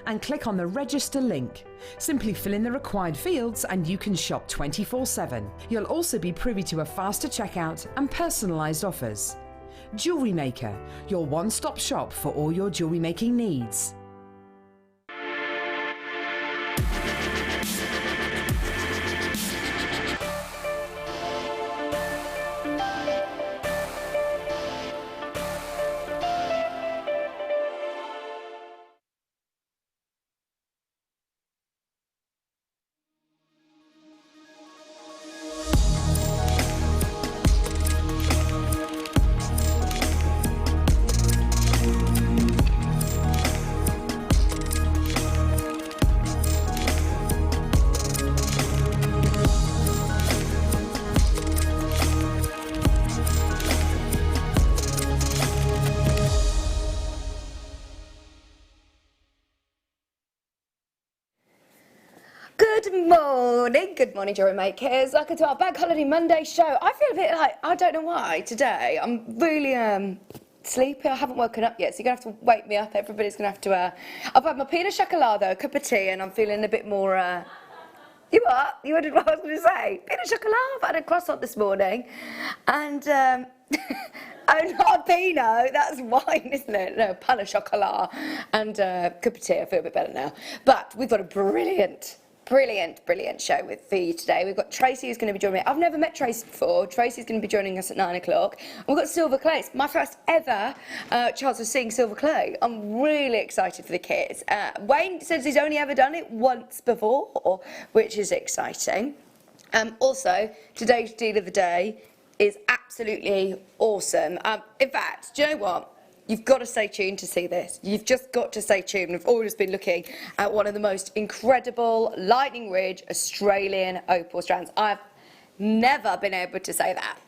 and click on the register link. Simply fill in the required fields and you can shop 24/7. You'll also be privy to a faster checkout and personalised offers. Jewellery Maker, your one-stop shop for all your jewellery making needs. Good morning, Jewellery Makers. Welcome to our Bank Holiday Monday show. I feel a bit like, I don't know why, today. I'm really sleepy. I haven't woken up yet, so you're going to have to wake me up. Everybody's going to have to... I've had my pina chocolate, though, a cup of tea, and I'm feeling a bit more... You what? You wondered what I was going to say? Pina chocolate. I've had a croissant this morning, and... oh, not a Pinot, that's wine, isn't it? No, pain au chocolat and cup of tea. I feel a bit better now. But we've got a brilliant show for you today. We've got Tracy who's going to be joining me. I've never met Tracy before. Tracy's going to be joining us at 9 o'clock. We've got Silver Clay. It's my first ever chance of seeing Silver Clay. I'm really excited for the kids. Wayne says he's only ever done it once before, which is exciting. Also, today's deal of the day is absolutely awesome. In fact, do you know what? You've got to stay tuned to see this. You've just got to stay tuned. We've always been looking at one of the most incredible Lightning Ridge Australian opal strands. I've never been able to say that,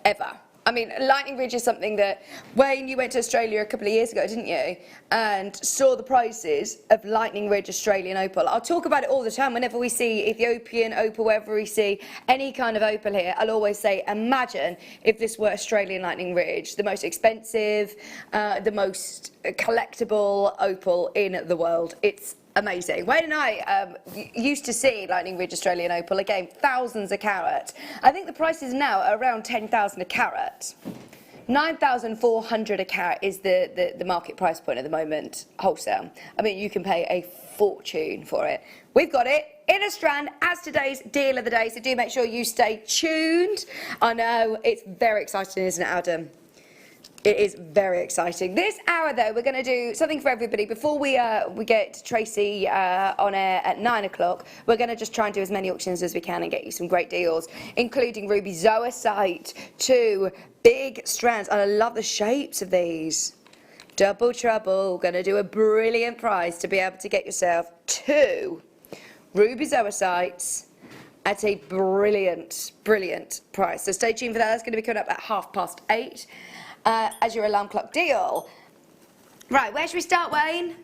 ever. I mean, Lightning Ridge is something that, Wayne, you went to Australia a couple of years ago, didn't you? And saw the prices of Lightning Ridge Australian opal. I'll talk about it all the time. Whenever we see Ethiopian opal, wherever we see any kind of opal here, I'll always say, imagine if this were Australian Lightning Ridge, the most expensive, the most collectible opal in the world. It's amazing. Wayne and I used to see Lightning Ridge Australian opal, again, thousands a carat. I think the price is now around 10,000 a carat. 9,400 a carat is the market price point at the moment, wholesale. I mean, you can pay a fortune for it. We've got it in a strand as today's deal of the day, so do make sure you stay tuned. I know, it's very exciting, isn't it, Adam? It is very exciting. This hour, though, we're going to do something for everybody. Before we get Tracy on air at 9 o'clock, we're going to just try and do as many auctions as we can and get you some great deals, including ruby zoisite, 2 big strands. And I love the shapes of these. Double trouble. Going to do a brilliant price to be able to get yourself 2 ruby zoisites at a brilliant price. So stay tuned for that. That's going to be coming up at 8:30. As your alarm clock deal. Right, where should we start, Wayne?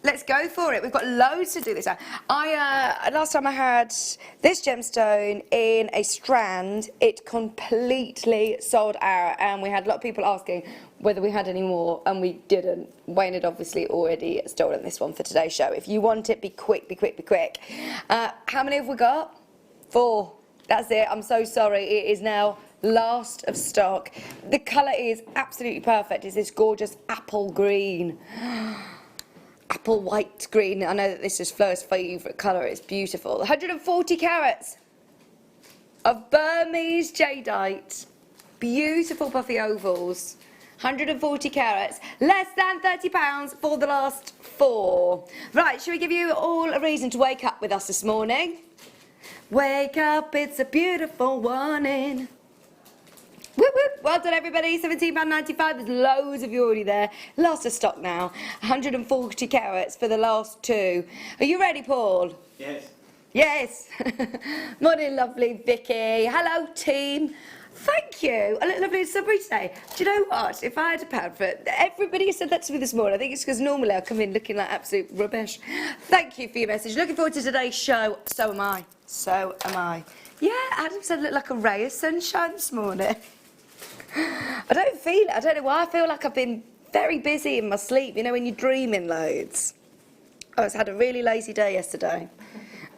Let's go for it. We've got loads to do this time. Last time I had this gemstone in a strand, it completely sold out, and we had a lot of people asking whether we had any more, and we didn't. Wayne had obviously already stolen this one for today's show. If you want it, be quick, be quick, be quick. How many have we got? 4. That's it. I'm so sorry. It is now last of stock. The colour is absolutely perfect. It's this gorgeous apple green. Apple white green. I know that this is Flo's favourite colour. It's beautiful. 140 carats of Burmese jadeite. Beautiful puffy ovals. 140 carats. Less than £30 for the last 4. Right, shall we give you all a reason to wake up with us this morning? Wake up, it's a beautiful morning. Whoop, whoop. Well done, everybody. £17.95. There's loads of you already there. Last of stock now. 140 carats for the last 2. Are you ready, Paul? Yes. Yes. Morning, lovely Vicky. Hello, team. Thank you. I look lovely in Sudbury today. Do you know what? If I had a pound for it, everybody said that to me this morning. I think it's because normally I come in looking like absolute rubbish. Thank you for your message. Looking forward to today's show. So am I. So am I. Yeah, Adam said I look like a ray of sunshine this morning. I don't feel it. I don't know why. I feel like I've been very busy in my sleep. You know, when you're dreaming loads. I had a really lazy day yesterday.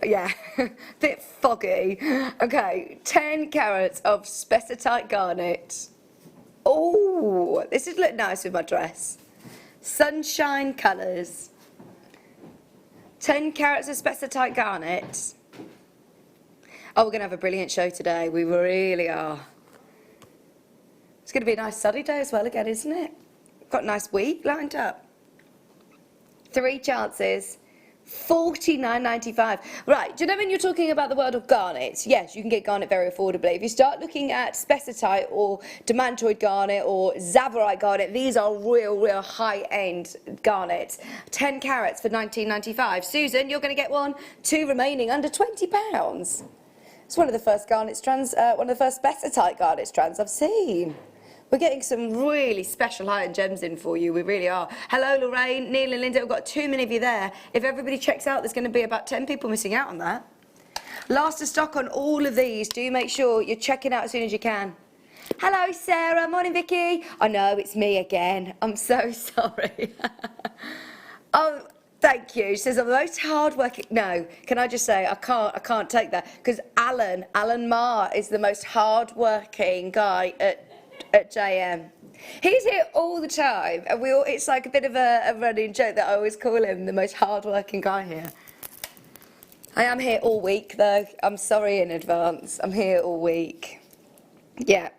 Yeah, bit foggy. Okay, 10 carats of spessartite garnet. Oh, this would look nice with my dress. Sunshine colours. 10 carats of spessartite garnet. Oh, we're going to have a brilliant show today. We really are. It's going to be a nice sunny day as well again, isn't it? Got a nice week lined up. 3 chances. $49.95. Right, do you know when you're talking about the world of garnets? Yes, you can get garnet very affordably. If you start looking at spessartite or demantoid garnet or tsavorite garnet, these are real high-end garnets. 10 carats for $19.95. Susan, you're going to get 2 remaining under £20. It's one of the first garnet strands, one of the first spessartite garnet strands I've seen. We're getting some really special high-end gems in for you, we really are. Hello Lorraine, Neil and Linda, we've got too many of you there. If everybody checks out, there's going to be about 10 people missing out on that. Last of stock on all of these, do make sure you're checking out as soon as you can. Hello Sarah, morning Vicky. I know, it's me again, I'm so sorry. Oh, thank you. She says, I'm the most hard-working... No, can I just say, I can't take that, because Alan Marr is the most hard-working guy at JM. He's here all the time, and it's like a bit of a running joke that I always call him the most hard-working guy here. I am here all week, though. I'm sorry in advance. I'm here all week. Yeah.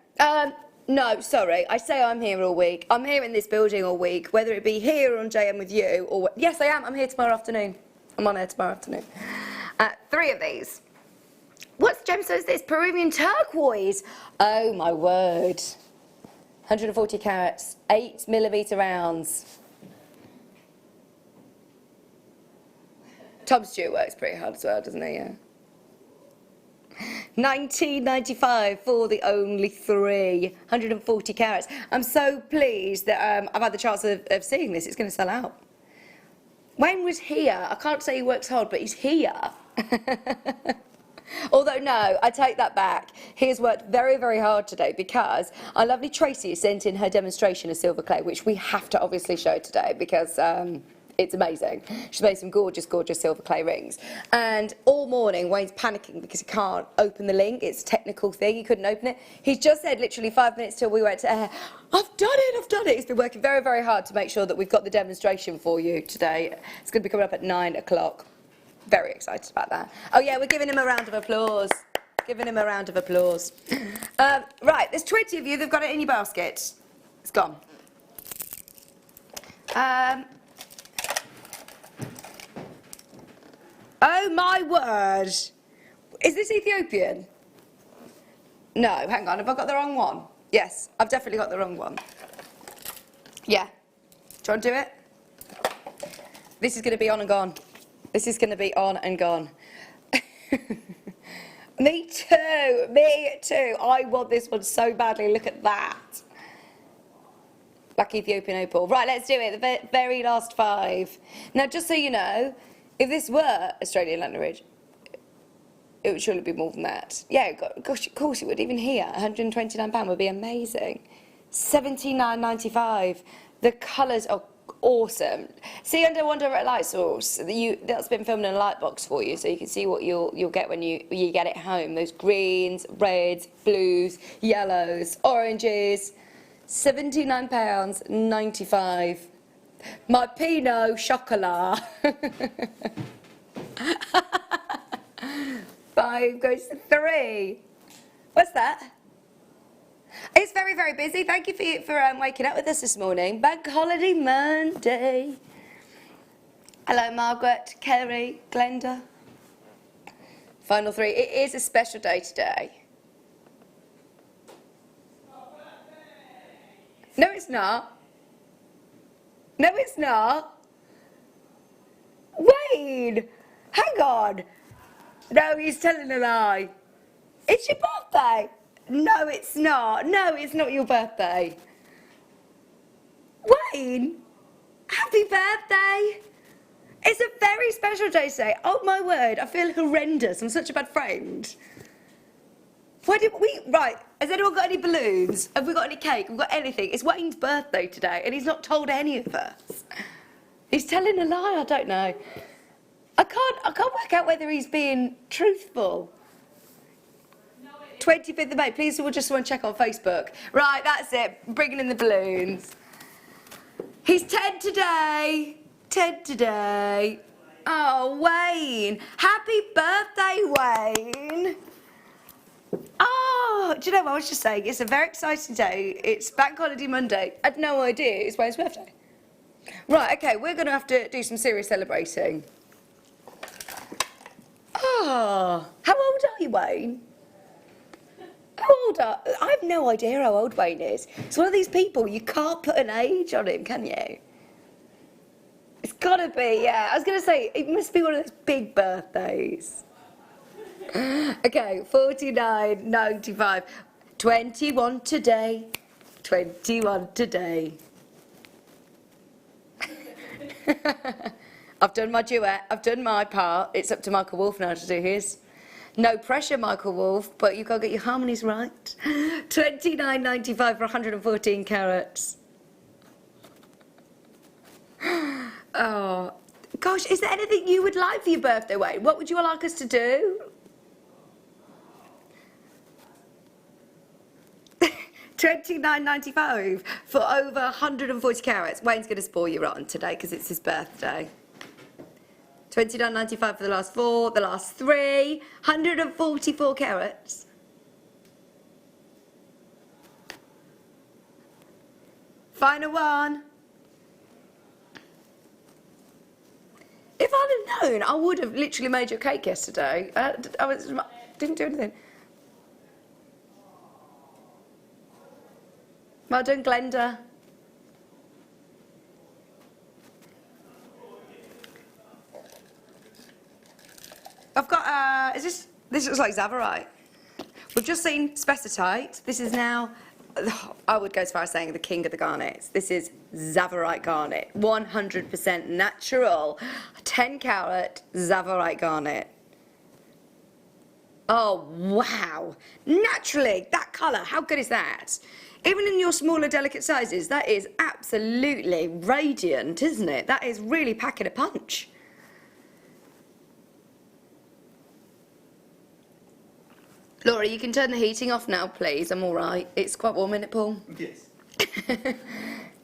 No, sorry. I say I'm here all week. I'm here in this building all week, whether it be here on JM with you or... Yes, I am. I'm here tomorrow afternoon. I'm on air tomorrow afternoon. 3 of these. What gemstone is this? Peruvian turquoise. Oh, my word. 140 carats, 8mm rounds. Tom Stewart works pretty hard as well, doesn't he? Yeah. $19.95 for the only 3, 140 carats. I'm so pleased that I've had the chance of seeing this. It's going to sell out. Wayne was here. I can't say he works hard, but he's here. Although, no, I take that back. He has worked very hard today because our lovely Tracy has sent in her demonstration of silver clay, which we have to obviously show today because it's amazing. She's made some gorgeous silver clay rings. And all morning, Wayne's panicking because he can't open the link. It's a technical thing. He couldn't open it. He's just said literally 5 minutes till we went to air, I've done it. He's been working very hard to make sure that we've got the demonstration for you today. It's going to be coming up at 9 o'clock. Very excited about that. Oh yeah, we're giving him a round of applause. Right, there's 20 of you that've got it in your basket. It's gone. Oh my word. Is this Ethiopian? No, hang on, have I got the wrong one? Yes, I've definitely got the wrong one. Yeah. Do you want to do it? This is going to be on and gone. This is going to be on and gone. Me too. I want this one so badly. Look at that. Black Ethiopian opal. Right, let's do it. The very last 5. Now, just so you know, if this were Australian London Ridge, it would surely be more than that. Yeah, gosh, of course it would. Even here, £129 would be amazing. $79.95. The colours are awesome. See under Wonder Light Source, that's been filmed in a light box for you, so you can see what you'll get when you get it home. Those greens, reds, blues, yellows, oranges. £79.95. My Pinot Chocolat. 5 goes to 3. What's that? It's very busy. Thank you for waking up with us this morning. Bank Holiday Monday. Hello, Margaret, Kerry, Glenda. Final 3. It is a special day today. No, it's not. No, it's not. Wayne, hang on. No, he's telling a lie. It's your birthday. No, it's not. No, it's not your birthday. Wayne, happy birthday. It's a very special day today. Oh, my word, I feel horrendous. I'm such a bad friend. Why did we... Right, has anyone got any balloons? Have we got any cake? Have we got anything? It's Wayne's birthday today, and he's not told any of us. He's telling a lie, I don't know. I can't work out whether he's being truthful. 25th of May, please we'll just want to check on Facebook. Right, that's it, bringing in the balloons. He's 10 today, 10 today. Oh, Wayne, happy birthday, Wayne. Oh, do you know what I was just saying? It's a very exciting day. It's Bank Holiday Monday. I had no idea it's Wayne's birthday. Right, okay, we're going to have to do some serious celebrating. Oh, how old are you, Wayne? How old are... I have no idea how old Wayne is. It's one of these people, you can't put an age on him, can you? It's got to be, yeah. I was going to say, it must be one of those big birthdays. Okay, 49.95. 21 today. 21 today. I've done my duet. I've done my part. It's up to Michael Wolf now to do his. No pressure, Michael Wolf, but you've got to get your harmonies right. 29.95 for 114 carats. Oh, gosh, is there anything you would like for your birthday, Wayne? What would you like us to do? $29.95 for over 140 carats. Wayne's going to spoil you rotten today because it's his birthday. $29.95 for the last four, the last three, 144 carats. Final one. If I'd have known, I would have literally made your cake yesterday. Didn't do anything. Well done, Glenda. I've got, this looks like Zavarite. We've just seen Spessartite. This is now, I would go as far as saying the king of the garnets. This is Zavarite garnet, 100% natural, 10 carat Zavarite garnet. Oh, wow. Naturally, that colour, how good is that? Even in your smaller, delicate sizes, that is absolutely radiant, isn't it? That is really packing a punch. Laura, you can turn the heating off now, please. I'm all right. It's quite warm in it, Paul. Yes.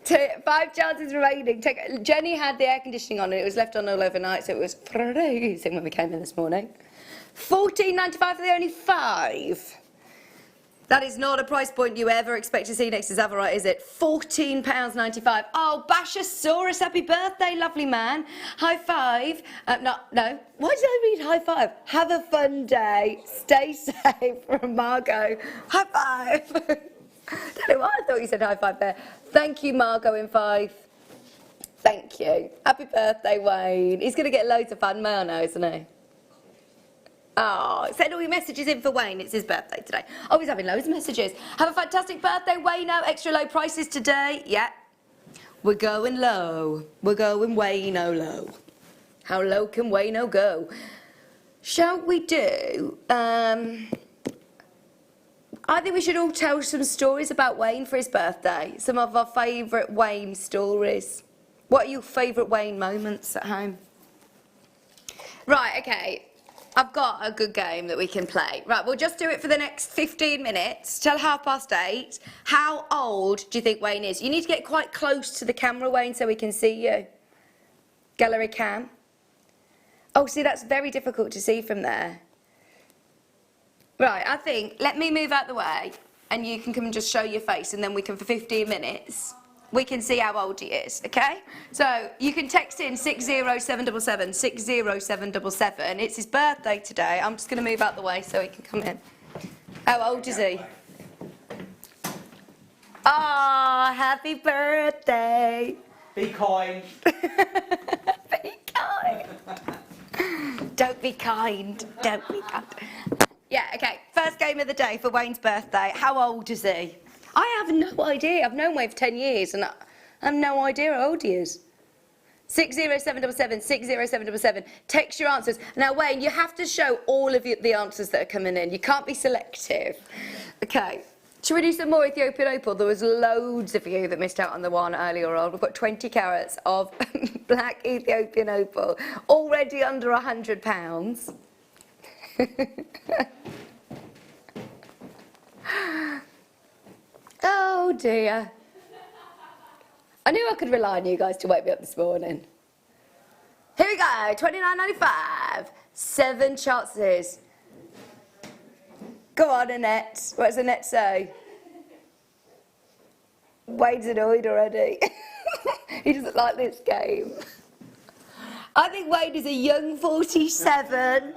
5 chances remaining. Jenny had the air conditioning on and it was left on all overnight, so it was freezing when we came in this morning. $14.95 for the only 5. That is not a price point you ever expect to see next to Zavarite, is it? £14.95. Oh, Bashasaurus, happy birthday, lovely man. High five. No. Why did I read high five? Have a fun day. Stay safe from Margot. High five. Don't know why I thought you said high five there. Thank you, Margot in Fife. Thank you. Happy birthday, Wayne. He's going to get loads of fan mail now, isn't he? Oh, send all your messages in for Wayne. It's his birthday today. Oh, he's having loads of messages. Have a fantastic birthday, Wayne. No extra low prices today. Yeah. We're going low. We're going Wayne-o low. How low can Wayne-o go? Shall we do... I think we should all tell some stories about Wayne for his birthday. Some of our favourite Wayne stories. What are your favourite Wayne moments at home? Right, okay. I've got a good game that we can play. Right, we'll just do it for the next 15 minutes till 8:30. How old do you think Wayne is? You need to get quite close to the camera, Wayne, so we can see you. Gallery cam. Oh, see, that's very difficult to see from there. Right, I think, let me move out the way and you can come and just show your face and then we can, for 15 minutes, we can see how old he is, okay? So you can text in 60777, 60777. It's his birthday today. I'm just going to move out the way so he can come in. How old is he? Ah, happy birthday. Be kind. Be kind. Don't be kind. Don't be kind. Yeah, okay. First game of the day for Wayne's birthday. How old is he? I have no idea. I've known Wayne for 10 years and I have no idea how old he is. 60777, 60777. Text your answers. Now, Wayne, you have to show all of the answers that are coming in. You can't be selective. Okay. Should we do some more Ethiopian opal? There was loads of you that missed out on the one earlier on. We've got 20 carats of black Ethiopian opal, already under £100. Oh dear. I knew I could rely on you guys to wake me up this morning. Here we go, £29.95. 7 chances. Go on, Annette. What does Annette say? Wade's annoyed already. He doesn't like this game. I think Wade is a young 47.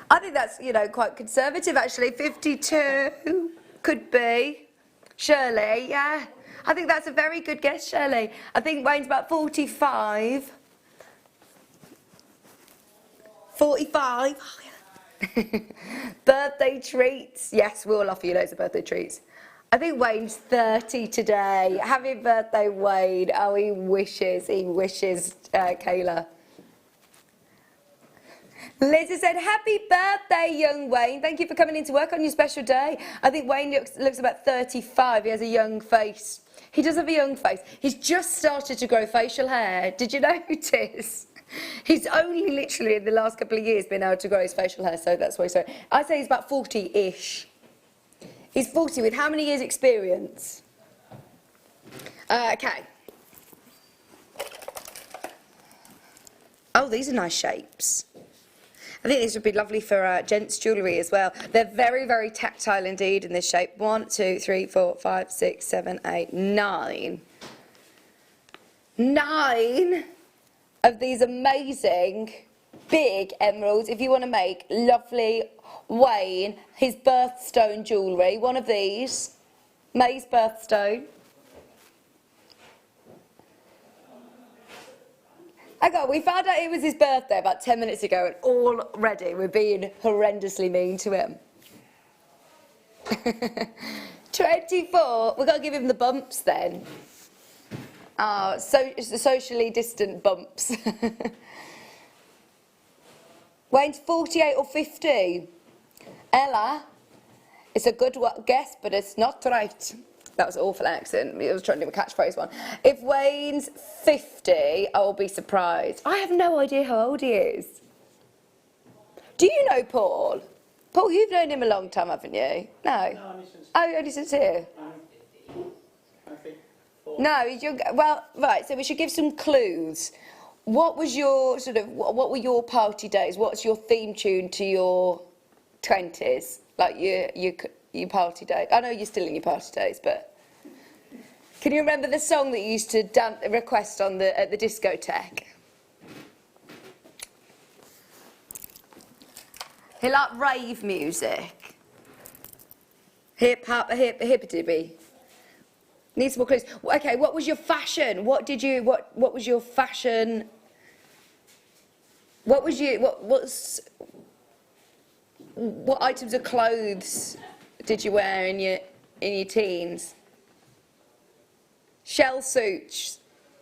I think that's, you know, quite conservative actually. 52 could be. Shirley, yeah. I think that's a very good guess, Shirley. I think Wayne's about 45. 45. Oh, yeah. Birthday treats. Yes, we'll offer you loads of birthday treats. I think Wayne's 30 today. Happy birthday, Wayne. Oh, he wishes, Kayla. Liz has said, happy birthday, young Wayne. Thank you for coming in to work on your special day. I think Wayne looks about 35. He has a young face. He does have a young face. He's just started to grow facial hair. Did you notice? He's only literally in the last couple of years been able to grow his facial hair, so that's why he's so. I'd say he's about 40-ish. He's 40 with how many years' experience? Okay. Oh, these are nice shapes. I think these would be lovely for gents' jewellery as well. They're very, very tactile indeed in this shape. 1, 2, 3, 4, 5, 6, 7, 8, 9. 9 of these amazing big emeralds. If you want to make lovely Wayne his birthstone jewellery, one of these, May's birthstone. We found out it was his birthday about 10 minutes ago and already we're being horrendously mean to him. 24, we've got to give him the bumps then. So it's the socially distant bumps. Wayne's 48 or 50. Ella, it's a good guess, but it's not right. That was an awful accent. I was trying to do a catchphrase one. If Wayne's 50, I will be surprised. I have no idea how old he is. Do you know Paul? Paul, you've known him a long time, haven't you? No. No, only since. Oh, only since here. I think 4. No, he's young. Well, right. So we should give some clues. What was your what were your party days? What's your theme tune to your 20s? Like your party day. I know you're still in your party days, but can you remember the song that you used to request on at the discotheque? He liked rave music. Hip hop, hippity. Need some more clues. Okay, what was your fashion? What was your fashion? What items of clothes did you wear in your teens? Shell suits.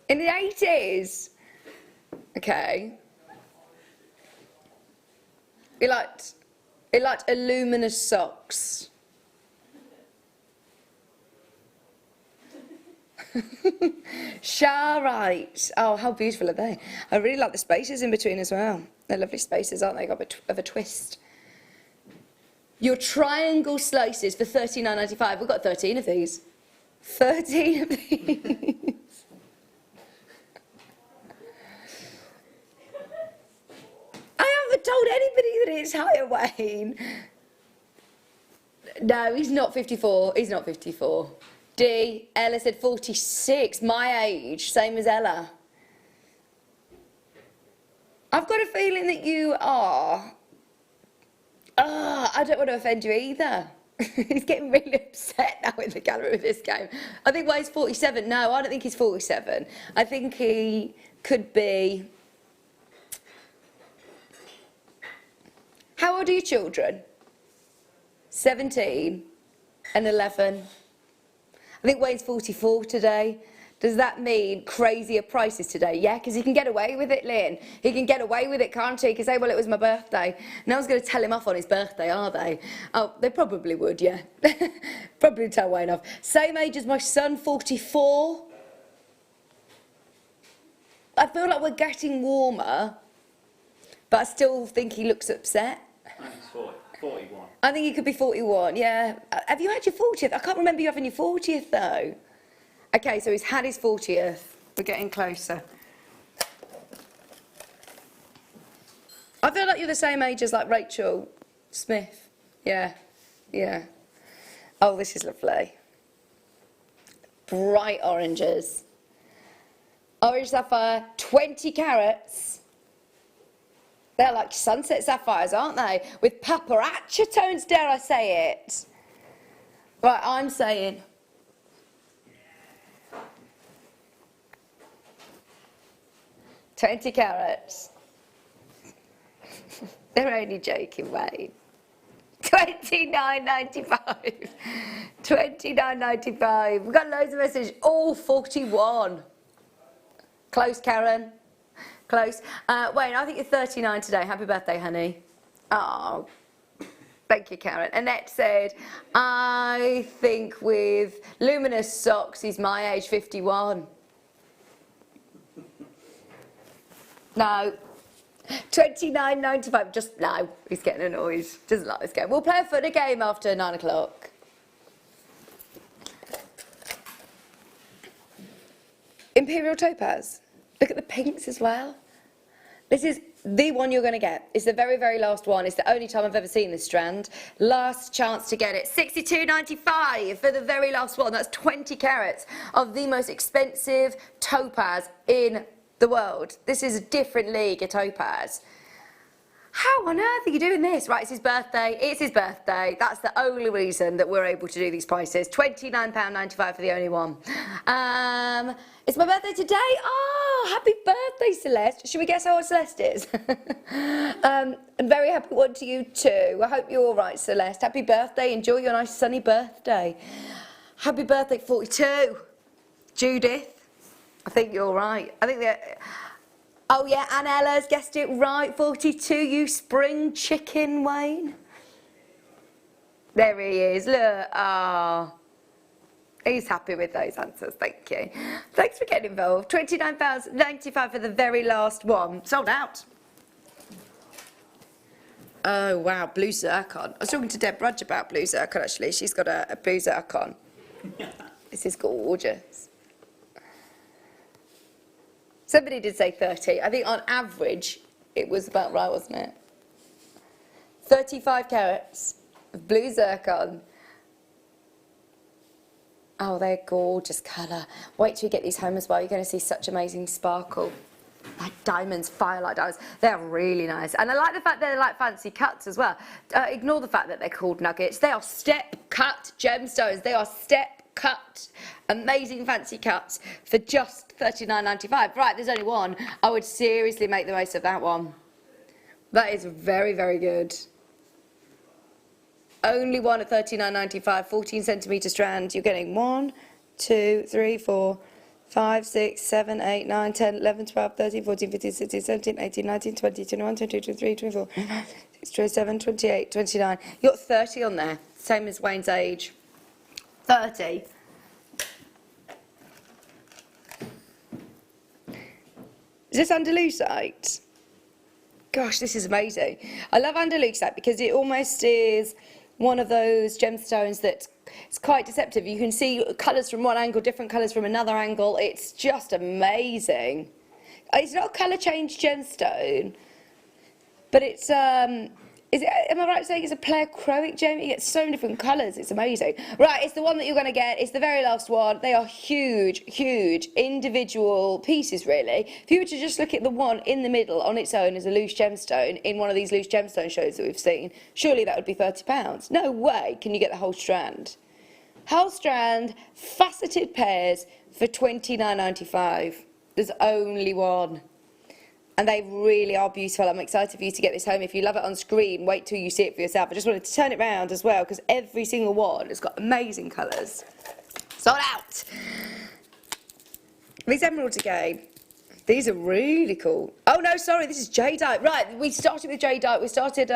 In the 80s? Okay. He liked luminous socks. Sharite. Oh, how beautiful are they? I really like the spaces in between as well. They're lovely spaces, aren't they? Got a bit of a twist. Your triangle slices for £39.95. We've got 13 of these. 13 of these. I haven't told anybody that it's higher, Wayne. No, he's not 54. He's not 54. D. Ella said 46. My age. Same as Ella. I've got a feeling that you are. I don't want to offend you either. He's getting really upset now in the gallery with this game. I think Wayne's 47. No, I don't think he's 47. I think he could be... How old are your children? 17 and 11. I think Wayne's 44 today. Does that mean crazier prices today? Yeah, because he can get away with it, Lynn. He can get away with it, can't he? He can say, well, it was my birthday. No one's going to tell him off on his birthday, are they? Oh, they probably would, yeah. Probably tell Wayne off. Same age as my son, 44. I feel like we're getting warmer, but I still think he looks upset. I think it's 41. I think he could be 41, yeah. Have you had your 40th? I can't remember you having your 40th, though. Okay, so he's had his 40th. We're getting closer. I feel like you're the same age as, like, Rachel Smith. Yeah, yeah. Oh, this is lovely. Bright oranges. Orange sapphire, 20 carats. They're like sunset sapphires, aren't they? With paparazzi tones, dare I say it. Right, I'm saying... $20 carats. They're only joking, Wayne. $29.95. $29.95. We've got loads of messages. All 41. Close, Karen. Close. Wayne, I think you're 39 today. Happy birthday, honey. Oh, thank you, Karen. Annette said, I think with luminous socks, he's my age, 51. No. $29.95. Just no. He's getting annoyed. Doesn't like this game. We'll play a footer game after 9 o'clock. Imperial Topaz. Look at the pinks as well. This is the one you're going to get. It's the very, very last one. It's the only time I've ever seen this strand. Last chance to get it. $62.95 for the very last one. That's 20 carats of the most expensive topaz in the world. This is a different league of topaz. How on earth are you doing this? Right, it's his birthday. It's his birthday. That's the only reason that we're able to do these prices. £29.95 for the only one. It's my birthday today. Oh, happy birthday, Celeste. Should we guess how old Celeste is? And very happy one to you too. I hope you're all right, Celeste. Happy birthday. Enjoy your nice sunny birthday. Happy birthday, 42. Judith. I think you're right. I think that... Oh yeah, Anne Ella's guessed it right. 42, you spring chicken, Wayne. There he is, look. Ah, he's happy with those answers, thank you. Thanks for getting involved. £29.95 for the very last one. Sold out. Oh wow, blue zircon. I was talking to Deb Rudge about blue zircon actually. She's got a blue zircon. This is gorgeous. Somebody did say 30. I think on average, it was about right, wasn't it? 35 carats of blue zircon. Oh, they're gorgeous colour. Wait till you get these home as well. You're going to see such amazing sparkle. Like diamonds, firelight diamonds. They're really nice. And I like the fact they're like fancy cuts as well. Ignore the fact that they're called nuggets. They are step-cut gemstones. They are step-cut, amazing fancy cuts for just £39.95. Right, there's only one. I would seriously make the most of that one. That is very, very good. Only one at £39.95, 14 centimetre strand. You're getting 1, 2, 3, 4, 5, 6, 7, 8, 9, 10, 11, 12, 13, 14, 15, 16, 17, 18, 19, 20, 21, 22, 23, 24, 26, 27, 28, 29. You've got 30 on there, same as Wayne's age. 30. Is this Andalusite? Gosh, this is amazing. I love Andalusite because it almost is one of those gemstones that it's quite deceptive. You can see colours from one angle, different colours from another angle. It's just amazing. It's not a colour change gemstone, but it's am I right in saying it's a pleochroic gem? You get so many different colours, it's amazing. Right, it's the one that you're going to get. It's the very last one. They are huge, huge individual pieces, really. If you were to just look at the one in the middle on its own as a loose gemstone in one of these loose gemstone shows that we've seen, surely that would be £30. No way can you get the whole strand. Whole strand, faceted pairs for £29.95. There's only one. And they really are beautiful. I'm excited for you to get this home. If you love it on screen, wait till you see it for yourself. I just wanted to turn it round as well because every single one has got amazing colours. Sold out. These emeralds again. These are really cool. Oh no, sorry, this is jadeite. Right, we started with jadeite. We started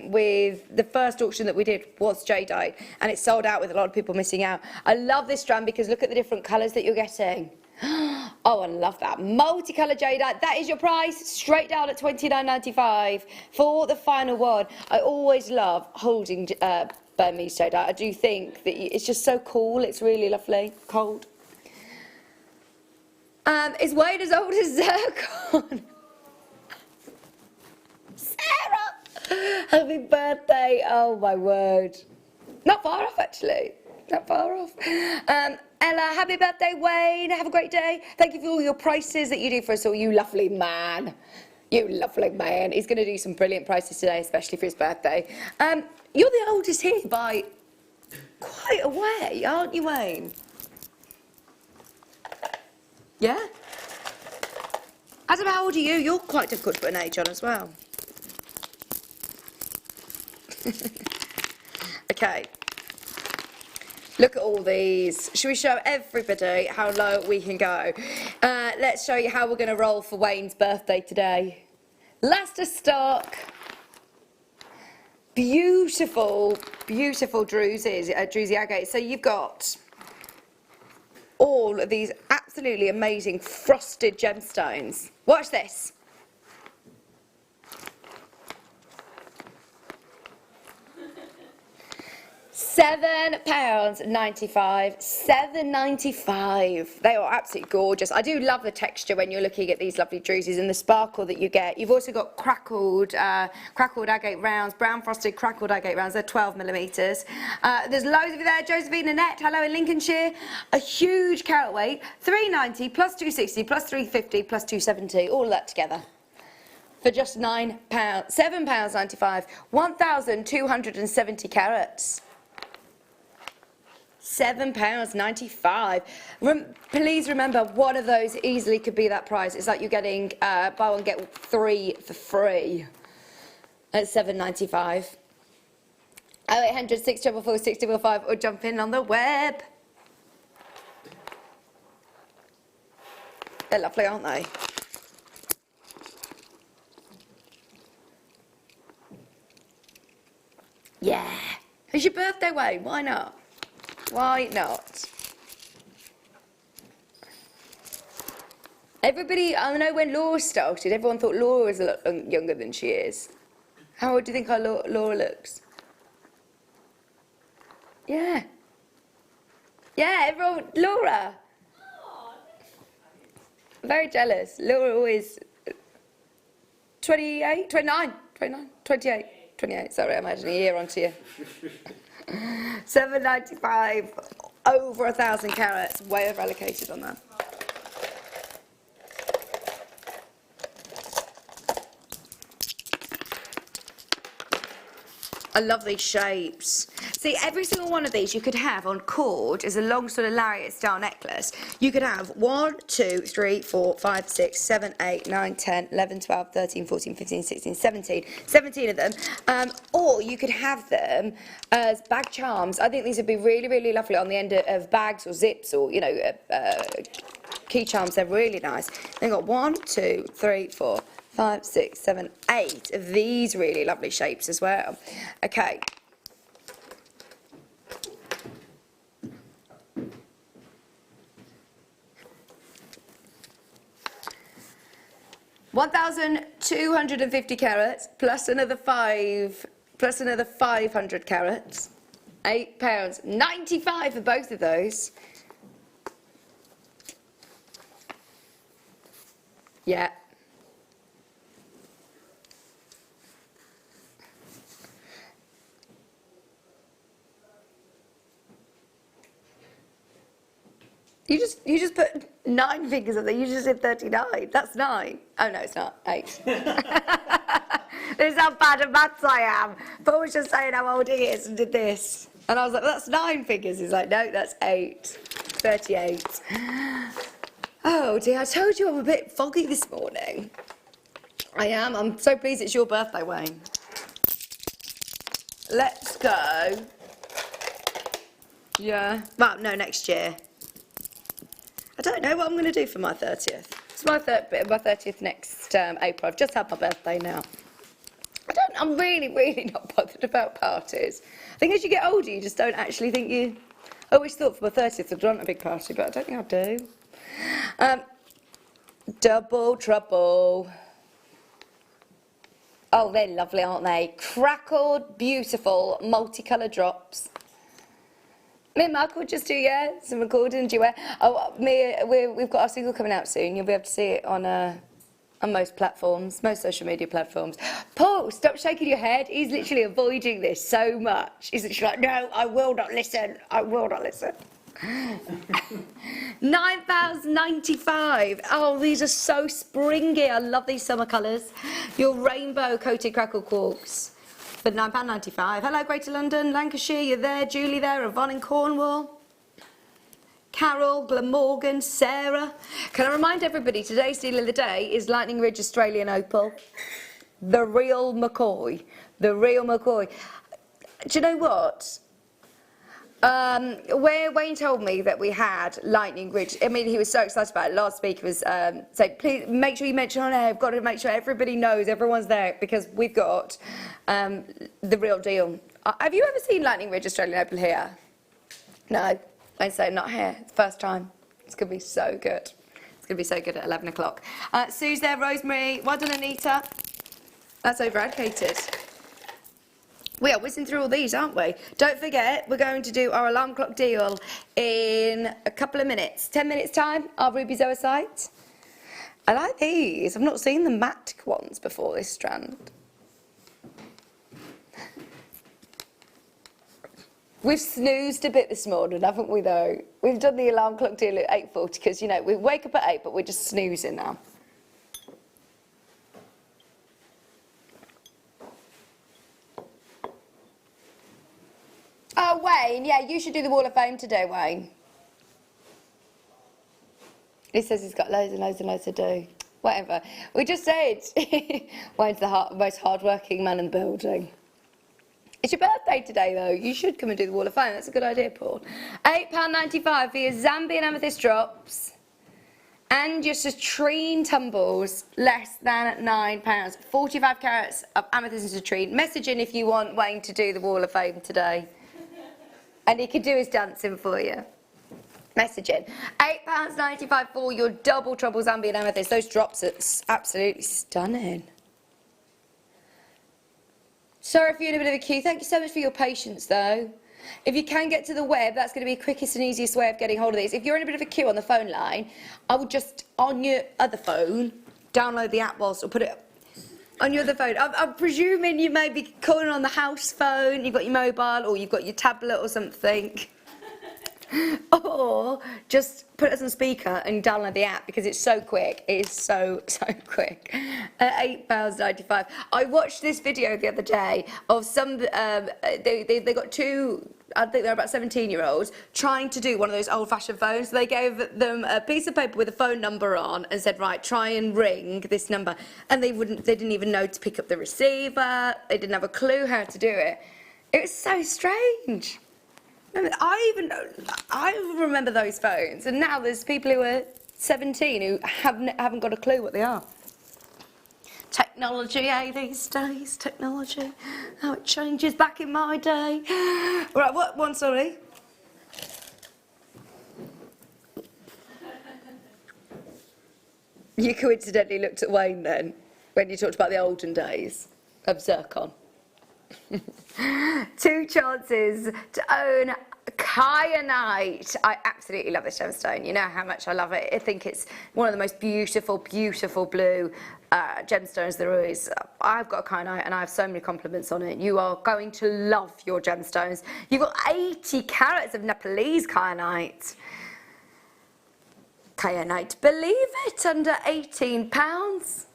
with the first auction that we did was jadeite, and it sold out with a lot of people missing out. I love this strand because look at the different colours that you're getting. Oh, I love that. Multicolour jadeite. That is your price, straight down at $29.95 for the final one. I always love holding Burmese jadeite. I do think that it's just so cool. It's really lovely. Cold. Is Wayne as old as Zircon? Sarah! Happy birthday. Oh my word. Not far off actually. Not far off. Ella, happy birthday Wayne. Have a great day. Thank you for all your prices that you do for us all, you lovely man. You lovely man. He's going to do some brilliant prices today, especially for his birthday. You're the oldest here by quite a way, aren't you, Wayne? Yeah? Adam, how old are you? You're quite difficult to put an age on as well. Okay. Look at all these. Should we show everybody how low we can go? Let's show you how we're going to roll for Wayne's birthday today. Last of stock. Beautiful, beautiful druses, druzy agate. So you've got all of these absolutely amazing frosted gemstones. Watch this. £7.95. £7.95. They are absolutely gorgeous. I do love the texture when you're looking at these lovely druses and the sparkle that you get. You've also got crackled agate rounds, brown frosted crackled agate rounds. They're 12mm. There's loads of you there. Josephine Annette, hello in Lincolnshire. A huge carat weight. £3.90 plus £2.60 plus £3.50 plus £2.70. All of that together. For just £9, £7.95, 1,270 carats. £7.95. Please remember, one of those easily could be that price. It's like you're getting buy one get three for free at £7.95. 0800 644 655 or jump in on the web. They're lovely, aren't they? Yeah. It's your birthday, Wayne. Why not? Why not? Everybody, I know when Laura started, everyone thought Laura was a lot younger than she is. How old do you think our Laura looks? Yeah. Yeah, everyone, Laura. Very jealous. Laura always 28, 29, 29, 28, 28. Sorry, I'm adding a year onto you. £7.95, over 1,000 carats, way over allocated on that. I love these shapes. See, every single one of these you could have on cord as a long sort of lariat style necklace. You could have 1, 2, 3, 4, 5, 6, 7, 8, 9, 10, 11, 12, 13, 14, 15, 16, 17. 17 of them. Or you could have them as bag charms. I think these would be really, really lovely on the end of bags or zips or, you know, key charms. They're really nice. They've got 1, 2, 3, 4, 5, 6, 7, 8 of these really lovely shapes as well. Okay. £1,250 carats plus another 500 carats. £8.95 for both of those. Yeah. You just put 9 fingers on there. You just said 39. That's 9. Oh no, it's not. 8. This is how bad at maths I am. Paul was just saying how old he is and did this, and I was like, that's 9 fingers. He's like, no, that's 8. 38. Oh dear, I told you I'm a bit foggy this morning. I am. I'm so pleased it's your birthday, Wayne. Let's go. Yeah. Well, no, next year. I don't know what I'm going to do for my 30th. It's my 30th next April. I've just had my birthday now. I'm really, really not bothered about parties. I think as you get older, you just don't actually think you... I always thought for my 30th I'd want a big party, but I don't think I do. Double trouble. Oh, they're lovely, aren't they? Crackled, beautiful, multicoloured drops. Me and Mark will just do, some recording. We've got our single coming out soon. You'll be able to see it on most platforms, most social media platforms. Paul, stop shaking your head. He's literally avoiding this so much. He's literally like, no, I will not listen. I will not listen. £9.95. Oh, these are so springy. I love these summer colours. Your rainbow coated crackle corks for £9.95. Hello, Greater London, Lancashire, you're there. Julie there, Yvonne in Cornwall. Carol, Glamorgan, Sarah. Can I remind everybody, today's deal of the day is Lightning Ridge Australian Opal. The real McCoy. The real McCoy. Do you know what? Where Wayne told me that we had Lightning Ridge, I mean, he was so excited about it. Last week was saying, please make sure you mention on air. I've got to make sure everybody knows, everyone's there, because we've got the real deal. Have you ever seen Lightning Ridge Australian Opal here? No, Wayne said not here. It's the first time. It's going to be so good. It's going to be so good at 11 o'clock. Sue's there, Rosemary. Well done, Anita. That's over-advocated. We are whizzing through all these, aren't we? Don't forget, we're going to do our alarm clock deal in a couple of minutes. 10 minutes time, our Ruby Zoisite. I like these. I've not seen the matte ones before, this strand. We've snoozed a bit this morning, haven't we, though? We've done the alarm clock deal at 8:40 because, you know, we wake up at 8, but we're just snoozing now. Oh, Wayne, yeah, you should do the Wall of Fame today, Wayne. He says he's got loads and loads and loads to do. Whatever. We just said Wayne's the most hard-working man in the building. It's your birthday today, though. You should come and do the Wall of Fame. That's a good idea, Paul. £8.95 for your Zambian amethyst drops and your citrine tumbles, less than £9. 45 carats of amethyst and citrine. Message in if you want Wayne to do the Wall of Fame today. And he can do his dancing for you. Message in. £8.95 for your double trouble Zambian amethyst. Those drops are absolutely stunning. Sorry if you're in a bit of a queue. Thank you so much for your patience, though. If you can get to the web, that's going to be the quickest and easiest way of getting hold of these. If you're in a bit of a queue on the phone line, I would just, on your other phone, download the app whilst, or put it on your other phone. I'm presuming you may be calling on the house phone, you've got your mobile, or you've got your tablet or something. Or just put it on speaker and download the app because it's so quick. It is so quick. £8.95. I watched this video the other day of some, they got two, I think they're about 17-year-olds, trying to do one of those old-fashioned phones. They gave them a piece of paper with a phone number on and said, right, try and ring this number. And they didn't even know to pick up the receiver. They didn't have a clue how to do it. It was so strange. I remember those phones, and now there's people who are 17 who haven't got a clue what they are. Technology, these days, technology, how it changes. Back in my day. Right, what one, sorry? You coincidentally looked at Wayne then, when you talked about the olden days of zircon. 2 chances to own kyanite. I absolutely love this gemstone. You know how much I love it. I think it's one of the most beautiful blue gemstones there is. I've got a kyanite and I have so many compliments on it. You are going to love your gemstones. You've got 80 carats of Nepalese kyanite. Kyanite, believe it, under £18.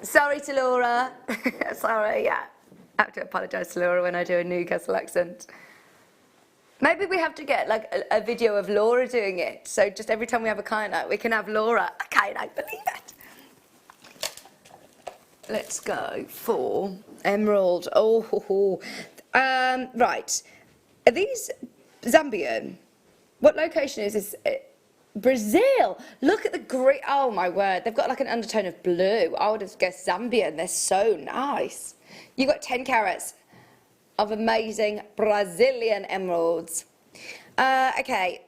Sorry to Laura. Sorry, yeah. I have to apologise to Laura when I do a Newcastle accent. Maybe we have to get like a video of Laura doing it. So just every time we have a kyanite, we can have Laura. A kyanite, believe it. Let's go for emerald. Oh, right. Are these Zambian? What location is this? Brazil. Look at the green. Oh my word. They've got like an undertone of blue. I would have guessed Zambia, and they're so nice. You got 10 carats of amazing Brazilian emeralds. Okay.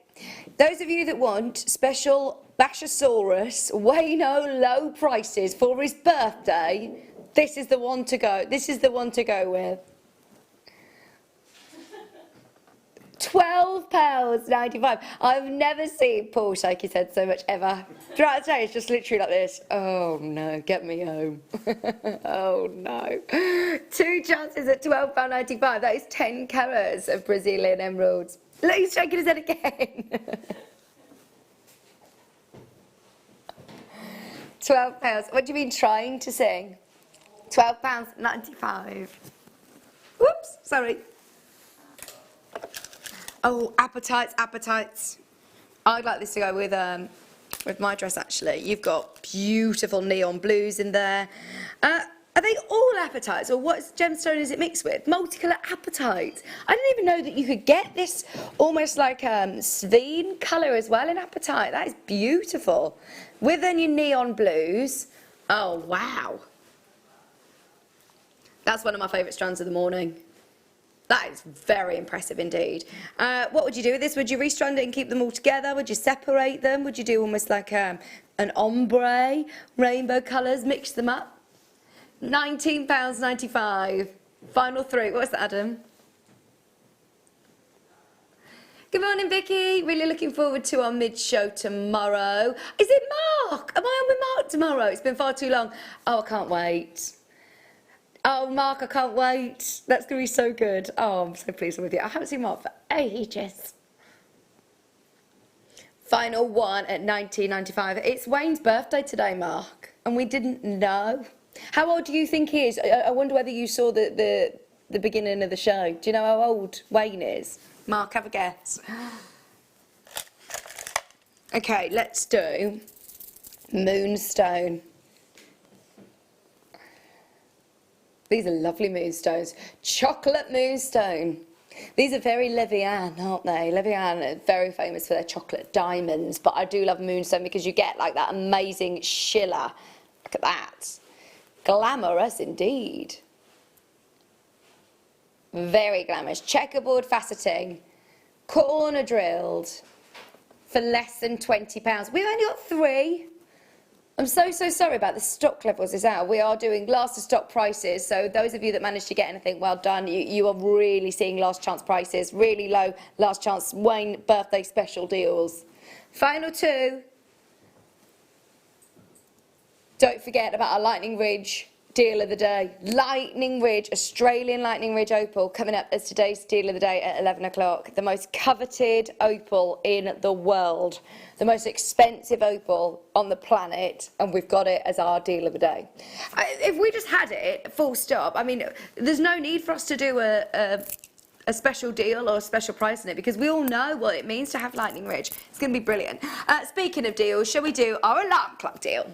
Those of you that want special Bashosaurus Wayno low prices for his birthday, this is the one to go. This is the one to go with. £12.95. I've never seen Paul shake his head so much ever. Throughout the day, it's just literally like this. Oh no, get me home. Oh no. 2 chances at £12.95. That is 10 carats of Brazilian emeralds. Look, he's shaking his head again. £12. What do you mean trying to sing? £12.95. Whoops, sorry. Oh, appetites, appetites. I'd like this to go with my dress, actually. You've got beautiful neon blues in there. Are they all appetites, or what gemstone is it mixed with? Multicolour appetites. I didn't even know that you could get this almost like Sveen colour as well in appetite. That is beautiful. With then your neon blues. Oh, wow. That's one of my favourite strands of the morning. That is very impressive indeed. What would you do with this? Would you restrand it and keep them all together? Would you separate them? Would you do almost like an ombre, rainbow colours, mix them up? £19.95. Final 3. What's that, Adam? Good morning, Vicky. Really looking forward to our mid-show tomorrow. Is it Mark? Am I on with Mark tomorrow? It's been far too long. Oh, I can't wait. Oh, Mark, I can't wait. That's going to be so good. Oh, I'm so pleased with you. I haven't seen Mark for ages. Final 1 at £19.95. It's Wayne's birthday today, Mark, and we didn't know. How old do you think he is? I wonder whether you saw the beginning of the show. Do you know how old Wayne is? Mark, have a guess. Okay, let's do moonstone. These are lovely moonstones. Chocolate moonstone. These are very Levian, aren't they? Levian are very famous for their chocolate diamonds, but I do love moonstone because you get like that amazing shiller. Look at that. Glamorous indeed. Very glamorous. Checkerboard faceting. Corner drilled. For less than £20. We've only got 3. I'm so sorry about the stock levels is out. We are doing last of stock prices, so those of you that managed to get anything, well done. You are really seeing last chance prices, really low last chance Wayne birthday special deals. Final 2. Don't forget about our Lightning Ridge deal of the day. Lightning Ridge, Australian Lightning Ridge opal, coming up as today's deal of the day at 11 o'clock. The most coveted opal in the world. The most expensive opal on the planet, and we've got it as our deal of the day. If we just had it, full stop, I mean, there's no need for us to do a special deal or a special price on it, because we all know what it means to have Lightning Ridge. It's going to be brilliant. Speaking of deals, shall we do our alarm clock deal?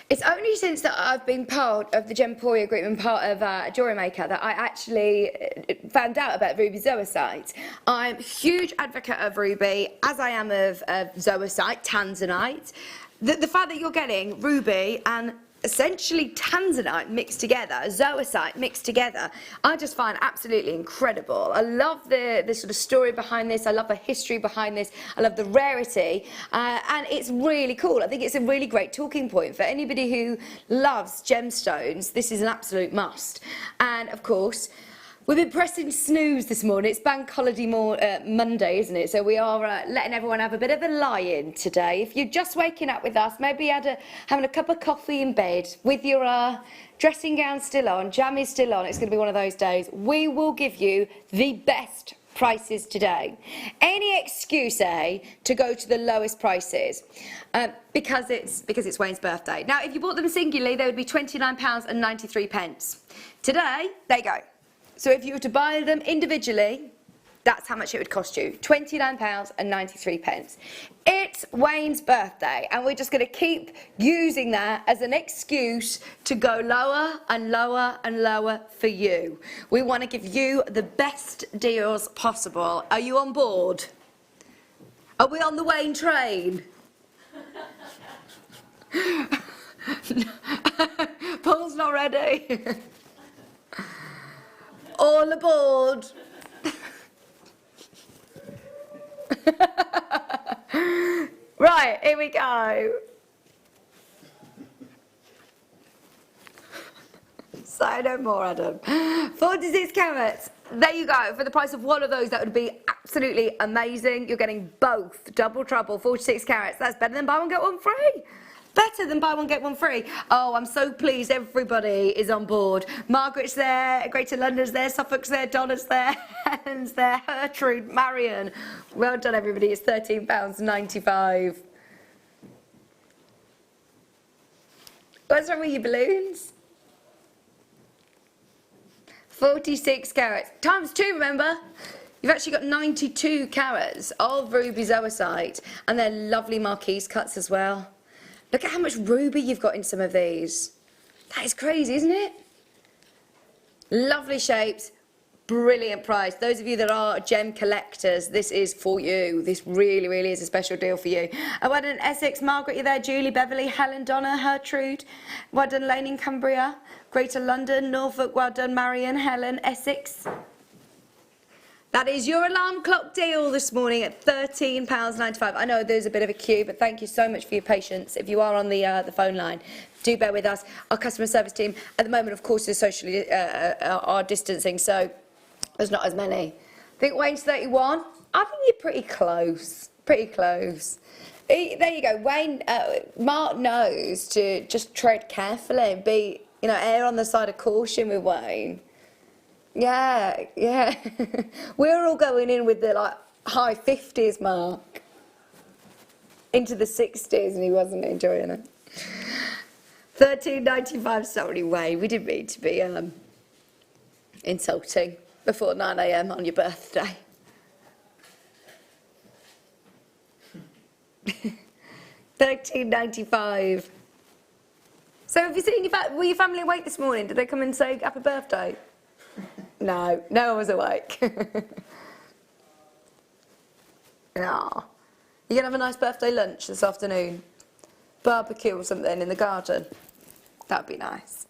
It's only since that I've been part of the Gemporium group and part of Jewellery Maker that I actually found out about ruby zoisite. I'm a huge advocate of ruby, as I am of zoisite, tanzanite. The fact that you're getting ruby and essentially tanzanite mixed together, zoisite mixed together, I just find absolutely incredible. I love the sort of story behind this. I love the history behind this. I love the rarity, and it's really cool. I think it's a really great talking point for anybody who loves gemstones. This is an absolute must. And of course, we've been pressing snooze this morning. It's Bank Holiday Monday, isn't it? So we are letting everyone have a bit of a lie-in today. If you're just waking up with us, maybe having a cup of coffee in bed with your dressing gown still on, jammies still on, it's going to be one of those days. We will give you the best prices today. Any excuse, to go to the lowest prices because it's Wayne's birthday. Now, if you bought them singularly, they would be £29.93. Today, there you go. So if you were to buy them individually, That's how much it would cost you, £29.93. It's Wayne's birthday, and we're just going to keep using that as an excuse to go lower and lower and lower for you. We want to give you the best deals possible. Are you on board? Are we on the Wayne train? Paul's not ready. All aboard. Right, here we go. Say no more, Adam. 46 carats. There you go. For the price of one of those, that would be absolutely amazing. You're getting both. Double trouble, 46 carats. That's better than buy one, get one free. Better than buy one, get one free. Oh, I'm so pleased everybody is on board. Margaret's there, Greater London's there, Suffolk's there, Donna's there, Helen's there, Gertrude, Marion. Well done, everybody. It's £13.95. What's wrong with your balloons? 46 carats. Times 2, remember? You've actually got 92 carats of ruby zoisite, and they're lovely marquise cuts as well. Look at how much ruby you've got in some of these. That is crazy, isn't it? Lovely shapes, brilliant price. Those of you that are gem collectors, this is for you. This really, really is a special deal for you. And well done, Essex, Margaret, you're there, Julie, Beverly, Helen, Donna, Gertrude. Well done, Lane in Cumbria, Greater London, Norfolk, well done, Marion, Helen, Essex. That is your alarm clock deal this morning at £13.95. I know there's a bit of a queue, but thank you so much for your patience. If you are on the phone line, do bear with us. Our customer service team, at the moment, of course, is socially are distancing, so there's not as many. I think Wayne's 31. I think you're pretty close. Pretty close. There you go. Wayne, Mark knows to just tread carefully and be, err on the side of caution with Wayne. Yeah, yeah. We're all going in with the high 50s mark into the 60s, and he wasn't enjoying it. £13.95. Sorry, Wayne. We didn't mean to be insulting before 9 a.m. on your birthday. £13.95. So, have you seen were your family awake this morning? Did they come and say happy birthday? No, no one was awake. No. You're going to have a nice birthday lunch this afternoon? Barbecue or something in the garden? That'd be nice.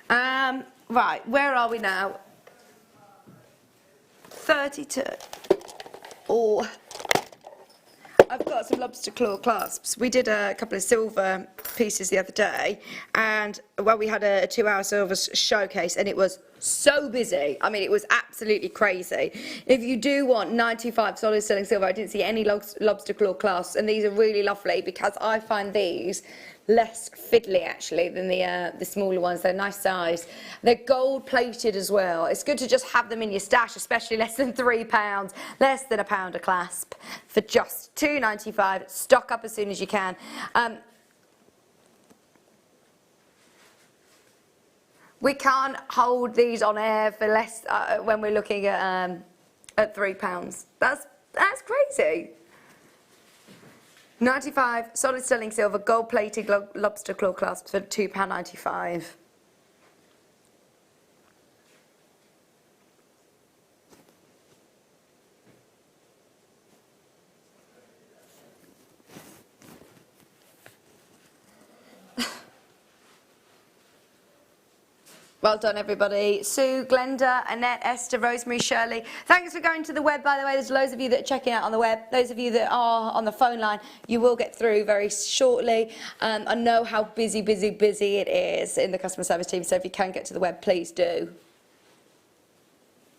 Right, where are we now? 32. Oh, I've got some lobster claw clasps. We did a couple of silver pieces the other day, and we had a 2-hour silver showcase, and it was so busy. I mean, it was absolutely crazy. If you do want 95 solid sterling silver, I didn't see any lobster claw clasps, and these are really lovely because I find these less fiddly actually than the smaller ones. They're nice size. They're gold plated as well. It's good to just have them in your stash, especially less than £3, less than £1 a clasp for just £2.95. Stock up as soon as you can. We can't hold these on air for less when we're looking at £3. That's crazy. 95 solid sterling silver gold plated lobster claw clasps for £2.95. Well done, everybody. Sue, Glenda, Annette, Esther, Rosemary, Shirley. Thanks for going to the web, by the way. There's loads of you that are checking out on the web. Those of you that are on the phone line, you will get through very shortly. I know how busy it is in the customer service team, so if you can get to the web, please do.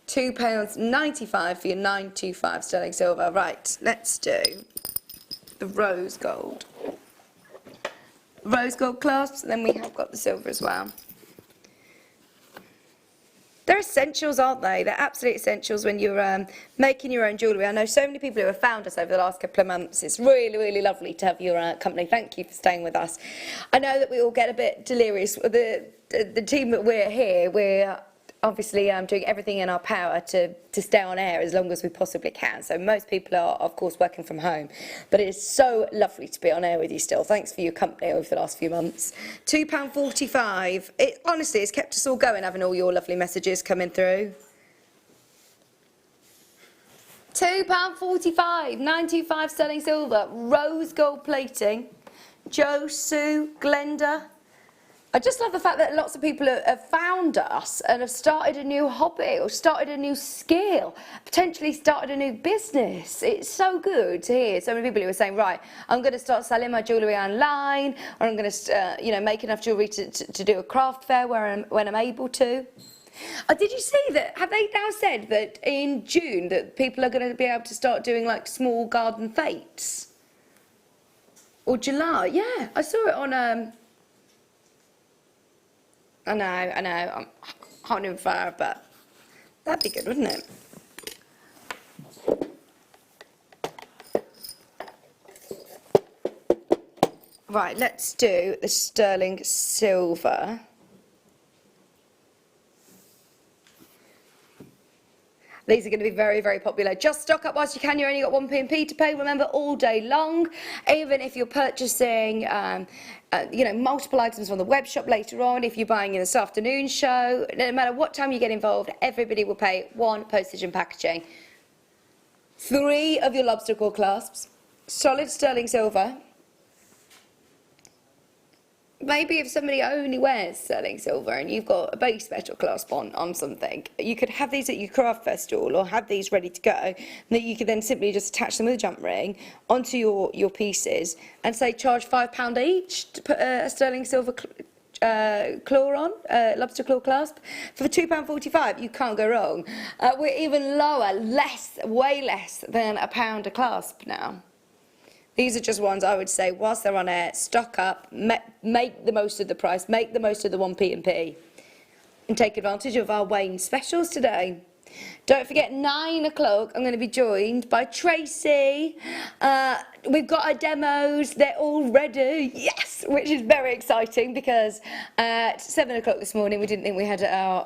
£2.95 for your 925 sterling silver. Right, let's do the rose gold. Rose gold clasps, and then we have got the silver as well. They're essentials, aren't they? They're absolute essentials when you're making your own jewellery. I know so many people who have found us over the last couple of months. It's really, really lovely to have your company. Thank you for staying with us. I know that we all get a bit delirious. The team that we're here, we're obviously doing everything in our power to stay on air as long as we possibly can. So most people are, of course, working from home. But it is so lovely to be on air with you still. Thanks for your company over the last few months. £2.45. Honestly, it's kept us all going, having all your lovely messages coming through. £2.45, 925 sterling silver, rose gold plating. Joe, Sue, Glenda. I just love the fact that lots of people have found us and have started a new hobby or started a new skill, potentially started a new business. It's so good to hear so many people who are saying, right, I'm going to start selling my jewellery online, or I'm going to, make enough jewellery to do a craft fair when I'm able to. Did you see that? Have they now said that in June that people are going to be able to start doing like small garden fetes? Or July? Yeah, I saw it on. I know, I'm hot and fire, but that'd be good, wouldn't it? Right, let's do the sterling silver. These are going to be very, very popular. Just stock up whilst you can. You only got 1p to pay. Remember, all day long. Even if you're purchasing, multiple items from the web shop later on, if you're buying in this afternoon show, no matter what time you get involved, everybody will pay 1 postage and packaging. 3 of your lobster claw clasps, solid sterling silver. Maybe if somebody only wears sterling silver and you've got a base metal clasp on something, you could have these at your craft fair stall or have these ready to go, and that you could then simply just attach them with a jump ring onto your pieces and say charge £5 each to put a sterling silver claw on, lobster claw clasp. For £2.45, you can't go wrong. We're even lower, way less than £1 a clasp now. These are just ones I would say, whilst they're on air, stock up, make the most of the price, make the most of the 1p, and take advantage of our Wayne specials today. Don't forget, 9 o'clock, I'm going to be joined by Tracy. We've got our demos, they're all ready, yes, which is very exciting because at 7 o'clock this morning we didn't think we had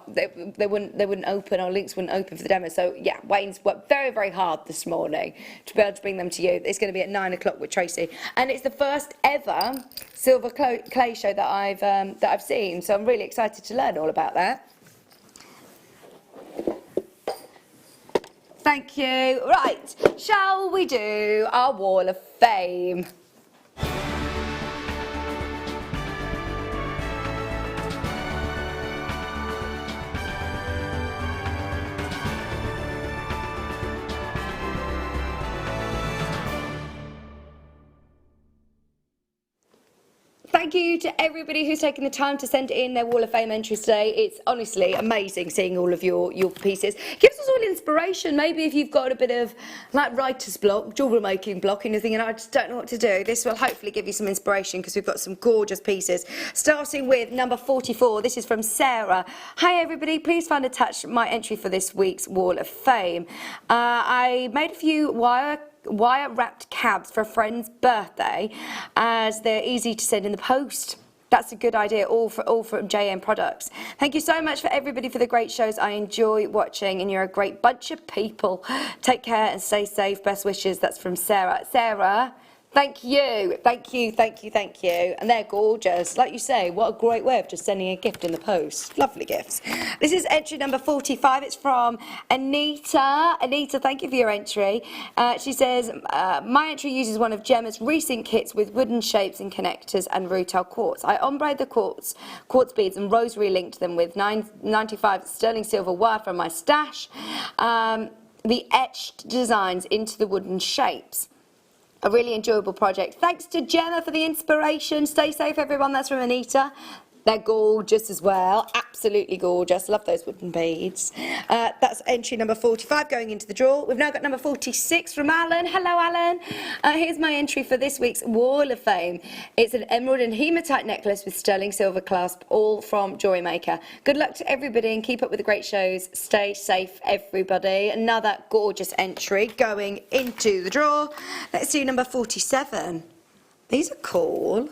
they wouldn't open, our links wouldn't open for the demo. So yeah, Wayne's worked very, very hard this morning to be able to bring them to you. It's going to be at 9 o'clock with Tracy. And it's the first ever silver clay show that I've seen, so I'm really excited to learn all about that. Thank you. Right, shall we do our Wall of Fame? Thank you to everybody who's taken the time to send in their Wall of Fame entries today. It's honestly amazing seeing all of your pieces. Gives us all inspiration. Maybe if you've got a bit of like writer's block, jewellery making block, and you're thinking, I just don't know what to do, this will hopefully give you some inspiration because we've got some gorgeous pieces. Starting with number 44. This is from Sarah. Hi everybody, please find attached my entry for this week's Wall of Fame. I made a few wire-wrapped cabs for a friend's birthday as they're easy to send in the post. That's a good idea, all from JM Products. Thank you so much for everybody for the great shows. I enjoy watching and you're a great bunch of people. Take care and stay safe. Best wishes. That's from Sarah. Sarah, thank you. Thank you, thank you, thank you. And they're gorgeous. Like you say, what a great way of just sending a gift in the post. Lovely gifts. This is entry number 45. It's from Anita. Anita, thank you for your entry. She says, my entry uses one of Gemma's recent kits with wooden shapes and connectors and rutile quartz. I ombre the quartz beads and rosary linked them with 995 sterling silver wire from my stash. The etched designs into the wooden shapes. A really enjoyable project. Thanks to Gemma for the inspiration. Stay safe, everyone. That's from Anita. They're gorgeous as well. Absolutely gorgeous. Love those wooden beads. That's entry number 45 going into the drawer. We've now got number 46 from Alan. Hello, Alan. Here's my entry for this week's Wall of Fame. It's an emerald and hematite necklace with sterling silver clasp, all from Jewellery Maker. Good luck to everybody and keep up with the great shows. Stay safe, everybody. Another gorgeous entry going into the drawer. Let's do number 47. These are cool.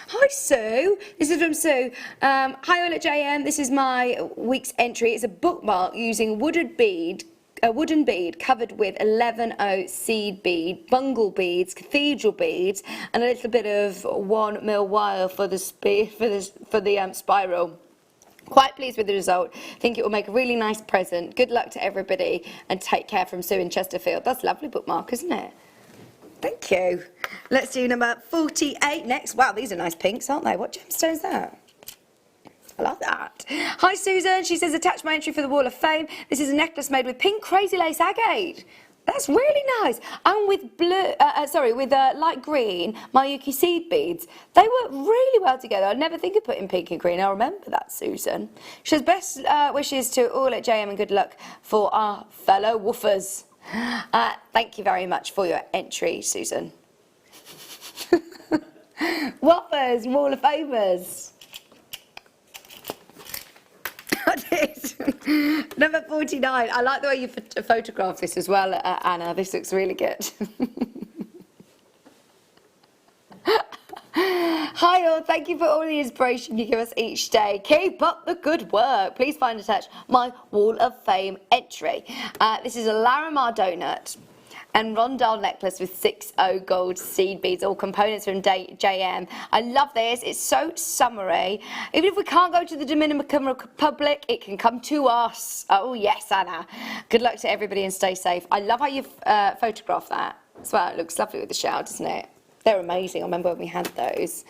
Hi Sue, this is from Sue. Hi all at JM, this is my week's entry. It's a bookmark using a wooden bead covered with 11O seed bead, bungle beads, cathedral beads, and a little bit of 1 mil wire for the spiral. Quite pleased with the result. Think it will make a really nice present. Good luck to everybody and take care from Sue in Chesterfield. That's a lovely bookmark, isn't it? Thank you. Let's do number 48 next. Wow, these are nice pinks, aren't they? What gemstone is that? I love that. Hi Susan, she says attach my entry for the Wall of Fame. This is a necklace made with pink crazy lace agate. That's really nice. And with blue, with light green Mayuki seed beads. They work really well together. I'd never think of putting pink and green. I remember that, Susan. She says best wishes to all at JM and good luck for our fellow woofers. Thank you very much for your entry, Susan. Woofers, Wall of Famers. Number 49. I like the way you photographed this as well, Anna. This looks really good. Hi all, thank you for all the inspiration you give us each day. Keep up the good work. Please find attached my Wall of Fame entry. This is a Larimar donut and rondelle necklace with 6O gold seed beads, all components from JM. I love this, it's so summery. Even if we can't go to the Dominican Republic, it can come to us. Oh yes, Anna. Good luck to everybody and stay safe. I love how you've photographed that as well. It looks lovely with the shell, doesn't it? They're amazing. I remember when we had those.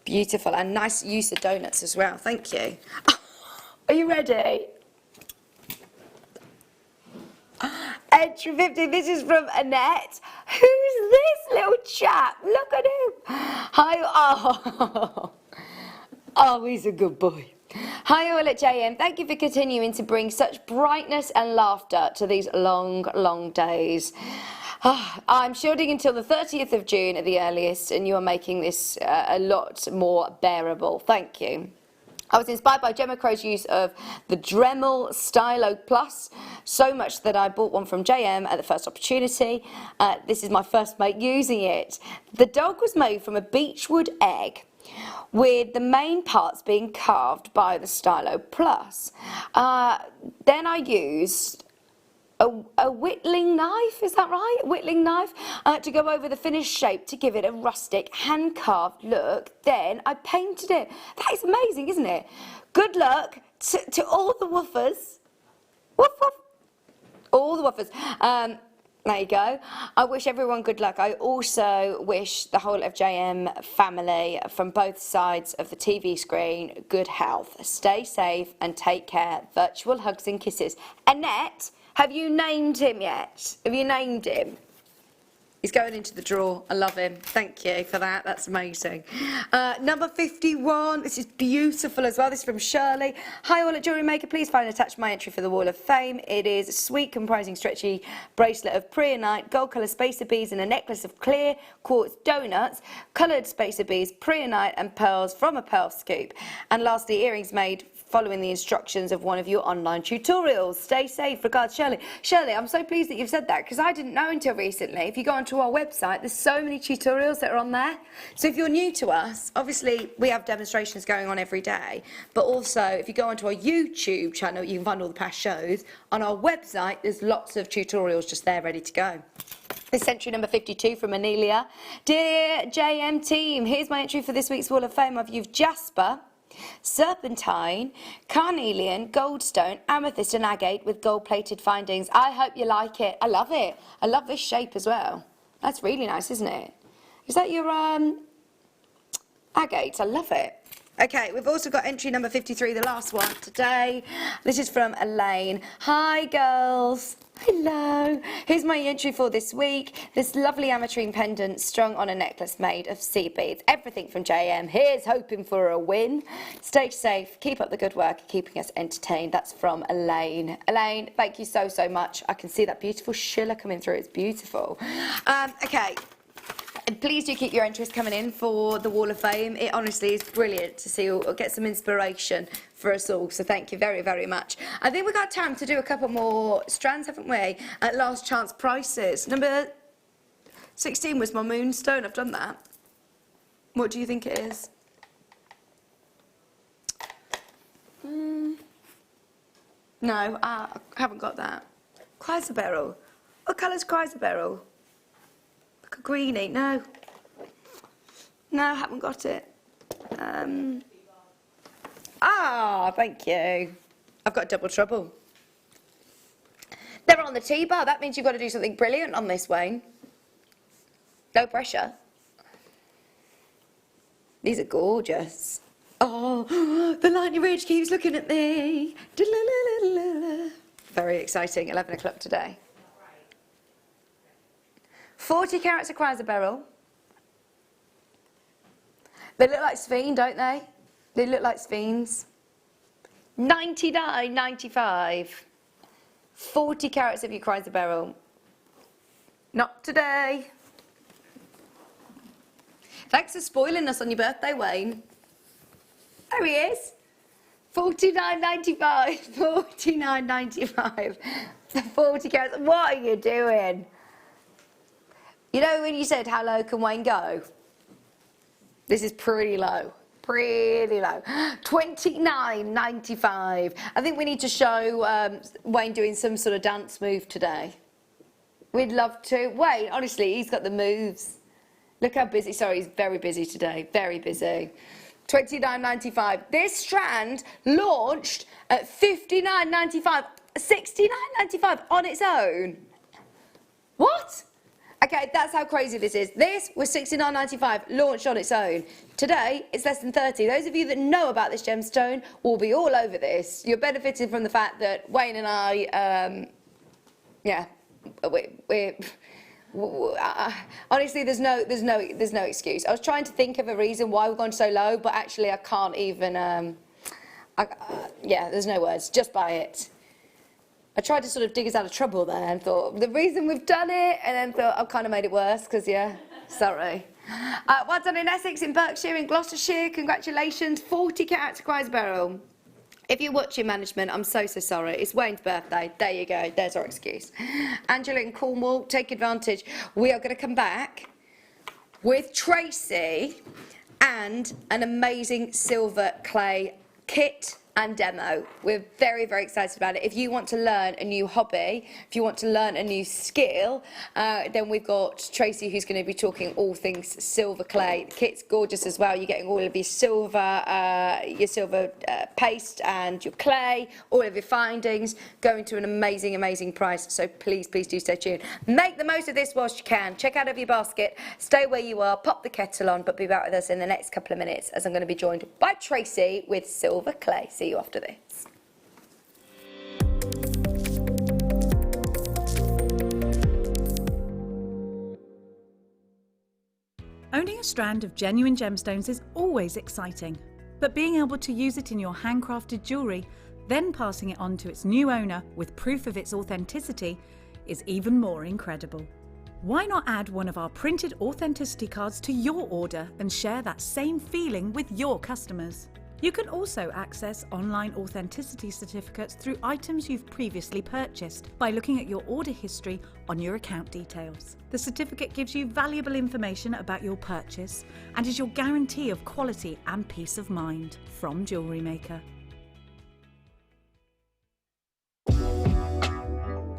Beautiful and nice use of donuts as well. Thank you. Are you ready? Entry 50. This is from Annette. Who's this little chap? Look at him. Hi. Oh, he's a good boy. Hi all at JM. Thank you for continuing to bring such brightness and laughter to these long, long days. I'm shielding until the 30th of June at the earliest, and you are making this a lot more bearable. Thank you. I was inspired by Gemma Crow's use of the Dremel Stylo Plus, so much that I bought one from JM at the first opportunity. This is my first mate using it. The dog was made from a beechwood egg, with the main parts being carved by the Stylo Plus. Then I used a whittling knife, is that right? Whittling knife to go over the finished shape to give it a rustic hand-carved look. Then I painted it. That is amazing, isn't it? Good luck to all the woofers. Woof, woof. All the woofers. There you go. I wish everyone good luck. I also wish the whole of JM family from both sides of the TV screen good health. Stay safe and take care. Virtual hugs and kisses. Annette, have you named him yet? Have you named him? He's going into the drawer. I love him. Thank you for that. That's amazing. Number 51. This is beautiful as well. This is from Shirley. Hi all at Jewellery Maker. Please find and attach my entry for the Wall of Fame. It is a sweet comprising stretchy bracelet of preonite, gold colour spacer beads and a necklace of clear quartz donuts, coloured spacer beads, preonite and pearls from a pearl scoop. And lastly, earrings made following the instructions of one of your online tutorials. Stay safe. Regards, Shirley. Shirley, I'm so pleased that you've said that because I didn't know until recently. If you go onto our website, there's so many tutorials that are on there. So if you're new to us, obviously we have demonstrations going on every day, but also if you go onto our YouTube channel, you can find all the past shows. On our website, there's lots of tutorials just there ready to go. This entry number 52 from Anelia. Dear JM team, here's my entry for this week's Wall of Fame. I've used jasper, serpentine, carnelian, goldstone, amethyst and agate with gold-plated findings. I hope you like it. I love it. I love this shape as well. That's really nice, isn't it? Is that your agate? I love it. Okay, we've also got entry number 53, the last one today. This is from Elaine. Hi, girls. Hello. Here's my entry for this week. This lovely ametrine pendant strung on a necklace made of sea beads. Everything from JM. Here's hoping for a win. Stay safe. Keep up the good work, keeping us entertained. That's from Elaine. Elaine, thank you so, so much. I can see that beautiful shiller coming through. It's beautiful. Okay. Please do keep your entries coming in for the Wall of Fame. It honestly is brilliant to see or get some inspiration for us all. So thank you very, very much. I think we've got time to do a couple more strands, haven't we? At last chance prices. Number 16 was my moonstone. I've done that. What do you think it is? No, I haven't got that. Chrysoberyl. What colour's chrysoberyl? Like a greenie. No. No, I haven't got it. Thank you. I've got double trouble. They're on the T-bar. That means you've got to do something brilliant on this, Wayne. No pressure. These are gorgeous. Oh, the Lightning Ridge keeps looking at me. Very exciting, 11 o'clock today. 40 carats of chrysoberyl. They look like sphene, don't they? They look like sphenes. $99.95. 40 carats of your chrysoberyl. Not today. Thanks for spoiling us on your birthday, Wayne. There he is. $49.95. $49.95. 40 carats. What are you doing? You know when you said, how low can Wayne go? This is pretty low. Pretty low. $29.95. I think we need to show Wayne doing some sort of dance move today. We'd love to. Wayne, honestly, he's got the moves. Look how busy. Sorry, he's very busy today. Very busy. $29.95. This strand launched at $59.95. $69.95 on its own. What? Okay, that's how crazy this is. This was $69.95, launched on its own. Today, it's less than 30. Those of you that know about this gemstone will be all over this. You're benefiting from the fact that Wayne and I, honestly, there's no excuse. I was trying to think of a reason why we've gone so low, but actually I can't even, there's no words. Just buy it. I tried to sort of dig us out of trouble there and thought, the reason we've done it, and then thought I've kind of made it worse, because, sorry. Well done in Essex, in Berkshire, in Gloucestershire, congratulations, 40 carats of chrysoberyl. If you're watching management, I'm so sorry. It's Wayne's birthday. There you go. There's our excuse. Angela in Cornwall, take advantage. We are going to come back with Tracy and an amazing silver clay kit and demo. We're very, very excited about it. If you want to learn a new hobby, if you want to learn a new skill, then we've got Tracy who's going to be talking all things silver clay. The kit's gorgeous as well. You're getting all of your silver paste and your clay, all of your findings, going to an amazing, amazing price. So please, please do stay tuned. Make the most of this whilst you can. Check out of your basket, stay where you are, pop the kettle on, but be back with us in the next couple of minutes as I'm going to be joined by Tracy with silver clay. See you after this. Owning a strand of genuine gemstones is always exciting, but being able to use it in your handcrafted jewellery, then passing it on to its new owner with proof of its authenticity, is even more incredible. Why not add one of our printed authenticity cards to your order and share that same feeling with your customers? You can also access online authenticity certificates through items you've previously purchased by looking at your order history on your account details. The certificate gives you valuable information about your purchase and is your guarantee of quality and peace of mind from Jewellery Maker.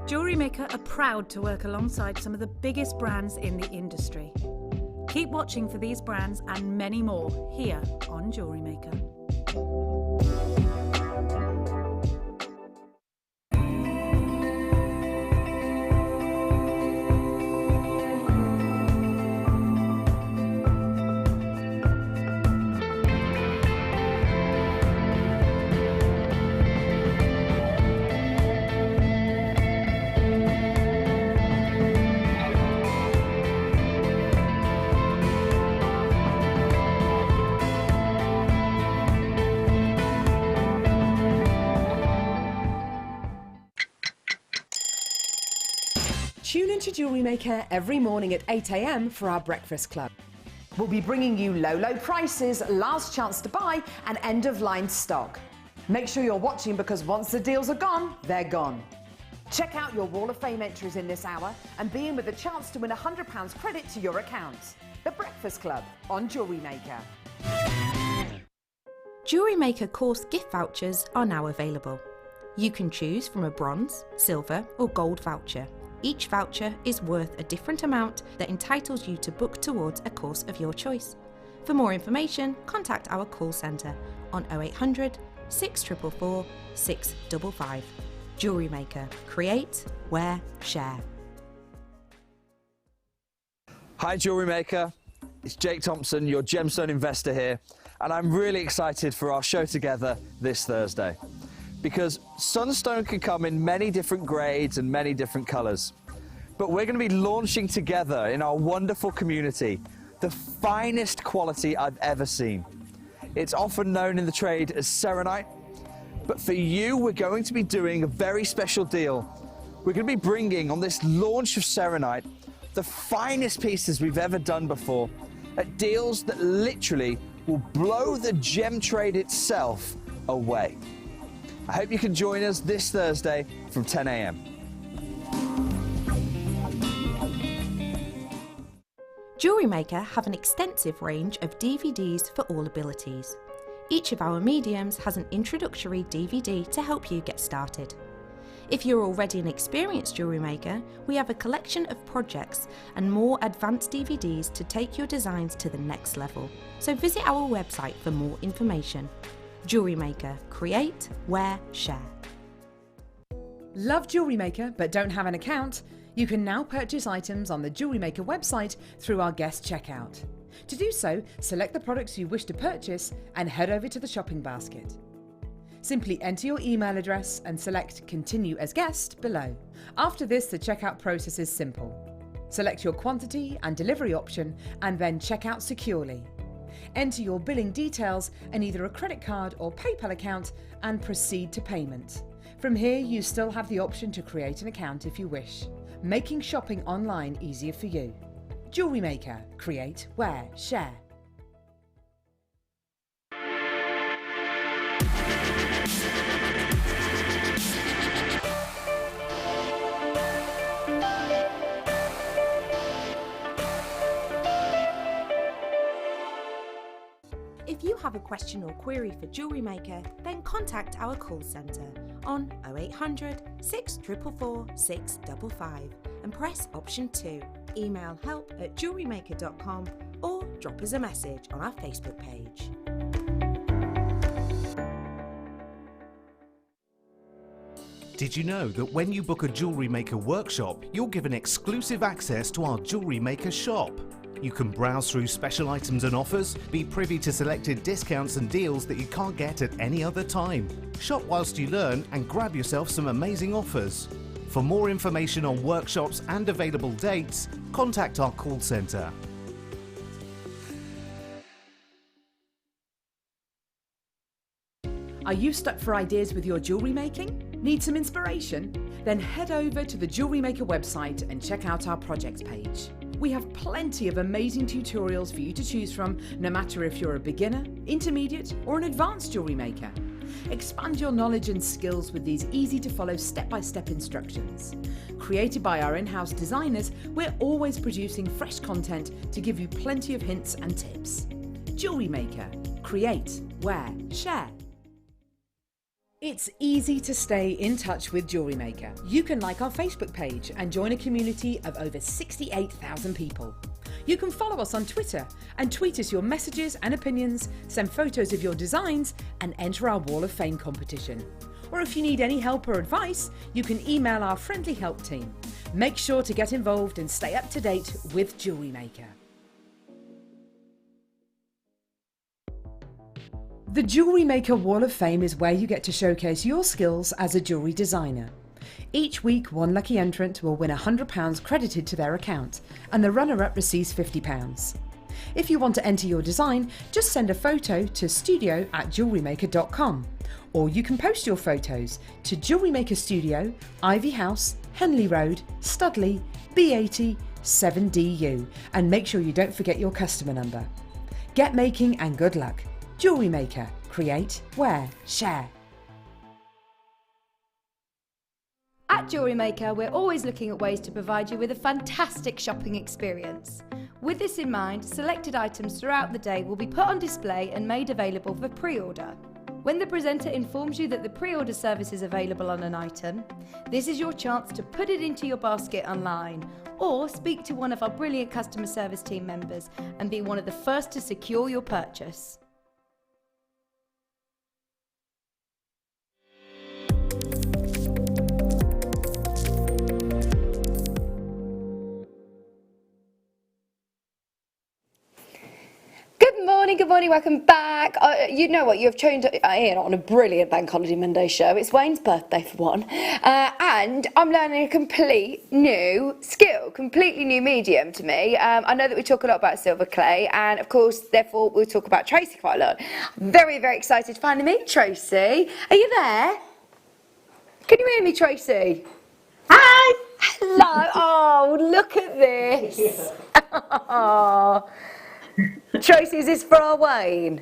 Jewellery Maker are proud to work alongside some of the biggest brands in the industry. Keep watching for these brands and many more here on Jewellery Maker. Tune into Jewellery Maker every morning at 8 a.m. for our breakfast club. We'll be bringing you low prices, last chance to buy, and end-of-line stock. Make sure you're watching because once the deals are gone, they're gone. Check out your Wall of Fame entries in this hour and be in with a chance to win £100 credit to your account. The Breakfast Club on Jewellery Maker. Jewellery Maker course gift vouchers are now available. You can choose from a bronze, silver or gold voucher. Each voucher is worth a different amount that entitles you to book towards a course of your choice. For more information, contact our call centre on 0800 644 655. Jewellery Maker. Create, wear, share. Hi Jewellery Maker, it's Jake Thompson, your gemstone investor here, and I'm really excited for our show together this Thursday. Because sunstone can come in many different grades and many different colours. But we're going to be launching together in our wonderful community the finest quality I've ever seen. It's often known in the trade as serenite, but for you we're going to be doing a very special deal. We're going to be bringing on this launch of serenite the finest pieces we've ever done before at deals that literally will blow the gem trade itself away. I hope you can join us this Thursday from 10 a.m. Jewellery Maker have an extensive range of DVDs for all abilities. Each of our mediums has an introductory DVD to help you get started. If you're already an experienced jewellery maker, we have a collection of projects and more advanced DVDs to take your designs to the next level. So visit our website for more information. Jewellery Maker. Create, wear, share. Love Jewellery Maker but don't have an account? You can now purchase items on the Jewellery Maker website through our guest checkout. To do so, select the products you wish to purchase and head over to the shopping basket. Simply enter your email address and select Continue as Guest below. After this, the checkout process is simple. Select your quantity and delivery option and then check out securely. Enter your billing details and either a credit card or PayPal account and proceed to payment. From here, you still have the option to create an account if you wish, making shopping online easier for you. Jewellery Maker. Create, wear, share. If you have a question or query for Jewellery Maker, then contact our call centre on 0800 644 655 and press option 2. Email help@jewellerymaker.com or drop us a message on our Facebook page. Did you know that when you book a Jewellery Maker workshop, you're given exclusive access to our Jewellery Maker shop? You can browse through special items and offers, be privy to selected discounts and deals that you can't get at any other time. Shop whilst you learn and grab yourself some amazing offers. For more information on workshops and available dates, contact our call centre. Are you stuck for ideas with your jewellery making? Need some inspiration? Then head over to the Jewellery Maker website and check out our projects page. We have plenty of amazing tutorials for you to choose from, no matter if you're a beginner, intermediate or an advanced jewellery maker. Expand your knowledge and skills with these easy to follow step-by-step instructions. Created by our in-house designers, we're always producing fresh content to give you plenty of hints and tips. Jewellery Maker. Create, wear, share. It's easy to stay in touch with Jewellery Maker. You can like our Facebook page and join a community of over 68,000 people. You can follow us on Twitter and tweet us your messages and opinions, send photos of your designs and enter our Wall of Fame competition. Or if you need any help or advice, you can email our friendly help team. Make sure to get involved and stay up to date with Jewellery Maker. The Jewellery Maker Wall of Fame is where you get to showcase your skills as a jewellery designer. Each week, one lucky entrant will win £100 credited to their account, and the runner-up receives £50. If you want to enter your design, just send a photo to studio@jewellerymaker.com, or you can post your photos to Jewellery Maker Studio, Ivy House, Henley Road, Studley, B80 7DU, and make sure you don't forget your customer number. Get making and good luck. Jewellery Maker. Create, wear, share. At Jewellery Maker, we're always looking at ways to provide you with a fantastic shopping experience. With this in mind, selected items throughout the day will be put on display and made available for pre-order. When the presenter informs you that the pre-order service is available on an item, this is your chance to put it into your basket online or speak to one of our brilliant customer service team members and be one of the first to secure your purchase. Good morning, welcome back. You know what, you have tuned in on a brilliant Bank Holiday Monday show. It's Wayne's birthday for one. And I'm learning a complete new skill, completely new medium to me. I know that we talk a lot about silver clay, and of course, therefore, we'll talk about Tracy quite a lot. Very, very excited to finally meet Tracy. Are you there? Can you hear me, Tracy? Hi! Hello. Oh, look at this. Oh. Tracy, is this for our Wayne?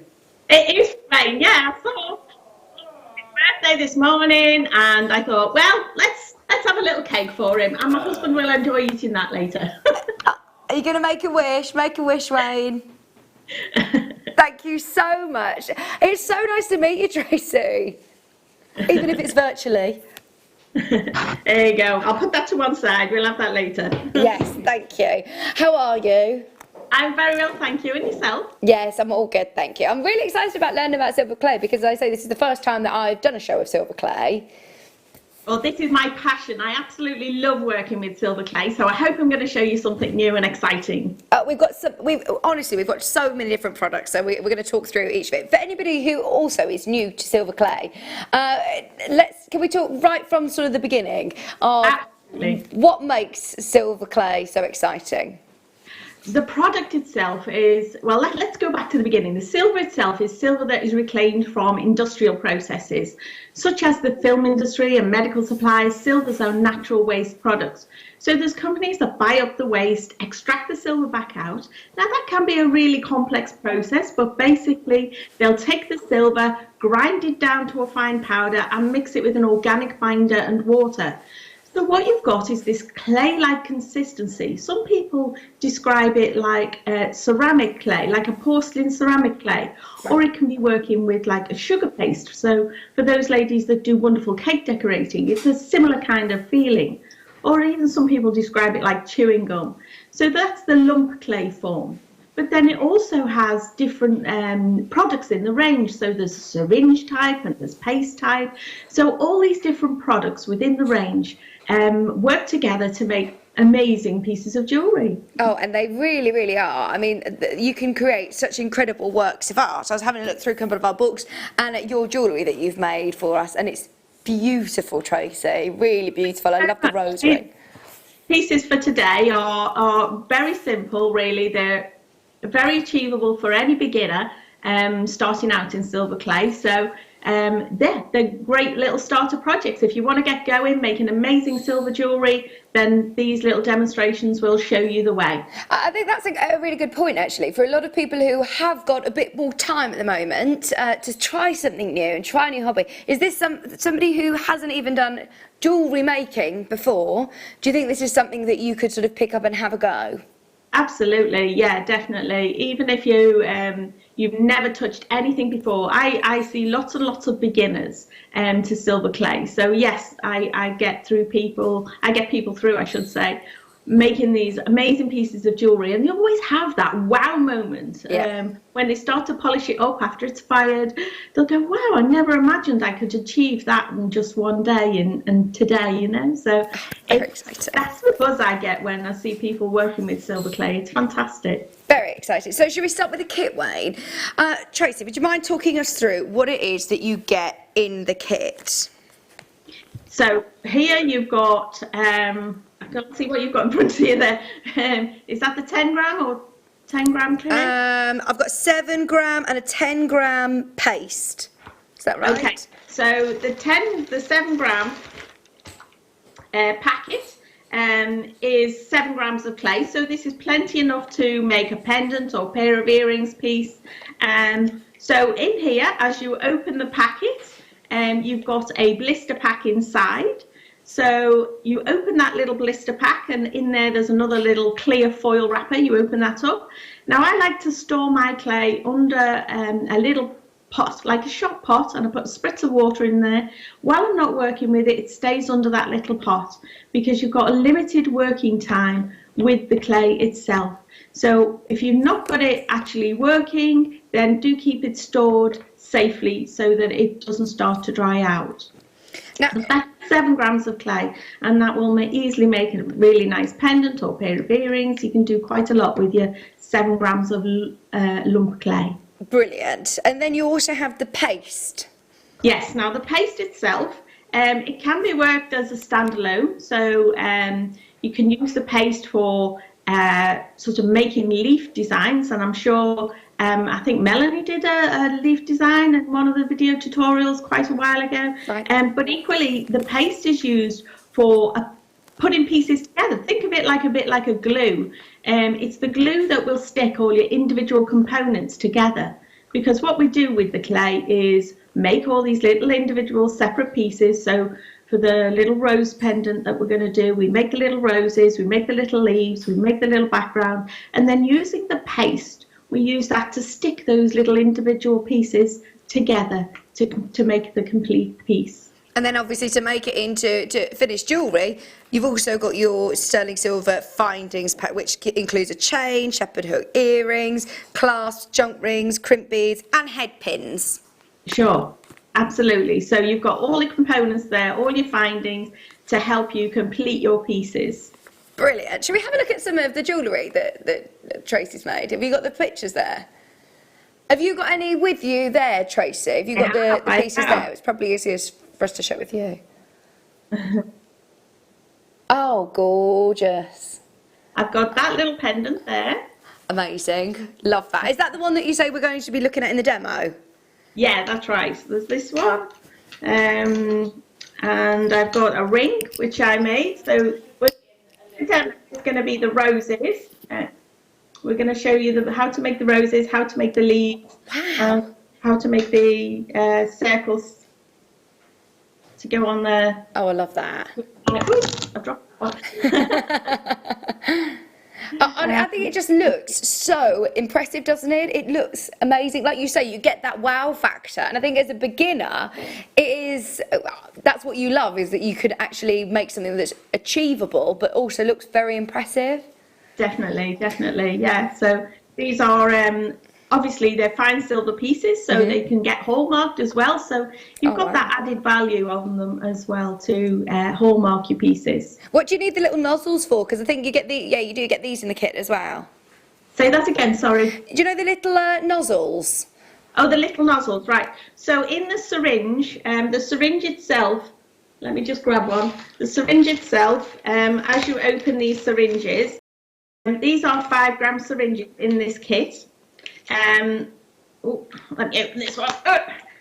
It is Wayne, yeah. I saw his birthday this morning and I thought, well, let's have a little cake for him, and my husband will enjoy eating that later. Are you going to make a wish? Make a wish, Wayne. Thank you so much. It's so nice to meet you, Tracy. Even if it's virtually. There you go. I'll put that to one side. We'll have that later. Yes, thank you. How are you? I'm very well, thank you. And yourself? Yes, I'm all good, thank you. I'm really excited about learning about silver clay because, as I say, this is the first time that I've done a show of silver clay. Well, this is my passion. I absolutely love working with silver clay, so I hope I'm going to show you something new and exciting. We've got so many different products, so we're going to talk through each of it. For anybody who also is new to silver clay, can we talk right from sort of the beginning of Absolutely. What makes silver clay so exciting? The product itself is, well, let's go back to the beginning. The silver itself is silver that is reclaimed from industrial processes, such as the film industry and medical supplies. Silvers are natural waste products. So there's companies that buy up the waste, extract the silver back out. Now that can be a really complex process, but basically they'll take the silver, grind it down to a fine powder and mix it with an organic binder and water. So what you've got is this clay-like consistency. Some people describe it like ceramic clay, like a porcelain ceramic clay, or it can be working with like a sugar paste. So for those ladies that do wonderful cake decorating, it's a similar kind of feeling. Or even some people describe it like chewing gum. So that's the lump clay form. But then it also has different products in the range. So there's syringe type and there's paste type. So all these different products within the range work together to make amazing pieces of jewellery. Oh, and they really, really are. I mean, you can create such incredible works of art. I was having a look through a couple of our books and at your jewellery that you've made for us, and it's beautiful, Tracy. Really beautiful. I love the rose ring. Pieces for today are very simple, really. They're very achievable for any beginner starting out in silver clay. So they're great little starter projects. If you want to get going, making amazing silver jewellery, then these little demonstrations will show you the way. I think that's a really good point, actually, for a lot of people who have got a bit more time at the moment to try something new and try a new hobby. Is this somebody who hasn't even done jewellery making before? Do you think this is something that you could sort of pick up and have a go? Absolutely, yeah, definitely. Even if you've never touched anything before, I see lots and lots of beginners to silver clay. So yes, I get people through, I should say, making these amazing pieces of jewellery, and they always have that wow moment. When they start to polish it up after it's fired, they'll go, wow, I never imagined I could achieve that in just one day and today, you know. So that's the buzz I get when I see people working with silver clay. It's fantastic. Very exciting. So should we start with the kit, Wayne? Tracy, would you mind talking us through what it is that you get in the kit? So here you've got, I can't see what you've got in front of you there. Is that the 10 gram or 10 gram clay? I've got 7 gram and a 10 gram paste. Is that right? Okay. So the 7 gram packet is 7 grams of clay. So this is plenty enough to make a pendant or pair of earrings piece. So in here, as you open the packet, you've got a blister pack inside. So you open that little blister pack, and in there's another little clear foil wrapper. You open that up. Now I like to store my clay under a little pot, like a shop pot, and I put a spritz of water in there. While I'm not working with it, it stays under that little pot because you've got a limited working time with the clay itself. So if you've not got it actually working, then do keep it stored safely so that it doesn't start to dry out. Now, that's 7 grams of clay, and that will easily make a really nice pendant or pair of earrings. You can do quite a lot with your 7 grams of lump clay. Brilliant. And then you also have the paste. Yes, now the paste itself, it can be worked as a standalone. So you can use the paste for sort of making leaf designs, and I'm sure I think Melanie did a leaf design in one of the video tutorials quite a while ago. Right. But equally, the paste is used for putting pieces together. Think of it like a bit like a glue. It's the glue that will stick all your individual components together. Because what we do with the clay is make all these little individual separate pieces. So for the little rose pendant that we're going to do, we make the little roses, we make the little leaves, we make the little background, and then using the paste, we use that to stick those little individual pieces together to make the complete piece. And then obviously to make it into finished jewellery, you've also got your sterling silver findings pack, which includes a chain, shepherd hook earrings, clasps, junk rings, crimp beads and head pins. Sure, absolutely. So you've got all the components there, all your findings to help you complete your pieces. Brilliant. Shall we have a look at some of the jewellery that Tracy's made? Have you got the pictures there? Have you got any with you there, Tracy? Have you got the pieces there? It's probably easiest for us to show with you. Oh, gorgeous. I've got that little pendant there. Amazing. Love that. Is that the one that you say we're going to be looking at in the demo? Yeah, that's right. So there's this one. And I've got a ring, which I made. So it's going to be the roses. We're going to show you how to make the roses, how to make the leaves, Wow. How to make the circles to go on there. Oh, I love that. Oops, I dropped one. I think it just looks so impressive, doesn't it? It looks amazing. Like you say, you get that wow factor. And I think as a beginner, that's what you love, is that you could actually make something that's achievable, but also looks very impressive. Definitely, yeah. So these are, obviously they're fine silver pieces, so they can get hallmarked as well. So you've got that added value on them as well to hallmark your pieces. What do you need the little nozzles for? Because I think you get you do get these in the kit as well. Say that again, sorry. Do you know the little nozzles? Oh, the little nozzles, right. So in the syringe itself, let me just grab one. The syringe itself, as you open these syringes, these are 5 gram syringes in this kit. Let me open this one.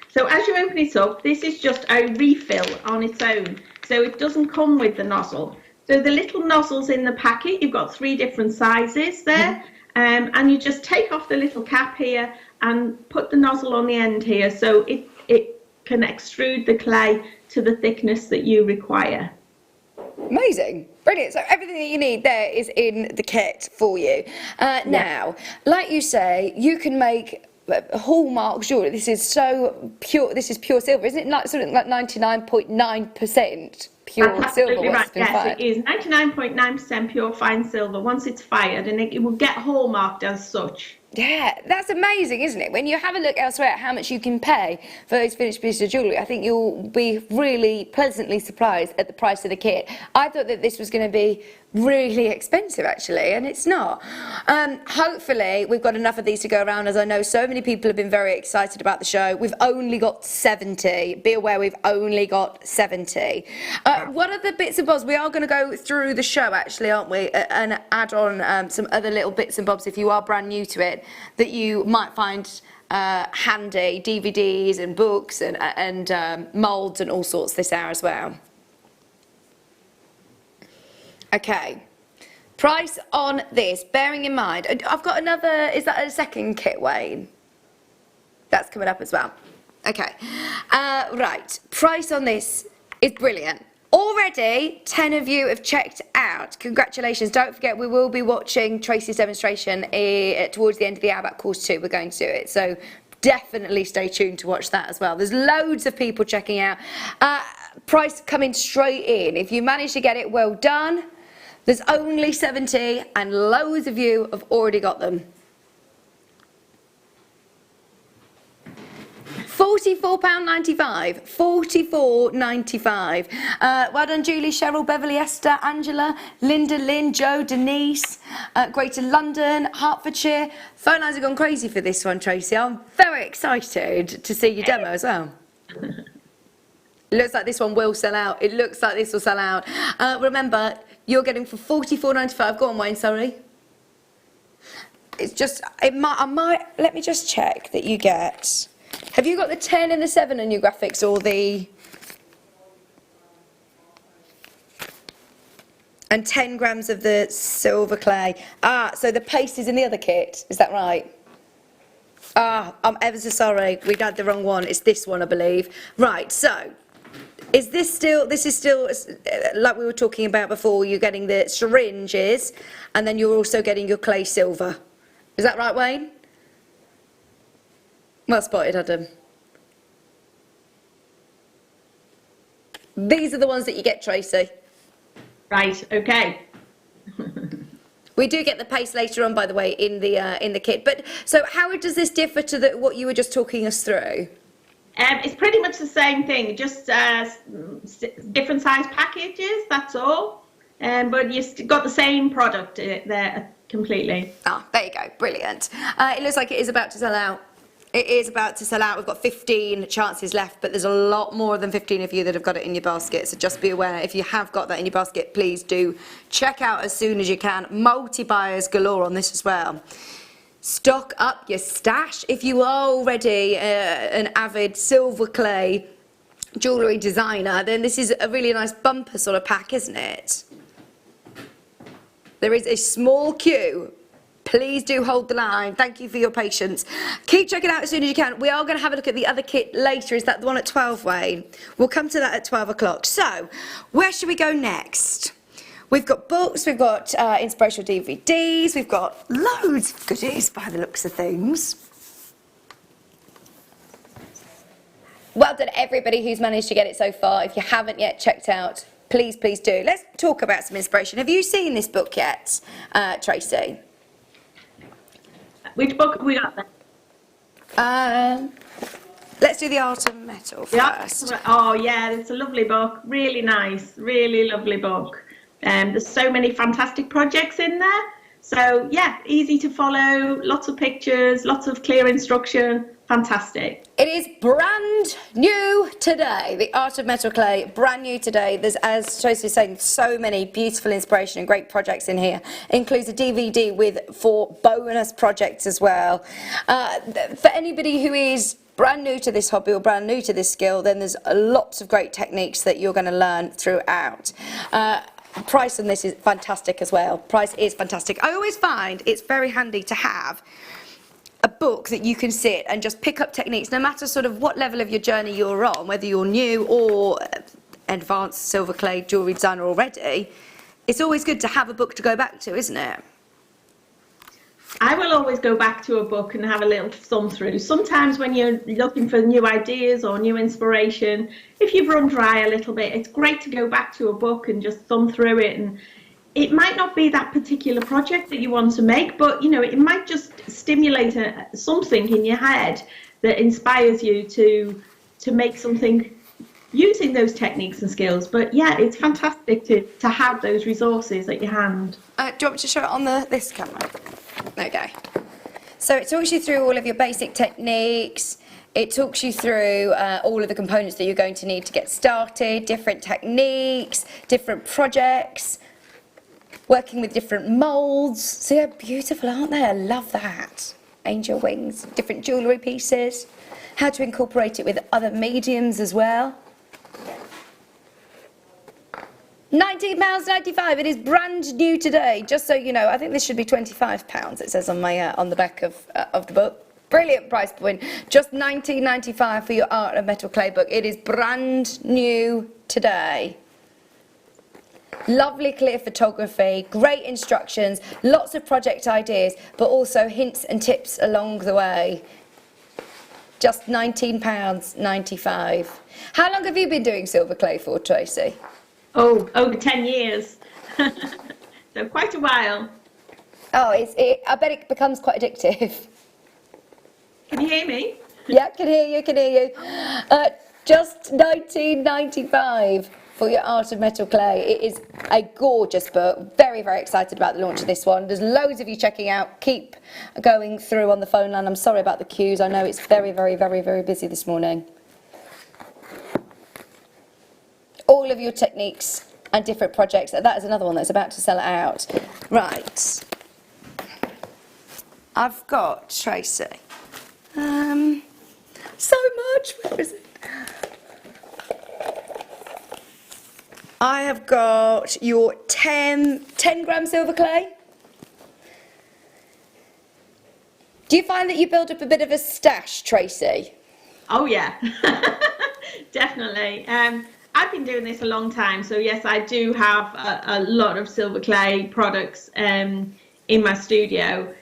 So as you open it up, this is just a refill on its own. So it doesn't come with the nozzle. So the little nozzles in the packet, you've got 3 different sizes there. And you just take off the little cap here and put the nozzle on the end here. So it can extrude the clay to the thickness that you require. Amazing. Brilliant. So everything that you need there is in the kit for you. Now, like you say, you can make hallmark jewellery. This is so pure. This is pure silver, isn't it? Like something like 99.9% pure silver. Right. Yes, it is 99.9% pure fine silver. Once it's fired, and it will get hallmarked as such. Yeah, that's amazing, isn't it? When you have a look elsewhere at how much you can pay for those finished pieces of jewellery, I think you'll be really pleasantly surprised at the price of the kit. I thought that this was going to be really expensive, actually, and it's not. Hopefully, we've got enough of these to go around, as I know so many people have been very excited about the show. We've only got 70. Be aware, we've only got 70. What are the bits and bobs? We are going to go through the show, actually, aren't we, and add on some other little bits and bobs if you are brand new to it, that you might find handy, DVDs and books and moulds and all sorts this hour as well. Okay, price on this, bearing in mind, I've got another, is that a second kit, Wayne? That's coming up as well. Okay, right, price on this is brilliant. Already already 10 of you have checked out. Congratulations. Don't forget, we will be watching Tracy's demonstration towards the end of the hour about course 2. We're going to do it. So definitely stay tuned to watch that as well. There's loads of people checking out. Price coming straight in. If you manage to get it, well done. There's only 70 and loads of you have already got them. £44.95. £44.95. Well done, Julie, Cheryl, Beverly, Esther, Angela, Linda, Lynn, Joe, Denise, Greater London, Hertfordshire. Phone lines have gone crazy for this one, Tracy. I'm very excited to see your demo as well. It looks like this one will sell out. It looks like this will sell out. Remember, you're getting for £44.95. Go on, Wayne, sorry. It's just, I might, let me just check that you get. Have you got the 10 and the 7 in your graphics, or the... And 10 grams of the silver clay. So the paste is in the other kit, is that right? I'm ever so sorry, we had the wrong one. It's this one, I believe. Right, so... Is this is still, like we were talking about before, you're getting the syringes, and then you're also getting your clay silver. Is that right, Wayne? Well spotted, Adam. These are the ones that you get, Tracy. Right, okay. We do get the paste later on, by the way, in the kit. But so how does this differ to what you were just talking us through? It's pretty much the same thing, just different size packages, that's all. But you've got the same product there completely. There you go, brilliant. It looks like it is about to sell out. It is about to sell out. We've got 15 chances left, but there's a lot more than 15 of you that have got it in your basket. So just be aware, if you have got that in your basket, please do check out as soon as you can. Multi-buyers galore on this as well. Stock up your stash. If you are already an avid silver clay jewellery designer, then this is a really nice bumper sort of pack, isn't it? There is a small queue. Please do hold the line. Thank you for your patience. Keep checking out as soon as you can. We are going to have a look at the other kit later. Is that the one at 12, Wayne? We'll come to that at 12 o'clock. So, where should we go next? We've got books, we've got inspirational DVDs, we've got loads of goodies by the looks of things. Well done, everybody who's managed to get it so far. If you haven't yet checked out, please, please do. Let's talk about some inspiration. Have you seen this book yet, Tracy? Which book have we got then? Let's do the Art of Metal first. Oh yeah, it's a lovely book. Really nice, really lovely book. There's so many fantastic projects in there. So yeah, easy to follow, lots of pictures, lots of clear instruction. Fantastic. It is brand new today. The Art of Metal Clay, brand new today. There's, as Tracy was saying, so many beautiful inspiration and great projects in here. It includes a DVD with 4 bonus projects as well. For anybody who is brand new to this hobby or brand new to this skill, then there's lots of great techniques that you're going to learn throughout. Price on this is fantastic as well. Price is fantastic. I always find it's very handy to have a book that you can sit and just pick up techniques, no matter sort of what level of your journey you're on, whether you're new or advanced silver clay jewellery designer already. It's always good to have a book to go back to, isn't it? I will always go back to a book and have a little thumb through. Sometimes when you're looking for new ideas or new inspiration, if you've run dry a little bit, it's great to go back to a book and just thumb through it. And it might not be that particular project that you want to make, but you know, it might just stimulate something in your head that inspires you to make something using those techniques and skills. But yeah, it's fantastic to have those resources at your hand. Do you want me to show it on this camera? Okay. So it talks you through all of your basic techniques. It talks you through all of the components that you're going to need to get started, different techniques, different projects, working with different moulds. So they're beautiful, aren't they? I love that. Angel wings, different jewellery pieces, how to incorporate it with other mediums as well. £19.95. It is brand new today. Just so you know, I think this should be £25. It says on my on the back of the book. Brilliant price point. Just £19.95 for your Art of Metal Clay book. It is brand new today. Lovely clear photography, great instructions, lots of project ideas, but also hints and tips along the way. Just £19.95. How long have you been doing silver clay for, Tracy? Oh, over 10 years. So quite a while. Oh, I bet it becomes quite addictive. Can you hear me? Yeah, can hear you. Just £19.95 for your Art of Metal Clay. It is a gorgeous book. Very, very excited about the launch of this one. There's loads of you checking out. Keep going through on the phone line. I'm sorry about the queues. I know it's very, very, very, very busy this morning. All of your techniques and different projects. That is another one that's about to sell out. Right. I've got, Tracy, so much. Where is it? I have got your 10 gram silver clay. Do you find that you build up a bit of a stash, Tracy? Oh yeah, definitely. I've been doing this a long time, so yes, I do have a lot of silver clay products in my studio.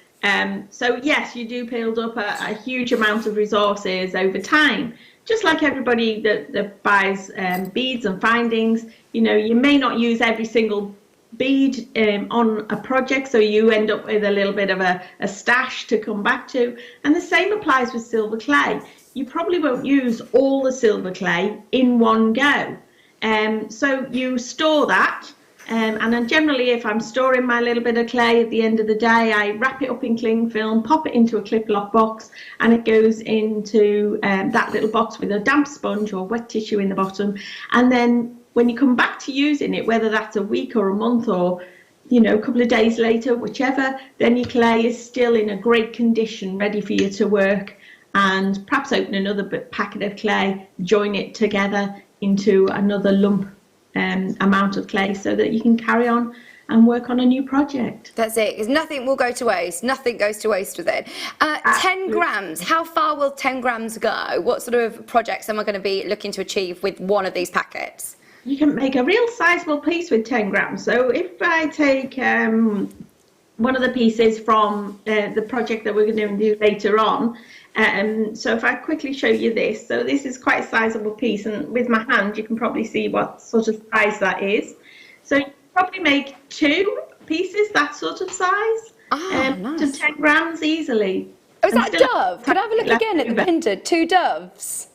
So yes, you do build up a huge amount of resources over time. Just like everybody that buys beads and findings, you know, you may not use every single bead on a project, so you end up with a little bit of a stash to come back to. And the same applies with silver clay. You probably won't use all the silver clay in one go. So you store that. And then generally, if I'm storing my little bit of clay at the end of the day, I wrap it up in cling film, pop it into a clip lock box, and it goes into that little box with a damp sponge or wet tissue in the bottom. And then when you come back to using it, whether that's a week or a month or, you know, a couple of days later, whichever, then your clay is still in a great condition, ready for you to work. And perhaps open another packet of clay, join it together into another lump amount of clay so that you can carry on and work on a new project. That's it, because nothing will go to waste. Nothing goes to waste with it. 10 grams, how far will 10 grams go? What sort of projects am I going to be looking to achieve with one of these packets? You can make a real sizable piece with 10 grams. So if I take one of the pieces from the project that we're going to do later on, so if I quickly show you this, so this is quite a sizable piece, and with my hand you can probably see what sort of size that is. So you can probably make 2 pieces that sort of size, nice. to 10 grams easily. Oh, is that a dove? Can I have a look again at the pendant? 2 doves?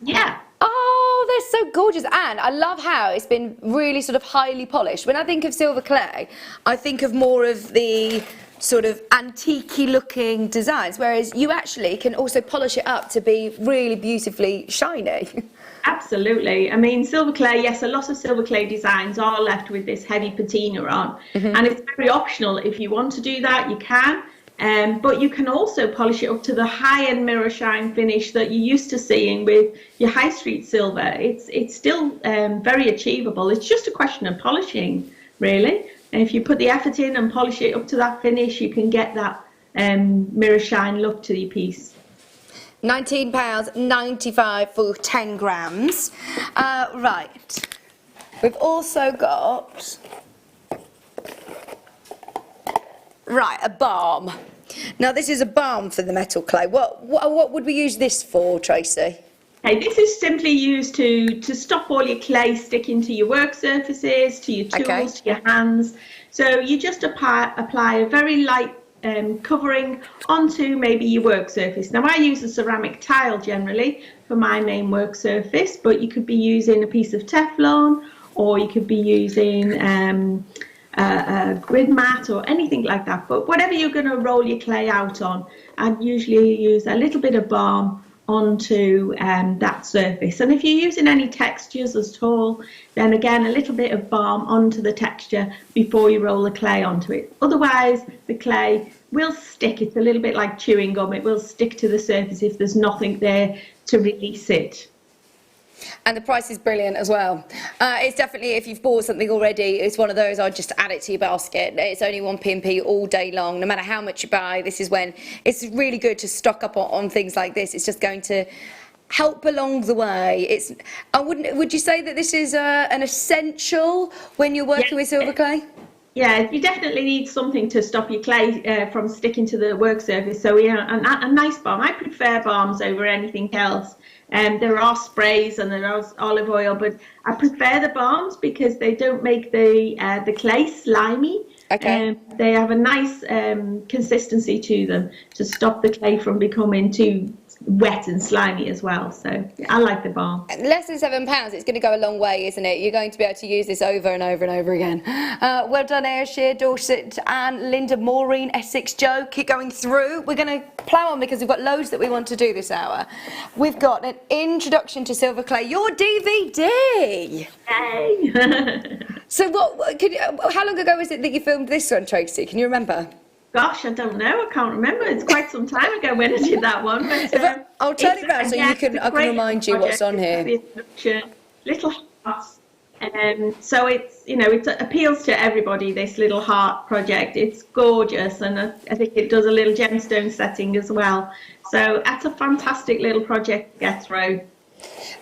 Yeah. Oh, they're so gorgeous, and I love how it's been really sort of highly polished. When I think of silver clay, I think of more of the sort of antique-y looking designs, whereas you actually can also polish it up to be really beautifully shiny. Absolutely. I mean, silver clay, yes, a lot of silver clay designs are left with this heavy patina on, and it's very optional. If you want to do that, you can. But you can also polish it up to the high-end mirror shine finish that you're used to seeing with your high street silver. It's still very achievable. It's just a question of polishing, really. And if you put the effort in and polish it up to that finish, you can get that mirror shine look to your piece. £19.95 for 10 grams. Right. We've also got... Right, a balm. Now this is a balm for the metal clay. What would we use this for, Tracy? Okay, this is simply used to stop all your clay sticking to your work surfaces, to your tools, to your hands. So you just apply a very light covering onto maybe your work surface. Now I use a ceramic tile generally for my main work surface, but you could be using a piece of Teflon, or you could be using a grid mat or anything like that. But whatever you're going to roll your clay out on, I'd usually use a little bit of balm onto that surface. And if you're using any textures at all, then again a little bit of balm onto the texture before you roll the clay onto it. Otherwise the clay will stick. It's a little bit like chewing gum. It will stick to the surface if there's nothing there to release it. And the price is brilliant as well. It's definitely, if you've bought something already, it's one of those, I'd just add it to your basket. It's only 1p all day long, no matter how much you buy. This is when it's really good to stock up on things like this. It's just going to help along the way. Would you say that this is an essential when you're working with silver clay? Yeah, you definitely need something to stop your clay from sticking to the work surface. So yeah, a nice balm. I prefer balms over anything else. There are sprays and there is olive oil, but I prefer the balms because they don't make the clay slimy. Okay. They have a nice consistency to them to stop the clay from becoming too wet and slimy as well. So I like the balm. Less than £7, it's going to go a long way, isn't it? You're going to be able to use this over and over and over again. Well done, Ayrshire, Dorset, and Linda, Maureen, Essex, Joe. Keep going through. We're going to plough on because we've got loads that we want to do this hour. We've got an introduction to silver clay, your DVD. Yay! So how long ago was it that you filmed this one, Tracy? Can you remember? Gosh, I don't know. I can't remember. It's quite some time ago when I did that one. But, I'll turn it around so I can remind you what's on here. Little hearts. So it appeals to everybody, this little heart project. It's gorgeous, and I think it does a little gemstone setting as well. So that's a fantastic little project to get through.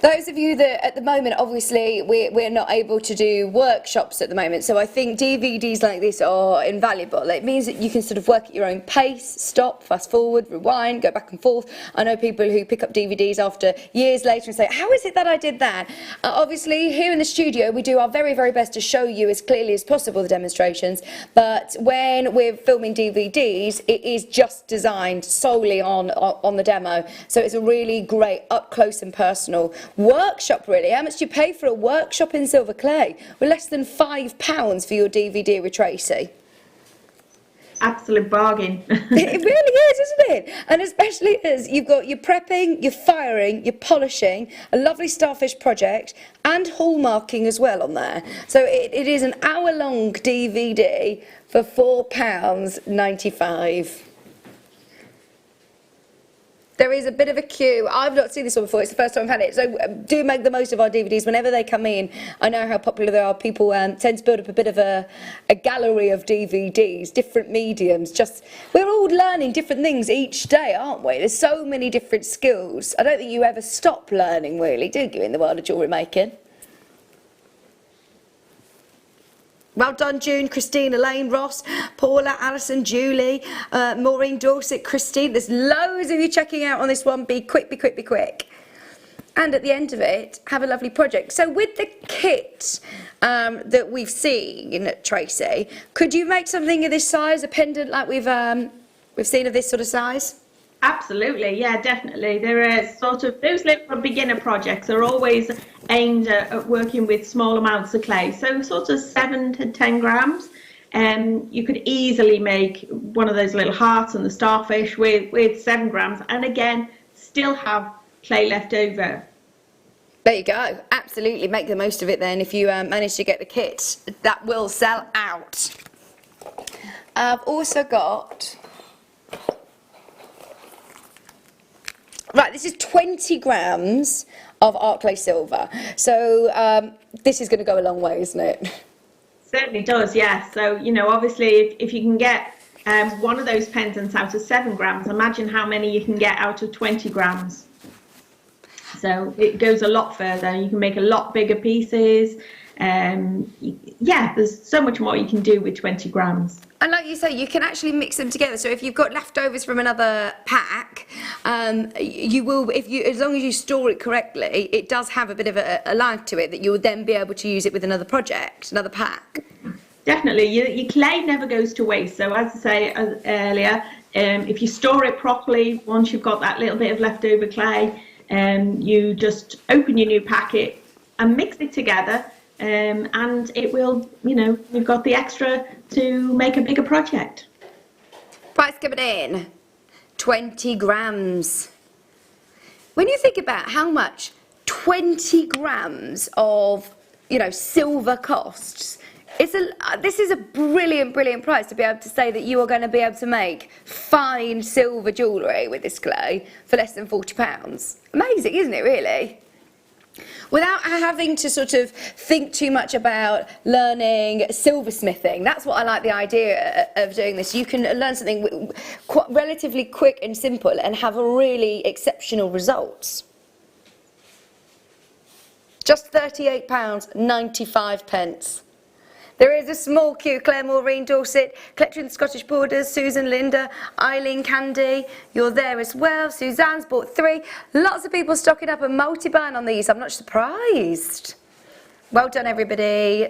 Those of you that at the moment, obviously, we're not able to do workshops at the moment, so I think DVDs like this are invaluable. It means that you can sort of work at your own pace, stop, fast forward, rewind, go back and forth. I know people who pick up DVDs after years later and say, how is it that I did that? Obviously, here in the studio, we do our very, very best to show you as clearly as possible the demonstrations, but when we're filming DVDs, it is just designed solely on the demo, so it's a really great up-close and personal workshop, really. How much do you pay for a workshop in silver clay? Well, less than £5 for your DVD with Tracy. Absolute bargain. It really is, isn't it? And especially as you've got your prepping, your firing, your polishing, a lovely starfish project, and hallmarking as well on there. So it is an hour-long DVD for £4.95. There is a bit of a queue. I've not seen this one before. It's the first time I've had it. So do make the most of our DVDs whenever they come in. I know how popular they are. People tend to build up a bit of a gallery of DVDs, different mediums. We're all learning different things each day, aren't we? There's so many different skills. I don't think you ever stop learning, really, do you, in the world of jewellery making? Well done, June, Christine, Elaine, Ross, Paula, Alison, Julie, Maureen, Dorset, Christine. There's loads of you checking out on this one. Be quick, be quick, be quick. And at the end of it, have a lovely project. So with the kit that we've seen, Tracy, could you make something of this size, a pendant like we've seen of this sort of size? Absolutely, yeah, definitely. There are sort of, those little beginner projects are always aimed at working with small amounts of clay, so sort of 7 to 10 grams. You could easily make one of those little hearts and the starfish with 7 grams, and again, still have clay left over. There you go, absolutely, make the most of it then if you manage to get the kit. That will sell out. I've also got... Right, this is 20 grams of art clay silver. So this is going to go a long way, isn't it? Certainly does, yes. So, obviously, if you can get one of those pendants out of 7 grams, imagine how many you can get out of 20 grams. So it goes a lot further. You can make a lot bigger pieces. Yeah, there's so much more you can do with 20 grams. And like you say, you can actually mix them together. So if you've got leftovers from another pack, you will, as long as you store it correctly, it does have a bit of a life to it that you'll then be able to use it with another project, another pack. Definitely, your clay never goes to waste. So as I say earlier, if you store it properly, once you've got that little bit of leftover clay, you just open your new packet and mix it together. And it will, you've got the extra to make a bigger project. Price coming in, 20 grams. When you think about how much 20 grams of, silver costs, this is a brilliant, brilliant price to be able to say that you are going to be able to make fine silver jewellery with this clay for less than £40. Amazing, isn't it, really? Without having to sort of think too much about learning silversmithing. That's what I like the idea of doing this. You can learn something relatively quick and simple and have a really exceptional results. Just £38.95. There is a small queue. Claire, Maureen, Dorset, collecting the Scottish Borders, Susan, Linda, Eileen, Candy, you're there as well. Suzanne's bought 3. Lots of people stocking up and multi-buying on these. I'm not surprised. Well done, everybody.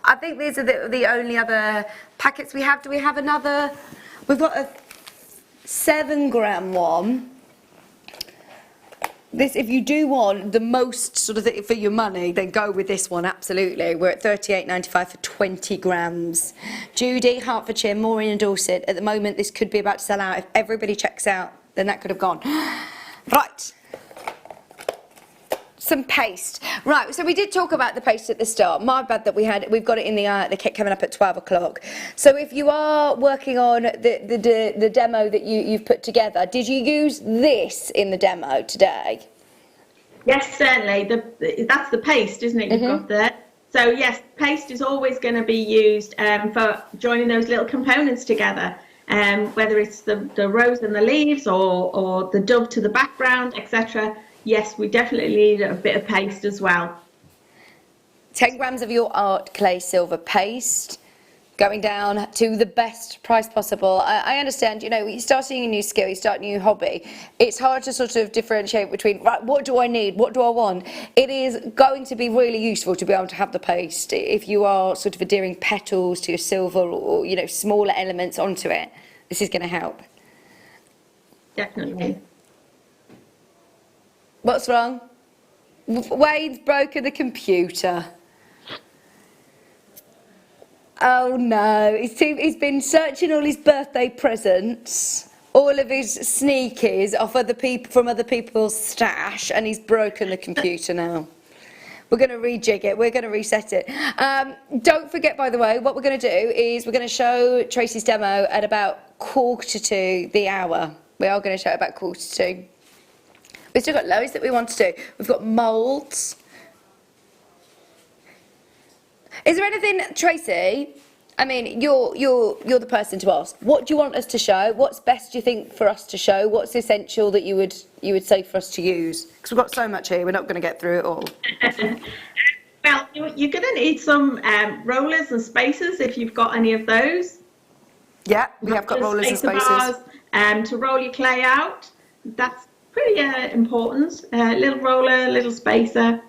I think these are the only other packets we have. Do we have another? We've got a 7-gram one. This, if you do want the most sort of for your money, then go with this one, absolutely. We're at £38.95 for 20 grams. Judy, Hertfordshire, Maureen and Dorset. At the moment, this could be about to sell out. If everybody checks out, then that could have gone. Right. Some paste. Right, so we did talk about the paste at the start. My bad that we've got it in the kit coming up at 12 o'clock. So if you are working on the demo that you've put together, did you use this in the demo today? Yes, certainly. That's the paste, isn't it, you've got there? So yes, paste is always going to be used for joining those little components together. Whether it's the rose and the leaves or the dove to the background, etc. Yes, we definitely need a bit of paste as well. 10 grams of your art clay silver paste, going down to the best price possible. I understand, you know, you start seeing a new skill, you start a new hobby, it's hard to sort of differentiate between, right, what do I need, what do I want? It is going to be really useful to be able to have the paste if you are sort of adhering petals to your silver or, you know, smaller elements onto it. This is going to help. Definitely. What's wrong? Wade's broken the computer. Oh no, he's been searching all his birthday presents, all of his sneakers from other people's stash, and he's broken the computer now. We're going to rejig it, we're going to reset it. Don't forget, by the way, what we're going to do is we're going to show Tracy's demo at about 1:45 the hour. We are going to show it about 1:45. We've still got loads that we want to do. We've got moulds. Is there anything, Tracy? I mean, you're the person to ask. What do you want us to show? What's best, do you think, for us to show? What's essential that you would say for us to use? Because we've got so much here, we're not going to get through it all. Well, you're going to need some rollers and spacers if you've got any of those. Yeah, we have got rollers and spacers. Bars, to roll your clay out. That's pretty important. Little roller, little spacer.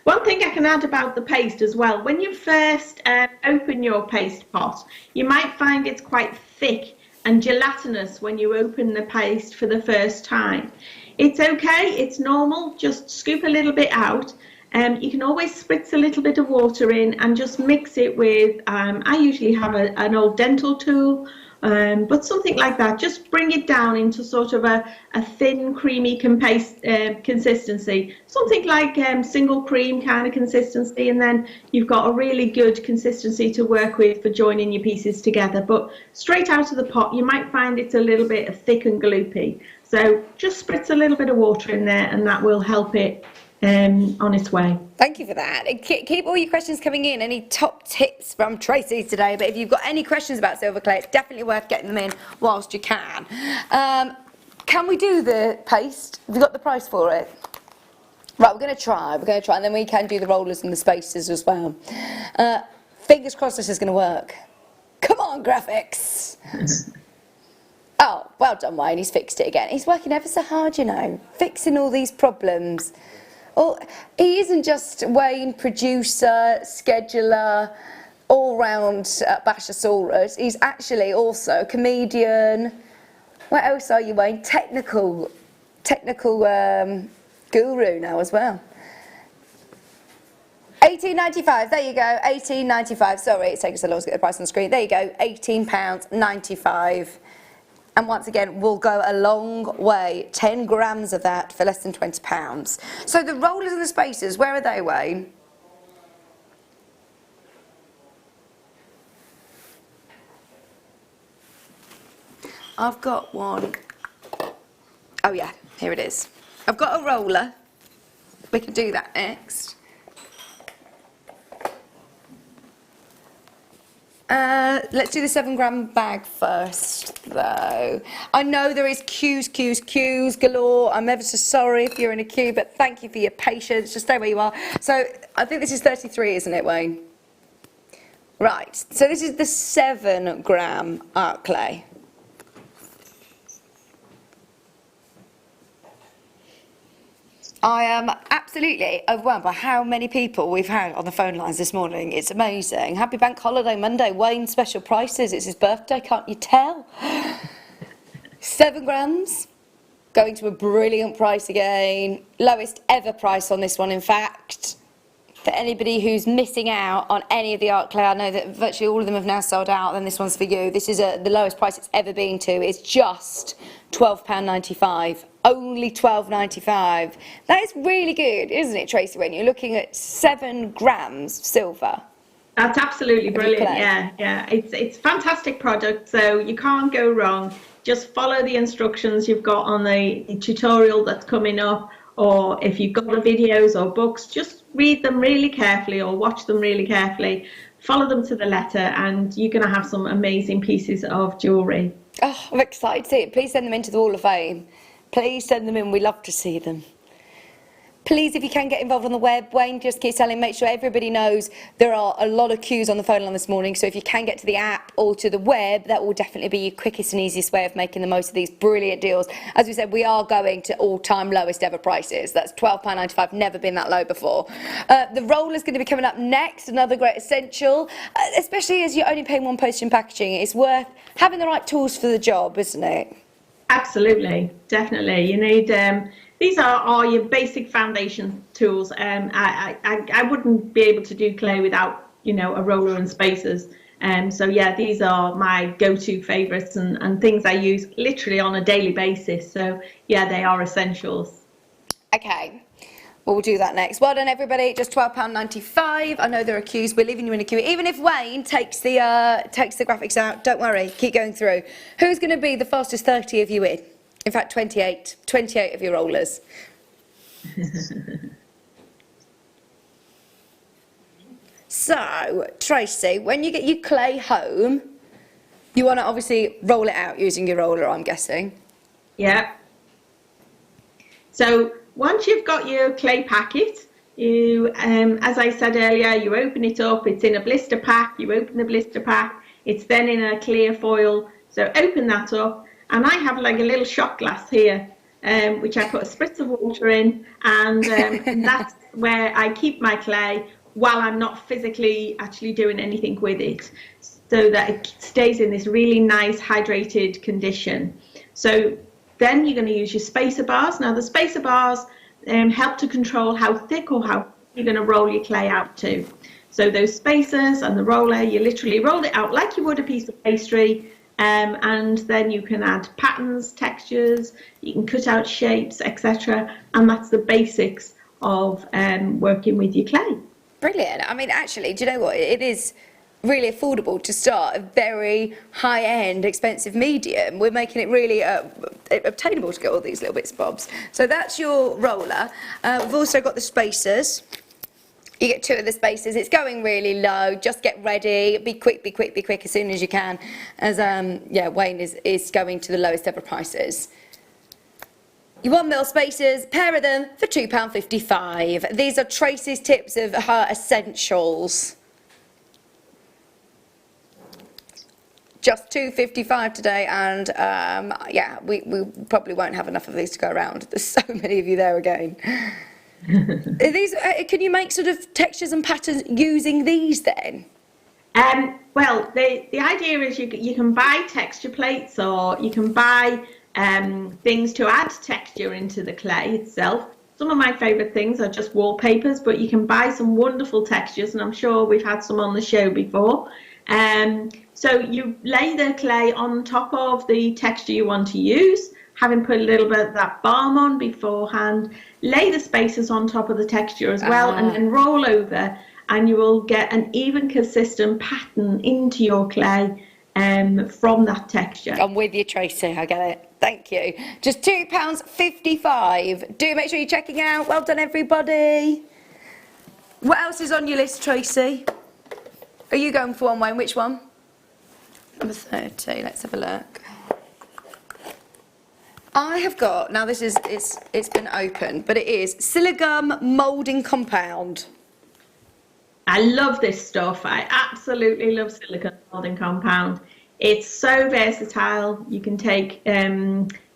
One thing I can add about the paste as well, when you first open your paste pot, you might find it's quite thick and gelatinous when you open the paste for the first time. It's okay, it's normal, just scoop a little bit out. You can always spritz a little bit of water in and just mix it with, I usually have an old dental tool, but something like that. Just bring it down into sort of a thin, creamy consistency. Something like single cream kind of consistency, and then you've got a really good consistency to work with for joining your pieces together. But straight out of the pot, you might find it's a little bit thick and gloopy. So just spritz a little bit of water in there, and that will help it on its way. Thank you for that. Keep all your questions coming in. Any top tips from Tracy today? But if you've got any questions about silver clay, it's definitely worth getting them in whilst you can. Can we do the paste? Have you got the price for it? Right, we're going to try, and then we can do the rollers and the spacers as well. Fingers crossed this is going to work. Come on, graphics. Oh, well done, Wayne. He's fixed it again. He's working ever so hard, you know, fixing all these problems. Oh, he isn't just Wayne, producer, scheduler, all-round Bashosaurus. He's actually also comedian. What else are you, Wayne? Technical guru now as well. £18.95, there you go, £18.95. Sorry, it's taking so long to get the price on the screen. There you go, £18.95. And once again, we'll go a long way. 10 grams of that for less than £20. So the rollers and the spacers, where are they, Wayne? I've got one. Oh yeah, here it is. I've got a roller. We can do that next. Let's do the 7 gram bag first, though. I know there is queues galore. I'm ever so sorry if you're in a queue, but thank you for your patience. Just stay where you are. So I think this is 33, isn't it, Wayne? Right, so this is the 7 gram art clay. I am absolutely overwhelmed by how many people we've had on the phone lines this morning. It's amazing. Happy Bank Holiday Monday. Wayne, special prices. It's his birthday, can't you tell? 7 grams. Going to a brilliant price again. Lowest ever price on this one, in fact. For anybody who's missing out on any of the art clay, I know that virtually all of them have now sold out, then this one's for you. This is the lowest price it's ever been to. It's just £12.95. Only £12.95. That is really good, isn't it, Tracy, when you're looking at 7 grams silver? That's absolutely brilliant. Yeah. It's a fantastic product, so you can't go wrong. Just follow the instructions you've got on the tutorial that's coming up, or if you've got the videos or books, just read them really carefully or watch them really carefully. Follow them to the letter, and you're going to have some amazing pieces of jewellery. Oh, I'm excited. Please send them into the Wall of Fame. Please send them in. We love to see them. Please, if you can get involved on the web, Wayne just keeps telling, make sure everybody knows there are a lot of queues on the phone line this morning. So if you can get to the app or to the web, that will definitely be your quickest and easiest way of making the most of these brilliant deals. As we said, we are going to all-time lowest ever prices. That's £12.95, never been that low before. The roller's going to be coming up next, another great essential, especially as you're only paying one postage and packaging. It's worth having the right tools for the job, isn't it? Absolutely, definitely. You need these are your basic foundation tools. I wouldn't be able to do clay without, you know, a roller and spacers. So yeah, these are my go-to favourites and things I use literally on a daily basis. So yeah, they are essentials. Okay. Well, we'll do that next. Well done, everybody. Just £12.95. I know there are queues. We're leaving you in a queue. Even if Wayne takes the graphics out, don't worry. Keep going through. Who's going to be the fastest 30 of you in? In fact, 28 of your rollers. So, Tracy, when you get your clay home, you want to obviously roll it out using your roller, I'm guessing. Yeah. So once you've got your clay packet, you, as I said earlier, you open it up. It's in a blister pack. You open the blister pack. It's then in a clear foil. So open that up. And I have like a little shot glass here, which I put a spritz of water in, and that's where I keep my clay while I'm not physically actually doing anything with it, so that it stays in this really nice hydrated condition. So then you're going to use your spacer bars. Now the spacer bars help to control how thick or how you're going to roll your clay out to. So those spacers and the roller, you literally roll it out like you would a piece of pastry. And then you can add patterns, textures, you can cut out shapes, etc. And that's the basics of working with your clay. Brilliant. I mean, actually, do you know what? It is really affordable to start a very high-end, expensive medium. We're making it really obtainable to get all these little bits and bobs. So that's your roller. We've also got the spacers. You get 2 of the spacers. It's going really low. Just get ready. Be quick as soon as you can. As yeah, Wayne is going to the lowest ever prices. Your 1mm spacers, pair of them for £2.55. These are Tracy's tips of her essentials. Just £2.55 today, and yeah, we probably won't have enough of these to go around. There's so many of you there again. These, can you make sort of textures and patterns using these then? Well, the idea is you can buy texture plates, or you can buy things to add texture into the clay itself. Some of my favourite things are just wallpapers, but you can buy some wonderful textures, and I'm sure we've had some on the show before. So you lay the clay on top of the texture you want to use, having put a little bit of that balm on beforehand. Lay the spacers on top of the texture as well, and then roll over, and you will get an even, consistent pattern into your clay from that texture. I'm with you, Tracy. I get it. Thank you. Just £2.55. Do make sure you're checking out. Well done, everybody. What else is on your list, Tracy? Are you going for one, Wayne? Which one? Number 30, let's have a look. I have got, now this is, it's been opened, but it is silicone moulding compound. I love this stuff. I absolutely love silicone molding compound. It's so versatile. You can take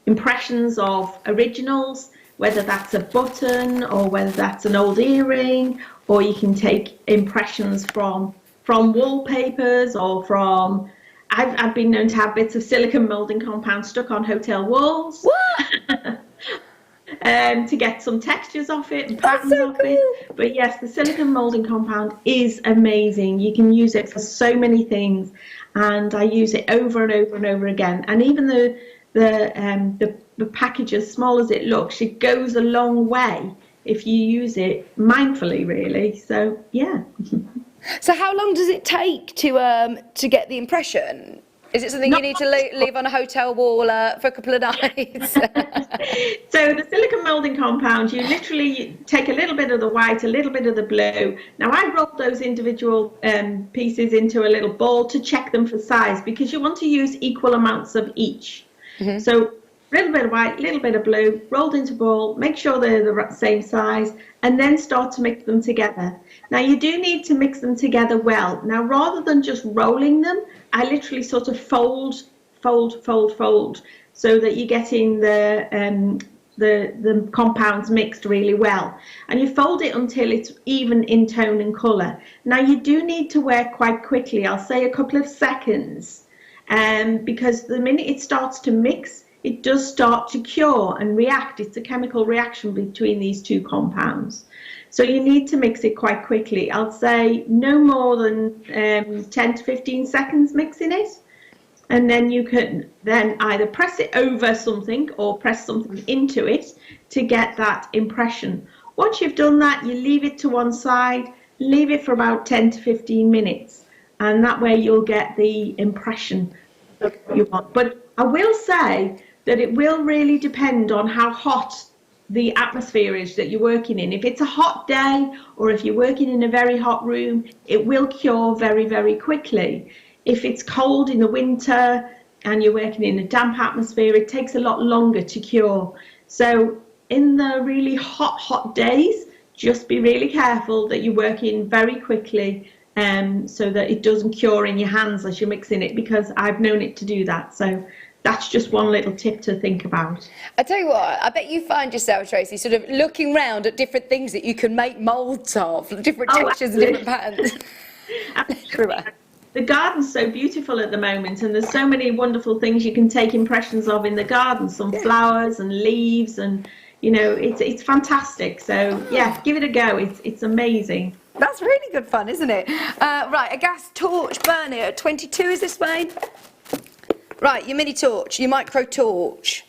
impressions of originals, whether that's a button or whether that's an old earring, or you can take impressions from wallpapers or from, I've been known to have bits of silicone moulding compound stuck on hotel walls. To get some textures off it and patterns off it. But yes, the silicone moulding compound is amazing. You can use it for so many things, and I use it over and over and over again. And even the package, as small as it looks, it goes a long way if you use it mindfully, really. So yeah. So how long does it take to get the impression? Is it something you need to leave on a hotel wall for a couple of nights? So the silicone moulding compound, you literally take a little bit of the white, a little bit of the blue. Now I rolled those individual pieces into a little ball to check them for size, because you want to use equal amounts of each. Mm-hmm. So a little bit of white, a little bit of blue, rolled into a ball, make sure they're the same size, and then start to mix them together. Now you do need to mix them together well. Now rather than just rolling them, I literally sort of fold, so that you're getting the compounds mixed really well. And you fold it until it's even in tone and colour. Now you do need to work quite quickly. I'll say a couple of seconds, because the minute it starts to mix, it does start to cure and react. It's a chemical reaction between these two compounds. So you need to mix it quite quickly. I'll say no more than 10 to 15 seconds mixing it. And then you can then either press it over something or press something into it to get that impression. Once you've done that, you leave it to one side, leave it for about 10 to 15 minutes. And that way you'll get the impression that you want. But I will say that it will really depend on how hot the atmosphere is that you're working in. If it's a hot day, or if you're working in a very hot room, it will cure very, very quickly. If it's cold in the winter and you're working in a damp atmosphere, it takes a lot longer to cure. So in the really hot days, just be really careful that you're working very quickly, so that it doesn't cure in your hands as you're mixing it, because I've known it to do that. So that's just one little tip to think about. I tell you what, I bet you find yourself, Tracy, sort of looking round at different things that you can make moulds of, different textures and different patterns. Absolutely. The garden's so beautiful at the moment, and there's so many wonderful things you can take impressions of in the garden, some flowers and leaves, and you know, it's fantastic. So yeah, give it a go. It's amazing. That's really good fun, isn't it? Right, a gas torch burner at 22 is this, Wayne? Right, your mini torch, your micro torch.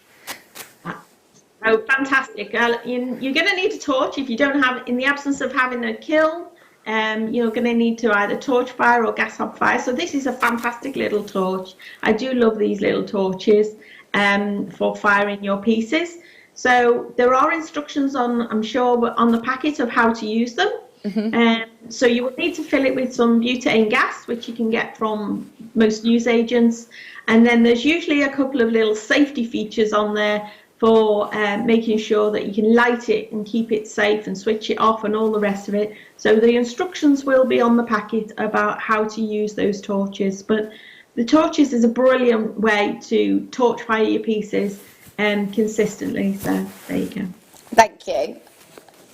Oh, fantastic. You're going to need a torch if you don't have, in the absence of having a kiln, you're going to need to either torch fire or gas hob fire. So this is a fantastic little torch. I do love these little torches for firing your pieces. So there are instructions on, I'm sure, on the packet of how to use them. Mm-hmm. So you will need to fill it with some butane gas, which you can get from most newsagents. And then there's usually a couple of little safety features on there for making sure that you can light it and keep it safe and switch it off and all the rest of it. So the instructions will be on the packet about how to use those torches. But the torches is a brilliant way to torch fire your pieces consistently. So there you go. Thank you.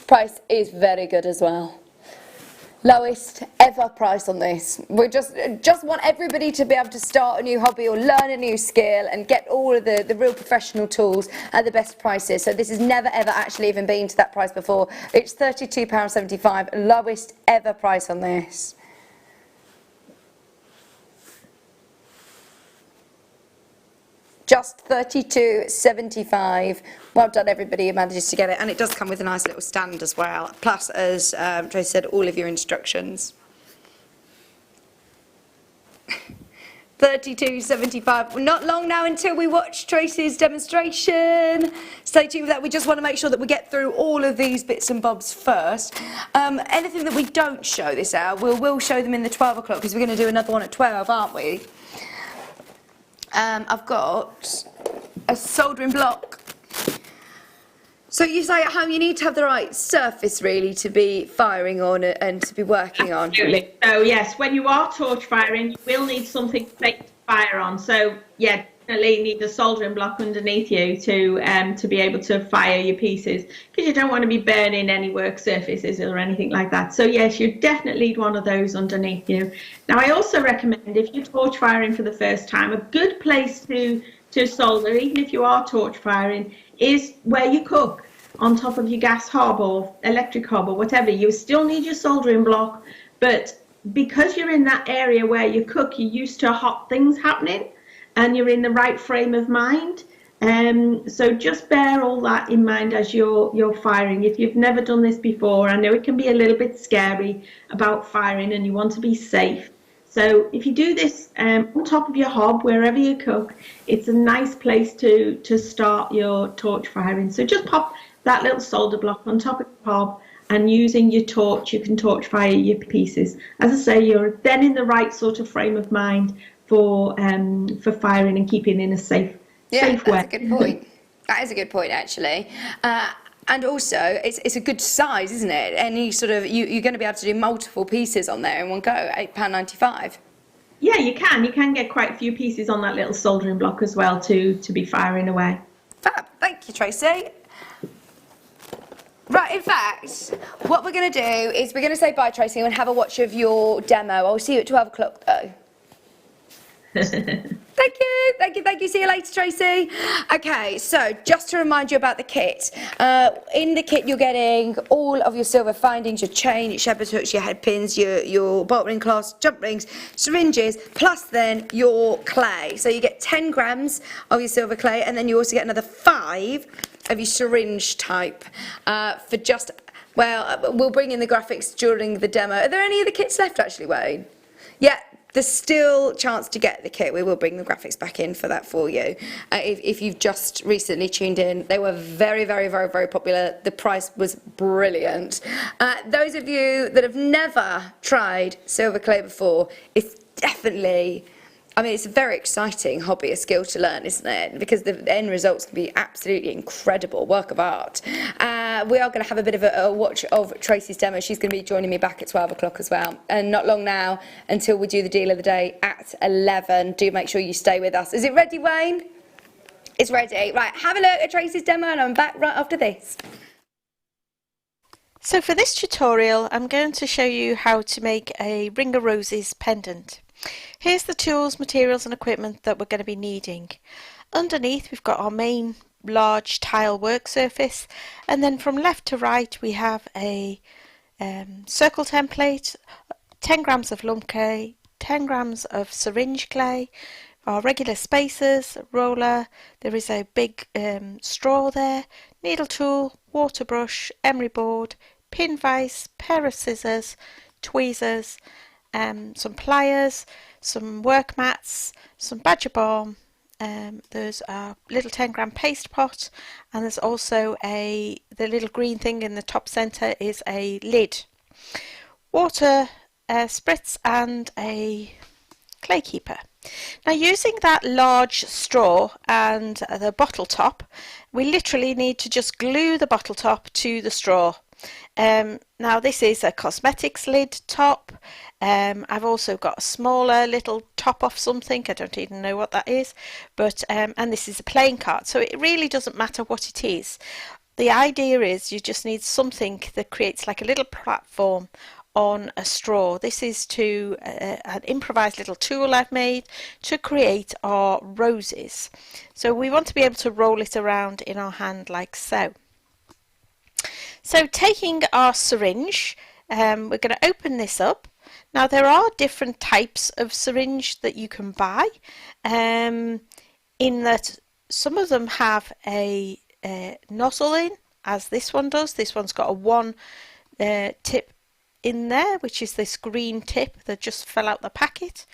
Price is very good as well. Lowest ever price on this. We just want everybody to be able to start a new hobby or learn a new skill and get all of the real professional tools at the best prices. So this has never ever actually even been to that price before. It's £32.75, lowest ever price on this. Just £32.75. Well done, everybody who manages to get it. And it does come with a nice little stand as well. Plus, as Tracy said, all of your instructions. £32.75. Not long now until we watch Tracy's demonstration. Stay tuned with that. We just want to make sure that we get through all of these bits and bobs first. Anything that we don't show this hour, we'll show them in the 12 o'clock, because we're going to do another one at 12, aren't we? I've got a soldering block. So you say at home you need to have the right surface really to be firing on and to be working on. Absolutely. So yes, when you are torch firing, you will need something safe to fire on. So yeah, definitely need a soldering block underneath you to be able to fire your pieces, because you don't want to be burning any work surfaces or anything like that. So yes, you definitely need one of those underneath you. Now I also recommend, if you're torch firing for the first time, a good place to solder, even if you are torch firing, is where you cook, on top of your gas hob or electric hob or whatever. You still need your soldering block, but because you're in that area where you cook, you're used to hot things happening and you're in the right frame of mind. So just bear all that in mind as you're firing. If you've never done this before, I know it can be a little bit scary about firing and you want to be safe. So if you do this on top of your hob, wherever you cook, it's a nice place to start your torch firing. So just pop that little solder block on top of your hob, and using your torch, you can torch fire your pieces. As I say, you're then in the right sort of frame of mind for firing and keeping in a safe way. Yeah, that's a good point. That is a good point, actually. And also, it's a good size, isn't it? Any sort of, you're going to be able to do multiple pieces on there in one go, £8.95. Yeah, you can. You can get quite a few pieces on that little soldering block as well to be firing away. Fab. Thank you, Tracy. Right, in fact, what we're going to do is we're going to say bye, Tracy, and have a watch of your demo. I'll see you at 12 o'clock, though. Thank you. See you later, Tracy. Okay, so just to remind you about the kit. In the kit, you're getting all of your silver findings, your chain, your shepherd's hooks, your head pins, your bolt ring clasp, jump rings, syringes, plus then your clay. So you get 10 grams of your silver clay, and then you also get another 5 of your syringe type for just, well, we'll bring in the graphics during the demo. Are there any of the kits left, actually, Wayne? Yeah. There's still chance to get the kit. We will bring the graphics back in for that for you. If you've just recently tuned in, they were very popular. The price was brilliant. Those of you that have never tried silver clay before, it's definitely, I mean, it's a very exciting hobby, a skill to learn, isn't it? Because the end results can be absolutely incredible, work of art. We are going to have a bit of a watch of Tracy's demo. She's going to be joining me back at 12 o'clock as well. And not long now until we do the deal of the day at 11. Do make sure you stay with us. Is it ready, Wayne? It's ready. Right, have a look at Tracy's demo and I'm back right after this. So for this tutorial, I'm going to show you how to make a Ring of Roses pendant. Here's the tools, materials and equipment that we're going to be needing. Underneath we've got our main large tile work surface, and then from left to right we have a circle template, 10 grams of lump clay, 10 grams of syringe clay, our regular spacers, roller, there is a big straw there, needle tool, water brush, emery board, pin vise, pair of scissors, tweezers, some pliers, some work mats, some badger balm, there's a little 10-gram paste pot, and there's also the little green thing in the top centre is a lid, water spritz and a clay keeper. Now, using that large straw and the bottle top, we literally need to just glue the bottle top to the straw. Now this is a cosmetics lid top. I've also got a smaller little top off something, I don't even know what that is, but and this is a playing card, so it really doesn't matter what it is. The idea is you just need something that creates like a little platform on a straw. This is to an improvised little tool I've made to create our roses. So we want to be able to roll it around in our hand like so. So taking our syringe, we're going to open this up. Now there are different types of syringe that you can buy, in that some of them have a nozzle in, as this one does. This one's got a one tip in there, which is this green tip that just fell out the packet.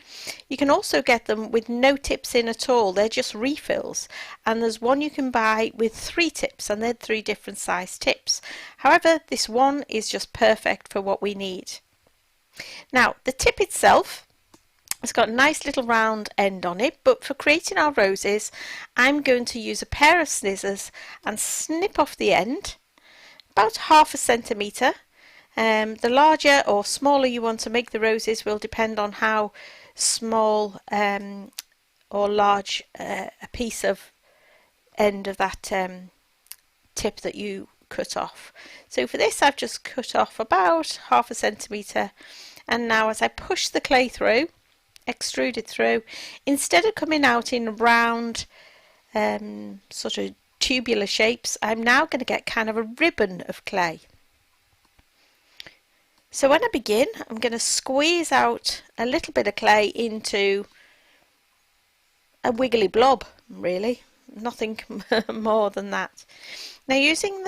You can also get them with no tips in at all, they're just refills, and there's one you can buy with 3 tips, and they're 3 different size tips. However, this one is just perfect for what we need. Now the tip itself It's got a nice little round end on it, but for creating our roses I'm going to use a pair of scissors and snip off the end about 1/2 centimetre. The larger or smaller you want to make the roses will depend on how small or large a piece of end of that tip that you cut off. So for this I've just cut off about 1/2 centimetre, and now as I push the clay through, extrude it through, instead of coming out in round sort of tubular shapes, I'm now going to get kind of a ribbon of clay. So when I begin, I'm going to squeeze out a little bit of clay into a wiggly blob, really, nothing more than that. Now using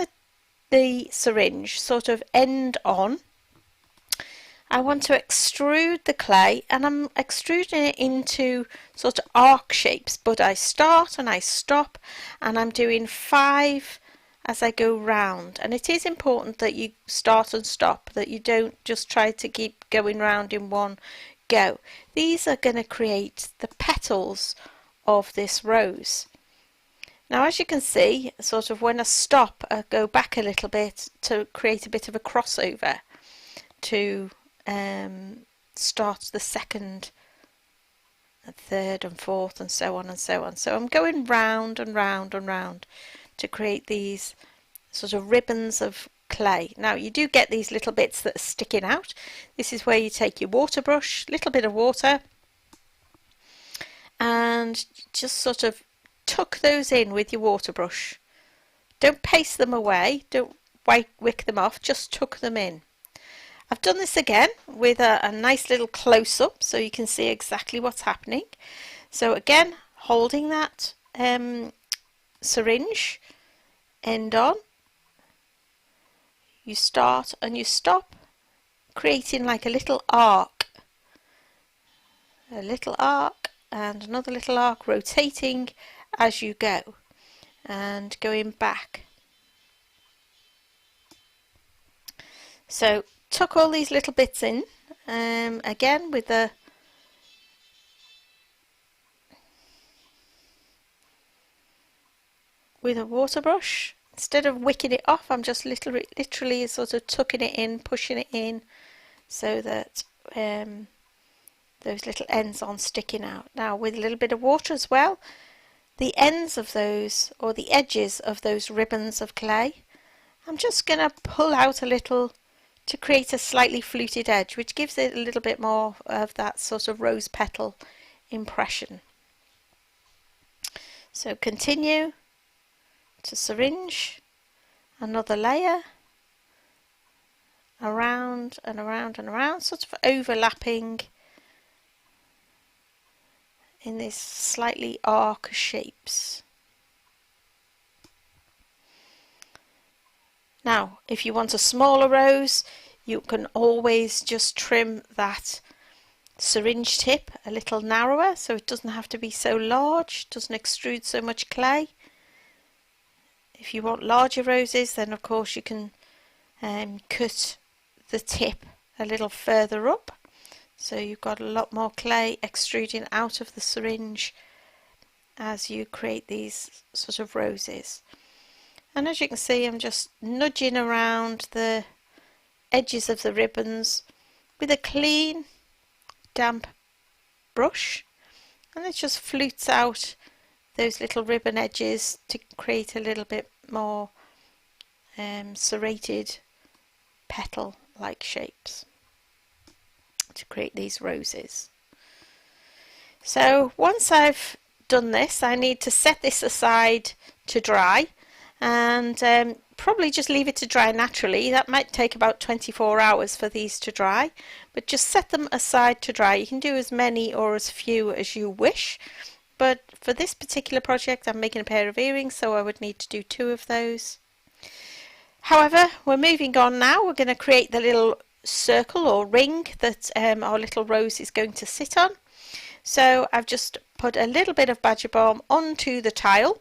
the syringe sort of end on, I want to extrude the clay, and I'm extruding it into sort of arc shapes, but I start and I stop, and I'm doing 5 as I go round. And it is important that you start and stop, that you don't just try to keep going round in one go. These are going to create the petals of this rose. Now as you can see, sort of when I stop, I go back a little bit to create a bit of a crossover to start the second and third and fourth and so on and so on. So I'm going round and round and round to create these sort of ribbons of clay. Now you do get these little bits that are sticking out. This is where you take your water brush, little bit of water, and just sort of tuck those in with your water brush. Don't paste them away, don't wick them off, just tuck them in. I've done this again with a nice little close-up so you can see exactly what's happening. So again, holding that syringe end on, you start and you stop, creating like a little arc and another little arc, rotating as you go and going back. So tuck all these little bits in again with a water brush. Instead of wicking it off, I'm just literally sort of tucking it in, pushing it in, so that those little ends aren't sticking out. Now with a little bit of water as well, the ends of those, or the edges of those ribbons of clay, I'm just going to pull out a little to create a slightly fluted edge, which gives it a little bit more of that sort of rose petal impression. So continue to syringe, another layer, around and around and around, sort of overlapping in this slightly arc shapes. Now if you want a smaller rose, you can always just trim that syringe tip a little narrower so it doesn't have to be so large, doesn't extrude so much clay. If you want larger roses, then of course you can cut the tip a little further up, so you've got a lot more clay extruding out of the syringe as you create these sort of roses. And as you can see, I'm just nudging around the edges of the ribbons with a clean damp brush, and it just flutes out those little ribbon edges to create a little bit more serrated petal like shapes to create these roses. So once I've done this, I need to set this aside to dry, and probably just leave it to dry naturally. That might take about 24 hours for these to dry, but just set them aside to dry. You can do as many or as few as you wish, but for this particular project I'm making a pair of earrings, so I would need to do 2 of those. However, we're moving on now. We're going to create the little circle or ring that our little rose is going to sit on. So I've just put a little bit of badger balm onto the tile,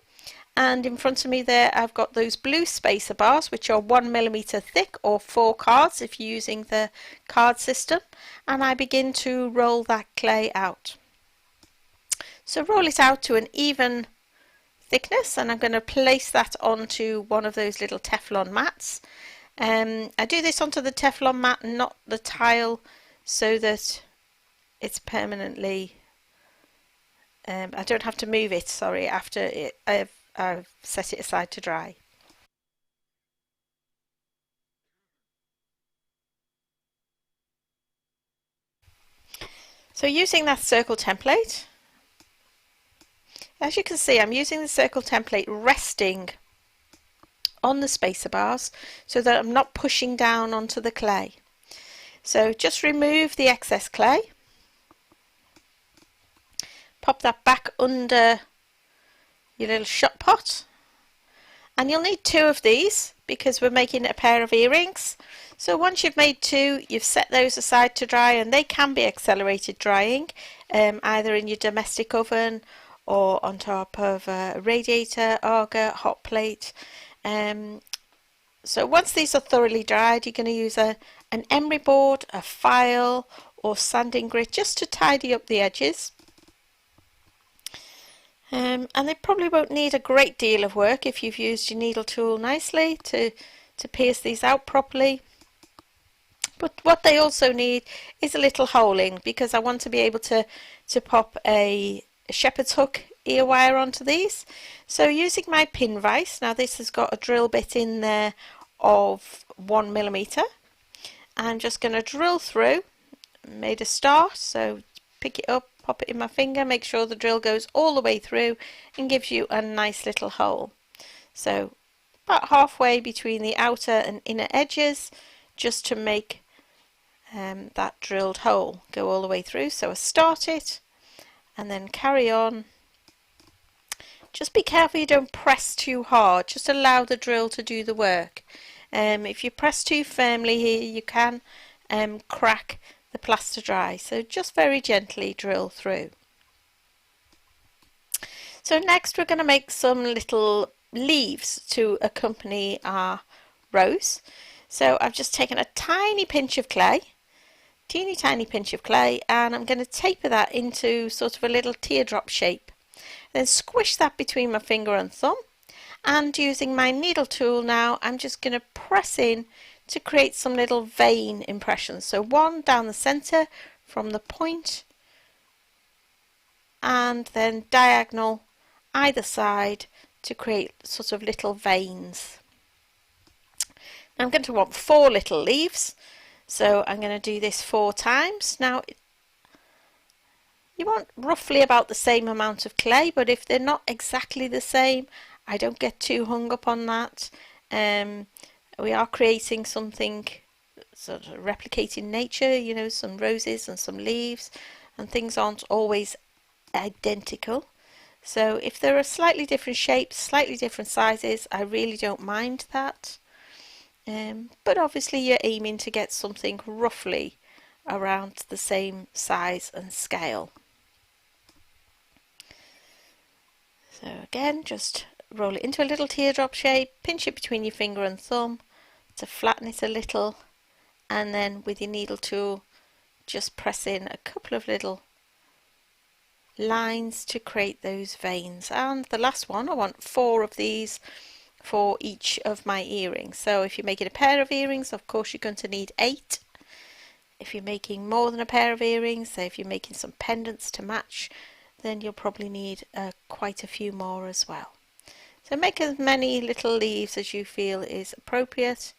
and in front of me there I've got those blue spacer bars, which are 1mm thick, or 4 cards if you're using the card system, and I begin to roll that clay out. So roll it out to an even thickness, and I'm going to place that onto one of those little Teflon mats. I do this onto the Teflon mat, not the tile, so that it's permanently, I don't have to move it, sorry, after I've set it aside to dry. So using that circle template, as you can see, I'm using the circle template resting on the spacer bars so that I'm not pushing down onto the clay. So just remove the excess clay, pop that back under your little shot pot, and you'll need 2 of these because we're making a pair of earrings. So once you've made 2, you've set those aside to dry, and they can be accelerated drying, either in your domestic oven or on top of a radiator, auger, hot plate. So once these are thoroughly dried, you're going to use an emery board, a file or sanding grit just to tidy up the edges. And they probably won't need a great deal of work if you've used your needle tool nicely to pierce these out properly. But what they also need is a little holing, because I want to be able to pop a shepherd's hook ear wire onto these. So using my pin vise, now this has got a drill bit in there of 1mm. I'm just going to drill through, made a start, so pick it up, pop it in my finger, make sure the drill goes all the way through and gives you a nice little hole. So about halfway between the outer and inner edges, just to make that drilled hole go all the way through. So I start it and then carry on. Just be careful you don't press too hard, just allow the drill to do the work. If you press too firmly here, you can crack the plaster dry, so just very gently drill through. So next we're going to make some little leaves to accompany our rose. So I've just taken a tiny pinch of clay, teeny tiny pinch of clay, and I'm going to taper that into sort of a little teardrop shape. Then squish that between my finger and thumb, and using my needle tool now I'm just going to press in to create some little vein impressions. So one down the center from the point, and then diagonal either side to create sort of little veins. I'm going to want 4 little leaves, so I'm going to do this 4 times. Now you want roughly about the same amount of clay, but if they're not exactly the same, I don't get too hung up on that. We are creating something sort of replicating nature, you know, some roses and some leaves, and things aren't always identical. So if there are slightly different shapes, slightly different sizes, I really don't mind that. But obviously you're aiming to get something roughly around the same size and scale. So again, just roll it into a little teardrop shape, pinch it between your finger and thumb to flatten it a little, and then with your needle tool just press in a couple of little lines to create those veins. And the last one, I want 4 of these for each of my earrings. So if you're making a pair of earrings, of course you're going to need 8. If you're making more than a pair of earrings, so if you're making some pendants to match, then you'll probably need quite a few more as well. So make as many little leaves as you feel is appropriate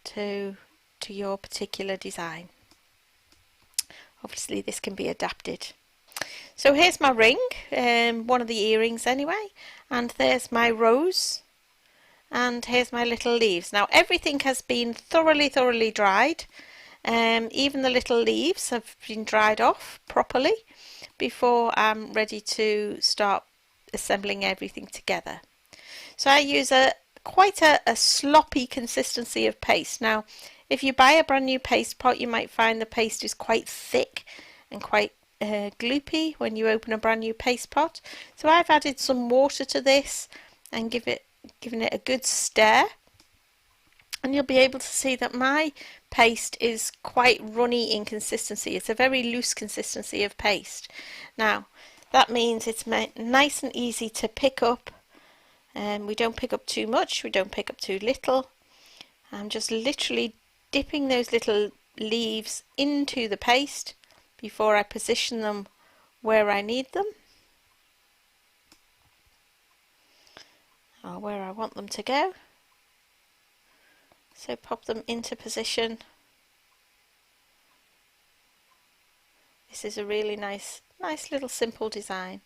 to your particular design. Obviously this can be adapted. So here's my ring, one of the earrings anyway, and there's my rose, and here's my little leaves. Now everything has been thoroughly dried. Even the little leaves have been dried off properly before I'm ready to start assembling everything together. So I use quite a sloppy consistency of paste. Now if you buy a brand new paste pot, you might find the paste is quite thick and quite gloopy when you open a brand new paste pot. So I've added some water to this and giving it a good stir, and you'll be able to see that my paste is quite runny in consistency. It's a very loose consistency of paste. Now that means it's nice and easy to pick up, and we don't pick up too much, we don't pick up too little. I'm just literally dipping those little leaves into the paste before I position them where I need them, or where I want them to go. So pop them into position. This is a really nice little simple design.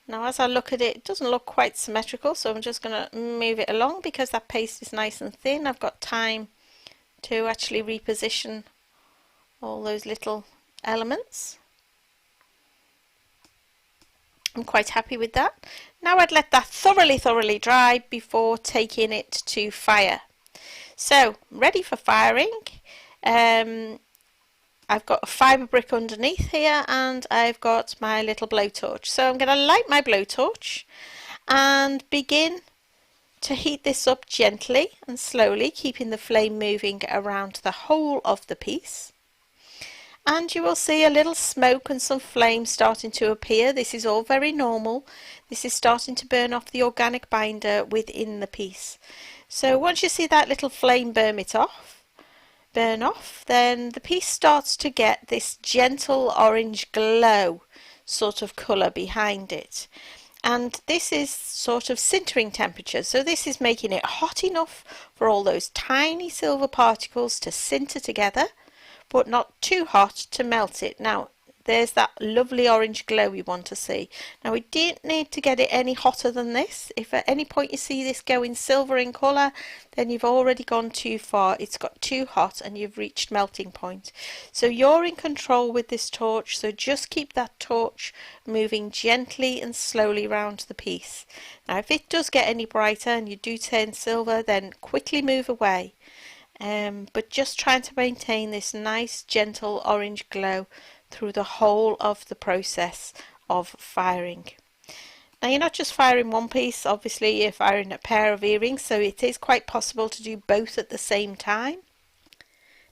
Now as I look at it, it doesn't look quite symmetrical, so I'm just going to move it along because that paste is nice and thin. I've got time to actually reposition all those little elements. I'm quite happy with that. Now I'd let that thoroughly dry before taking it to fire. So ready for firing. I've got a fibre brick underneath here, and I've got my little blowtorch. So I'm going to light my blowtorch and begin to heat this up gently and slowly, keeping the flame moving around the whole of the piece. And you will see a little smoke and some flame starting to appear. This is all very normal. This is starting to burn off the organic binder within the piece. So once you see that little flame burn off, then the piece starts to get this gentle orange glow sort of colour behind it. And this is sort of sintering temperature, so this is making it hot enough for all those tiny silver particles to sinter together, but not too hot to melt it. Now there's that lovely orange glow we want to see. Now we don't need to get it any hotter than this. If at any point you see this going silver in colour, then you've already gone too far. It's got too hot and you've reached melting point. So you're in control with this torch, so just keep that torch moving gently and slowly around the piece. Now if it does get any brighter and you do turn silver, then quickly move away. But just trying to maintain this nice gentle orange glow through the whole of the process of firing. Now you're not just firing one piece, obviously you're firing a pair of earrings, so it is quite possible to do both at the same time.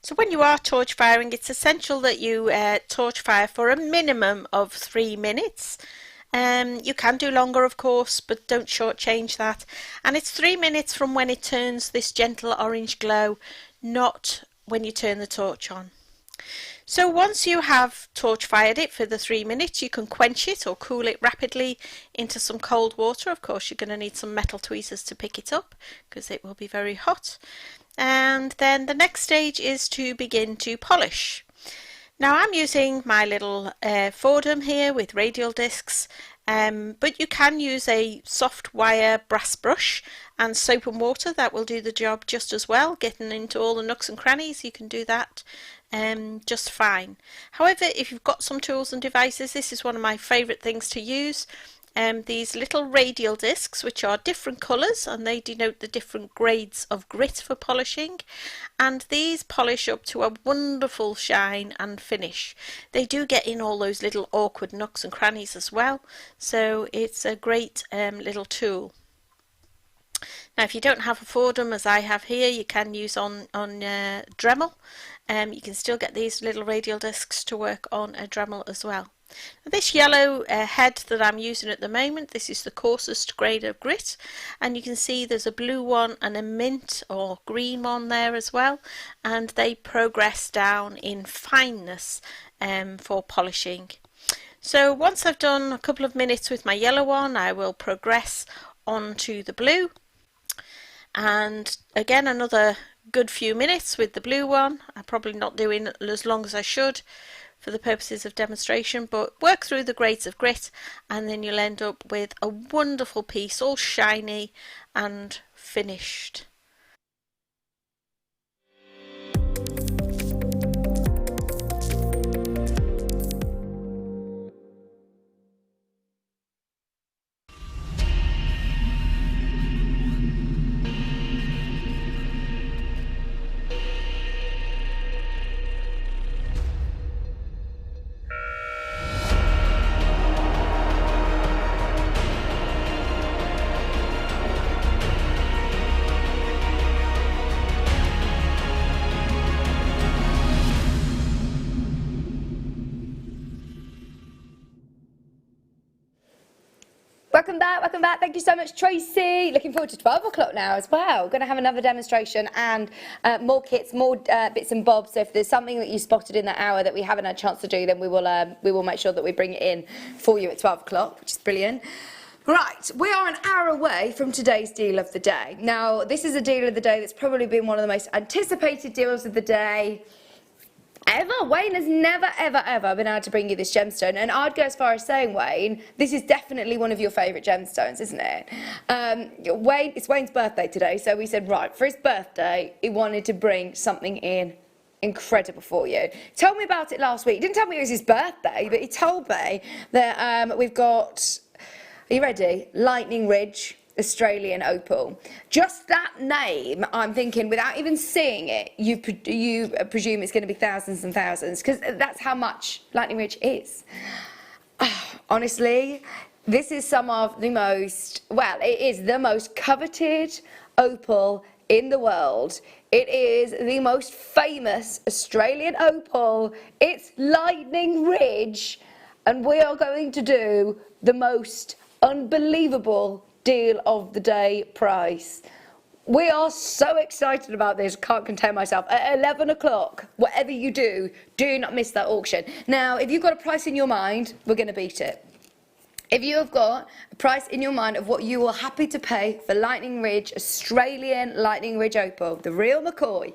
So when you are torch firing, it's essential that you torch fire for a minimum of 3 minutes. You can do longer of course, but don't shortchange that. And it's 3 minutes from when it turns this gentle orange glow, not when you turn the torch on. So once you have torch fired it for the 3 minutes, you can quench it or cool it rapidly into some cold water. Of course you're going to need some metal tweezers to pick it up because it will be very hot. And then the next stage is to begin to polish. Now I'm using my little Fordham here with radial discs, but you can use a soft wire brass brush and soap and water. That will do the job just as well. Getting into all the nooks and crannies, you can do that just fine. However, if you've got some tools and devices, this is one of my favourite things to use. These little radial discs, which are different colours, and they denote the different grades of grit for polishing, and these polish up to a wonderful shine and finish. They do get in all those little awkward nooks and crannies as well, so it's a great little tool. Now if you don't have a Fordham as I have here, you can use on Dremel. You can still get these little radial discs to work on a Dremel as well. Now, this yellow head that I'm using at the moment, this is the coarsest grade of grit, and you can see there's a blue one and a mint or green one there as well, and they progress down in fineness for polishing. So once I've done a couple of minutes with my yellow one, I will progress on to the blue, and again another good few minutes with the blue one. I'm probably not doing as long as I should for the purposes of demonstration, but work through the grades of grit and then you'll end up with a wonderful piece, all shiny and finished. Welcome back, welcome back. Thank you so much, Tracy. Looking forward to 12 o'clock now as well. We're going to have another demonstration and more kits, more bits and bobs. So if there's something that you spotted in that hour that we haven't had a chance to do, then we will make sure that we bring it in for you at 12 o'clock, which is brilliant. Right, we are an hour away from today's deal of the day. Now, this is a deal of the day that's probably been one of the most anticipated deals of the day ever. Wayne has never, ever, ever been able to bring you this gemstone, and I'd go as far as saying, Wayne, this is definitely one of your favourite gemstones, isn't it? It's Wayne's birthday today, so we said, right, for his birthday, he wanted to bring something in incredible for you. He told me about it last week. He didn't tell me it was his birthday, but he told me that we've got, are you ready? Lightning Ridge Australian opal. Just that name, I'm thinking, without even seeing it, you presume it's going to be thousands and thousands, because that's how much Lightning Ridge is. Honestly, this is some of the most, well, it is the most coveted opal in the world. It is the most famous Australian opal. It's Lightning Ridge, and we are going to do the most unbelievable deal of the day price. We are so excited about this, can't contain myself. At 11 o'clock, whatever you do not miss that auction. Now, if you've got a price in your mind, we're going to beat it. If you have got a price in your mind of what you are happy to pay for Lightning Ridge, Australian Lightning Ridge opal, the real McCoy,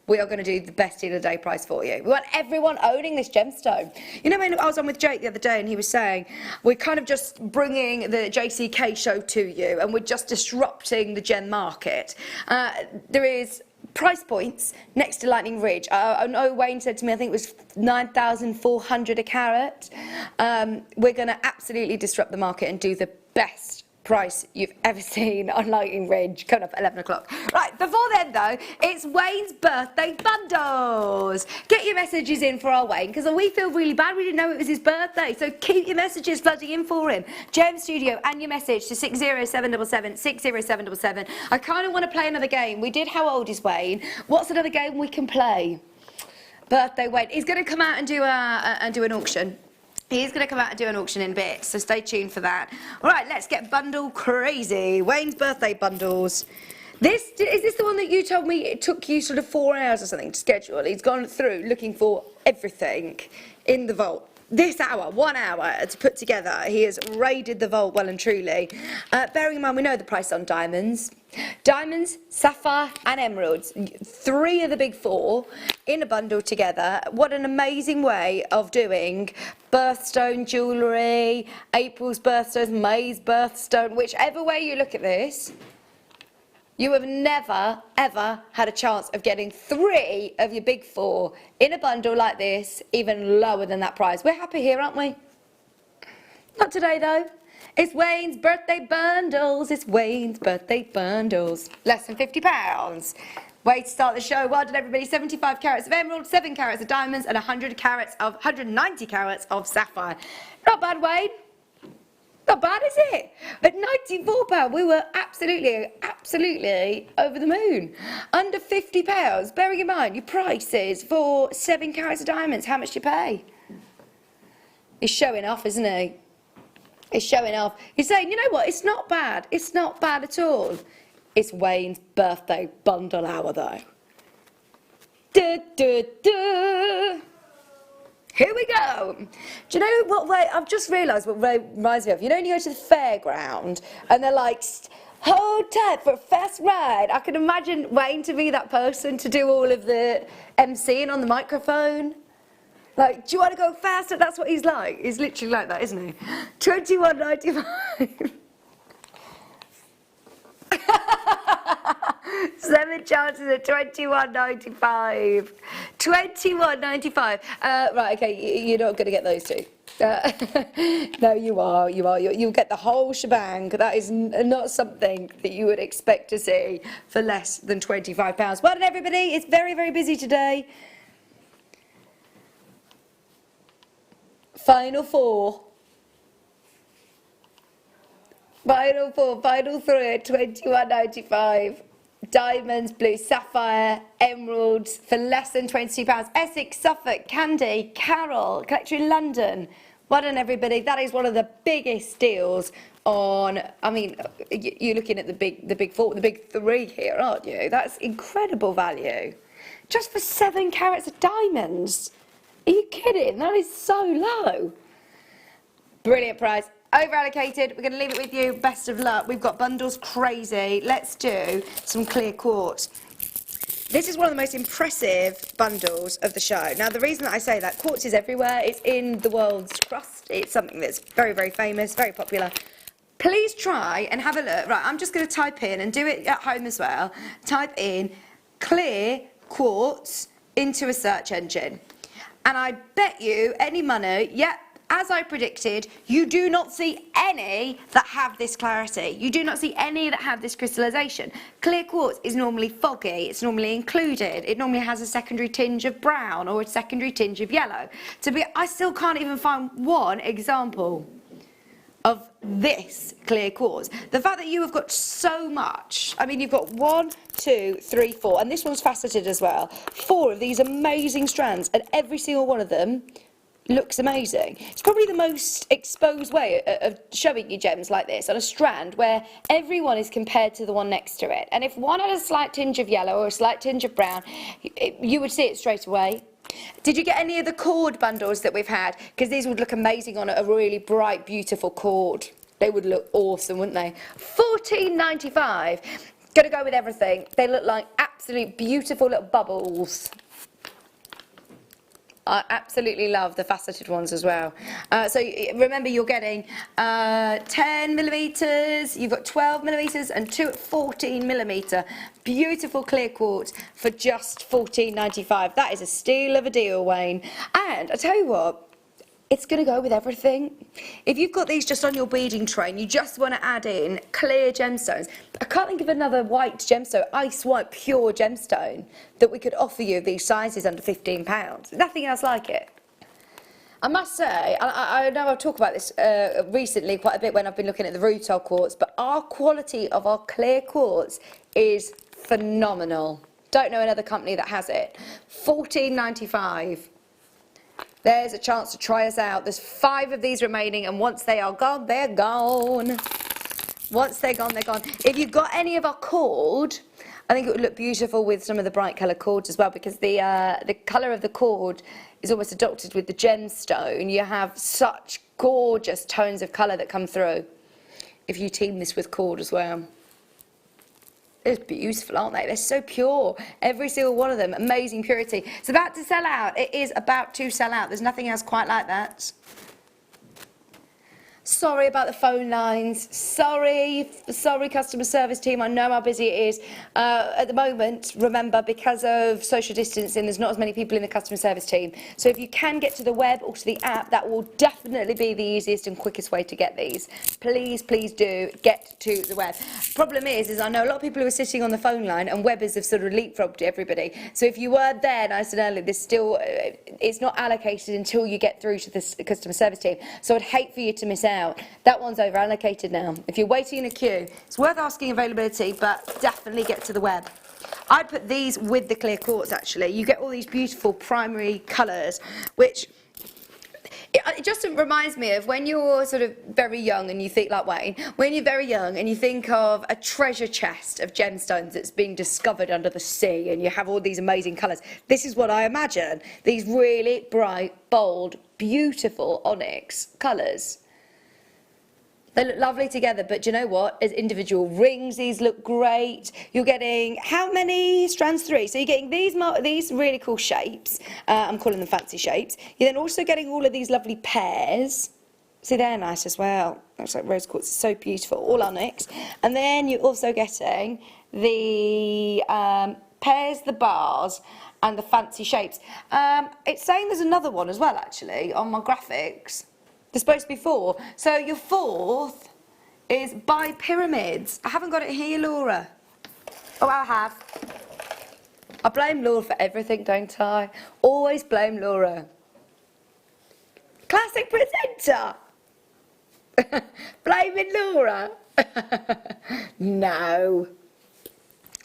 we are going to do the best deal of the day price for you. We want everyone owning this gemstone. You know, when I was on with Jake the other day and he was saying, we're kind of just bringing the JCK show to you and we're just disrupting the gem market. There is price points next to Lightning Ridge. I know Wayne said to me, I think it was 9,400 a carat. We're going to absolutely disrupt the market and do the best price you've ever seen on Lightning Ridge, coming up at 11 o'clock. Right, before then though, it's Wayne's birthday bundles. Get your messages in for our Wayne, because we feel really bad we didn't know it was his birthday, so keep your messages flooding in for him. Gem Studio and your message to 60777 60777. I kind of want to play another game. We did How Old is Wayne? What's another game we can play? Birthday Wayne. He's going to come out and do an auction. He's going to come out and do an auction in bits, so stay tuned for that. All right, let's get bundle crazy. Wayne's birthday bundles. Is this the one that you told me it took you sort of 4 hours or something to schedule? He's gone through looking for everything in the vault. This hour, 1 hour to put together. He has raided the vault well and truly. Bearing in mind, we know the price on diamonds. Diamonds, sapphire and emeralds. 3 of the big 4 in a bundle together. What an amazing way of doing birthstone jewellery, April's birthstone, May's birthstone, whichever way you look at this. You have never, ever had a chance of getting 3 of your big 4 in a bundle like this, even lower than that price. We're happy here, aren't we? Not today, though. It's Wayne's birthday bundles. It's Wayne's birthday bundles. Less than £50. Way to start the show. Well done, everybody. 75 carats of emerald, 7 carats of diamonds, and 190 carats of sapphire. Not bad, Wayne. Not bad, is it? At £94, we were absolutely over the moon. Under £50, bearing in mind your prices for 7 carats of diamonds. How much do you pay? He's showing off, isn't he? He's showing off. He's saying, you know what, it's not bad. It's not bad at all. It's Wayne's birthday bundle hour, though. Here we go. Do you know what Ray, I've just realised what Ray reminds me of? You know when you go to the fairground and they're like, hold tight for a fast ride. I can imagine Wayne to be that person to do all of the MCing on the microphone. Like, do you want to go faster? That's what he's like. He's literally like that, isn't he? 21.95. 7 chances at 21.95. 21.95. Right, okay, you're not going to get those 2. No, you are. You'll get the whole shebang. That is not something that you would expect to see for less than £25. Well done, everybody. It's very, very busy today. Final 4. Final 4, final 3 at 21.95. Diamonds, blue, sapphire, emeralds for less than £22. Essex, Suffolk, Candy, Carol, collector in London. Well done, everybody. That is one of the biggest deals on, I mean, you're looking at the big four, the big three here, aren't you? That's incredible value. Just for 7 carats of diamonds. Are you kidding? That is so low. Brilliant price. Over allocated. We're going to leave it with you. Best of luck. We've got bundles crazy. Let's do some clear quartz. This is one of the most impressive bundles of the show. Now, the reason that I say that, quartz is everywhere. It's in the world's crust. It's something that's very, very famous, very popular. Please try and have a look. Right, I'm just going to type in, and do it at home as well, type in clear quartz into a search engine. And I bet you any money, yep, as I predicted, you do not see any that have this clarity. You do not see any that have this crystallization. Clear quartz is normally foggy, it's normally included, it normally has a secondary tinge of brown or a secondary tinge of yellow. I still can't even find one example of this clear quartz. The fact that you have got so much, I mean, you've got 1, 2, 3, 4, and this one's faceted as well, 4 of these amazing strands, and every single one of them looks amazing. It's probably the most exposed way of showing you gems like this on a strand where everyone is compared to the one next to it. And if one had a slight tinge of yellow or a slight tinge of brown, you would see it straight away. Did you get any of the cord bundles that we've had? Because these would look amazing on a really bright, beautiful cord. They would look awesome, wouldn't they? $14.95. Gonna go with everything. They look like absolute beautiful little bubbles. I absolutely love the faceted ones as well. So remember, you're getting 10 millimetres, you've got 12 millimetres and 2 at 14 millimetre. Beautiful clear quartz for just $14.95. That is a steal of a deal, Wayne. And I tell you what, it's going to go with everything. If you've got these just on your beading tray and you just want to add in clear gemstones, I can't think of another white gemstone, ice white pure gemstone, that we could offer you of these sizes under £15. Nothing else like it. I must say, I know I've talked about this recently quite a bit when I've been looking at the rutile quartz, but our quality of our clear quartz is phenomenal. Don't know another company that has it. $14.95. There's a chance to try us out. There's 5 of these remaining, and once they are gone, they're gone. Once they're gone, they're gone. If you've got any of our cord, I think it would look beautiful with some of the bright colour cords as well, because the colour of the cord is almost adopted with the gemstone. You have such gorgeous tones of colour that come through if you team this with cord as well. They're beautiful, aren't they? They're so pure. Every single one of them, amazing purity. It's about to sell out. It is about to sell out. There's nothing else quite like that. Sorry about the phone lines. Sorry, customer service team. I know how busy it is. At the moment, remember, because of social distancing, there's not as many people in the customer service team. So if you can get to the web or to the app, that will definitely be the easiest and quickest way to get these. Please, please do get to the web. Problem is I know a lot of people who are sitting on the phone line, and webbers have sort of leapfrogged everybody. So if you were there, and I said earlier, there's still, it's not allocated until you get through to the customer service team. So I'd hate for you to miss out. That one's over allocated now. If you're waiting in a queue, it's worth asking availability, but definitely get to the web. I'd put these with the clear quartz, actually. You get all these beautiful primary colours, which it just reminds me of when you're sort of very young and you think like Wayne, when you're very young and you think of a treasure chest of gemstones that's been discovered under the sea, and you have all these amazing colours. This is what I imagine. These really bright, bold, beautiful onyx colours. They look lovely together, but do you know what? As individual rings, these look great. You're getting, how many strands? 3. So you're getting these really cool shapes. I'm calling them fancy shapes. You're then also getting all of these lovely pairs. See, they're nice as well. Looks like rose quartz is so beautiful, all onyx. And then you're also getting the pairs, the bars, and the fancy shapes. It's saying there's another one as well, actually, on my graphics. There's supposed to be 4. So your 4th is by pyramids. I haven't got it here, Laura. Oh, I have. I blame Laura for everything, don't I? Always blame Laura. Classic presenter. Blaming Laura. No.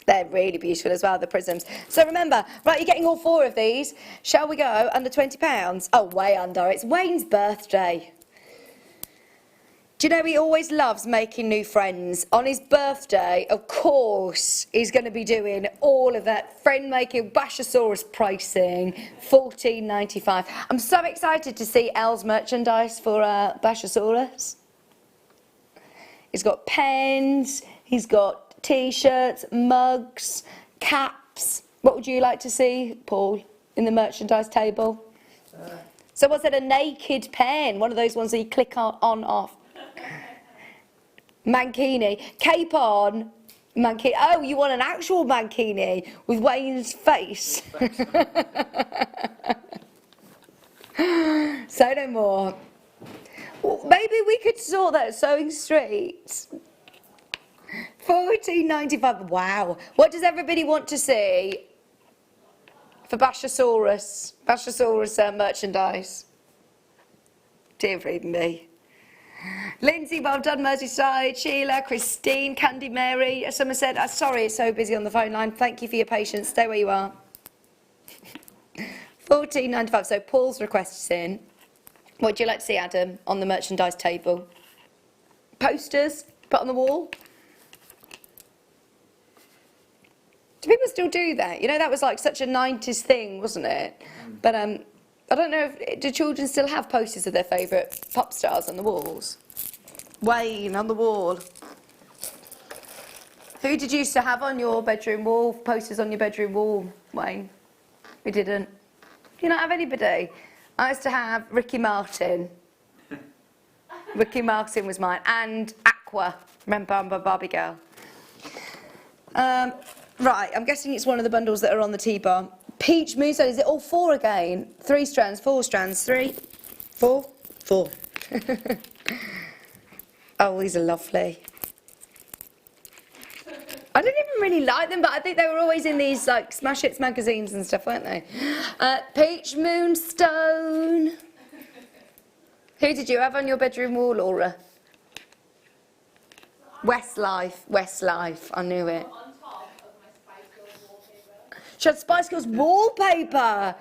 They're really beautiful as well, the prisms. So remember, right, you're getting all 4 of these. Shall we go under £20? Oh, way under. It's Wayne's birthday. Do you know he always loves making new friends? On his birthday, of course, he's going to be doing all of that friend-making, Bashosaurus pricing, $14.95. I'm so excited to see Elle's merchandise for Bashosaurus. He's got pens, he's got T-shirts, mugs, caps. What would you like to see, Paul, in the merchandise table? Someone said a naked pen, one of those ones that you click on off. Mankini, cape on, mankini. Oh, you want an actual mankini with Wayne's face? Say no more. Well, maybe we could sort that at Sewing Street. $14.95. Wow. What does everybody want to see for Bashosaurus merchandise? Dear me. Lindsay, well done, Merseyside. Sheila, Christine, Candy Mary. Someone said, sorry, it's so busy on the phone line. Thank you for your patience. Stay where you are. $14.95. So Paul's request is in. What would you like to see, Adam, on the merchandise table? Posters put on the wall? Do people still do that? You know, that was like such a 90s thing, wasn't it? But I don't know, do children still have posters of their favourite pop stars on the walls? Wayne on the wall. Who did you used to have on your bedroom wall, posters on your bedroom wall, Wayne? We didn't. Do you not have anybody? I used to have Ricky Martin. Ricky Martin was mine. And Aqua. Remember Barbie Girl? Right, I'm guessing it's one of the bundles that are on the T-bar. Peach Moonstone, is it all 4 again? 3 strands, 4 strands, 3, 4, 4. Oh, these are lovely. I don't even really like them, but I think they were always in these like Smash Hits magazines and stuff, weren't they? Peach Moonstone. Who did you have on your bedroom wall, Laura? Westlife, I knew it. She had Spice Girls wallpaper.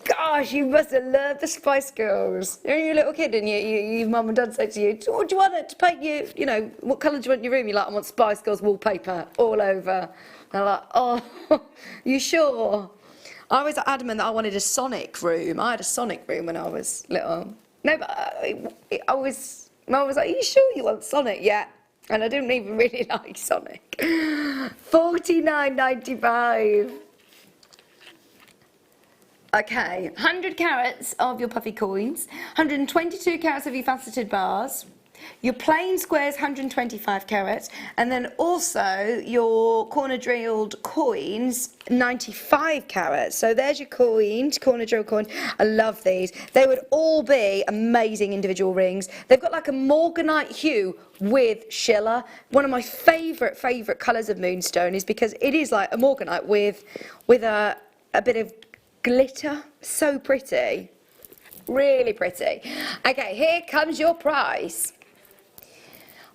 Gosh, you must have loved the Spice Girls. You're a little kid and your mum and dad said to you, what do you want it to paint you, you know, what colour do you want in your room? You're like, I want Spice Girls wallpaper all over. And they're like, oh, you sure? I was adamant that I wanted a Sonic room. I had a Sonic room when I was little. No, but Mum was like, are you sure you want Sonic? Yeah. And I didn't even really like Sonic. $49.95. Okay, 100 carats of your puffy coins, 122 carats of your faceted bars, your plain squares 125 carats, and then also your corner drilled coins 95 carats. So there's your coins, corner drilled coins. I love these. They would all be amazing individual rings. They've got like a morganite hue with Schiller. One of my favourite colours of moonstone is because it is like a morganite with a bit of glitter. So pretty, really pretty. Okay, here comes your prize.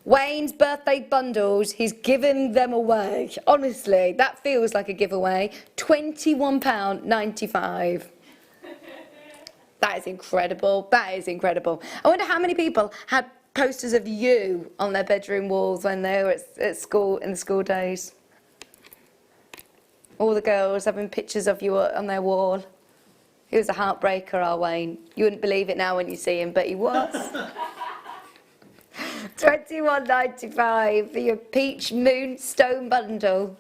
Wayne's birthday bundles, he's given them away. Honestly, that feels like a giveaway. £21.95. That is incredible, that is incredible. I wonder how many people had posters of you on their bedroom walls when they were at school, in the school days. All the girls having pictures of you on their wall. He was a heartbreaker, our Wayne. You wouldn't believe it now when you see him, but he was. $21.95 for your peach moonstone bundle.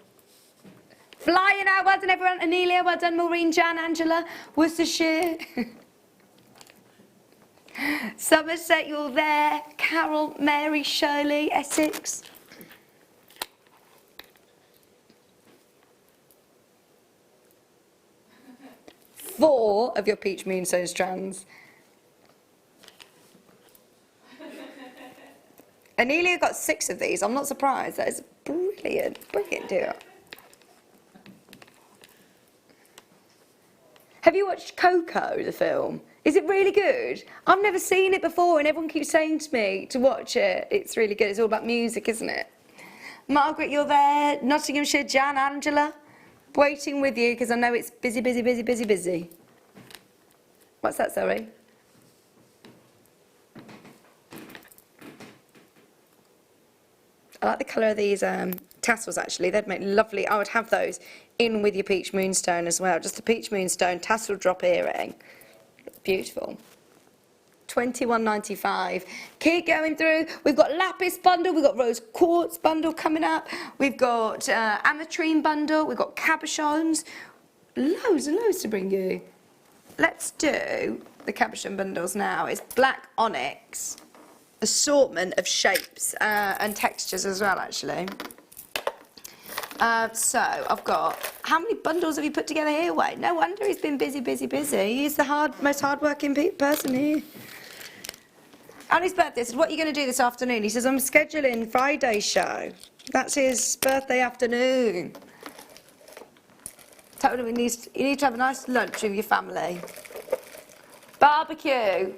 Flying out, well done everyone. Anelia, well done. Maureen, Jan, Angela, Worcestershire. Somerset, you're there. Carol, Mary, Shirley, Essex. Four of your peach moonstone strands. Anelia got 6 of these. I'm not surprised. That is brilliant. Brilliant deal. Have you watched Coco, the film? Is it really good? I've never seen it before and everyone keeps saying to me to watch it. It's really good. It's all about music, isn't it? Margaret, you're there. Nottinghamshire, Jan, Angela. Waiting with you because I know it's busy, busy, busy, busy, busy. What's that, sorry? I like the colour of these tassels actually. They'd make lovely, I would have those in with your peach moonstone as well. Just a peach moonstone tassel drop earring. Beautiful. £21.95. Keep going through. We've got lapis bundle, we've got rose quartz bundle coming up, we've got ametrine bundle, we've got cabochons, loads and loads to bring you. Let's do the cabochon bundles now. It's black onyx, assortment of shapes and textures as well actually. So I've got, how many bundles have you put together here? Wait, no wonder he's been busy, busy, busy. He's the most hard-working person here. On his birthday, I said, what are you going to do this afternoon? He says, I'm scheduling Friday's show. That's his birthday afternoon. Told him you need to have a nice lunch with your family. Barbecue.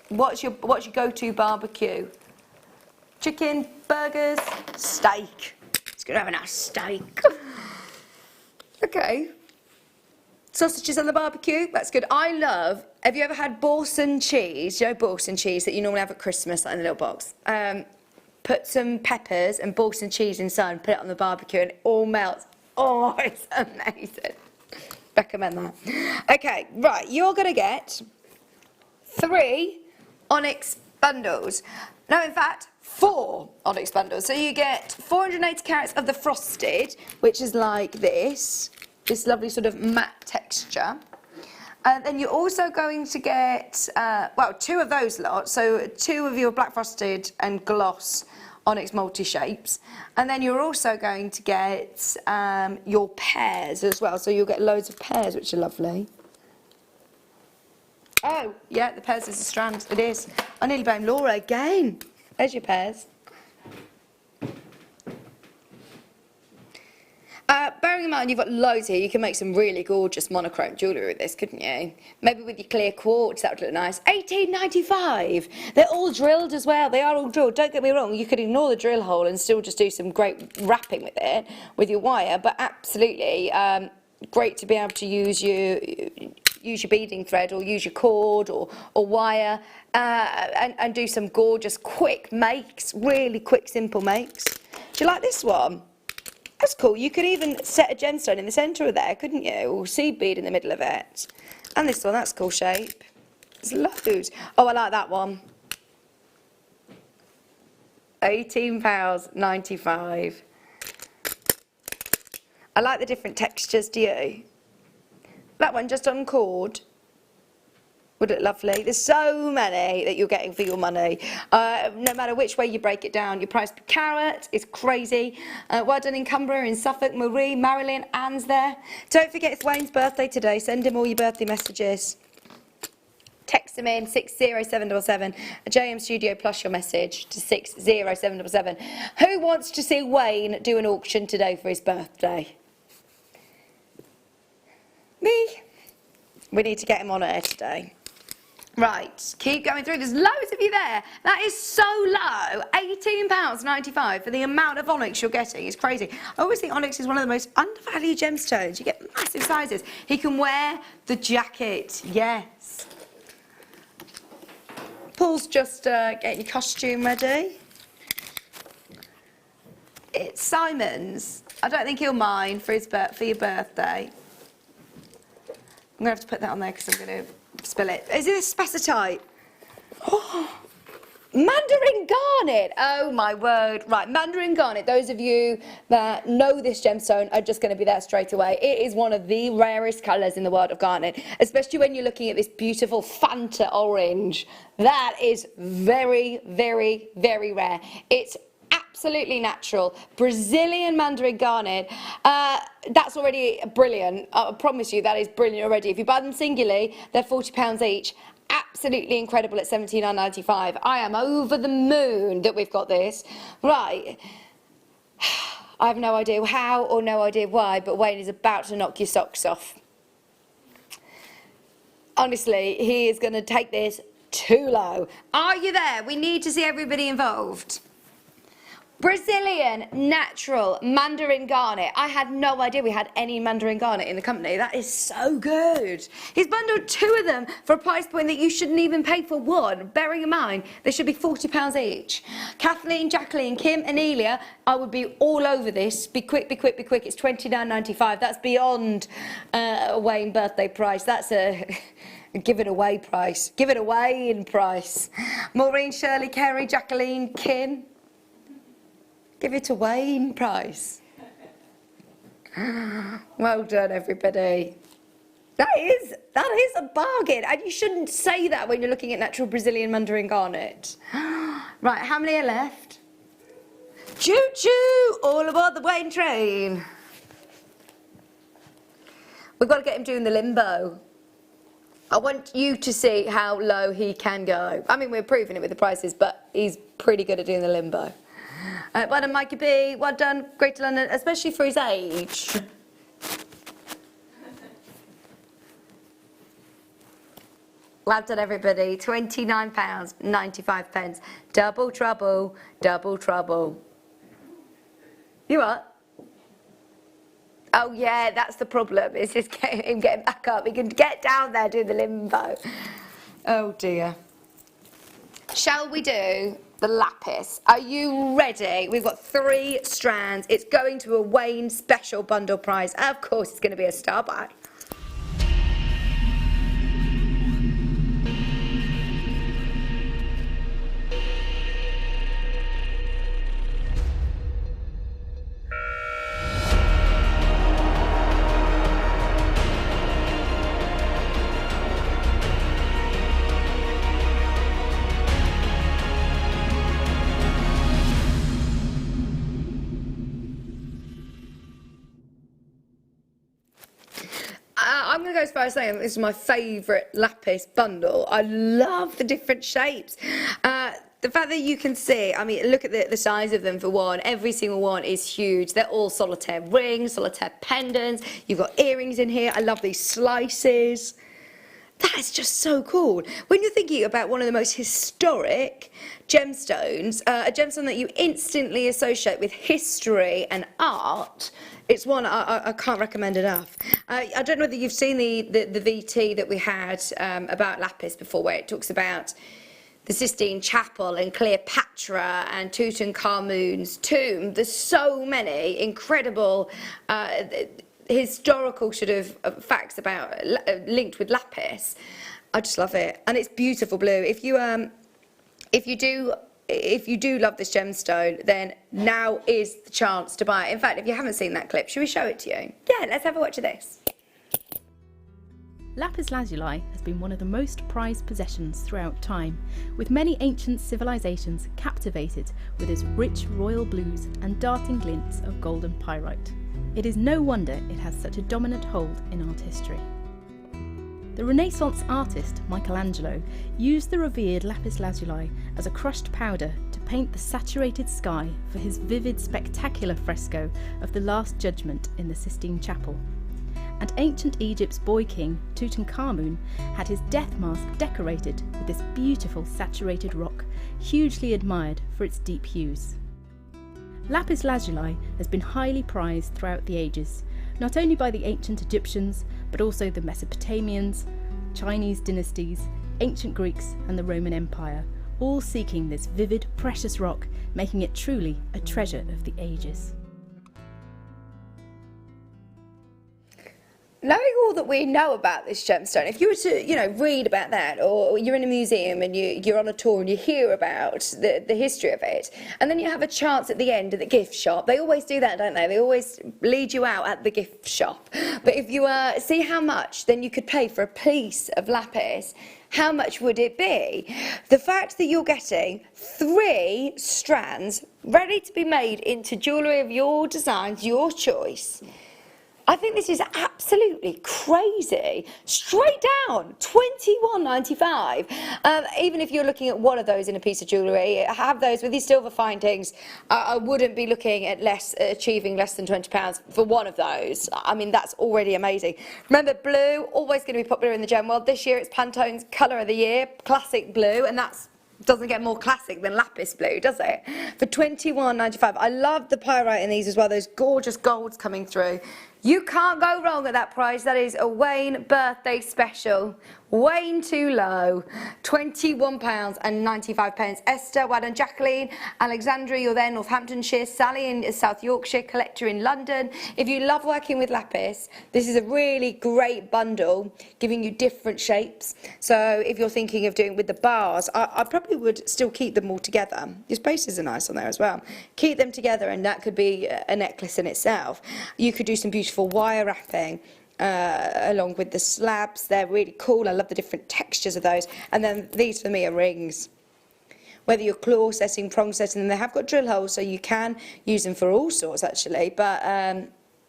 What's your go-to barbecue? Chicken, burgers, steak. He's going to have a nice steak. Okay. Sausages on the barbecue, that's good. I love, have you ever had Boursin cheese? You know Boursin cheese that you normally have at Christmas, like in a little box. Put some peppers and Boursin cheese inside and put it on the barbecue and it all melts. Oh, it's amazing. Recommend that. Okay, right, you're going to get 3 onyx bundles. No, in fact, 4 onyx bundles. So you get 480 carats of the frosted, which is like this lovely sort of matte texture. And then you're also going to get, well, 2 of those lots, so 2 of your black frosted and gloss onyx multi-shapes. And then you're also going to get your pears as well, so you'll get loads of pears, which are lovely. Oh, yeah, the pears is a strand, it is. I nearly blamed Laura again. There's your pears. Bearing in mind you've got loads here, you can make some really gorgeous monochrome jewellery with this, couldn't you? Maybe with your clear quartz, that would look nice. £18.95. They're all drilled as well. They are all drilled. Don't get me wrong, you could ignore the drill hole and still just do some great wrapping with it, with your wire, but absolutely great to be able to use your beading thread or use your cord or wire and do some gorgeous quick makes, really quick, simple makes. Do you like this one? That's cool. You could even set a gemstone in the centre of there, couldn't you? Or seed bead in the middle of it. And this one, that's a cool shape. There's loads. Oh, I like that one. £18.95. I like the different textures, do you? That one just on cord. Would look lovely. There's so many that you're getting for your money. No matter which way you break it down, your price per carat is crazy. Well done in Cumbria, in Suffolk, Marie, Marilyn, Anne's there. Don't forget it's Wayne's birthday today. Send him all your birthday messages. Text them in 60777, a JM Studio plus your message to 60777. Who wants to see Wayne do an auction today for his birthday? Me. We need to get him on air today. Right, keep going through. There's loads of you there. That is so low. £18.95 for the amount of onyx you're getting. It's crazy. I always think onyx is one of the most undervalued gemstones. You get massive sizes. He can wear the jacket. Yes. Paul's just getting your costume ready. It's Simon's. I don't think he'll mind for your birthday. I'm going to have to put that on there because I'm going to spill it. Is it a spacetite? Oh, Mandarin garnet. Oh my word. Right, Mandarin garnet. Those of you that know this gemstone are just going to be there straight away. It is one of the rarest colours in the world of garnet, especially when you're looking at this beautiful Fanta orange. That is very, very, very rare. It's absolutely natural. Brazilian Mandarin garnet. That's already brilliant. I promise you that is brilliant already. If you buy them singularly, they're £40 each. Absolutely incredible at £79.95. I am over the moon that we've got this. Right. I have no idea how or no idea why, but Wayne is about to knock your socks off. Honestly, he is going to take this too low. Are you there? We need to see everybody involved. Brazilian natural Mandarin garnet. I had no idea we had any Mandarin garnet in the company. That is so good. He's bundled 2 of them for a price point that you shouldn't even pay for one. Bearing in mind, they should be £40 each. Kathleen, Jacqueline, Kim, and Elia, I would be all over this. Be quick, be quick, be quick. It's £29.95. That's beyond a Wayne birthday price. That's a give it away price. Give it away in price. Maureen, Shirley, Kerry, Jacqueline, Kim. Give it away in price. Well done, everybody. That is a bargain, and you shouldn't say that when you're looking at natural Brazilian Mandarin garnet. Right, how many are left? Choo-choo! All aboard the Wayne train. We've got to get him doing the limbo. I want you to see how low he can go. I mean, we're proving it with the prices, but he's pretty good at doing the limbo. Well done, Mikey B. Well done, Greater London, especially for his age. Well done, everybody. £29.95. Double trouble, double trouble. You what? Oh yeah, that's the problem. It's just him getting back up. He can get down there, do the limbo. Oh dear. Shall we do the lapis? Are you ready? We've got 3 strands. It's going to a Wayne special bundle price. Of course, it's going to be a star buy. I'm going to go as far as saying this is my favourite lapis bundle. I love the different shapes. The fact that you can see, I mean, look at the size of them for one. Every single one is huge. They're all solitaire rings, solitaire pendants. You've got earrings in here. I love these slices. That is just so cool. When you're thinking about one of the most historic gemstones, a gemstone that you instantly associate with history and art, it's one I can't recommend enough. I don't know whether you've seen the VT that we had about lapis before, where it talks about the Sistine Chapel and Cleopatra and Tutankhamun's tomb. There's so many incredible historical sort of facts about linked with lapis. I just love it, and it's beautiful blue. If you do love this gemstone, then now is the chance to buy it. In fact, if you haven't seen that clip, should we show it to you? Yeah, let's have a watch of this. Lapis lazuli has been one of the most prized possessions throughout time, with many ancient civilizations captivated with its rich royal blues and darting glints of golden pyrite. It is no wonder it has such a dominant hold in art history. The Renaissance artist Michelangelo used the revered lapis lazuli as a crushed powder to paint the saturated sky for his vivid, spectacular fresco of the Last Judgment in the Sistine Chapel. And ancient Egypt's boy king, Tutankhamun, had his death mask decorated with this beautiful saturated rock, hugely admired for its deep hues. Lapis lazuli has been highly prized throughout the ages, not only by the ancient Egyptians, but also the Mesopotamians, Chinese dynasties, ancient Greeks and the Roman Empire, all seeking this vivid, precious rock, making it truly a treasure of the ages. Knowing all that we know about this gemstone, if you were to, read about that, or you're in a museum and you're on a tour and you hear about the history of it, and then you have a chance at the end at the gift shop. They always do that, don't they? They always lead you out at the gift shop. But if you see how much then you could pay for a piece of lapis, how much would it be? The fact that you're getting 3 strands ready to be made into jewellery of your designs, your choice, I think this is absolutely crazy. Straight down, £21.95. Even if you're looking at one of those in a piece of jewellery, have those with your silver findings. I wouldn't be looking at achieving less than £20 for one of those. I mean, that's already amazing. Remember, blue, always going to be popular in the gem world. This year it's Pantone's colour of the year, classic blue, and that's doesn't get more classic than lapis blue, does it? For £21.95. I love the pyrite in these as well, those gorgeous golds coming through. You can't go wrong at that price. That is a Wayne birthday special. Wayne too low. £21.95. Esther, well done. Jacqueline, Alexandra, you're there, Northamptonshire. Sally in South Yorkshire. Collector in London. If you love working with lapis, this is a really great bundle, giving you different shapes. So if you're thinking of doing with the bars, I probably would still keep them all together. Your spaces are nice on there as well. Keep them together, and that could be a necklace in itself. You could do some beautiful wire wrapping along with the slabs. They're really cool. I love the different textures of those. And then these for me are rings. Whether you're claw setting, prong setting, they have got drill holes, so you can use them for all sorts actually. But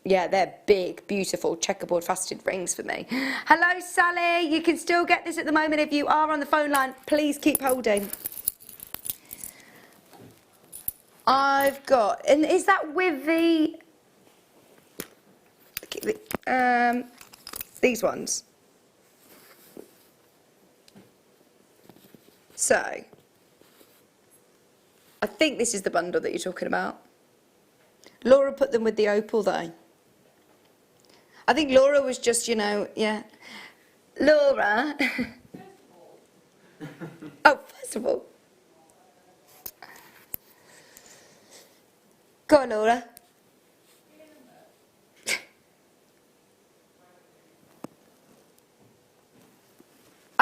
yeah, they're big, beautiful checkerboard faceted rings for me. Hello, Sally. You can still get this at the moment. If you are on the phone line, please keep holding. I've got, and is that with the these ones? So, I think this is the bundle that you're talking about. Laura put them with the opal though. I think Laura was just, you know, yeah. Laura. Oh, first of all. Go on, Laura.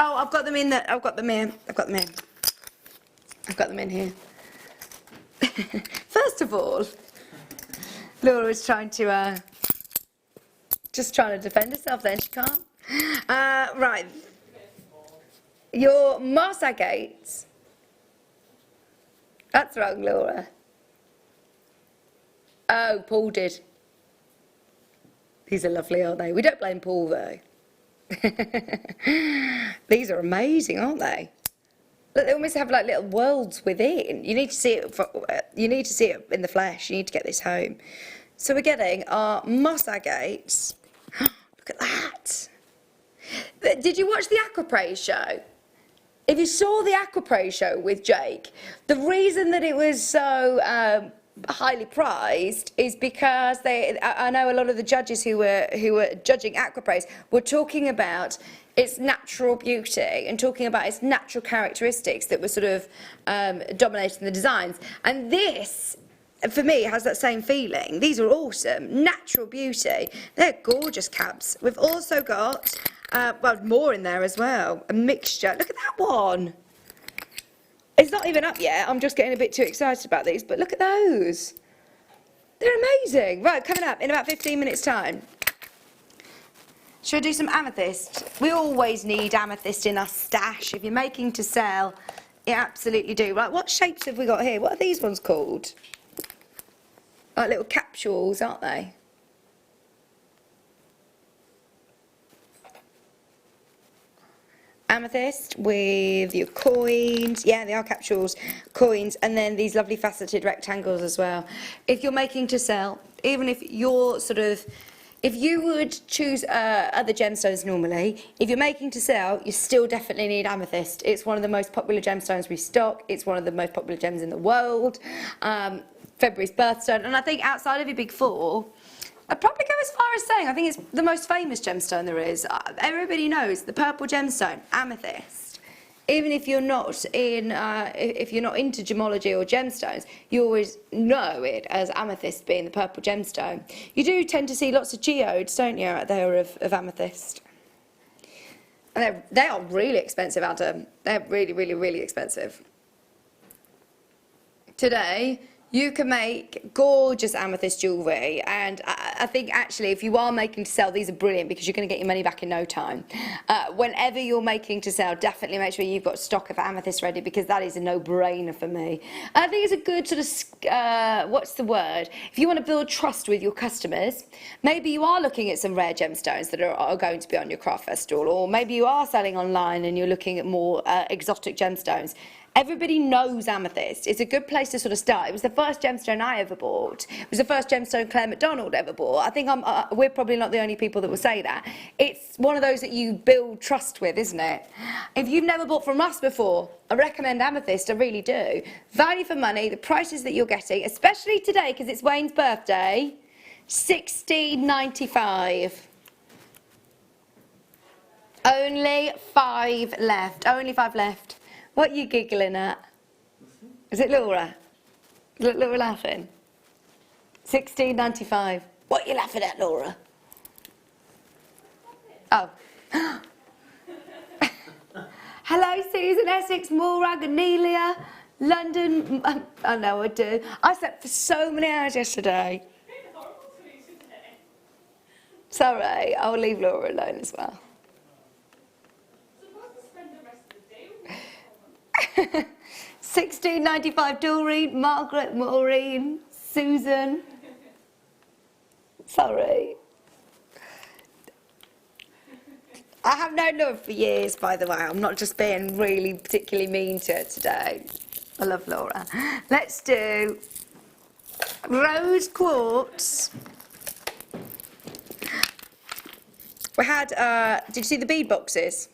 Oh, I've got them in the, I've got them in here. First of all, Laura was trying to, just trying to defend herself then, she can't. Right. Your moss agates. That's wrong, Laura. Oh, Paul did. These are lovely, aren't they? We don't blame Paul though. These are amazing, aren't they? Look, they almost have like little worlds within. You need to see it. You need to see it in the flesh. You need to get this home. So we're getting our moss agates. Look at that. Did you watch the Aquapray show? If you saw the Aquapray show with Jake, the reason that it was so highly prized is because I know a lot of the judges who were judging Aquaprays were talking about its natural beauty and talking about its natural characteristics that were sort of dominating the designs. And this, for me, has that same feeling. These are awesome, natural beauty. They're gorgeous cabs. We've also got, well, more in there as well, a mixture. Look at that one. It's not even up yet. I'm just getting a bit too excited about these, but look at those. They're amazing. Right, coming up in about 15 minutes' time. Should I do some amethyst? We always need amethyst in our stash. If you're making to sell, you absolutely do. Right, what shapes have we got here? What are these ones called? Like little capsules, aren't they? Amethyst with your coins. Yeah, they are capsules, coins, and then these lovely faceted rectangles as well. If you're making to sell, even if you're sort of, if you would choose other gemstones normally, if you're making to sell, you still definitely need amethyst. It's one of the most popular gemstones we stock. It's one of the most popular gems in the world. February's birthstone, and I think outside of your big four, I'd probably go as far as saying I think it's the most famous gemstone there is. Everybody knows the purple gemstone, amethyst. Even if you're not in, if you're not into gemology or gemstones, you always know it as amethyst being the purple gemstone. You do tend to see lots of geodes, don't you, out there of amethyst. And they are really expensive, Adam. They're really, really, really expensive. Today, you can make gorgeous amethyst jewellery, and I think actually if you are making to sell, these are brilliant because you're going to get your money back in no time. Whenever you're making to sell, definitely make sure you've got stock of amethyst ready because that is a no-brainer for me. I think it's a good sort of, what's the word? If you want to build trust with your customers, maybe you are looking at some rare gemstones that are going to be on your craft festival, or maybe you are selling online and you're looking at more exotic gemstones. Everybody knows amethyst. It's a good place to sort of start. It was the first gemstone I ever bought. It was the first gemstone Claire McDonald ever bought. I think we're probably not the only people that will say that. It's one of those that you build trust with, isn't it? If you've never bought from us before, I recommend amethyst, I really do. Value for money, the prices that you're getting, especially today because it's Wayne's birthday, £16.95. Only 5 left. Only 5 left. What are you giggling at? Is it Laura? Is Laura laughing? £16.95. What are you laughing at, Laura? Oh. Hello, Susan, Essex, Morag, Anelia, London. I know I do. I slept for so many hours yesterday. Sorry, I'll leave Laura alone as well. £16.95, Doreen, Margaret, Maureen, Susan. Sorry. I have known Laura for years, by the way. I'm not just being really particularly mean to her today. I love Laura. Let's do rose quartz. We had, did you see the bead boxes?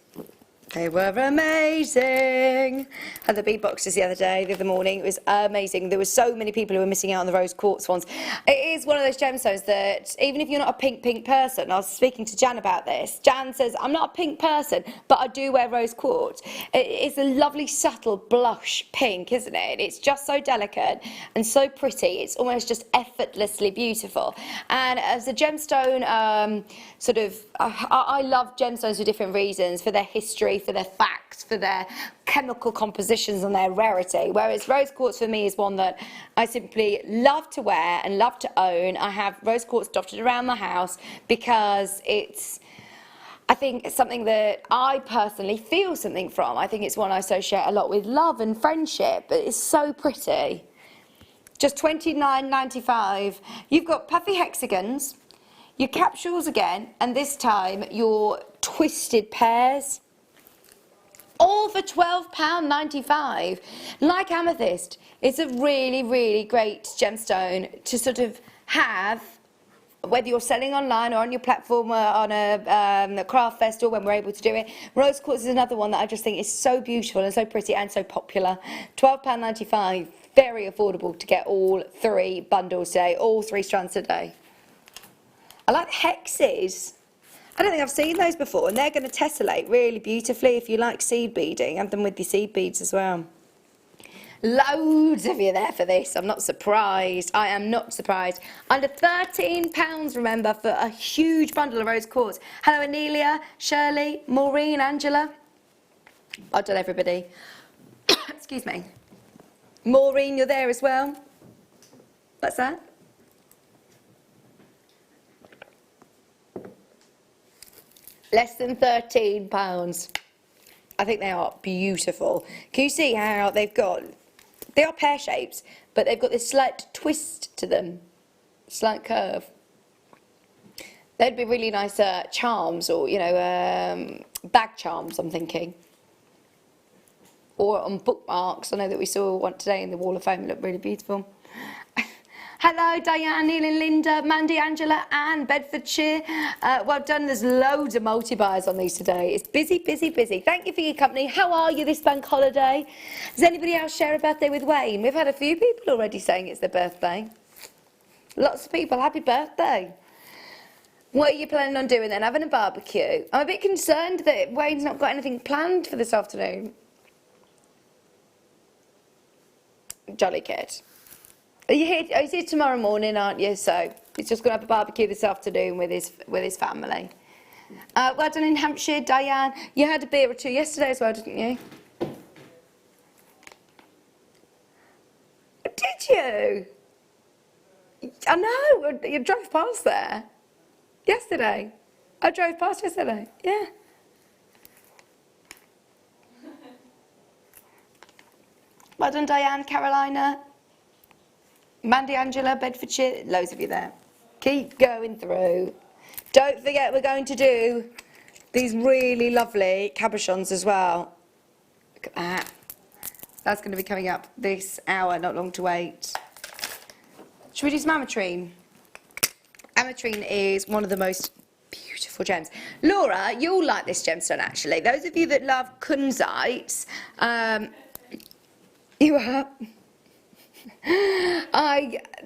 They were amazing. Had the bead boxes the other morning. It was amazing. There were so many people who were missing out on the rose quartz ones. It is one of those gemstones that, even if you're not a pink person, I was speaking to Jan about this. Jan says, I'm not a pink person, but I do wear rose quartz. It's a lovely, subtle blush pink, isn't it? It's just so delicate and so pretty. It's almost just effortlessly beautiful. And as a gemstone, I love gemstones for different reasons, for their history, for their facts, for their chemical compositions and their rarity, whereas rose quartz for me is one that I simply love to wear and love to own. I have rose quartz dotted around the house because I think it's something that I personally feel something from. I think it's one I associate a lot with love and friendship. It's so pretty. Just £29.95. You've got puffy hexagons, your capsules again, and this time your twisted pears. All for £12.95. Like amethyst, it's a really, really great gemstone to sort of have, whether you're selling online or on your platform or on a craft festival when we're able to do it. Rose quartz is another one that I just think is so beautiful and so pretty and so popular. £12.95, very affordable to get all 3 bundles today, all 3 strands today. I like hexes. I don't think I've seen those before, and they're going to tessellate really beautifully if you like seed beading. Have them with your seed beads as well. Loads of you there for this. I'm not surprised. I am not surprised. Under £13, remember, for a huge bundle of rose quartz. Hello, Anelia, Shirley, Maureen, Angela. Well done, everybody. Excuse me. Maureen, you're there as well. What's that? Less than £13. I think they are beautiful. Can you see how they are pear shapes, but they've got this slight twist to them, slight curve. They'd be really nice charms, or bag charms, I'm thinking, or on bookmarks. I know that we saw one today in the Wall of Fame. It looked really beautiful. Hello, Diane, Neil and Linda, Mandy, Angela, Anne, Bedfordshire. Well done. There's loads of multi-buyers on these today. It's busy, busy, busy. Thank you for your company. How are you this bank holiday? Does anybody else share a birthday with Wayne? We've had a few people already saying it's their birthday. Lots of people. Happy birthday. What are you planning on doing then? Having a barbecue? I'm a bit concerned that Wayne's not got anything planned for this afternoon. Jolly kid. He's here tomorrow morning, aren't you? So he's just going to have a barbecue this afternoon with his family. Well done in Hampshire, Diane. You had a beer or two yesterday as well, didn't you? Did you? I know. You drove past there yesterday. I drove past yesterday. Yeah. Well done, Diane, Carolina. Mandy, Angela, Bedfordshire, loads of you there. Keep going through. Don't forget we're going to do these really lovely cabochons as well. Look at that. That's going to be coming up this hour, not long to wait. Should we do some ametrine? Ametrine is one of the most beautiful gems. Laura, you'll like this gemstone actually. Those of you that love kunzites, you are.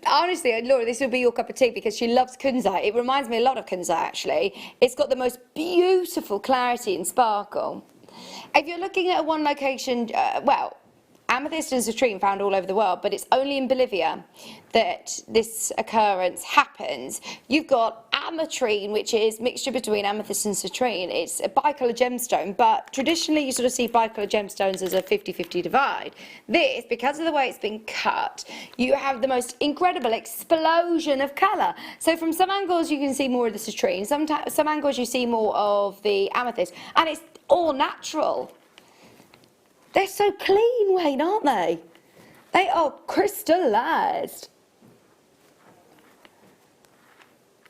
Honestly, Laura, this will be your cup of tea because she loves kunzite. It reminds me a lot of kunzite actually. It's got the most beautiful clarity and sparkle. If you're looking at a one location, well, amethyst and citrine found all over the world, but it's only in Bolivia that this occurrence happens. You've got ametrine, which is mixture between amethyst and citrine. It's a bicolour gemstone, but traditionally you sort of see bicolour gemstones as a 50-50 divide. This, because of the way it's been cut, you have the most incredible explosion of colour. So from some angles you can see more of the citrine, some angles you see more of the amethyst, and it's all natural. They're so clean, Wayne, aren't they? They are crystallised.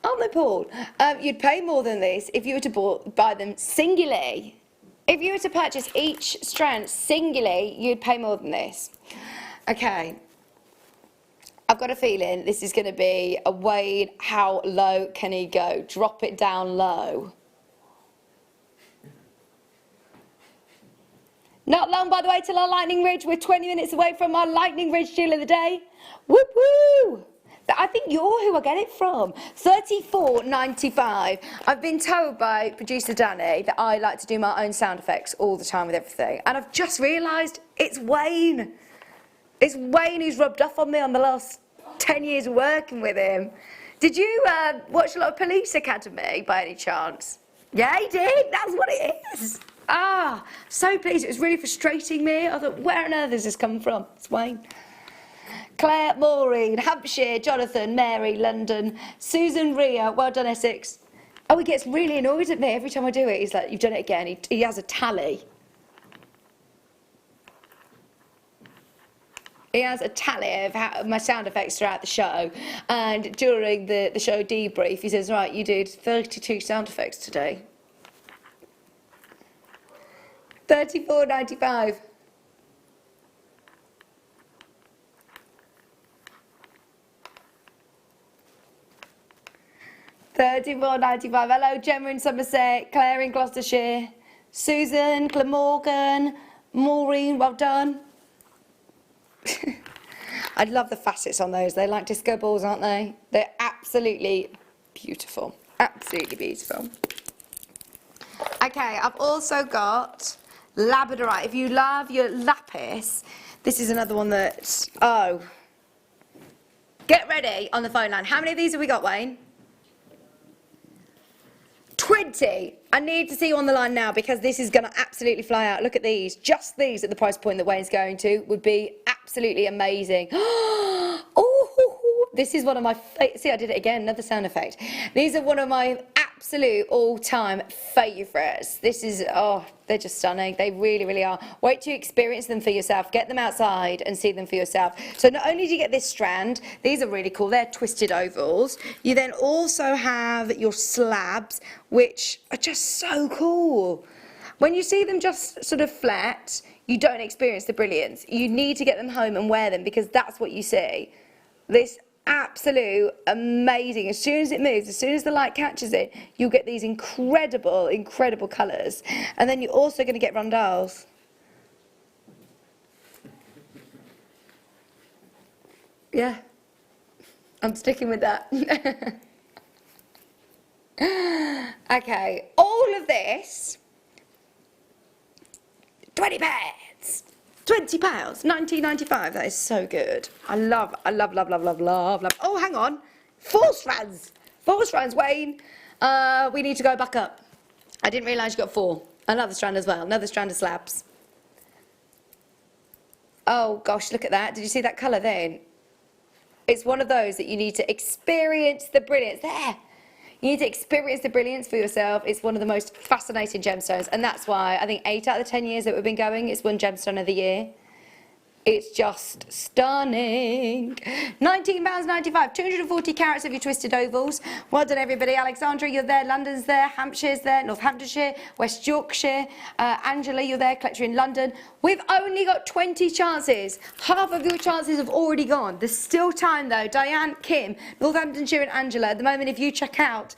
Aren't they, Paul? You'd pay more than this if you were to buy them singly. If you were to purchase each strand singly, you'd pay more than this. Okay. I've got a feeling this is going to be a Wayne, how low can he go? Drop it down low. Not long, by the way, till our lightning ridge. We're 20 minutes away from our lightning ridge deal of the day. Whoop woo! I think you're who I get it from. $34.95. I've been told by producer Danny that I like to do my own sound effects all the time with everything. And I've just realised it's Wayne. It's Wayne who's rubbed off on me on the last 10 years of working with him. Did you watch a lot of Police Academy by any chance? Yeah, he did. That's what it is. Ah, so pleased. It was really frustrating me. I thought, where on earth has this come from? It's Wayne. Claire, Maureen, Hampshire, Jonathan, Mary, London, Susan, Ria, well done, Essex. Oh, he gets really annoyed at me every time I do it. He's like, you've done it again. He has a tally. He has a tally of my sound effects throughout the show. And during the show debrief, he says, right, you did 32 sound effects today. $34.95. $34.95. Hello, Gemma in Somerset, Claire in Gloucestershire, Susan, Glamorgan, Maureen, well done. I love the facets on those. They're like disco balls, aren't they? They're absolutely beautiful. Absolutely beautiful. Okay, I've also got labradorite. If you love your lapis, this is another one that, oh. Get ready on the phone line. How many of these have we got, Wayne? 20. I need to see you on the line now because this is going to absolutely fly out. Look at these. Just these at the price point that Wayne's going to would be absolutely amazing. Oh, this is one of my see, I did it again, another sound effect. These are one of my absolute all-time favourites. This is, oh, they're just stunning. They really, really are. Wait till you experience them for yourself. Get them outside and see them for yourself. So not only do you get this strand, these are really cool. They're twisted ovals. You then also have your slabs, which are just so cool. When you see them just sort of flat, you don't experience the brilliance. You need to get them home and wear them because that's what you see. This absolute amazing. As soon as it moves, as soon as the light catches it, you'll get these incredible, incredible colours. And then you're also going to get rondelles. Yeah, I'm sticking with that. Okay, all of this, 20 pairs. £20, £19.95. That is so good. I love. Oh, hang on. 4 strands. 4 strands, Wayne. We need to go back up. I didn't realise you got 4. Another strand as well. Another strand of slabs. Oh, gosh, look at that. Did you see that colour then? It's one of those that you need to experience the brilliance. There. You need to experience the brilliance for yourself. It's one of the most fascinating gemstones, and that's why I think 8 out of the 10 years that we've been going, it's won Gemstone of the Year. It's just stunning. £19.95, 240 carats of your twisted ovals. Well done, everybody. Alexandra, you're there. London's there. Hampshire's there. Northamptonshire, West Yorkshire. Angela, you're there. Collector in London. We've only got 20 chances. Half of your chances have already gone. There's still time, though. Diane, Kim, Northamptonshire and Angela. At the moment, if you check out,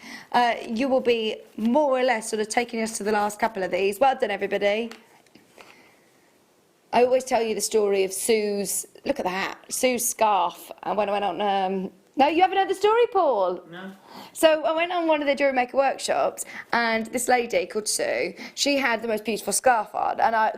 you will be more or less sort of taking us to the last couple of these. Well done, everybody. I always tell you the story of Sue's, look at that, Sue's scarf. And when I went on, no, you haven't heard the story, Paul? No. So I went on one of the Jewellery Maker workshops, and this lady called Sue, she had the most beautiful scarf on, and I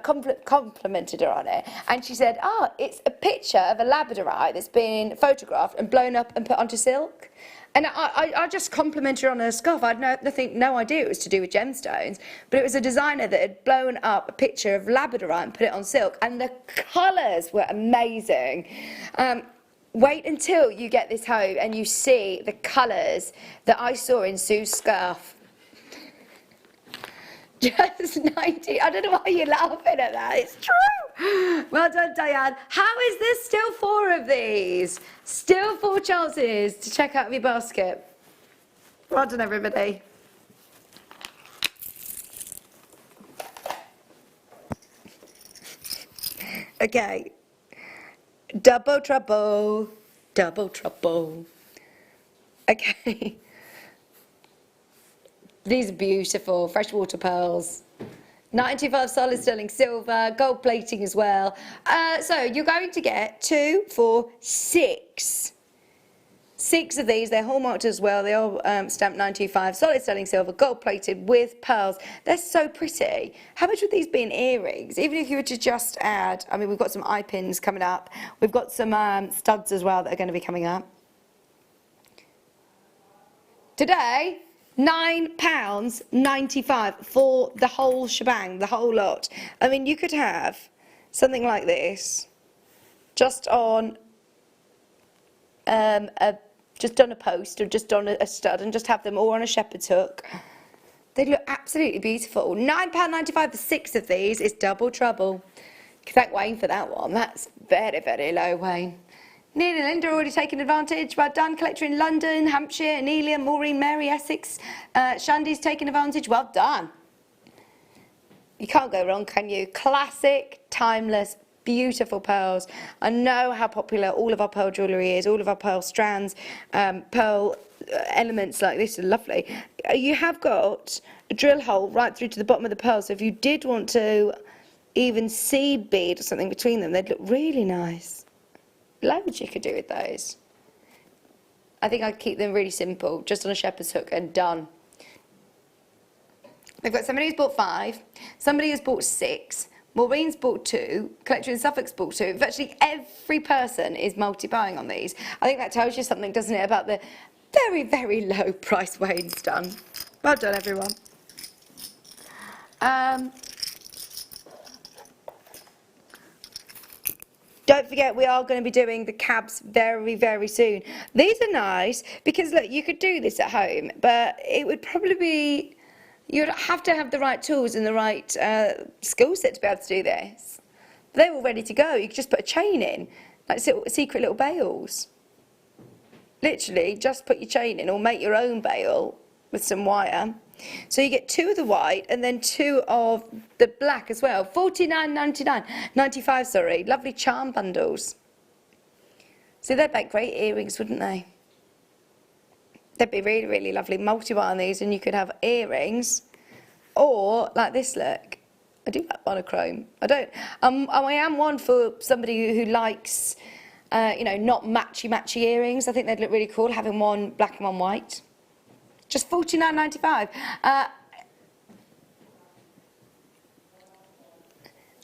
complimented her on it. And she said, it's a picture of a labradorite that's been photographed and blown up and put onto silk. And I just complimented her on her scarf. I had no idea it was to do with gemstones, but it was a designer that had blown up a picture of labradorite and put it on silk, and the colours were amazing. Wait until you get this home and you see the colours that I saw in Sue's scarf. Just 90. I don't know why you're laughing at that. It's true. Well done, Diane. How is there still 4 of these? Still 4 chances to check out your basket. Well done, everybody. Okay. Double trouble. Double trouble. Okay. These are beautiful, freshwater pearls. 95 solid sterling silver, gold plating as well. So you're going to get 2, 4, 6. 6 of these, they're hallmarked as well. They all stamped 925, solid sterling silver, gold plated with pearls. They're so pretty. How much would these be in earrings? Even if you were to just add, I mean, we've got some eye pins coming up. We've got some studs as well that are going to be coming up. Today, £9.95 for the whole shebang, the whole lot. I mean, you could have something like this, just on a post or just on a stud, and just have them all on a shepherd's hook. They look absolutely beautiful. £9.95 for 6 of these is double trouble. Thank Wayne for that one. That's very, very low, Wayne. Neil and Linda already taken advantage. Well done, collector in London, Hampshire, Anelia, Maureen, Mary, Essex. Shandy's taken advantage. Well done. You can't go wrong, can you? Classic, timeless, beautiful pearls. I know how popular all of our pearl jewellery is, all of our pearl strands, pearl elements like this are lovely. You have got a drill hole right through to the bottom of the pearl, so if you did want to even seed bead or something between them, they'd look really nice. Loads you could do with those. I think I'd keep them really simple, just on a shepherd's hook and done. They've got somebody who's bought 5, somebody who's bought 6, Maureen's bought 2, collector in Suffolk's bought 2. Virtually every person is multi-buying on these. I think that tells you something, doesn't it, about the very, very low price Wayne's done. Well done, everyone. Don't forget, we are going to be doing the cabs very, very soon. These are nice because, look, you could do this at home, but it would probably be, you'd have to have the right tools and the right skill set to be able to do this. They're all ready to go. You could just put a chain in, like secret little bails. Literally, just put your chain in or make your own bail with some wire. So you get 2 of the white and then 2 of the black as well. £49.95, sorry. Lovely charm bundles. So they'd make great earrings, wouldn't they? They'd be really, really lovely. Multi-buy on these, and you could have earrings, or like this look. I do like monochrome. I am one for somebody who likes, not matchy earrings. I think they'd look really cool having one black and one white. Just £49.95.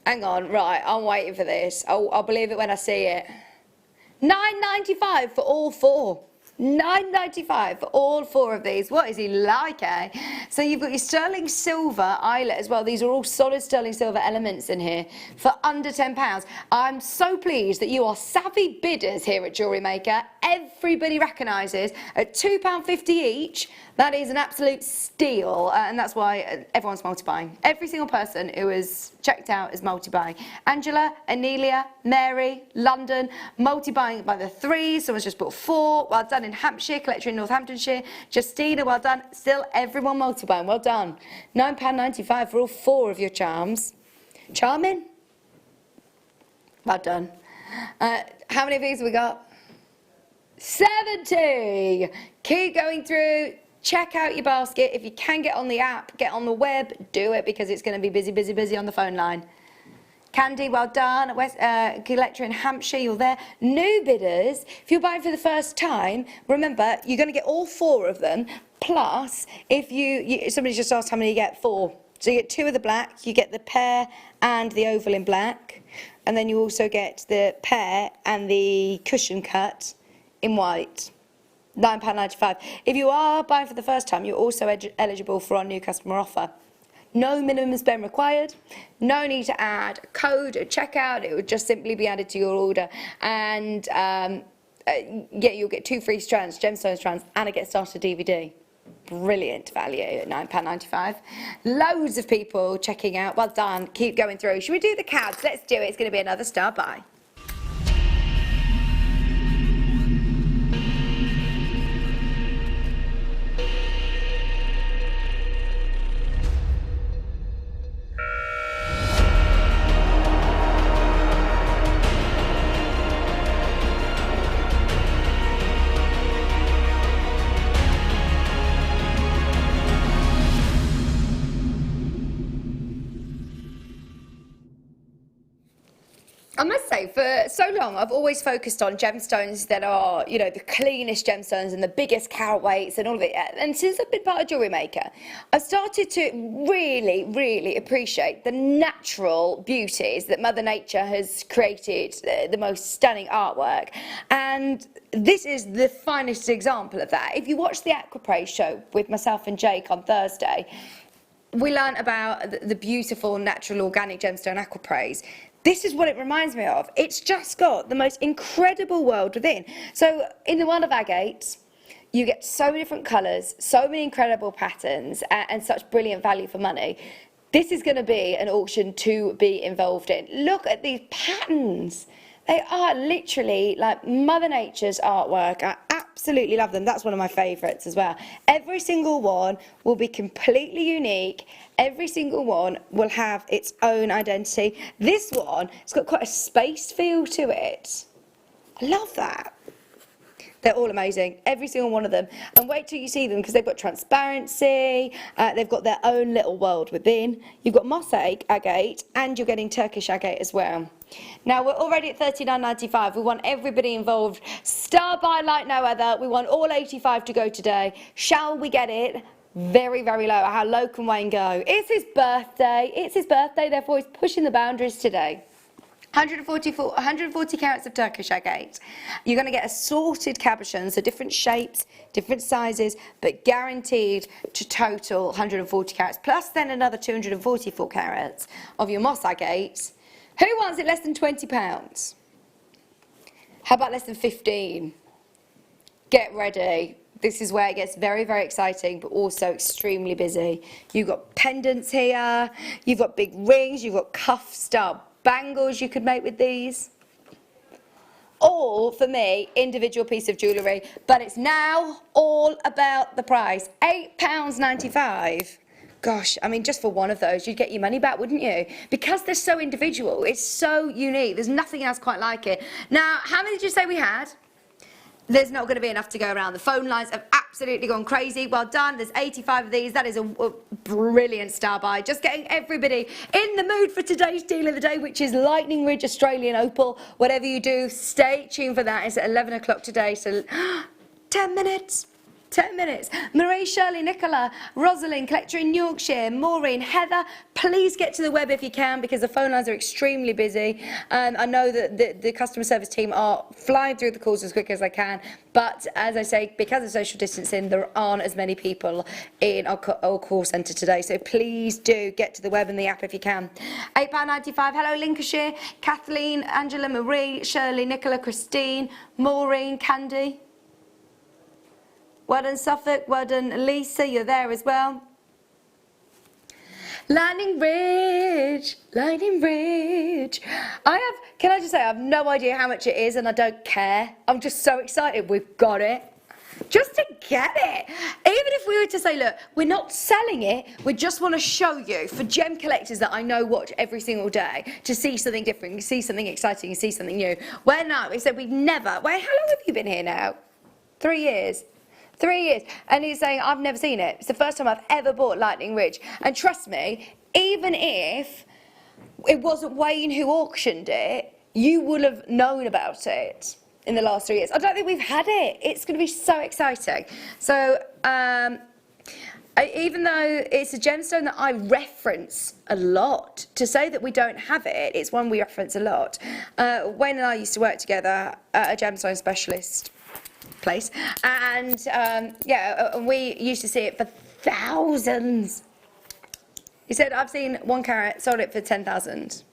Hang on, right, I'm waiting for this. I'll believe it when I see it. £9.95 for all 4. £9.95 for all 4 of these. What is he like, eh? So you've got your sterling silver eyelet as well. These are all solid sterling silver elements in here for under £10. I'm so pleased that you are savvy bidders here at Jewellery Maker. Everybody recognises at £2.50 each, that is an absolute steal, and that's why everyone's multi-buying. Every single person who is checked out is multi-buying. Angela, Anelia, Mary, London, multi-buying by the 3s. Someone's just bought 4. Well done in Hampshire, collector in Northamptonshire. Justina, well done. Still everyone multi-buying. Well done. £9.95 for all 4 of your charms. Charming? Well done. How many of these have we got? 70. Keep going through. Check out your basket. If you can get on the app, get on the web, do it, because it's going to be busy, busy, busy on the phone line. Candy, well done. Collector in Hampshire, you're there. New bidders, if you're buying for the first time, remember, you're going to get all 4 of them. Plus, if somebody just asked how many you get, 4. So you get 2 of the black, you get the pear and the oval in black. And then you also get the pear and the cushion cut in white. £9.95. If you are buying for the first time, you're also eligible for our new customer offer. No minimum spend required, no need to add a code at checkout, it would just simply be added to your order, and yeah, you'll get 2 free strands, gemstone strands, and a Get Started DVD. Brilliant value at £9.95. Loads of people checking out, well done, keep going through. Should we do the cabs? Let's do it, it's going to be another star buy. I must say, for so long, I've always focused on gemstones that are, you know, the cleanest gemstones and the biggest carat weights and all of it. And since I've been part of Jewellery Maker, I've started to really, really appreciate the natural beauties that Mother Nature has created, the most stunning artwork. And this is the finest example of that. If you watch the Aquapraise show with myself and Jake on Thursday, we learnt about the beautiful natural organic gemstone Aquapraise. This is what it reminds me of. It's just got the most incredible world within. So in the world of agates, you get so many different colours, so many incredible patterns, and such brilliant value for money. This is going to be an auction to be involved in. Look at these patterns. They are literally like Mother Nature's artwork. I absolutely love them. That's one of my favourites as well. Every single one will be completely unique. Every single one will have its own identity. This one, it's got quite a space feel to it. I love that. They're all amazing, every single one of them. And wait till you see them, because they've got transparency, they've got their own little world within. You've got moss agate, and you're getting Turkish agate as well. Now, we're already at $39.95. We want everybody involved. Star buy like no other. We want all 85 to go today. Shall we get it? Very, very low. How low can Wayne go? It's his birthday. It's his birthday, therefore he's pushing the boundaries today. 140 carats of Turkish agate. You're going to get assorted cabochons, so different shapes, different sizes, but guaranteed to total 140 carats, plus then another 244 carats of your moss agate. Who wants it less than £20? How about less than 15? Get ready. This is where it gets very, very exciting, but also extremely busy. You've got pendants here, you've got big rings, you've got cuff style bangles you could make with these. All, for me, individual piece of jewellery, but it's now all about the price. £8.95. Gosh, I mean, just for one of those, you'd get your money back, wouldn't you? Because they're so individual, it's so unique, there's nothing else quite like it. Now, how many did you say we had? There's not going to be enough to go around. The phone lines have absolutely gone crazy. Well done. There's 85 of these. That is a brilliant star buy. Just getting everybody in the mood for today's deal of the day, which is Lightning Ridge Australian Opal. Whatever you do, stay tuned for that. It's at 11 o'clock today, so 10 minutes. 10 minutes. Marie, Shirley, Nicola, Rosalind, collector in Yorkshire, Maureen, Heather, please get to the web if you can because the phone lines are extremely busy. I know that the customer service team are flying through the calls as quick as they can, but as I say, because of social distancing, there aren't as many people in our call centre today, so please do get to the web and the app if you can. £8.95. Hello, Lincolnshire, Kathleen, Angela, Marie, Shirley, Nicola, Christine, Maureen, Candy. Well done, Suffolk. Well done, Lisa. You're there as well. Lightning Ridge. Lightning Ridge. Can I just say, I have no idea how much it is and I don't care. I'm just so excited we've got it. Just to get it. Even if we were to say, look, we're not selling it, we just want to show you for gem collectors that I know watch every single day to see something different, see something exciting, see something new. Well, no, we said we've never. Wait, how long have you been here now? 3 years. 3 years. And he's saying, I've never seen it. It's the first time I've ever bought Lightning Ridge. And trust me, even if it wasn't Wayne who auctioned it, you would have known about it in the last 3 years. I don't think we've had it. It's going to be so exciting. So, even though it's a gemstone that I reference a lot, to say that we don't have it, it's one we reference a lot. Wayne and I used to work together at a gemstone specialist place, and we used to see it for thousands. He said, I've seen 1 carat, sold it for 10,000.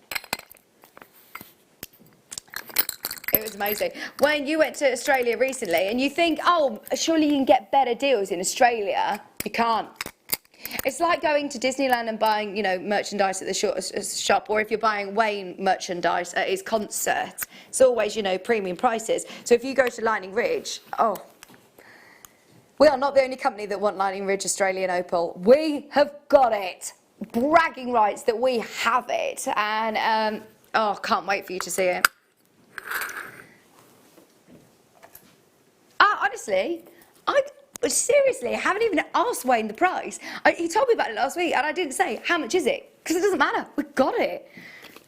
It was amazing. When you went to Australia recently and you think, oh, surely you can get better deals in Australia, you can't. It's like going to Disneyland and buying, merchandise at the shop, or if you're buying Wayne merchandise at his concert, it's always, premium prices. So if you go to Lightning Ridge, we are not the only company that want Lightning Ridge Australian opal. We have got it. Bragging rights that we have it. And, can't wait for you to see it. Honestly, seriously, I haven't even asked Wayne the price. He told me about it last week and I didn't say, how much is it? Because it doesn't matter. We've got it.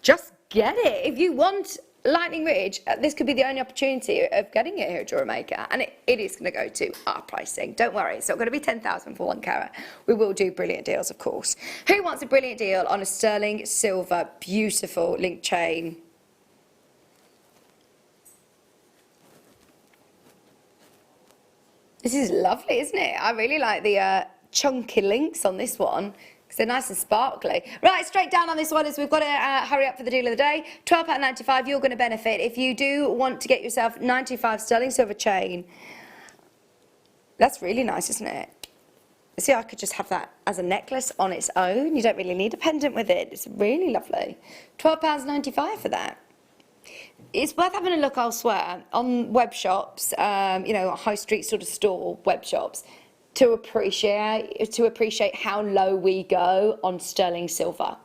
Just get it. If you want Lightning Ridge, this could be the only opportunity of getting it here at Jewellery Maker. And it is going to go to our pricing. Don't worry. It's not going to be 10,000 for 1 carat. We will do brilliant deals, of course. Who wants a brilliant deal on a sterling silver, beautiful link chain? This is lovely, isn't it? I really like the chunky links on this one because they're nice and sparkly. Right, straight down on this one is we've got to hurry up for the deal of the day. £12.95, you're going to benefit if you do want to get yourself 95 sterling silver chain. That's really nice, isn't it? See, I could just have that as a necklace on its own. You don't really need a pendant with it. It's really lovely. £12.95 for that. It's worth having a look elsewhere on web shops, high street sort of store web shops, to appreciate how low we go on sterling silver.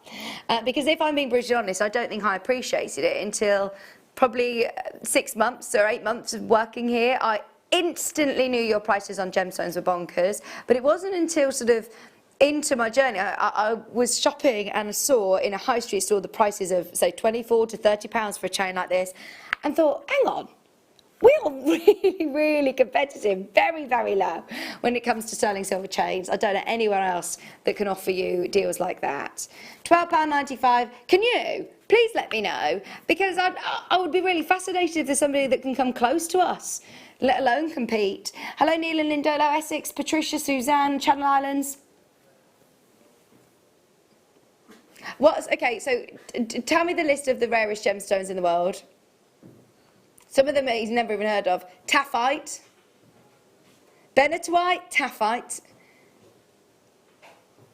Because if I'm being brutally honest, I don't think I appreciated it until probably 6 months or 8 months of working here. I instantly knew your prices on gemstones were bonkers, but it wasn't until sort of into my journey, I was shopping and I saw in a high street store the prices of, say, £24 to £30 for a chain like this, and thought, hang on, we are really, really competitive, very, very low when it comes to sterling silver chains. I don't know anywhere else that can offer you deals like that. £12.95, can you? Please let me know, because I would be really fascinated if there's somebody that can come close to us, let alone compete. Hello, Neil and Lindolo, Essex, Patricia, Suzanne, Channel Islands. Okay, so tell me the list of the rarest gemstones in the world. Some of them he's never even heard of. Taphite, benitoite, taphite,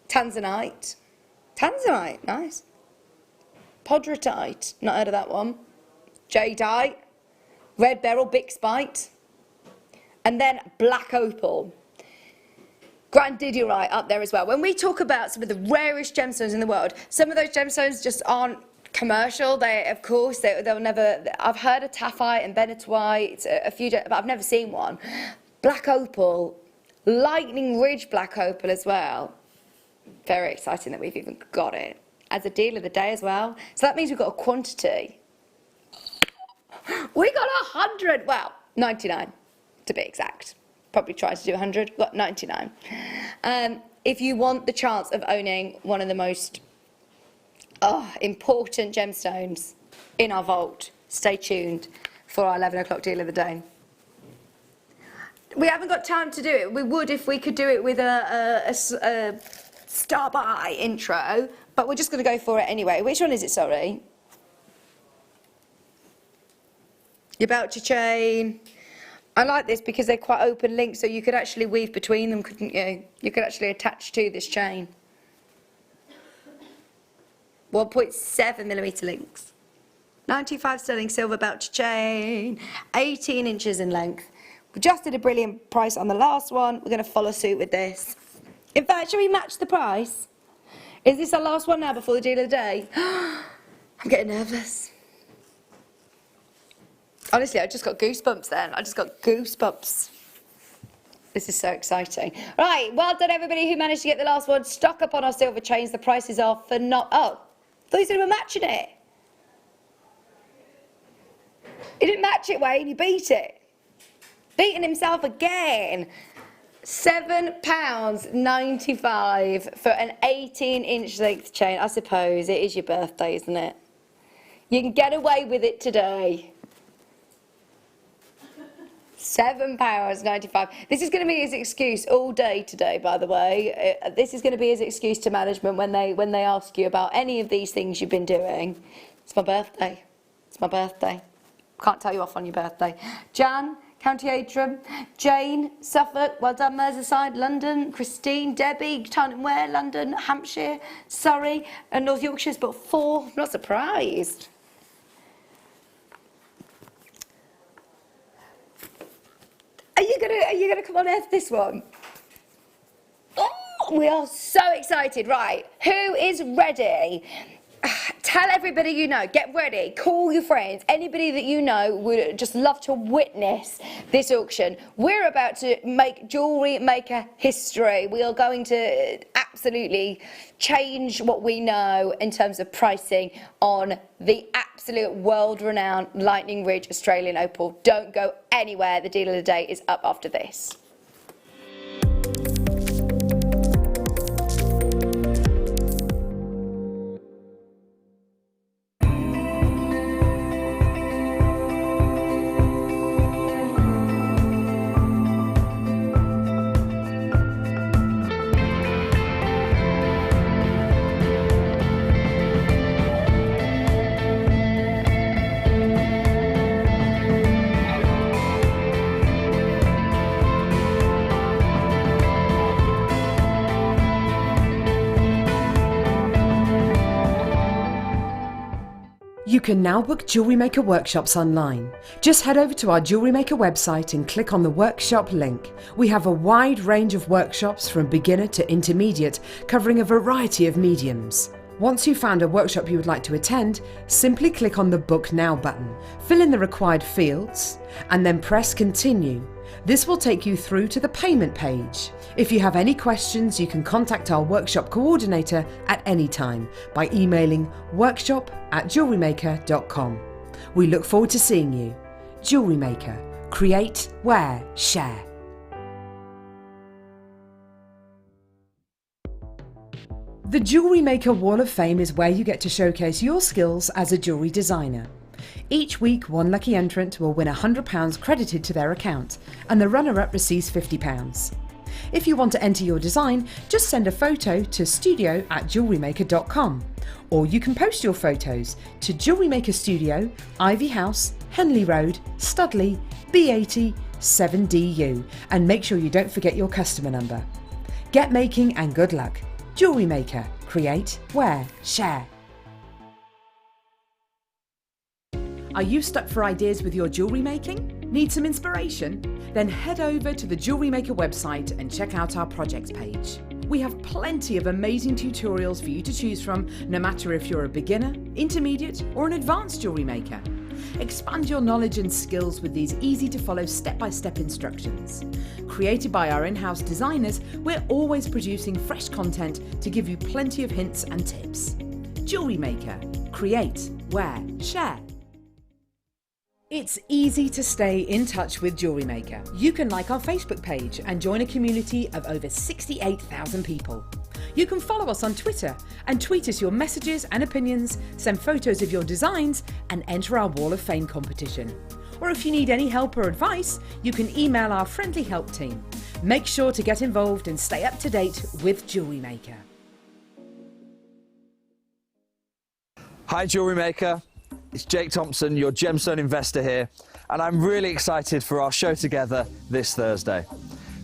tanzanite, nice. Podratite, not heard of that one. Jadeite, red beryl, bixbite, and then black opal. Grandidierite up there as well. When we talk about some of the rarest gemstones in the world, some of those gemstones just aren't commercial. They'll never. I've heard of taphite and benitoite, a few, but I've never seen one. Black opal, Lightning Ridge black opal as well. Very exciting that we've even got it as a deal of the day as well. So that means we've got a quantity. We got 100. Well, 99 to be exact. probably tried to do 100, got 99. If you want the chance of owning one of the most important gemstones in our vault, stay tuned for our 11 o'clock deal of the day. We haven't got time to do it. We would if we could do it with a star by intro, but we're just going to go for it anyway. Which one is it, sorry? Your Belcher chain. I like this because they're quite open links, so you could actually weave between them, couldn't you? You could actually attach to this chain. 1.7mm links. 95 sterling silver Belcher chain, 18 inches in length. We just did a brilliant price on the last one. We're going to follow suit with this. In fact, shall we match the price? Is this our last one now before the deal of the day? I'm getting nervous. Honestly, I just got goosebumps then. I just got goosebumps. This is so exciting. Right, well done everybody who managed to get the last one. Stock up on our silver chains. The prices are for not... Oh, I thought you said we were matching it. He didn't match it, Wayne. He beat it. Beating himself again. £7.95 for an 18-inch length chain. I suppose it is your birthday, isn't it? You can get away with it today. £7.95. This is going to be his excuse all day today, by the way. This is going to be his excuse to management when they ask you about any of these things you've been doing. It's my birthday. It's my birthday. Can't tell you off on your birthday. Jan, County Antrim, Jane, Suffolk, well done Merseyside, London, Christine, Debbie, Tartan Ware, London, Hampshire, Surrey, and North Yorkshire's but 4. I'm not surprised. Are you gonna come on earth this one? Oh, we are so excited. Right, who is ready? Tell everybody you know, get ready, call your friends, anybody that you know would just love to witness this auction. We're about to make Jewellery Maker history. We are going to absolutely change what we know in terms of pricing on the absolute world-renowned Lightning Ridge Australian Opal. Don't go anywhere, the deal of the day is up after this. You can now book Jewellery Maker workshops online. Just head over to our Jewellery Maker website and click on the workshop link. We have a wide range of workshops from beginner to intermediate, covering a variety of mediums. Once you've found a workshop you would like to attend, simply click on the Book Now button, fill in the required fields, and then press Continue. This will take you through to the payment page. If you have any questions, you can contact our workshop coordinator at any time by emailing workshop@jewellerymaker.com. We look forward to seeing you. Jewellery Maker. Create, wear, share. The Jewellery Maker Wall of Fame is where you get to showcase your skills as a jewellery designer. Each week, one lucky entrant will win £100 credited to their account, and the runner-up receives £50. If you want to enter your design, just send a photo to studio@jewellerymaker.com, or you can post your photos to Jewellery Maker Studio, Ivy House, Henley Road, Studley, B80 7DU, and make sure you don't forget your customer number. Get making and good luck. Jewellery Maker. Create, wear, share. Are you stuck for ideas with your jewellery making? Need some inspiration? Then head over to the Jewellery Maker website and check out our projects page. We have plenty of amazing tutorials for you to choose from, no matter if you're a beginner, intermediate, or an advanced jewellery maker. Expand your knowledge and skills with these easy-to-follow step-by-step instructions. Created by our in-house designers, we're always producing fresh content to give you plenty of hints and tips. Jewellery Maker. Create, wear, share. It's easy to stay in touch with Jewellery Maker. You can like our Facebook page and join a community of over 68,000 people. You can follow us on Twitter and tweet us your messages and opinions, send photos of your designs and enter our Wall of Fame competition. Or if you need any help or advice, you can email our friendly help team. Make sure to get involved and stay up to date with Jewellery Maker. Hi Jewellery Maker, it's Jake Thompson, your gemstone investor here, and I'm really excited for our show together this Thursday.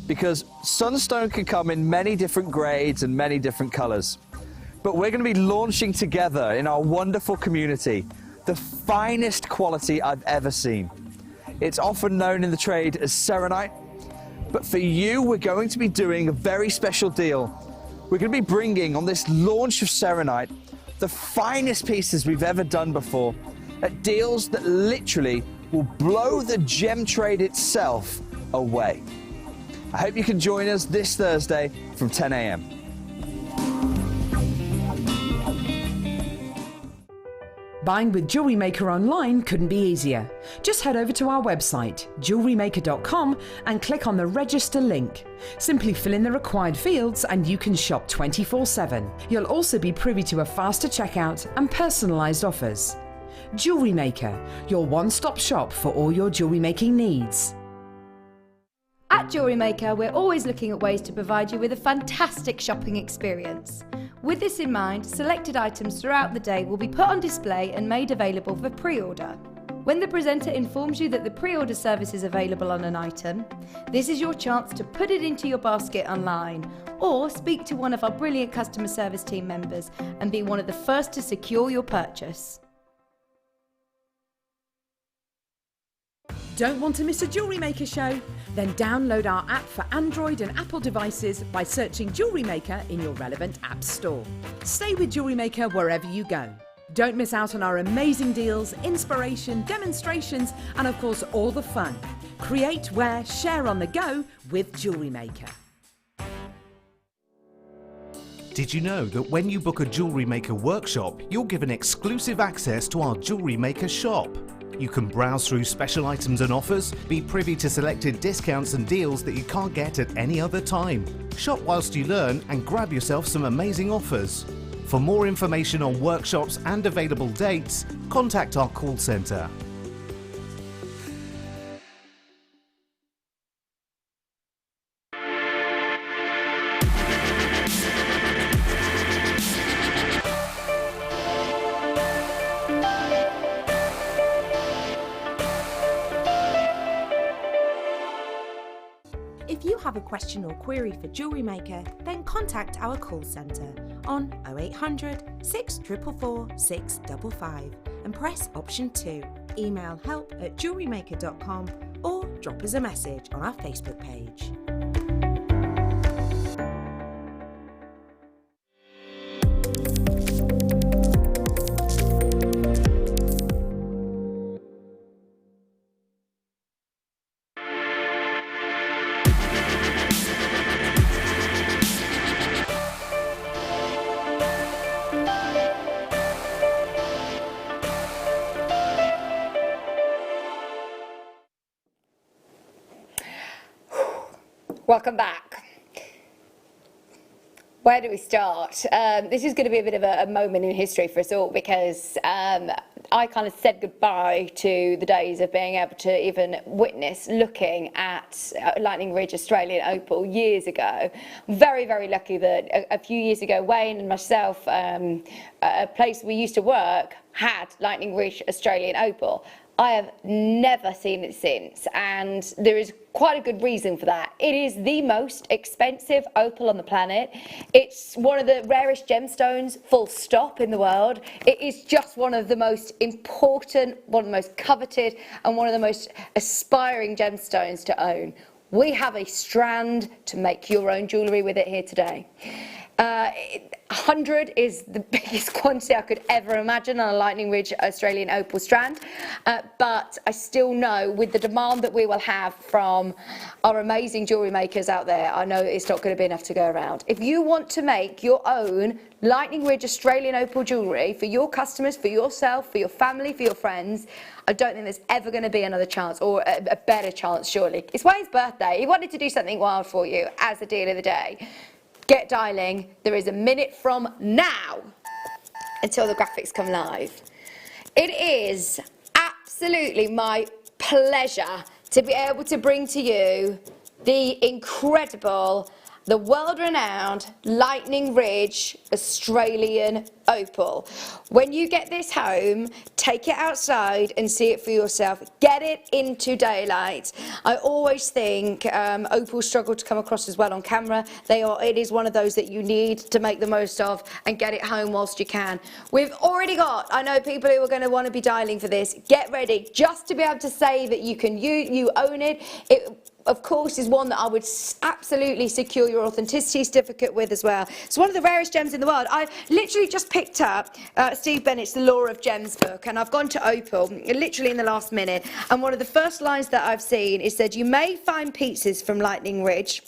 Because sunstone can come in many different grades and many different colours. But we're going to be launching together in our wonderful community the finest quality I've ever seen. It's often known in the trade as serenite, but for you we're going to be doing a very special deal. We're going to be bringing on this launch of serenite the finest pieces we've ever done before at deals that literally will blow the gem trade itself away. I hope you can join us this Thursday from 10 a.m. Buying with Jewellery Maker online couldn't be easier. Just head over to our website, JewelleryMaker.com, and click on the register link. Simply fill in the required fields and you can shop 24/7. You'll also be privy to a faster checkout and personalised offers. Jewellery Maker, your one-stop shop for all your jewellery making needs. At Jewellery Maker, we're always looking at ways to provide you with a fantastic shopping experience. With this in mind, selected items throughout the day will be put on display and made available for pre-order. When the presenter informs you that the pre-order service is available on an item, this is your chance to put it into your basket online or speak to one of our brilliant customer service team members and be one of the first to secure your purchase. Don't want to miss a Jewellery Maker show? Then download our app for Android and Apple devices by searching Jewellery Maker in your relevant app store. Stay with Jewellery Maker wherever you go. Don't miss out on our amazing deals, inspiration, demonstrations, and of course all the fun. Create, wear, share on the go with Jewellery Maker. Did you know that when you book a Jewellery Maker workshop, you're given exclusive access to our Jewellery Maker shop? You can browse through special items and offers, be privy to selected discounts and deals that you can't get at any other time. Shop whilst you learn and grab yourself some amazing offers. For more information on workshops and available dates, contact our call centre. If you have a question or query for Jewellery Maker, then contact our call centre on 0800 644 655 and press option 2. Email help@jewellerymaker.com or drop us a message on our Facebook page. Welcome back. Where do we start? This is going to be a bit of a moment in history for us all because I kind of said goodbye to the days of being able to even witness looking at Lightning Ridge Australian Opal years ago. Very, very lucky that a few years ago, Wayne and myself, a place we used to work, had Lightning Ridge Australian Opal. I have never seen it since, and there is quite a good reason for that. It is the most expensive opal on the planet. It's one of the rarest gemstones, full stop, in the world. It is just one of the most important, one of the most coveted, and one of the most aspiring gemstones to own. We have a strand to make your own jewellery with it here today. 100 is the biggest quantity I could ever imagine on a Lightning Ridge Australian opal strand, but I still know with the demand that we will have from our amazing jewellery makers out there, I know it's not going to be enough to go around. If you want to make your own Lightning Ridge Australian opal jewellery for your customers, for yourself, for your family, for your friends, I don't think there's ever going to be another chance, or a better chance, surely. It's Wayne's birthday. He wanted to do something wild for you as the deal of the day. Get dialing. There is a minute from now until the graphics come live. It is absolutely my pleasure to be able to bring to you the incredible, the world-renowned Lightning Ridge Australian opal. When you get this home, take it outside and see it for yourself. Get it into daylight. I always think opals struggle to come across as well on camera. It is one of those that you need to make the most of and get it home whilst you can. We've already got, I know people who are going to want to be dialing for this. Get ready just to be able to say that you own it. It of course is one that I would absolutely secure your authenticity certificate with as well. It's one of the rarest gems in the world. I literally just picked up Steve Bennett's The Law of Gems book, and I've gone to opal literally in the last minute, and one of the first lines that I've seen is said, you may find pieces from Lightning Ridge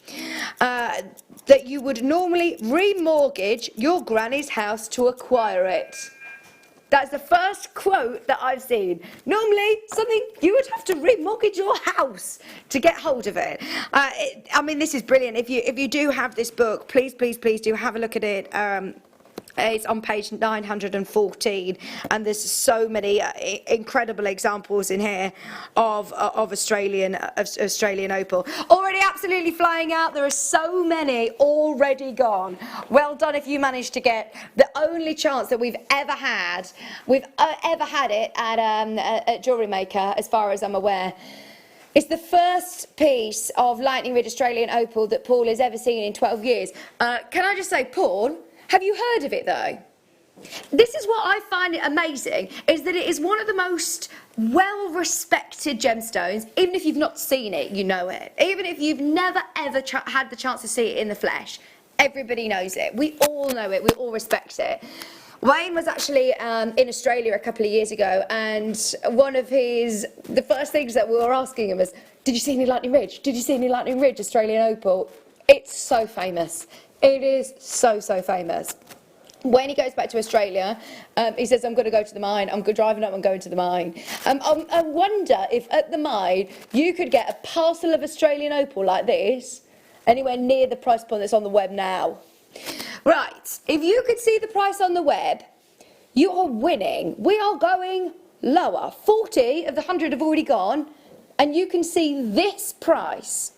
that you would normally remortgage your granny's house to acquire it. That's the first quote that I've seen. Normally, something you would have to remortgage your house to get hold of it. I mean, this is brilliant. If you do have this book, please do have a look at it. It's on page 914, and there's so many incredible examples in here of Australian opal. Already absolutely flying out. There are so many already gone. Well done if you managed to get the only chance that we've ever had. We've ever had it at Jewellery Maker, as far as I'm aware. It's the first piece of Lightning Ridge Australian opal that Paul has ever seen in 12 years. Can I just say, Paul, have you heard of it though? This is what I find it amazing, is that it is one of the most well-respected gemstones. Even if you've not seen it, you know it. Even if you've never ever had the chance to see it in the flesh, everybody knows it. We all know it, we all respect it. Wayne was actually in Australia a couple of years ago, and the first things that we were asking him was, did you see any Lightning Ridge? Did you see any Lightning Ridge Australian opal? It's so famous. It is so famous. When he goes back to Australia, he says, I'm going to go to the mine. I'm driving up and going to the mine. I wonder if at the mine you could get a parcel of Australian opal like this anywhere near the price point that's on the web now. Right, if you could see the price on the web, you are winning. We are going lower. 40 of the 100 have already gone, and you can see this price.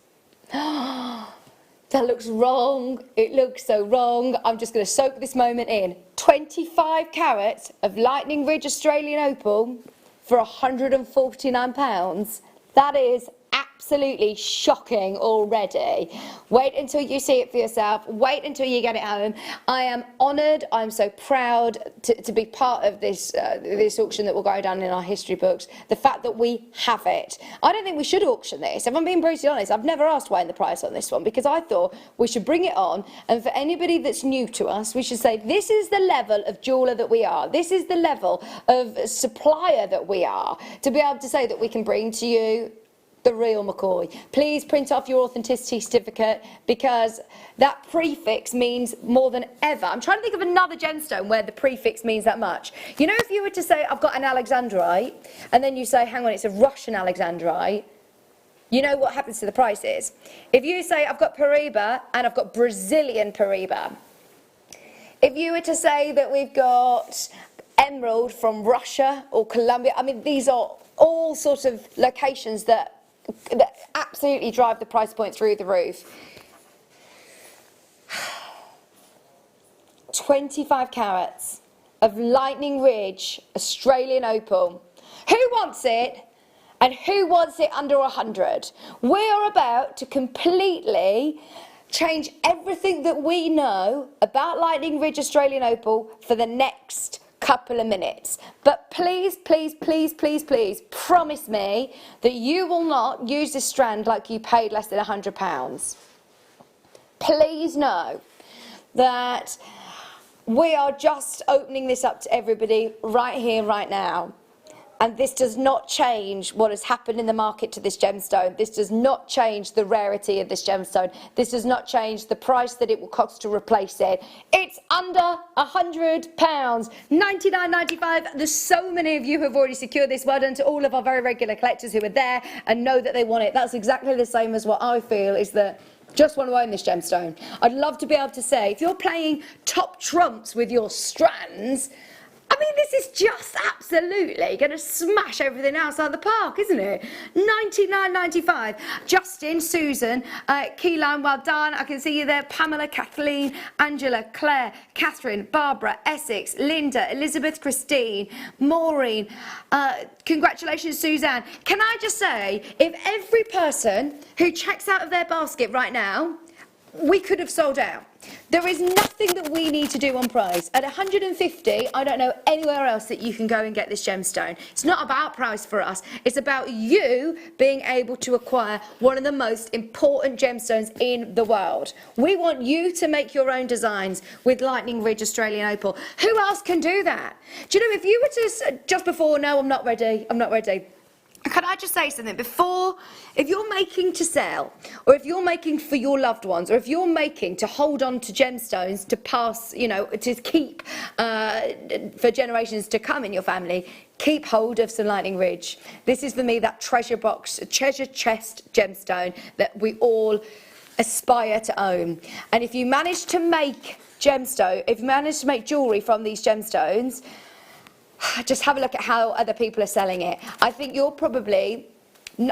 That looks wrong. It looks so wrong. I'm just going to soak this moment in. 25 carats of Lightning Ridge Australian opal for £149. That is absolutely shocking already. Wait until you see it for yourself. Wait until you get it home. I am honoured. I'm so proud to be part of this auction that will go down in our history books. The fact that we have it. I don't think we should auction this. If I'm being brutally honest, I've never asked Wayne the price on this one because I thought we should bring it on, and for anybody that's new to us, we should say this is the level of jeweller that we are. This is the level of supplier that we are, to be able to say that we can bring to you the real McCoy. Please print off your authenticity certificate, because that prefix means more than ever. I'm trying to think of another gemstone where the prefix means that much. You know, if you were to say, I've got an Alexandrite, and then you say, hang on, it's a Russian Alexandrite, you know what happens to the prices. If you say, I've got Paraiba, and I've got Brazilian Paraiba. If you were to say that we've got emerald from Russia or Colombia, I mean, these are all sorts of locations that absolutely drive the price point through the roof. 25 carats of Lightning Ridge Australian opal. Who wants it? And who wants it under 100? We are about to completely change everything that we know about Lightning Ridge Australian opal for the next couple of minutes. But please promise me that you will not use this strand like you paid less than £100. Please know that We are just opening this up to everybody right here, right now. And this does not change what has happened in the market to this gemstone. This does not change the rarity of this gemstone. This does not change the price that it will cost to replace it. It's under £100, $99.95. There's so many of you who have already secured this. Well done to all of our very regular collectors who are there and know that they want it. That's exactly the same as what I feel is that just want to own this gemstone. I'd love to be able to say, if you're playing top trumps with your strands, I mean, this is just absolutely going to smash everything else out of the park, isn't it? $99.95. Justin, Susan, Keyline, well done. I can see you there. Pamela, Kathleen, Angela, Claire, Catherine, Barbara, Essex, Linda, Elizabeth, Christine, Maureen. Congratulations, Suzanne. Can I just say, if every person who checks out of their basket right now, we could have sold out. There is nothing that we need to do on price. At 150, I don't know anywhere else that you can go and get this gemstone. It's not about price for us. It's about you being able to acquire one of the most important gemstones in the world. We want you to make your own designs with Lightning Ridge Australian Opal. Who else can do that? Do you know, if you were to, just before, no, I'm not ready, can I just say something? Before, if you're making to sell, or if you're making for your loved ones, or if you're making to hold on to gemstones to pass, you know, to keep for generations to come in your family, keep hold of some Lightning Ridge. This is for me that treasure box, treasure chest gemstone that we all aspire to own. And if you manage to make if you manage to make jewellery from these gemstones, just have a look at how other people are selling it. I think you're probably,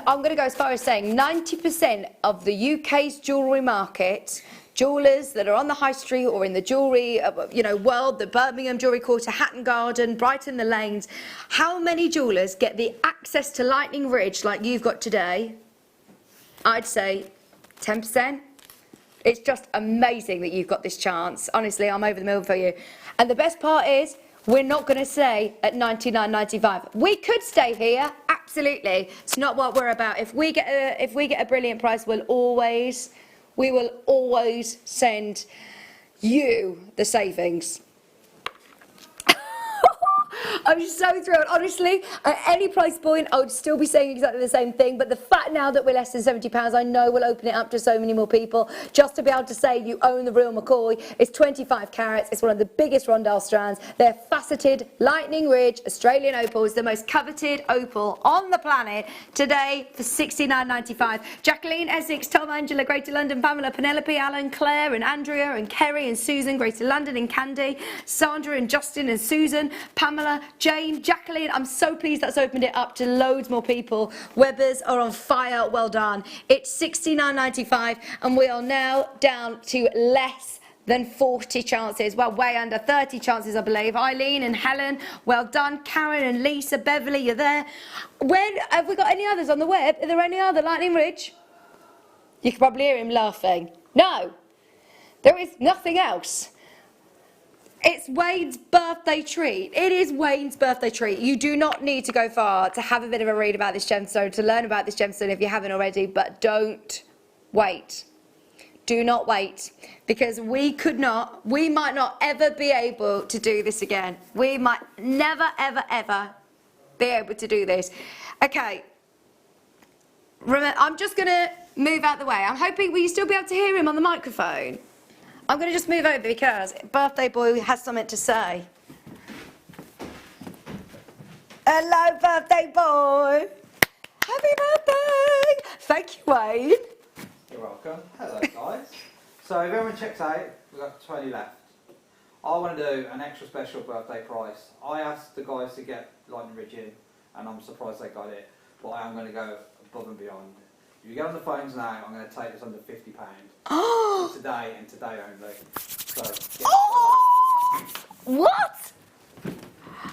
I'm going to go as far as saying 90% of the UK's jewellery market, jewellers that are on the high street or in the jewellery world, the Birmingham Jewellery Quarter, Hatton Garden, Brighton the Lanes, how many jewellers get the access to Lightning Ridge like you've got today? I'd say 10%. It's just amazing that you've got this chance. Honestly, I'm over the moon for you. And the best part is, we're not going to stay at $99.95. We could stay here, absolutely. It's not what we're about. If we get a brilliant price, we will always send you the savings. I'm so thrilled. Honestly, at any price point, I would still be saying exactly the same thing. But the fact now that we're less than £70, I know we'll open it up to so many more people. Just to be able to say you own the real McCoy. It's 25 carats. It's one of the biggest rondelle strands. They're faceted Lightning Ridge Australian Opal. Is the most coveted opal on the planet today for $69.95. Jacqueline, Essex, Tom, Angela, Greater London, Pamela, Penelope, Alan, Claire and Andrea and Kerry and Susan, Greater London and Candy, Sandra and Justin and Susan, Pamela, Jane, Jacqueline, I'm so pleased that's opened it up to loads more people. Webbers are on fire, well done. It's $69.95 and we are now down to less than 40 chances. Well, way under 30 chances, I believe. Eileen and Helen, well done. Karen and Lisa, Beverly, you're there. Have we got any others on the web? Are there any other Lightning Ridge? You can probably hear him laughing. No, there is nothing else. It's Wayne's birthday treat. It is Wayne's birthday treat. You do not need to go far to have a bit of a read about this gemstone, to learn about this gemstone if you haven't already, but don't wait. Do not wait, because we might not ever be able to do this again. We might never, ever, ever be able to do this. Okay, I'm just going to move out the way. I'm hoping, will you still be able to hear him on the microphone? I'm going to just move over because birthday boy has something to say. Hello, birthday boy. Happy birthday. Thank you, Wayne. You're welcome. Hello, guys. So if everyone checks out, we've got 20 left. I want to do an extra special birthday price. I asked the guys to get Lightning Ridge in, and I'm surprised they got it. But I am going to go above and beyond. If you get on the phones now, I'm going to take this under £50. Today and today only. So, what?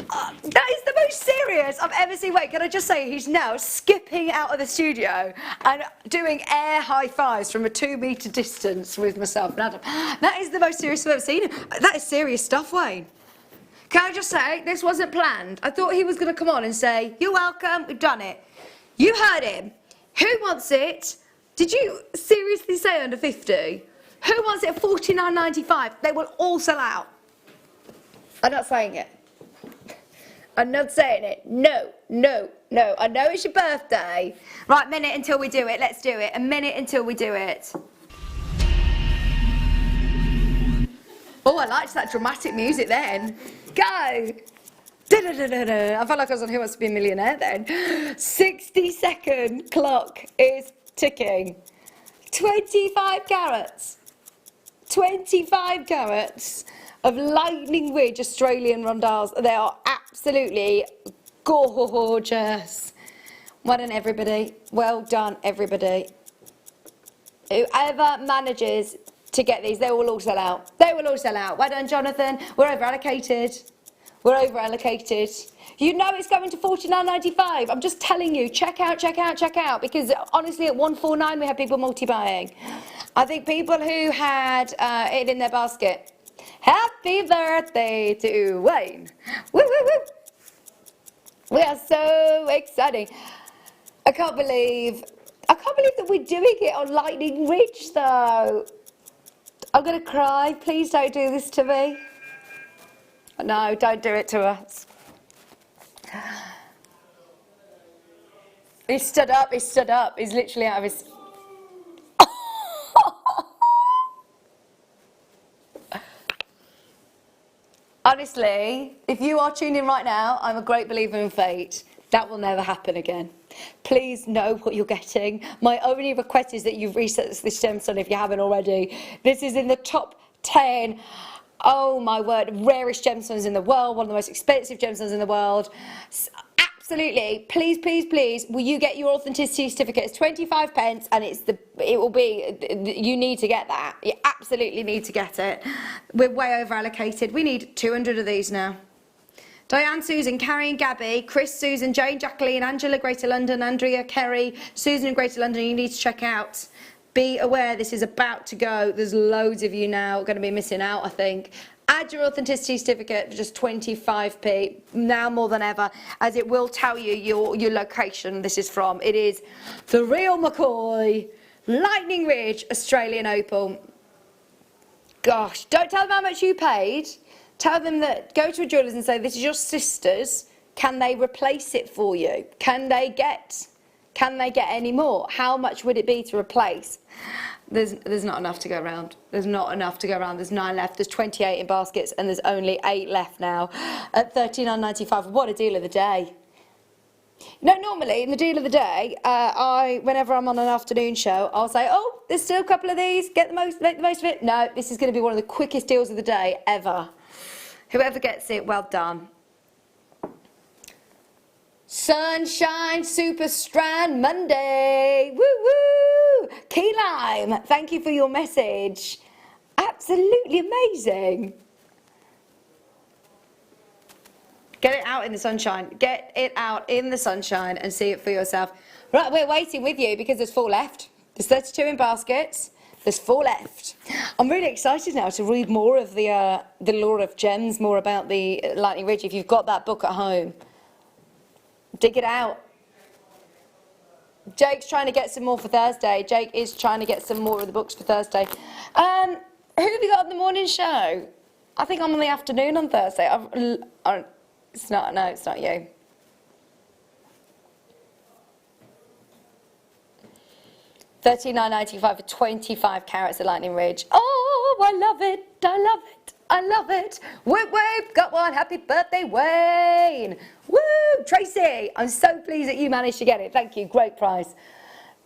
That is the most serious I've ever seen. Wait, can I just say he's now skipping out of the studio and doing air high fives from a 2-metre distance with myself and Adam. That is the most serious I've ever seen. That is serious stuff, Wayne. Can I just say, this wasn't planned. I thought he was going to come on and say, you're welcome, we've done it. You heard him. Who wants it? Did you seriously say under 50? Who wants it at $49.95? They will all sell out. I'm not saying it. I'm not saying it. No, no, no. I know it's your birthday. Right, minute until we do it. Let's do it. A minute until we do it. Oh, I liked that dramatic music then. Go. Da-da-da-da-da. I felt like I was on Who Wants to Be a Millionaire then. 60-second clock is ticking. 25 carats. 25 carats of lightning ridge Australian rondelles. They are absolutely gorgeous. Well done, everybody. Well done, everybody. Whoever manages to get these, they will all sell out. They will all sell out. Well done, Jonathan. We're over allocated. We're over allocated. You know it's going to $49.95. I'm just telling you, check out, check out, check out. Because honestly, at $149, we had people multi-buying. I think people who had it in their basket. Happy birthday to Wayne. Woo, woo, woo. We are so exciting. I can't believe that we're doing it on Lightning Ridge, though. I'm going to cry. Please don't do this to me. No, don't do it to us. He stood up, he stood up. He's literally out of his... Honestly, if you are tuning in right now, I'm a great believer in fate. That will never happen again. Please know what you're getting. My only request is that you've researched this gemstone if you haven't already. This is in the top 10, oh my word, rarest gemstones in the world, one of the most expensive gemstones in the world. Absolutely, please, please, please, will you get your authenticity certificate? It's 25 pence and you need to get that. You absolutely need to get it. We're way over allocated. We need 200 of these now. Diane, Susan, Carrie and Gabby, Chris, Susan, Jane, Jacqueline, Angela, Greater London, Andrea, Kerry, Susan in Greater London, you need to check out. Be aware this is about to go. There's loads of you now going to be missing out, I think. Add your authenticity certificate for just 25p, now more than ever, as it will tell you your location this is from. It is the Real McCoy, Lightning Ridge, Australian Opal. Gosh, don't tell them how much you paid. Tell them that, go to a jeweller's and say, this is your sister's. Can they replace it for you? Can they get any more? How much would it be to replace? There's not enough to go around. There's not enough to go around. There's 9 left. There's 28 in baskets and there's only 8 left now at $39.95. What a deal of the day. You know, normally in the deal of the day, whenever I'm on an afternoon show, I'll say, oh, there's still a couple of these, make the most of it. No, this is going to be one of the quickest deals of the day ever. Whoever gets it, well done. Sunshine Super Strand Monday. Woo woo! Key Lime, thank you for your message. Absolutely amazing. Get it out in the sunshine. Get it out in the sunshine and see it for yourself. Right, we're waiting with you because there's 4 left. There's 32 in baskets. There's 4 left. I'm really excited now to read more of the lore of gems, more about the Lightning Ridge. If you've got that book at home, dig it out. Jake's trying to get some more for Thursday. Jake is trying to get some more of the books for Thursday. Who have you got on the morning show? I think I'm on the afternoon on Thursday. It's not you. $39.95 for 25 carats of Lightning Ridge. Oh, I love it. I love it. I love it. Whoop, whoop. Got one. Happy birthday, Wayne. Woo, Tracy. I'm so pleased that you managed to get it. Thank you. Great price.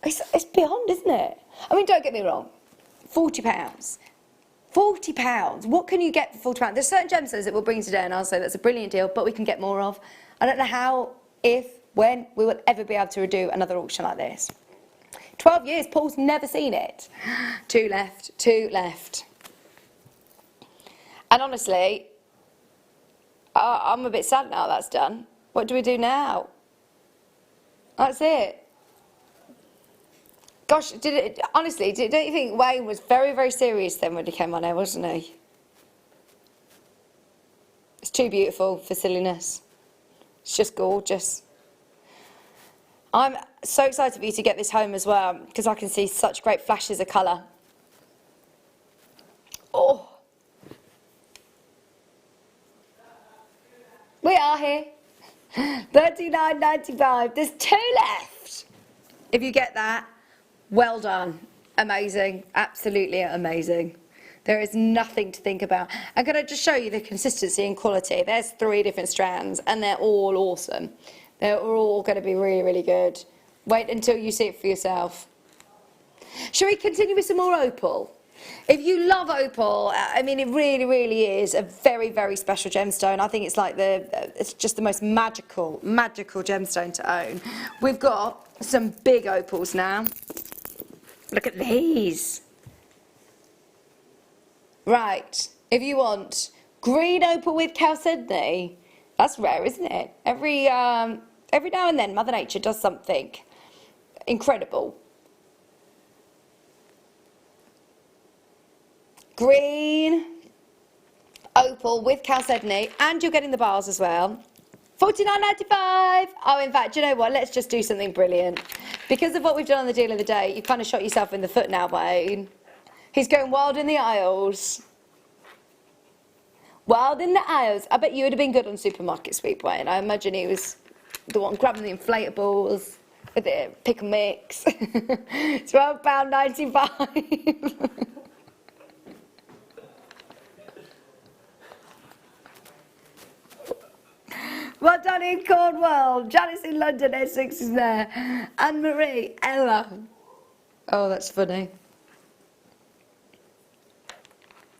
It's beyond, isn't it? I mean, don't get me wrong. £40. £40. What can you get for £40? There's certain gemstones that we'll bring today and I'll say that's a brilliant deal, but we can get more of. I don't know how, if, when we will ever be able to redo another auction like this. 12 years, Paul's never seen it. 2 left, 2 left. And honestly, I'm a bit sad now that's done. What do we do now? That's it. Gosh, honestly, don't you think Wayne was very, very serious then when he came on air, wasn't he? It's too beautiful for silliness. It's just gorgeous. I'm so excited for you to get this home as well because I can see such great flashes of colour. Oh. We are here. £39.95. There's 2 left. If you get that, well done. Amazing. Absolutely amazing. There is nothing to think about. I'm going to just show you the consistency and quality. There's 3 different strands and they're all awesome. They're all going to be really, really good. Wait until you see it for yourself. Shall we continue with some more opal? If you love opal, I mean, it really, really is a very, very special gemstone. I think it's like it's just the most magical gemstone to own. We've got some big opals now. Look at these. Right, if you want green opal with chalcedony, that's rare, isn't it? Every now and then, Mother Nature does something incredible. Green opal with chalcedony, and you're getting the bars as well. £49.95. Oh, in fact, do you know what? Let's just do something brilliant. Because of what we've done on the deal of the day, you've kind of shot yourself in the foot now, Wayne. He's going wild in the aisles. Wild in the aisles. I bet you would have been good on Supermarket Sweep, Wayne. I imagine he was the one grabbing the inflatables with the pick and mix. £12.95. Well done in Cornwall. Janice in London, Essex is there. Anne-Marie, Ella. Oh, that's funny.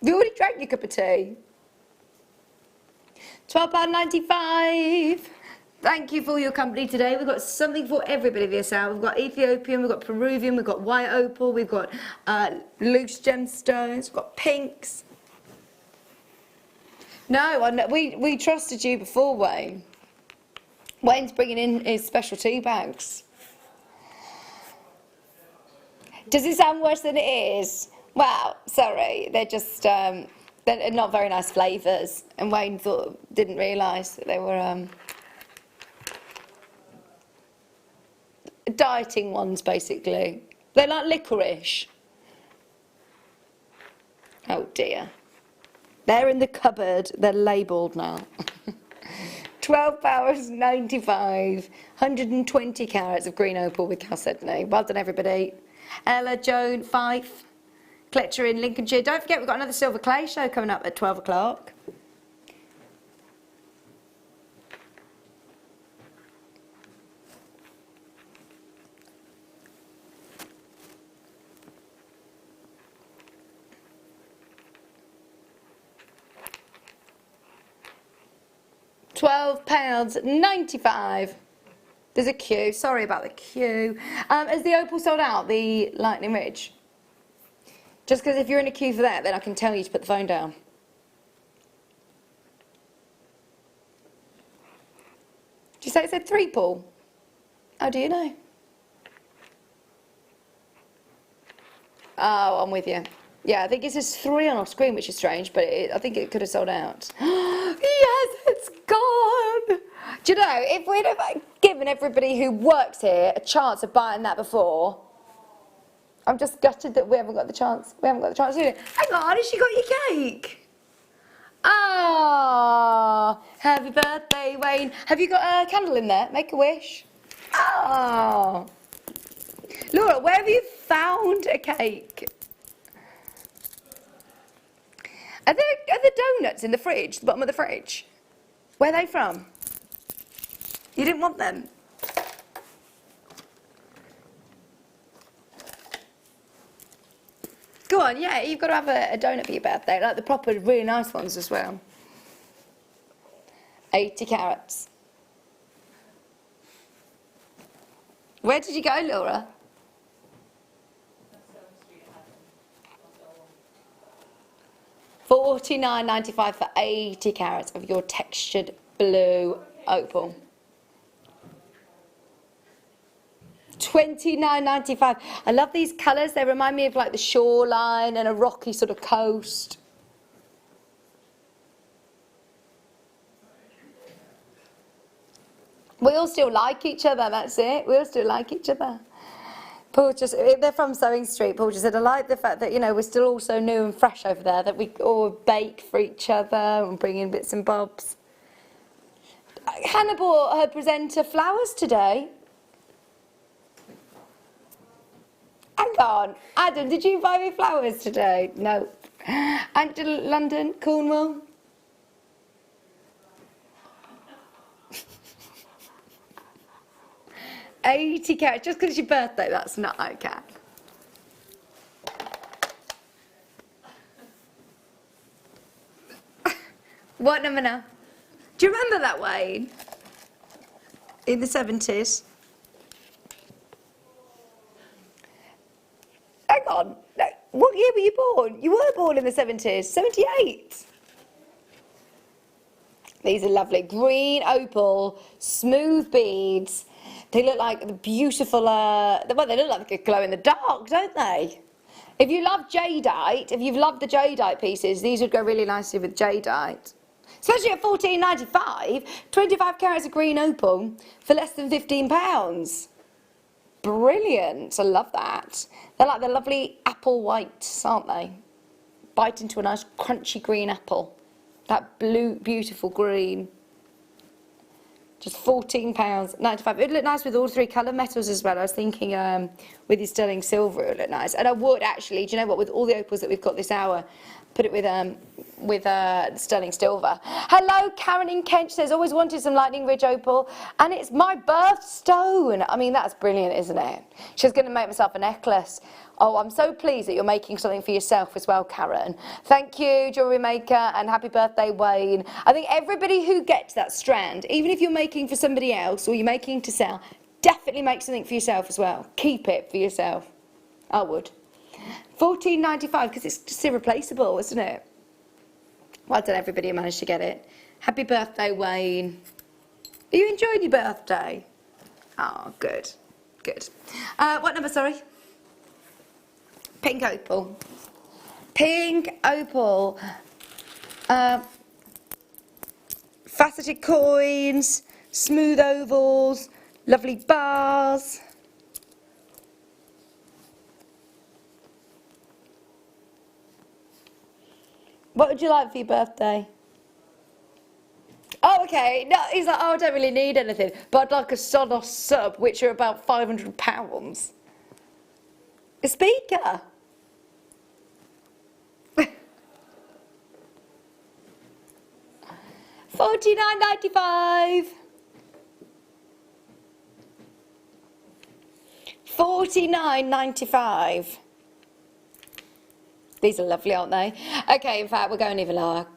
You already drank your cup of tea. £12.95. Thank you for your company today. We've got something for everybody this hour. We've got Ethiopian, we've got Peruvian, we've got white opal, we've got loose gemstones, we've got pinks. No, we trusted you before, Wayne. Wayne's bringing in his special tea bags. Does it sound worse than it is? Well, sorry, they're just they're not very nice flavours, and Wayne didn't realise that they were dieting ones, basically. They're like licorice. Oh dear. They're in the cupboard. They're labelled now. £12.95. 120 carats of green opal with chalcedony. Well done, everybody. Ella, Joan, Fife, Collector in Lincolnshire. Don't forget, we've got another silver clay show coming up at 12 o'clock. £12.95. There's a queue. Sorry about the queue. Has the opal sold out, the Lightning Ridge? Just because if you're in a queue for that, then I can tell you to put the phone down. Did you say it said 3, Paul? How do you know? Oh, I'm with you. Yeah, I think it says 3 on our screen, which is strange, but I think it could have sold out. Yes, it's gone! Do you know, if we'd have given everybody who works here a chance of buying that before, I'm just gutted that we haven't got the chance. We haven't got the chance to do it. Hang on, has she got your cake? Ah, happy birthday, Wayne. Have you got a candle in there? Make a wish. Ah. Laura, where have you found a cake? Are there donuts in the fridge, the bottom of the fridge? Where are they from? You didn't want them? Go on, yeah, you've got to have a donut for your birthday, like the proper, really nice ones as well. 80 carats. Where did you go, Laura? £49.95 for 80 carats of your textured blue opal. £29.95. I love these colours. They remind me of like the shoreline and a rocky sort of coast. We all still like each other, that's it. We all still like each other. Paul just, they're from Sewing Street. Paul just said, I like the fact that, you know, we're still all so new and fresh over there, that we all bake for each other and bring in bits and bobs. Hannah bought her presenter flowers today. Hang on, Adam, did you buy me flowers today? No. Angela, London, Cornwall. £80, just because it's your birthday, that's not okay. What number now? Do you remember that, Wayne? In the 70s? Hang on, no, what year were you born? You were born in the 70s, 78. These are lovely, green opal, smooth beads. They look like the beautiful, well, they look like they could glow in the dark, don't they? If you love jadeite, if you've loved the jadeite pieces, these would go really nicely with jadeite. Especially at £14.95, 25 carats of green opal for less than £15. Brilliant, I love that. They're like the lovely apple whites, aren't they? Bite into a nice crunchy green apple. That blue, beautiful green. Just £14.95. It would look nice with all three colour metals as well. I was thinking with your sterling silver it would look nice. And I would actually, do you know what, with all the opals that we've got this hour, put it with sterling silver. Hello, Karen in Kent says, always wanted some Lightning Ridge opal, and it's my birthstone. I mean, that's brilliant, isn't it? She's going to make myself a necklace. Oh, I'm so pleased that you're making something for yourself as well, Karen. Thank you, Jewellery Maker, and happy birthday, Wayne. I think everybody who gets that strand, even if you're making for somebody else or you're making to sell, definitely make something for yourself as well. Keep it for yourself. I would. £14.95, because it's just irreplaceable, isn't it? Well done, everybody who managed to get it. Happy birthday, Wayne. Are you enjoying your birthday? Oh, good. Good. What number, sorry? Pink opal. Pink opal. Faceted coins, smooth ovals, lovely bars. What would you like for your birthday? Oh, okay. No, he's like, oh, I don't really need anything, but I'd like a Sonos sub, which are about £500. A speaker. $49.95. $49.95. These are lovely, aren't they? Okay, in fact, we're going even lower.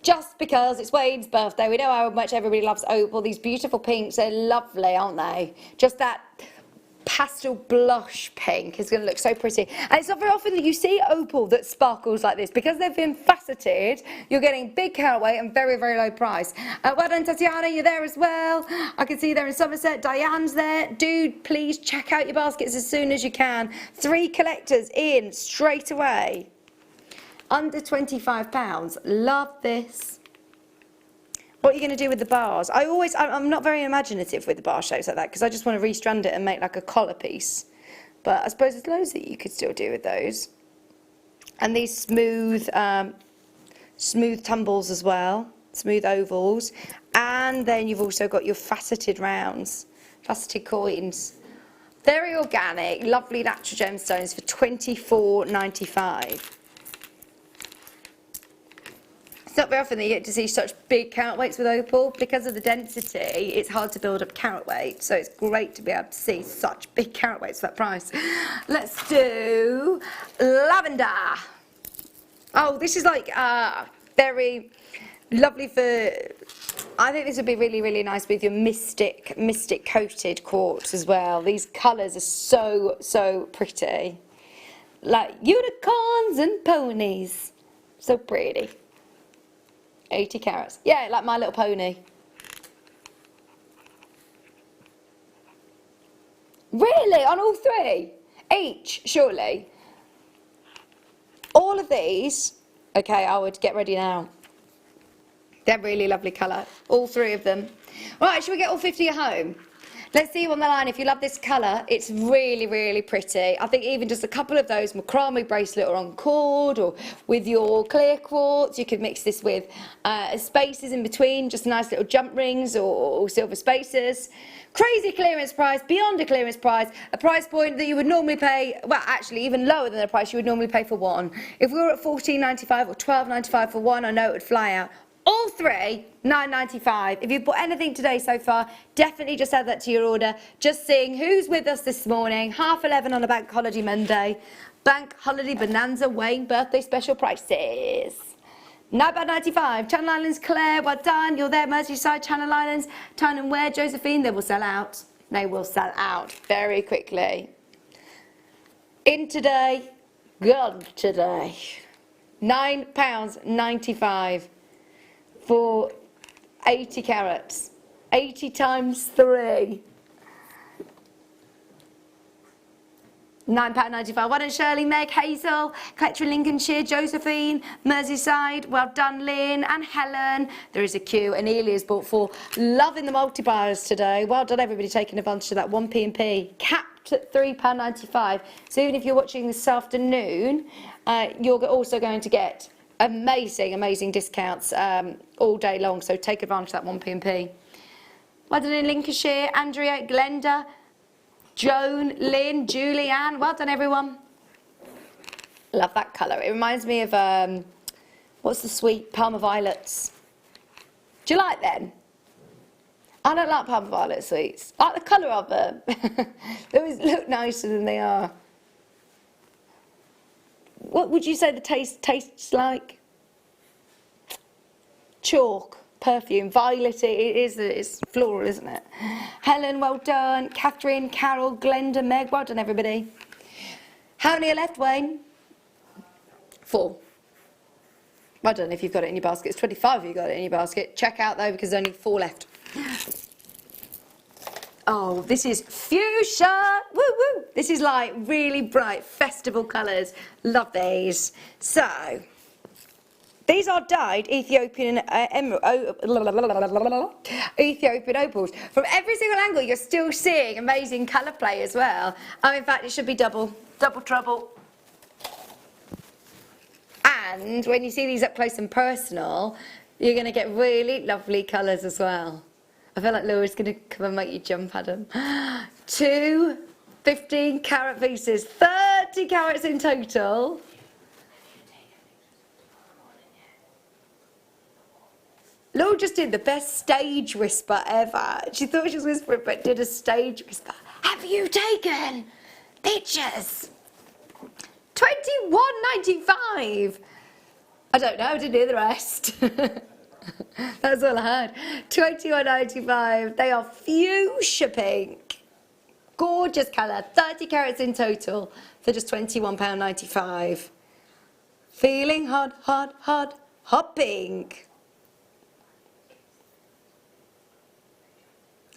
Just because it's Wayne's birthday, we know how much everybody loves opal. These beautiful pinks, they're lovely, aren't they? Just that pastel blush pink is going to look so pretty. And it's not very often that you see opal that sparkles like this. Because they've been faceted, you're getting big carat weight and very, very low price. Well done, Tatiana, you're there as well. I can see you there in Somerset. Diane's there. Dude, please check out your baskets as soon as you can. 3 collectors in straight away. Under £25. Love this. What are you going to do with the bars? I'm not very imaginative with the bar shapes like that because I just want to restrand it and make like a collar piece. But I suppose there's loads that you could still do with those. And these smooth tumbles as well, smooth ovals. And then you've also got your faceted rounds, faceted coins. Very organic, lovely natural gemstones for £24.95. It's not very often that you get to see such big carat weights with opal. Because of the density, it's hard to build up carat weight, so it's great to be able to see such big carat weights for that price. Let's do lavender. Oh, this is like very lovely for, I think this would be really, really nice with your mystic coated quartz as well. These colours are so pretty. Like unicorns and ponies. So pretty. 80 carats. Yeah, like My Little Pony. Really? On all 3? Each, surely? All of these? Okay, I would get ready now. They're really lovely colour. All 3 of them. Right, should we get all 50 at home? Let's see you on the line. If you love this colour, it's really, really pretty. I think even just a couple of those macrame bracelet or on cord or with your clear quartz, you could mix this with spaces in between, just nice little jump rings or silver spaces. Crazy clearance price, beyond a clearance price, a price point that you would normally pay, well, actually even lower than the price you would normally pay for one. If we were at $14.95 or $12.95 for one, I know it would fly out. All three, $9.95. If you've bought anything today so far, definitely just add that to your order. Just seeing who's with us this morning, 11:30 on a bank holiday Monday. Bank holiday bonanza weighing birthday special prices. £9.95. Channel Islands, Claire, well done. You're there, Merseyside, Channel Islands. Tyne and Ware, Josephine, they will sell out. They will sell out very quickly. In today, gone today. £9.95 for 80 carats. 80 times 3. £9.95. Well done, Shirley, Meg, Hazel, Cletcher, Lincolnshire, Josephine, Merseyside. Well done, Lynn and Helen. There is a queue. Anelia's bought 4. Loving the multi-buyers today. Well done, everybody, taking advantage of that 1p&p. Capped at £3.95. So even if you're watching this afternoon, you're also going to get amazing, amazing discounts all day long. So take advantage of that 1p&p. Well done in Lincolnshire, Andrea, Glenda, Joan, Lynn, Julianne, well done everyone. Love that colour. It reminds me of, what's the sweet, Parma Violets. Do you like them? I don't like Parma Violet sweets. I like the colour of them. They always look nicer than they are. What would you say the taste tastes like? Chalk. Perfume, violet, it's floral, isn't it? Helen, well done. Catherine, Carol, Glenda, Meg, well done everybody. How many are left, Wayne? 4. Well done if you've got it in your basket. It's 25 if you've got it in your basket. Check out though because there's only 4 left. Oh, this is fuchsia. Woo woo. This is like really bright festival colours. Love these. So, these are dyed Ethiopian Ethiopian opals. From every single angle, you're still seeing amazing colour play as well. Oh, in fact, it should be double trouble. And when you see these up close and personal, you're going to get really lovely colours as well. I feel like Laura's going to come and make you jump, Adam. 2 15-carat pieces, 30 carats in total. Laura just did the best stage whisper ever. She thought she was whispering, but did a stage whisper. Have you taken pictures? $21.95. I don't know, I didn't hear the rest. That's all I heard. $21.95. They are fuchsia pink. Gorgeous colour. 30 carats in total for just £21.95. Feeling hot, hot, hot, hot pink.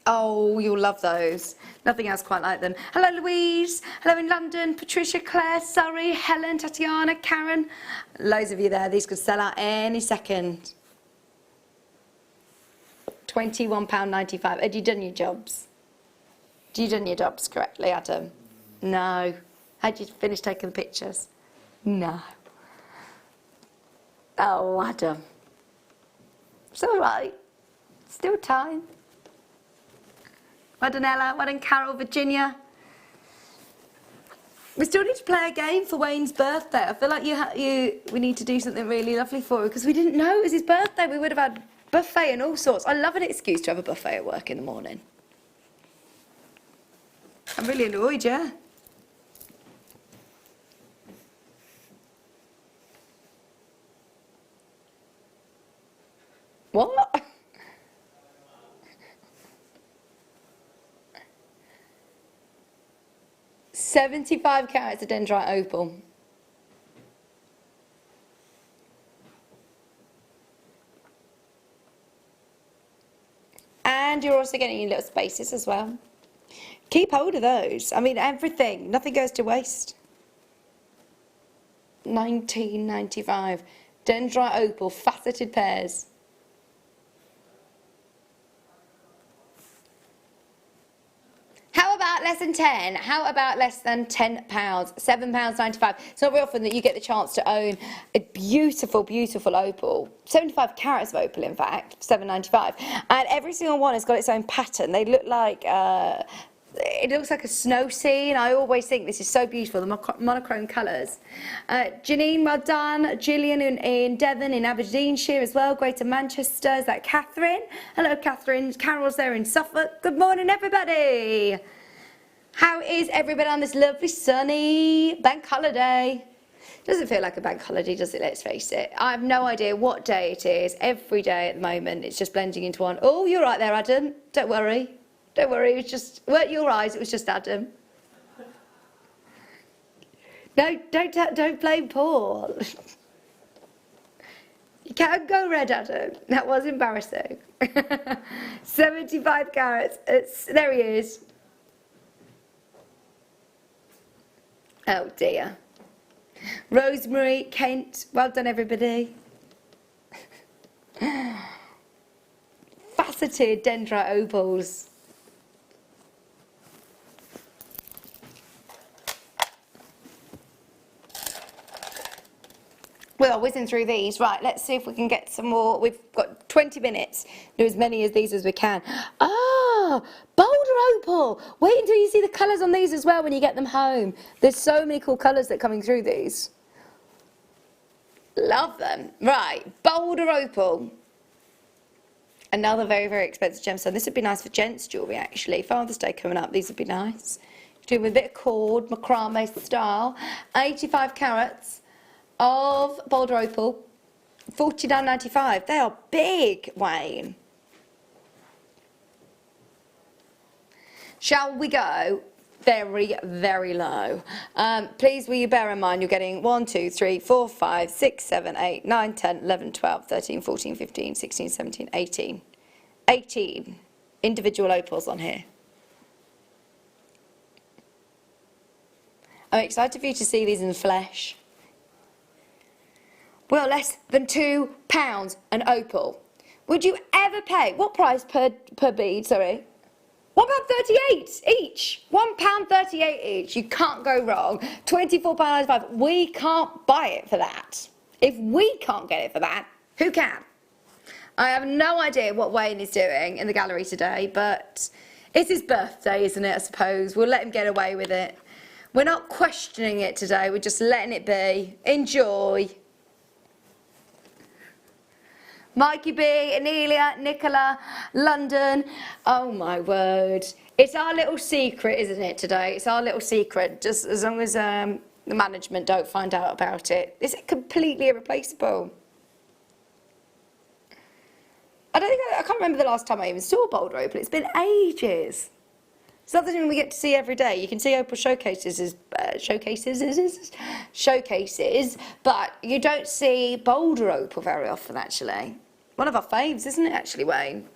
Oh, you'll love those. Nothing else quite like them. Hello, Louise. Hello in London. Patricia, Claire, Surrey, Helen, Tatiana, Karen. Loads of you there. These could sell out any second. £21.95. Had you done your jobs? Had you done your jobs correctly, Adam? No. Had you finished taking the pictures? No. Oh, Adam. It's all right. Still time. Well done, Ella. Well done, Carol, Virginia. We still need to play a game for Wayne's birthday. I feel like we need to do something really lovely for him because we didn't know it was his birthday. We would have had buffet and all sorts. I love an excuse to have a buffet at work in the morning. I'm really annoyed, yeah. What? $75 carats of dendrite opal. And you're also getting your little spaces as well. Keep hold of those. I mean, everything. Nothing goes to waste. $19.95. Dendrite opal, faceted pairs. about less than 10? How about less than £10? £7.95. It's not very often that you get the chance to own a beautiful, beautiful opal. 75 carats of opal, in fact, £7.95. And every single one has got its own pattern. They look like, it looks like a snow scene. I always think this is so beautiful, the monochrome colours. Janine, well done. Gillian in Devon, in Aberdeenshire as well. Greater Manchester. Is that Catherine? Hello, Catherine. Carol's there in Suffolk. Good morning, everybody. How is everybody on this lovely sunny bank holiday? Doesn't feel like a bank holiday, does it? Let's face it. I have no idea what day it is. Every day at the moment, it's just blending into one. Oh, you're right there, Adam. Don't worry. Don't worry, it was just, weren't your eyes, it was just Adam. No, don't blame Paul. You can't go red, Adam. That was embarrassing. 75 carats. There he is. Oh dear. Rosemary, Kent, well done everybody. Faceted dendrite opals. We are whizzing through these. Right, let's see if we can get some more. We've got 20 minutes. Do as many of these as we can. Ah, Boulder Opal. Wait until you see the colours on these as well when you get them home. There's so many cool colours that are coming through these. Love them. Right, Boulder Opal. Another very, very expensive gemstone. This would be nice for gents' jewellery, actually. Father's Day coming up, these would be nice. Do with a bit of cord, macrame style. 85 carats. Of Boulder Opal, $49.95. They are big, Wayne. Shall we go very, very low? Please will you bear in mind you're getting 1, 2, 3, 4, 5, 6, 7, 8, 9, 10, 11, 12, 13, 14, 15, 16, 17, 18. 18 individual opals on here. I'm excited for you to see these in the flesh. Well, less than £2 an opal. Would you ever pay, what price per bead, sorry? £1.38 each. £1.38 each. You can't go wrong. £24.95. We can't buy it for that. If we can't get it for that, who can? I have no idea what Wayne is doing in the gallery today, but it's his birthday, isn't it, I suppose. We'll let him get away with it. We're not questioning it today. We're just letting it be. Enjoy. Mikey B, Anelia, Nicola, London. Oh my word. It's our little secret, isn't it, today? It's our little secret, just as long as the management don't find out about it. Is it completely irreplaceable? I can't remember the last time I even saw Boulder Opal. It's been ages. It's not something we get to see every day. You can see opal showcases, but you don't see Boulder Opal very often, actually. One of our faves, isn't it, actually, Wayne?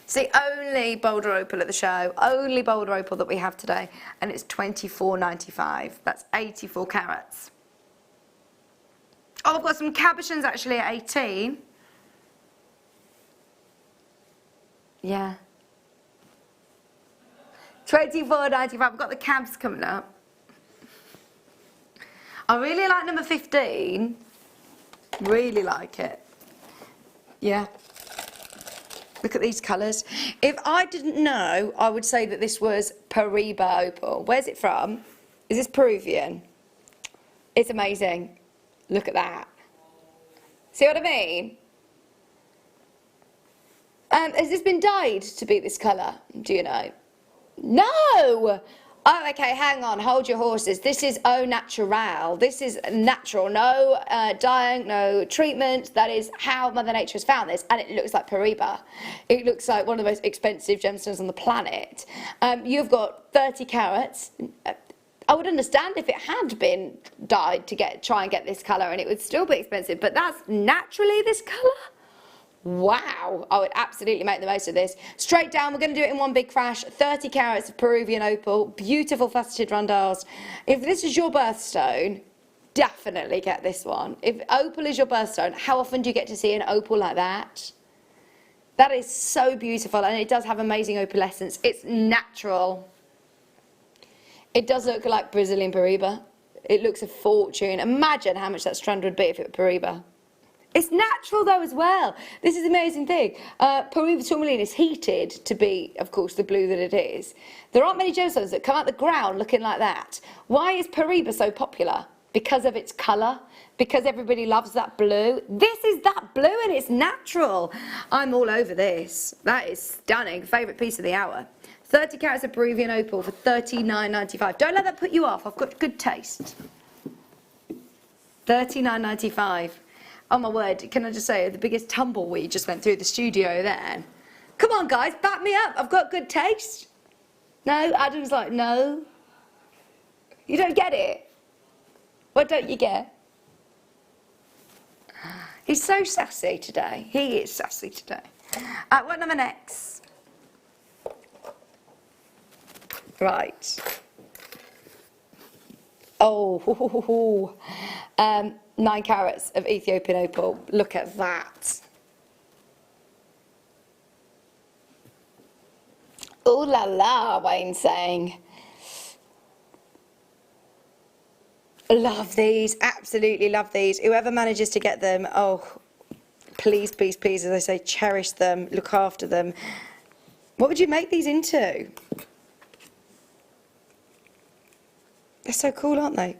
It's the only Boulder Opal at the show, only Boulder Opal that we have today, and it's £24.95. That's 84 carats. Oh, I've got some cabochons, actually, at 18. Yeah. £24.95. I've got the cabs coming up. I really like number 15. Really like it. Yeah. Look at these colours. If I didn't know, I would say that this was Paraiba opal. Where's it from? Is this Peruvian? It's amazing. Look at that. See what I mean? Has this been dyed to be this colour? Do you know? No! Oh, okay, hang on, hold your horses. This is au natural. This is natural, no dyeing, no treatment. That is how Mother Nature has found this, and it looks like Paraiba. It looks like one of the most expensive gemstones on the planet. You've got 30 carats. I would understand if it had been dyed to try and get this colour, and it would still be expensive, but that's naturally this colour? Wow, I would absolutely make the most of this. Straight down, we're going to do it in one big crash. 30 carats of Peruvian opal, beautiful faceted rondelles. If this is your birthstone, definitely get this one. If opal is your birthstone, how often do you get to see an opal like that? That is so beautiful, and it does have amazing opalescence. It's natural. It does look like Brazilian Pariba. It looks a fortune. Imagine how much that strand would be if it were Pariba. It's natural though as well. This is the amazing thing. Pariba tourmaline is heated to be, of course, the blue that it is. There aren't many gemstones that come out the ground looking like that. Why is Pariba so popular? Because of its colour, because everybody loves that blue. This is that blue and it's natural. I'm all over this. That is stunning. Favourite piece of the hour. 30 carats of Peruvian opal for $39.95. Don't let that put you off. I've got good taste. $39.95. Oh my word, can I just say, the biggest tumbleweed just went through the studio there. Come on guys, back me up. I've got good taste. No, Adam's like, no. You don't get it. What don't you get? He's so sassy today. He is sassy today. What number next? Right. Oh, 9 carats of Ethiopian opal. Look at that. Ooh la la, Wayne's saying. Love these, absolutely love these. Whoever manages to get them, oh, please, please, please, as I say, cherish them, look after them. What would you make these into? They're so cool, aren't they?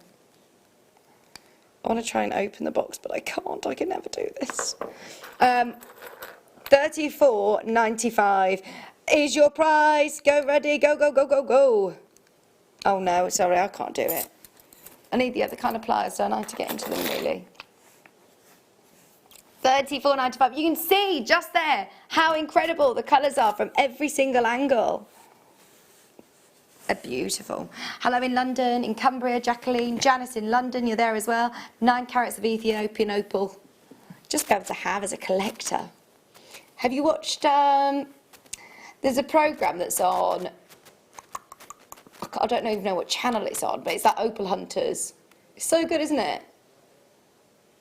I want to try and open the box, but I can't. I can never do this. $34.95 is your price. Go ready, go, go, go, go, go. Oh no, sorry, I can't do it. I need the other kind of pliers, don't I, to get into them, really. $34.95. You can see just there how incredible the colours are from every single angle. They're beautiful. Hello in London, in Cumbria, Jacqueline, Janice in London, you're there as well. 9 carats of Ethiopian opal. Just be able to have as a collector. Have you watched, there's a programme that's on, I don't even know what channel it's on, but it's that Opal Hunters. It's so good, isn't it?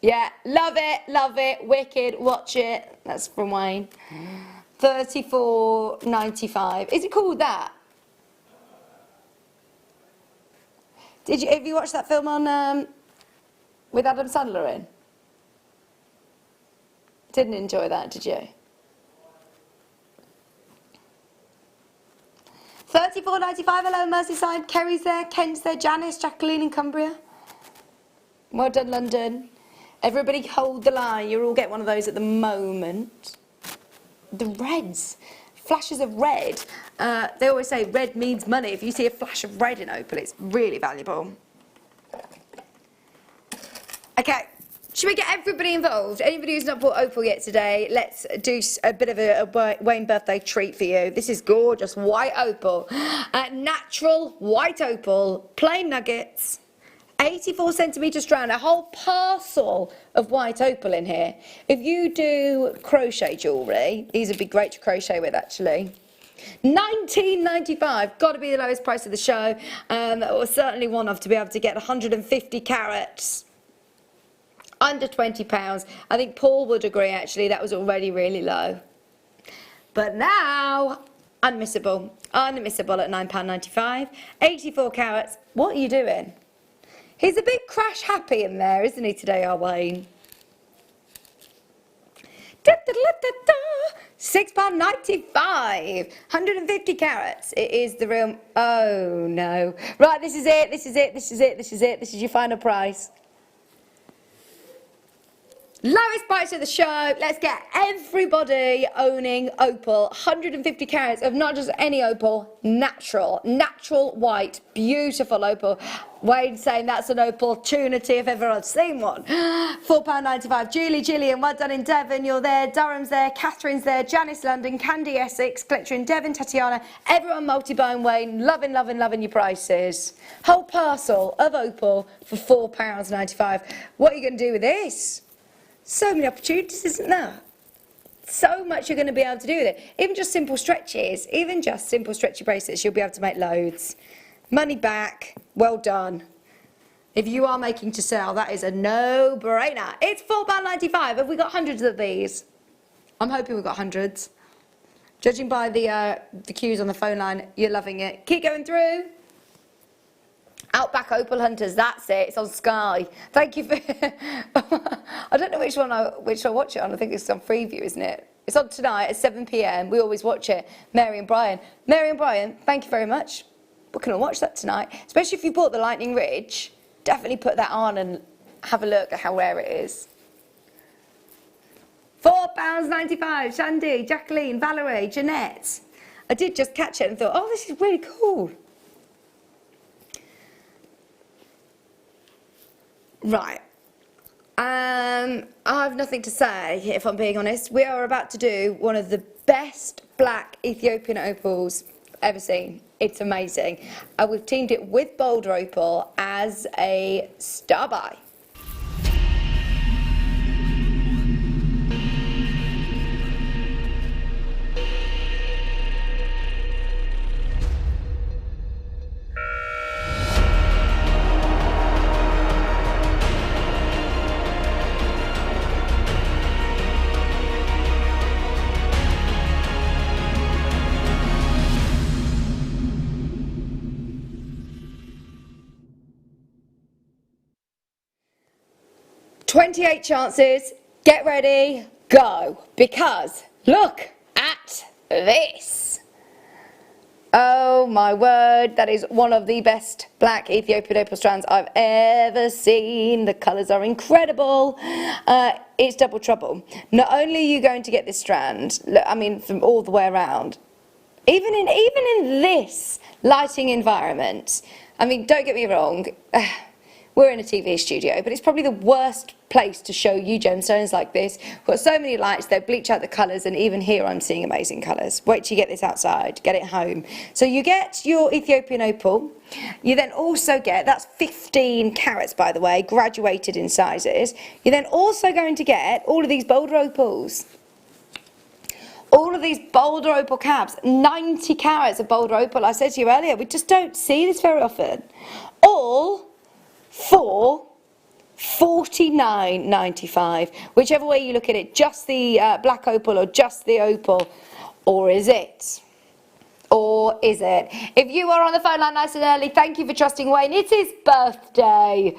Yeah, love it, wicked, watch it. That's from Wayne. $34.95. Is it called that? Have you watched that film on with Adam Sandler in? Didn't enjoy that, did you? $34.95. Hello, Merseyside. Kerry's there, Kent's there, Janice, Jacqueline in Cumbria. Well done, London. Everybody hold the line. You'll all get one of those at the moment. The reds. Flashes of red. They always say red means money. If you see a flash of red in opal, it's really valuable. Okay, should we get everybody involved? Anybody who's not bought opal yet today, let's do a bit of a Wayne birthday treat for you. This is gorgeous white opal. Natural white opal, plain nuggets. 84 centimetre strand, a whole parcel of white opal in here. If you do crochet jewellery, these would be great to crochet with actually. $19.95, got to be the lowest price of the show. That was certainly one of to be able to get 150 carats. Under £20. I think Paul would agree actually, that was already really low. But now, unmissable at £9.95. 84 carats, what are you doing? He's a bit crash happy in there, isn't he, today, our Wayne? £6.95. 150 carats. It is the real... Oh, no. Right, this is it. This is your final price. Lowest price of the show. Let's get everybody owning opal. 150 carats of not just any opal, natural white, beautiful opal. Wayne saying that's an opal tunity if ever I've seen one. £4.95. Gillian, well done in Devon, you're there. Durham's there, Catherine's there, Janice London, Candy Essex, collector in Devon, Tatiana, everyone multi-bone. Wayne, loving your prices. Whole parcel of opal for £4.95. What are you going to do with this? So many opportunities, isn't there? So much you're going to be able to do with it. Even just simple stretches, even just simple stretchy bracelets, you'll be able to make loads. Money back, well done. If you are making to sell, that is a no-brainer. It's £4.95. Have we got hundreds of these? I'm hoping we've got hundreds. Judging by the queues on the phone line, you're loving it. Keep going through. Outback Opal Hunters, that's it. It's on Sky. Thank you for. I don't know which one I watch it on. I think it's on Freeview, isn't it? It's on tonight at 7 p.m. We always watch it. Mary and Brian, thank you very much. We're going to watch that tonight, especially if you bought the Lightning Ridge. Definitely put that on and have a look at how rare it is. £4.95. Shandy, Jacqueline, Valerie, Jeanette. I did just catch it and thought, oh, this is really cool. Right. I have nothing to say, if I'm being honest. We are about to do one of the best black Ethiopian opals I've ever seen. It's amazing. We've teamed it with Boulder Opal as a star buy. "28 chances, get ready, go." Because look at this. Oh my word, that is one of the best black Ethiopian opal strands I've ever seen. The colours are incredible. It's double trouble. Not only are you going to get this strand, I mean from all the way around, even in this lighting environment, I mean don't get me wrong, we're in a TV studio, but it's probably the worst place to show you gemstones like this. We've got so many lights, they bleach out the colours, and even here I'm seeing amazing colours. Wait till you get this outside, get it home. So you get your Ethiopian opal. You then also get, that's 15 carats by the way, graduated in sizes. You're then also going to get all of these Boulder opals. All of these Boulder opal caps, 90 carats of Boulder opal. I said to you earlier, we just don't see this very often. All for $49.95, whichever way you look at it, just the black opal or just the opal, or is it? Or is it? If you are on the phone line nice and early, thank you for trusting Wayne. It's his birthday.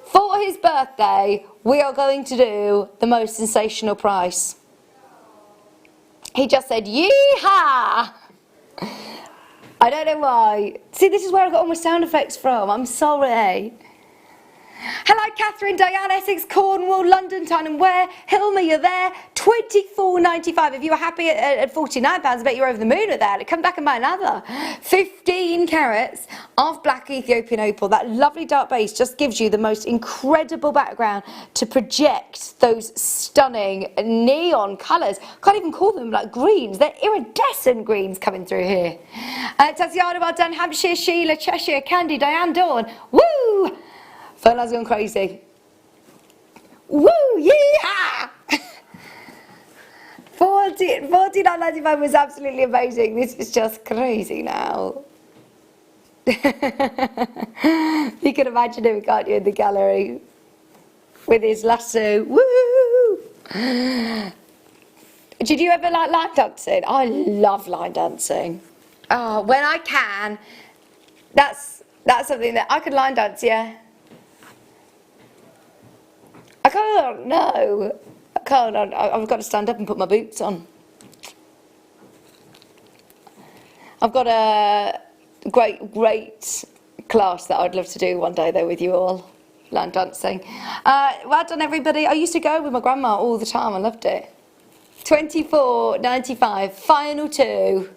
For his birthday, we are going to do the most sensational price. He just said, yeehaw! I don't know why. See, this is where I got all my sound effects from. I'm sorry. Hello, Catherine, Diane, Essex, Cornwall, London, Tyne and Ware. Hilma, you're there. £24.95. If you were happy at £49, I bet you're over the moon with that. Come back and buy another. 15 carats of black Ethiopian opal. That lovely dark base just gives you the most incredible background to project those stunning neon colours. Can't even call them like greens. They're iridescent greens coming through here. Tatiana, well done. Hampshire, Sheila, Cheshire, Candy, Diane, Dawn. Woo! Phone line's gone crazy. Woo! Yeah! $49.95 was absolutely amazing. This is just crazy now. You can imagine him, can't you, in the gallery with his lasso. Woo! Did you ever like line dancing? I love line dancing. Oh, when I can, that's something that I could line dance, yeah. I can't, no. I can't. I've got to stand up and put my boots on. I've got a great class that I'd love to do one day though with you all. Line dancing. Well done everybody. I used to go with my grandma all the time. I loved it. £24.95. Final two.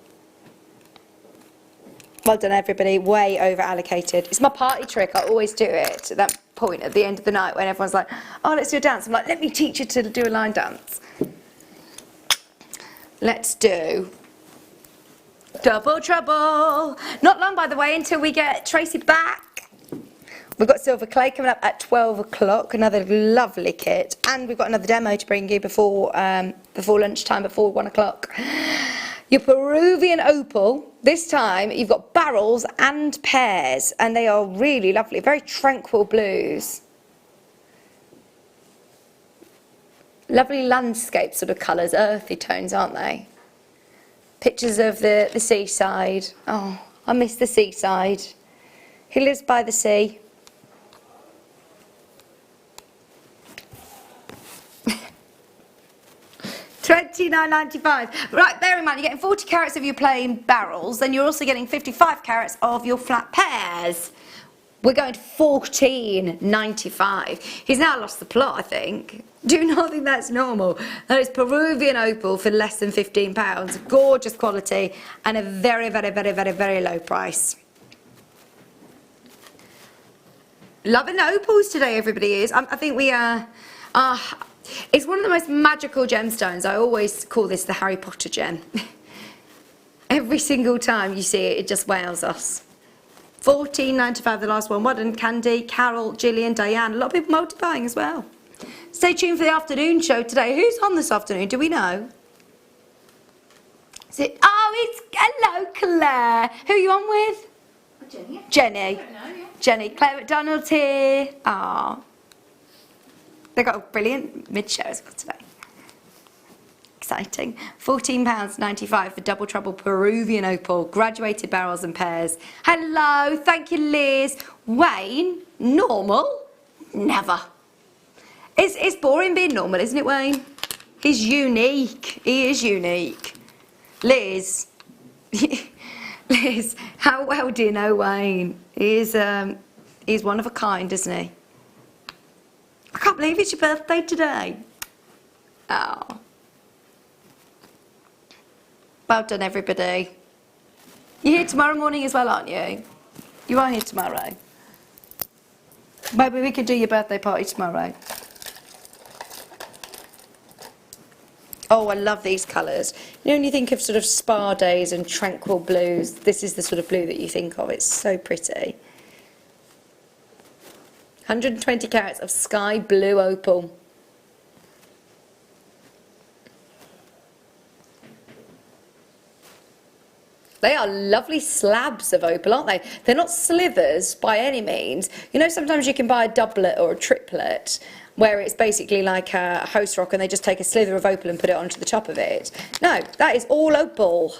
Well done everybody, way over allocated. It's my party trick, I always do it at that point at the end of the night when everyone's like, oh let's do a dance. I'm like, let me teach you to do a line dance. Let's do Double Trouble. Not long by the way until we get Tracy back. We've got Silver Clay coming up at 12 o'clock, another lovely kit. And we've got another demo to bring you before lunchtime, before 1 o'clock. Your Peruvian opal, this time you've got barrels and pears, and they are really lovely, very tranquil blues. Lovely landscape sort of colours, earthy tones, aren't they? Pictures of the seaside. Oh, I miss the seaside. He lives by the sea. $29.95. Right, bear in mind, you're getting 40 carats of your plain barrels, then you're also getting 55 carats of your flat pears. We're going to $14.95. He's now lost the plot, I think. Do you not think that's normal? That is Peruvian opal for less than £15. Gorgeous quality and a very, very, very, very, very low price. Loving the opals today, everybody is. I think we are... it's one of the most magical gemstones. I always call this the Harry Potter gem. Every single time you see it, it just wows us. $14.95, the last one. Well done, Candy, Carol, Gillian, Diane. A lot of people multiplying as well. Stay tuned for the afternoon show today. Who's on this afternoon? Do we know? Is it? Oh, it's... Hello, Claire. Who are you on with? Jenny. Jenny. I don't know, yeah. Jenny. Claire McDonald's here. Ah. They got a brilliant mid-show as well today. Exciting. £14.95 for Double Trouble Peruvian opal, graduated barrels and pears. Hello, thank you, Liz. Wayne, normal? Never. It's boring being normal, isn't it, Wayne? He's unique. He is unique. Liz. Liz, how well do you know Wayne? He's one of a kind, isn't he? I can't believe it's your birthday today. Oh. Well done, everybody. You're here tomorrow morning as well, aren't you? You are here tomorrow. Maybe we could do your birthday party tomorrow. Oh, I love these colours. You know, when you think of sort of spa days and tranquil blues, this is the sort of blue that you think of. It's so pretty. 120 carats of sky blue opal. They are lovely slabs of opal, aren't they? They're not slivers by any means. You know, sometimes you can buy a doublet or a triplet where it's basically like a host rock and they just take a slither of opal and put it onto the top of it. No, that is all opal.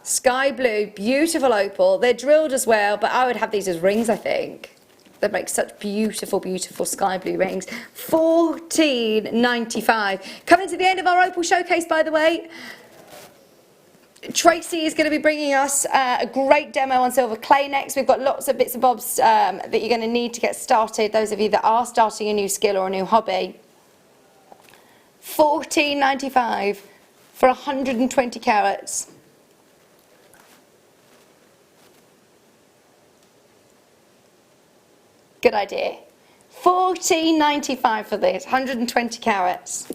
Sky blue, beautiful opal. They're drilled as well, but I would have these as rings, I think. They make such beautiful, beautiful sky blue rings. $14.95. Coming to the end of our opal showcase, by the way. Tracy is going to be bringing us a great demo on silver clay next. We've got lots of bits and bobs that you're going to need to get started, those of you that are starting a new skill or a new hobby. $14.95 for 120 carats. Good idea. $14.95 for this, 120 carats.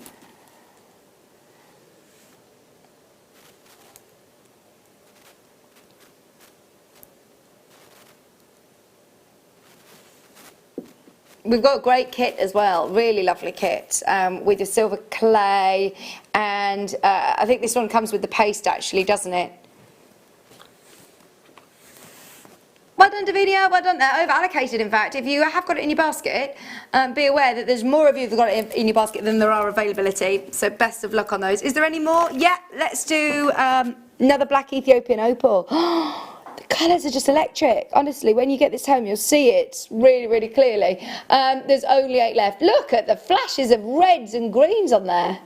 We've got a great kit as well, really lovely kit with the silver clay, and I think this one comes with the paste actually, doesn't it? Well done, Davinia, well done. Over allocated, in fact. If you have got it in your basket, be aware that there's more of you that got it in your basket than there are availability, so best of luck on those. Is there any more? Yeah, let's do another black Ethiopian opal. The colours are just electric. Honestly, when you get this home, you'll see it really, really clearly. There's only 8 left. Look at the flashes of reds and greens on there.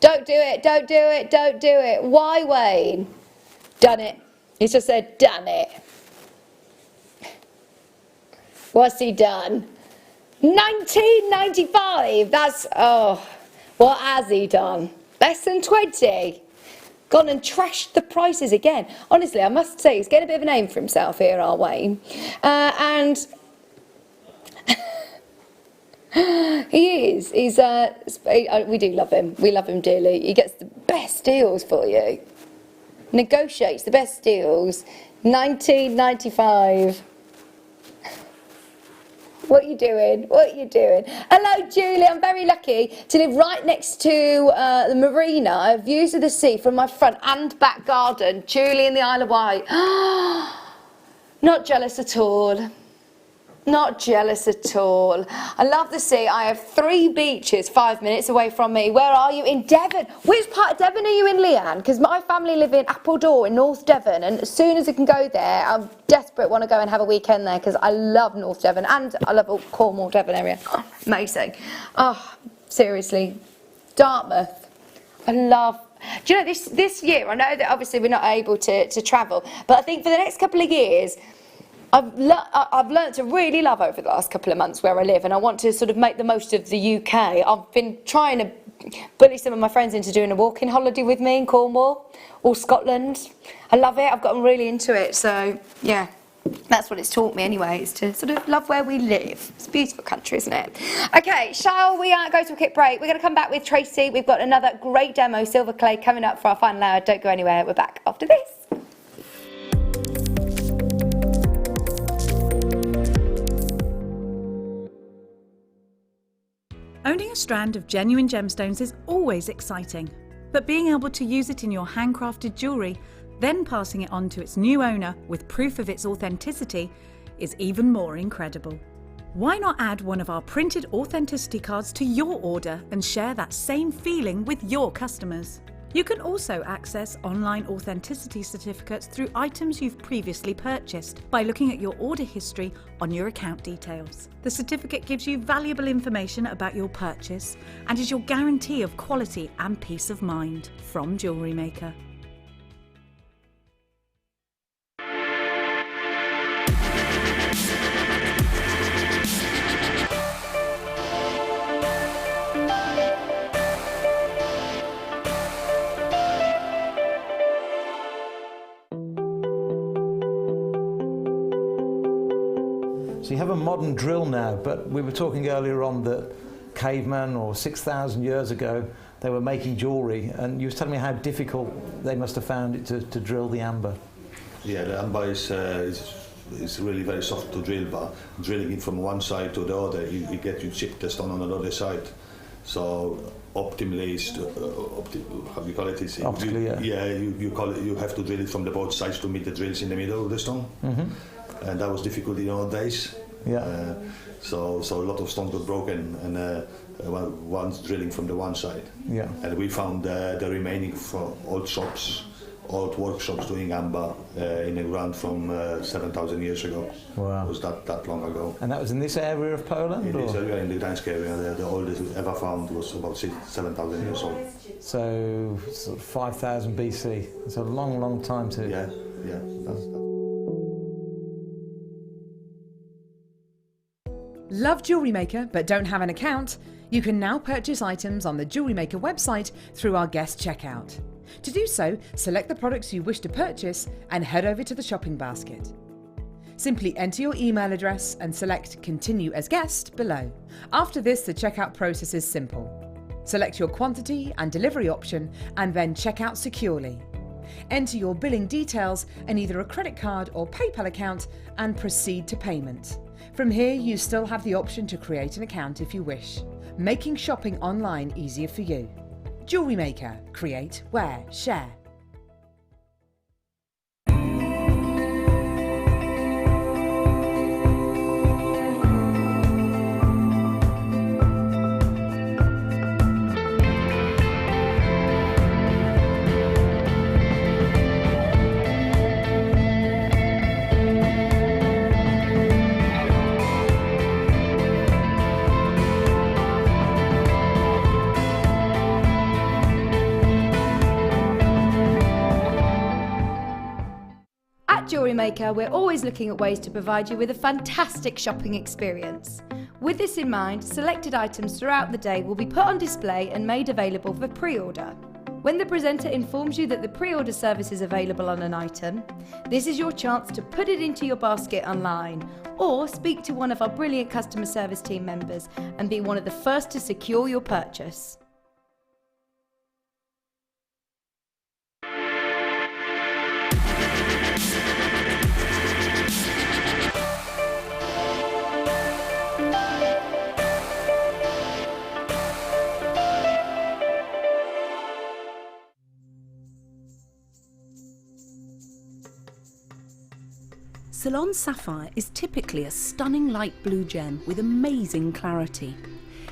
Don't do it, don't do it, don't do it. Why, Wayne? Done it. He's just said, done it. What's he done? $19.95. That's, oh, what has he done? Less than 20. Gone and trashed the prices again. Honestly, I must say, he's getting a bit of a name for himself here, our Wayne. And he is. He's. We do love him. We love him dearly. He gets the best deals for you. Negotiates the best deals. $19.95. What are you doing? What are you doing? Hello, Julie. I'm very lucky to live right next to the marina. I have views of the sea from my front and back garden. Julie in the Isle of Wight. Not jealous at all. Not jealous at all. I love the sea. I have 3 beaches 5 minutes away from me. Where are you? In Devon. Which part of Devon are you in, Leanne? Because my family live in Appledore in North Devon, and as soon as I can go there, I'm desperate, want to go and have a weekend there because I love North Devon and I love all Cornwall, Devon area. Oh, amazing. Oh, seriously. Dartmouth. I love... Do you know, this year, I know that obviously we're not able to travel, but I think for the next couple of years, I've learnt to really love over the last couple of months where I live, and I want to sort of make the most of the UK. I've been trying to bully some of my friends into doing a walking holiday with me in Cornwall or Scotland. I love it. I've gotten really into it. So, yeah, that's what it's taught me anyway, is to sort of love where we live. It's a beautiful country, isn't it? Okay, shall we go to a quick break? We're going to come back with Tracy. We've got another great demo, silver clay, coming up for our final hour. Don't go anywhere. We're back after this. Owning a strand of genuine gemstones is always exciting, but being able to use it in your handcrafted jewellery, then passing it on to its new owner with proof of its authenticity, is even more incredible. Why not add one of our printed authenticity cards to your order and share that same feeling with your customers? You can also access online authenticity certificates through items you've previously purchased by looking at your order history on your account details. The certificate gives you valuable information about your purchase and is your guarantee of quality and peace of mind from Jewellery Maker. So you have a modern drill now, but we were talking earlier on that cavemen or 6,000 years ago, they were making jewellery, and you were telling me how difficult they must have found it to drill the amber. Yeah, the amber is really very soft to drill, but drilling it from one side to the other, you get you chip the stone on the other side. So optimally, how do you call it? Optically, you call it. You have to drill it from the both sides to meet the drills in the middle of the stone. Mm-hmm. And that was difficult in old days. Yeah. So a lot of stones got broken, and one's drilling from the one side. Yeah. And we found the remaining from old shops, old workshops doing amber in the ground from 7,000 years ago. Wow. It was that long ago. And that was in this area of Poland? In this area, in the Gdańsk area, the oldest ever found was about 7,000 years old. So sort of 5,000 BC. It's a long, long time to... Yeah. That's Love Jewellery Maker but don't have an account? You can now purchase items on the Jewellery Maker website through our guest checkout. To do so, select the products you wish to purchase and head over to the shopping basket. Simply enter your email address and select Continue as Guest below. After this, the checkout process is simple. Select your quantity and delivery option and then check out securely. Enter your billing details and either a credit card or PayPal account and proceed to payment. From here, you still have the option to create an account if you wish, making shopping online easier for you. Jewellery Maker. Create, wear, share. At Jewellery Maker, we're always looking at ways to provide you with a fantastic shopping experience. With this in mind, selected items throughout the day will be put on display and made available for pre-order. When the presenter informs you that the pre-order service is available on an item, this is your chance to put it into your basket online or speak to one of our brilliant customer service team members and be one of the first to secure your purchase. Ceylon Sapphire is typically a stunning light blue gem with amazing clarity.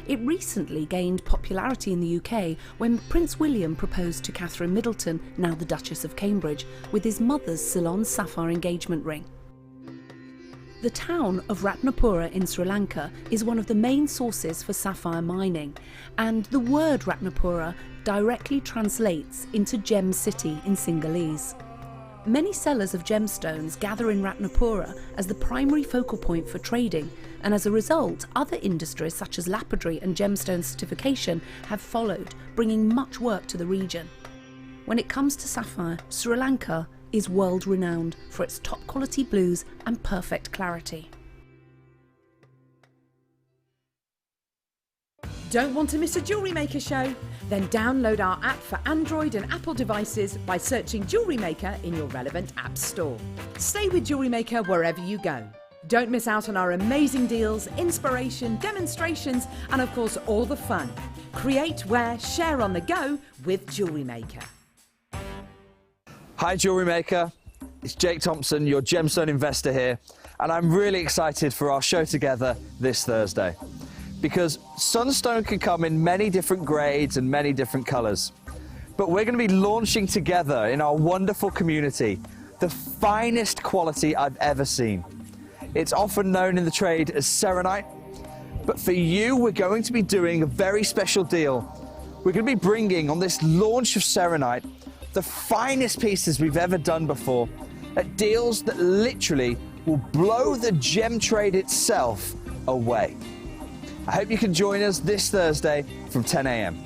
It recently gained popularity in the UK when Prince William proposed to Catherine Middleton, now the Duchess of Cambridge, with his mother's Ceylon Sapphire engagement ring. The town of Ratnapura in Sri Lanka is one of the main sources for sapphire mining, and the word Ratnapura directly translates into Gem City in Sinhalese. Many sellers of gemstones gather in Ratnapura as the primary focal point for trading, and as a result, other industries such as lapidary and gemstone certification have followed, bringing much work to the region. When it comes to sapphire, Sri Lanka is world-renowned for its top-quality blues and perfect clarity. Don't want to miss a Jewellery Maker show? Then download our app for Android and Apple devices by searching Jewellery Maker in your relevant app store. Stay with Jewellery Maker wherever you go. Don't miss out on our amazing deals, inspiration, demonstrations, and of course all the fun. Create, wear, share on the go with Jewellery Maker. Hi Jewellery Maker, it's Jake Thompson, your gemstone investor here, and I'm really excited for our show together this Thursday. Because sunstone can come in many different grades and many different colours. But we're going to be launching together in our wonderful community the finest quality I've ever seen. It's often known in the trade as serenite, but for you we're going to be doing a very special deal. We're going to be bringing on this launch of serenite the finest pieces we've ever done before at deals that literally will blow the gem trade itself away. I hope you can join us this Thursday from 10 a.m.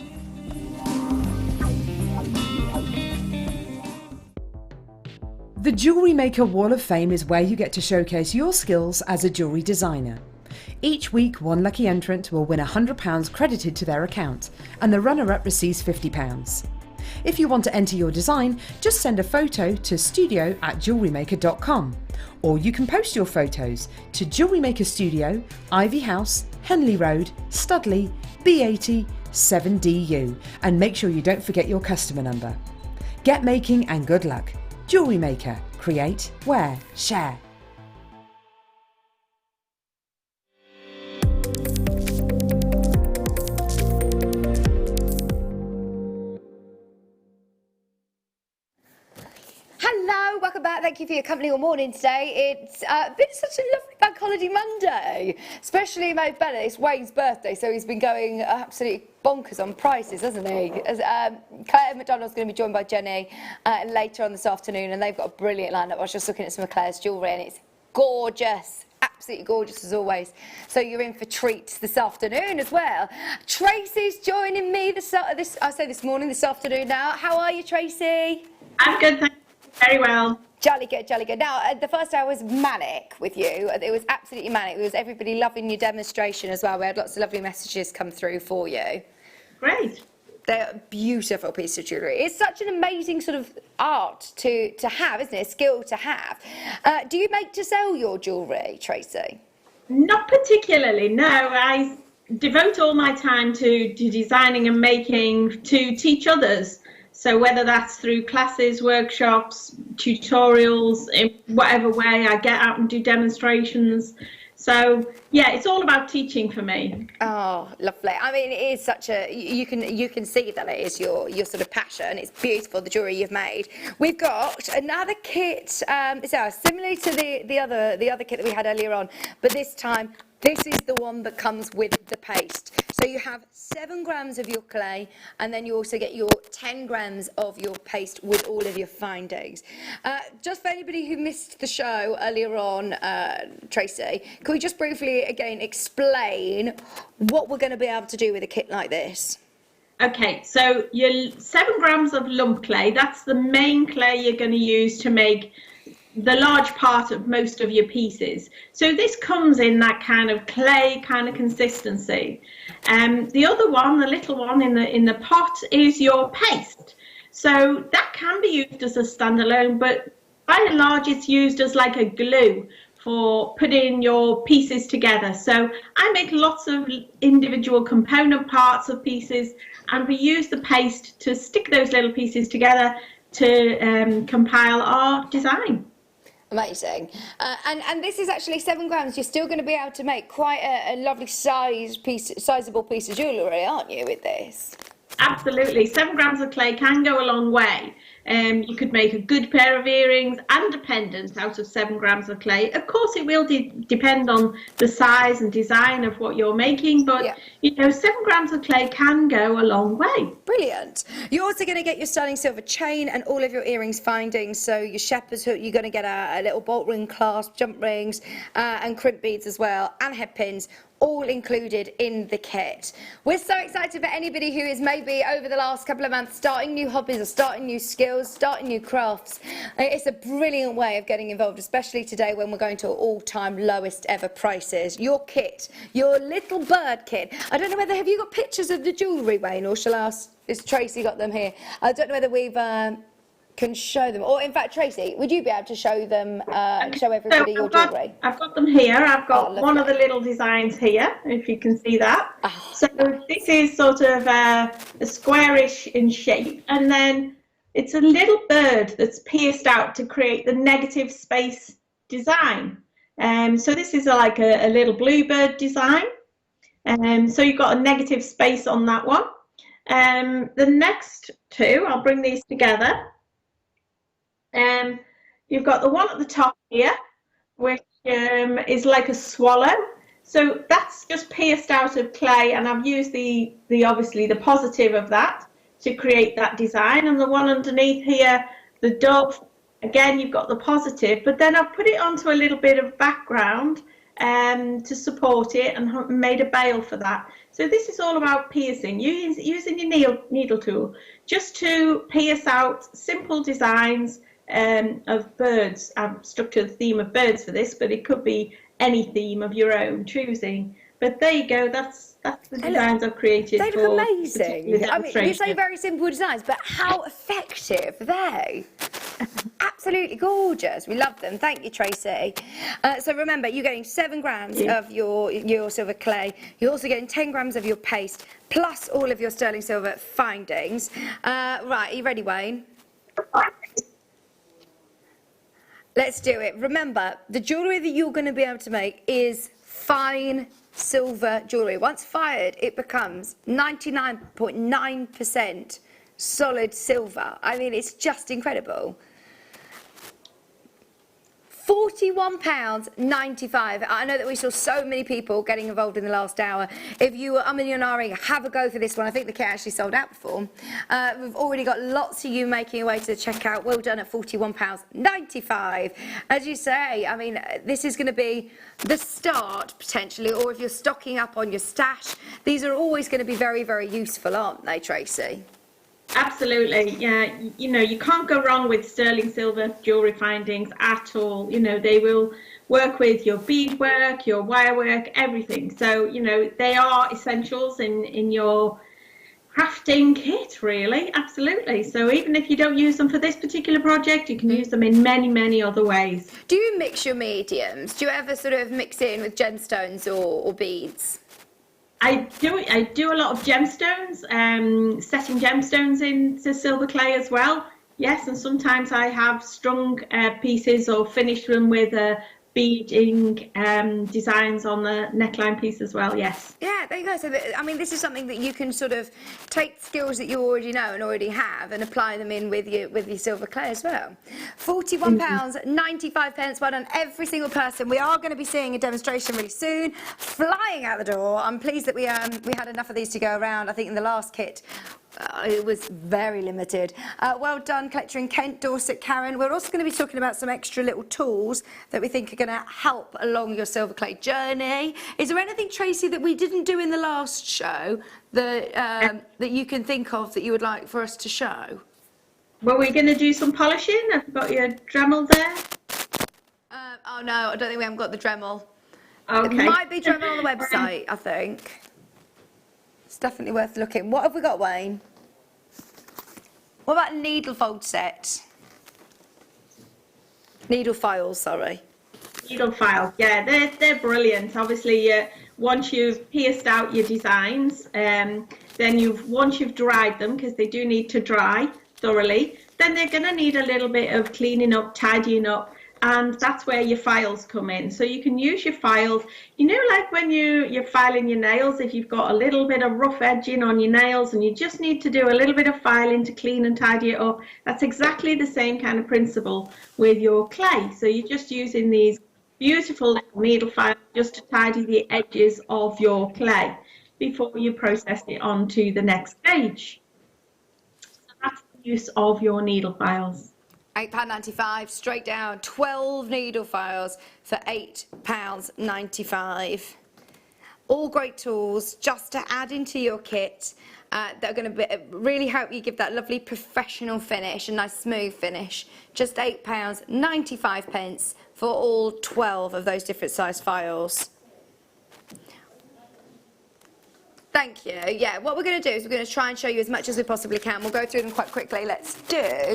The Jewellery Maker Wall of Fame is where you get to showcase your skills as a jewellery designer. Each week, one lucky entrant will win £100 credited to their account, and the runner-up receives £50. If you want to enter your design, just send a photo to studio@jewellerymaker.com, or you can post your photos to Jewellery Maker Studio, Ivy House, Henley Road, Studley, B80 7DU, and make sure you don't forget your customer number. Get making and good luck. Jewellery Maker. Create, wear, share. Hello, welcome back. Thank you for your company all morning today. It's been such a lovely bank holiday Monday, especially my Bella. It's Wayne's birthday, so he's been going absolutely bonkers on prices, hasn't he? Claire McDonald's going to be joined by Jenny later on this afternoon, and they've got a brilliant lineup. I was just looking at some of Claire's jewellery, and it's gorgeous. Absolutely gorgeous as always. So you're in for treats this afternoon as well. Tracy's joining me this morning, this afternoon now. How are you, Tracy? I'm good, thank you. Very well. Jolly good, jolly good. Now, the first hour was manic with you. It was absolutely manic. It was everybody loving your demonstration as well. We had lots of lovely messages come through for you. Great. They're a beautiful piece of jewellery. It's such an amazing sort of art to have, isn't it? A skill to have. Do you make to sell your jewellery, Tracy? Not particularly, no. I devote all my time to designing and making to teach others. So whether that's through classes, workshops, tutorials, in whatever way, I get out and do demonstrations. So yeah, it's all about teaching for me. Oh, lovely. I mean, it is such a, you can see that it is your sort of passion. It's beautiful, the jewellery you've made. We've got another kit, similar to the other kit that we had earlier on, but this time, this is the one that comes with the paste. So you have 7 grams of your clay, and then you also get your 10 grams of your paste with all of your findings. Just for anybody who missed the show earlier on, Tracy, can we just briefly again explain what we're going to be able to do with a kit like this? Okay, so your 7 grams of lump clay, that's the main clay you're going to use to make the large part of most of your pieces. So this comes in that kind of clay kind of consistency. The other one, the little one in the pot, is your paste. So that can be used as a standalone, but by and large it's used as like a glue for putting your pieces together. So I make lots of individual component parts of pieces, and we use the paste to stick those little pieces together to compile our design. Amazing. And this is actually 7 grams. You're still going to be able to make quite a lovely sizable piece of jewellery, aren't you, with this? Absolutely. 7 grams of clay can go a long way. You could make a good pair of earrings and a pendant out of 7 grams of clay. Of course, it will depend on the size and design of what you're making, but you know, 7 grams of clay can go a long way. Brilliant. You're also going to get your sterling silver chain and all of your earrings findings. So your shepherd's hook, you're going to get a little bolt ring clasp, jump rings, and crimp beads as well, and head pins, all included in the kit. We're so excited for anybody who is maybe over the last couple of months starting new hobbies or starting new skills, starting new crafts. It's a brilliant way of getting involved, especially today when we're going to all-time lowest ever prices. Your kit, your little bird kit. I don't know whether, have you got pictures of the jewellery, Wayne, or shall I ask, has Tracy got them here? I don't know whether we've can show them, or in fact, Tracy, would you be able to show them, show everybody your jewellery? I've got them here. I've got one of the little designs here, if you can see that. So this is sort of a squarish in shape, and then it's a little bird that's pierced out to create the negative space design. So this is like a little bluebird design. So you've got a negative space on that one. The next two, I'll bring these together. You've got the one at the top here, which is like a swallow. So that's just pierced out of clay, and I've used the obviously the positive of that to create that design. And the one underneath here, the dove, again, you've got the positive, but then I've put it onto a little bit of background to support it, and made a bail for that. So this is all about piercing, using your needle tool just to pierce out simple designs of birds. I've stuck to the theme of birds for this, but it could be any theme of your own choosing. But there you go, that's the designs I've created. They look amazing. I mean, you say very simple designs, but how effective are they? Absolutely gorgeous. We love them. Thank you, Tracy. So remember, you're getting 7 grams of your silver clay. You're also getting 10 grams of your paste, plus all of your sterling silver findings. Right, are you ready, Wayne? Let's do it. Remember, the jewellery that you're going to be able to make is fine silver jewellery. Once fired, it becomes 99.9% solid silver. I mean, it's just incredible. £41.95. I know that we saw so many people getting involved in the last hour. If you were umming and ahhing, have a go for this one. I think the kit actually sold out before. We've already got lots of you making your way to the checkout. Well done at £41.95. As you say, I mean, this is going to be the start, potentially, or if you're stocking up on your stash, these are always going to be very, very useful, aren't they, Tracy? Absolutely, yeah. You know, you can't go wrong with sterling silver jewellery findings at all. You know, they will work with your beadwork, your wire work, everything. So, you know, they are essentials in your crafting kit, really. Absolutely. So even if you don't use them for this particular project, you can use them in many, many other ways. Do you mix your mediums? Do you ever sort of mix it in with gemstones or beads? I do a lot of gemstones, setting gemstones into silver clay as well. Yes, and sometimes I have strung pieces or finished them with beading designs on the neckline piece as well, yes. Yeah, there you go. So, I mean, this is something that you can sort of take skills that you already know and already have and apply them in with your silver clay as well. £41.95. Well done, every single person. We are going to be seeing a demonstration really soon, flying out the door. I'm pleased that we had enough of these to go around. I think in the last kit, it was very limited. Well done, collector in Kent, Dorset, Karen. We're also going to be talking about some extra little tools that we think are going to help along your silver clay journey. Is there anything, Tracy, that we didn't do in the last show that you can think of that you would like for us to show? Well, we're going to do some polishing. I've got your Dremel there. Oh no, I don't think we haven't got the Dremel. Okay. It might be Dremel on the website, I think. It's definitely worth looking. What have we got, Wayne? What about needle fold set? Needle files, sorry. Needle files, yeah, they're brilliant. Obviously, once you've pierced out your designs, then once you've dried them, because they do need to dry thoroughly, then they're going to need a little bit of cleaning up, tidying up. and that's where your files come in. So you can use your files, you know, like when you're filing your nails, if you've got a little bit of rough edging on your nails and you just need to do a little bit of filing to clean and tidy it up, that's exactly the same kind of principle with your clay. So you're just using these beautiful little needle files just to tidy the edges of your clay before you process it on to the next stage. So that's the use of your needle files. £8.95 straight down, 12 needle files for £8.95. All great tools just to add into your kit that are going to really help you give that lovely professional finish, a nice smooth finish. Just £8.95 for all 12 of those different size files. Thank you. Yeah, what we're going to do is we're going to try and show you as much as we possibly can. We'll go through them quite quickly. Let's do...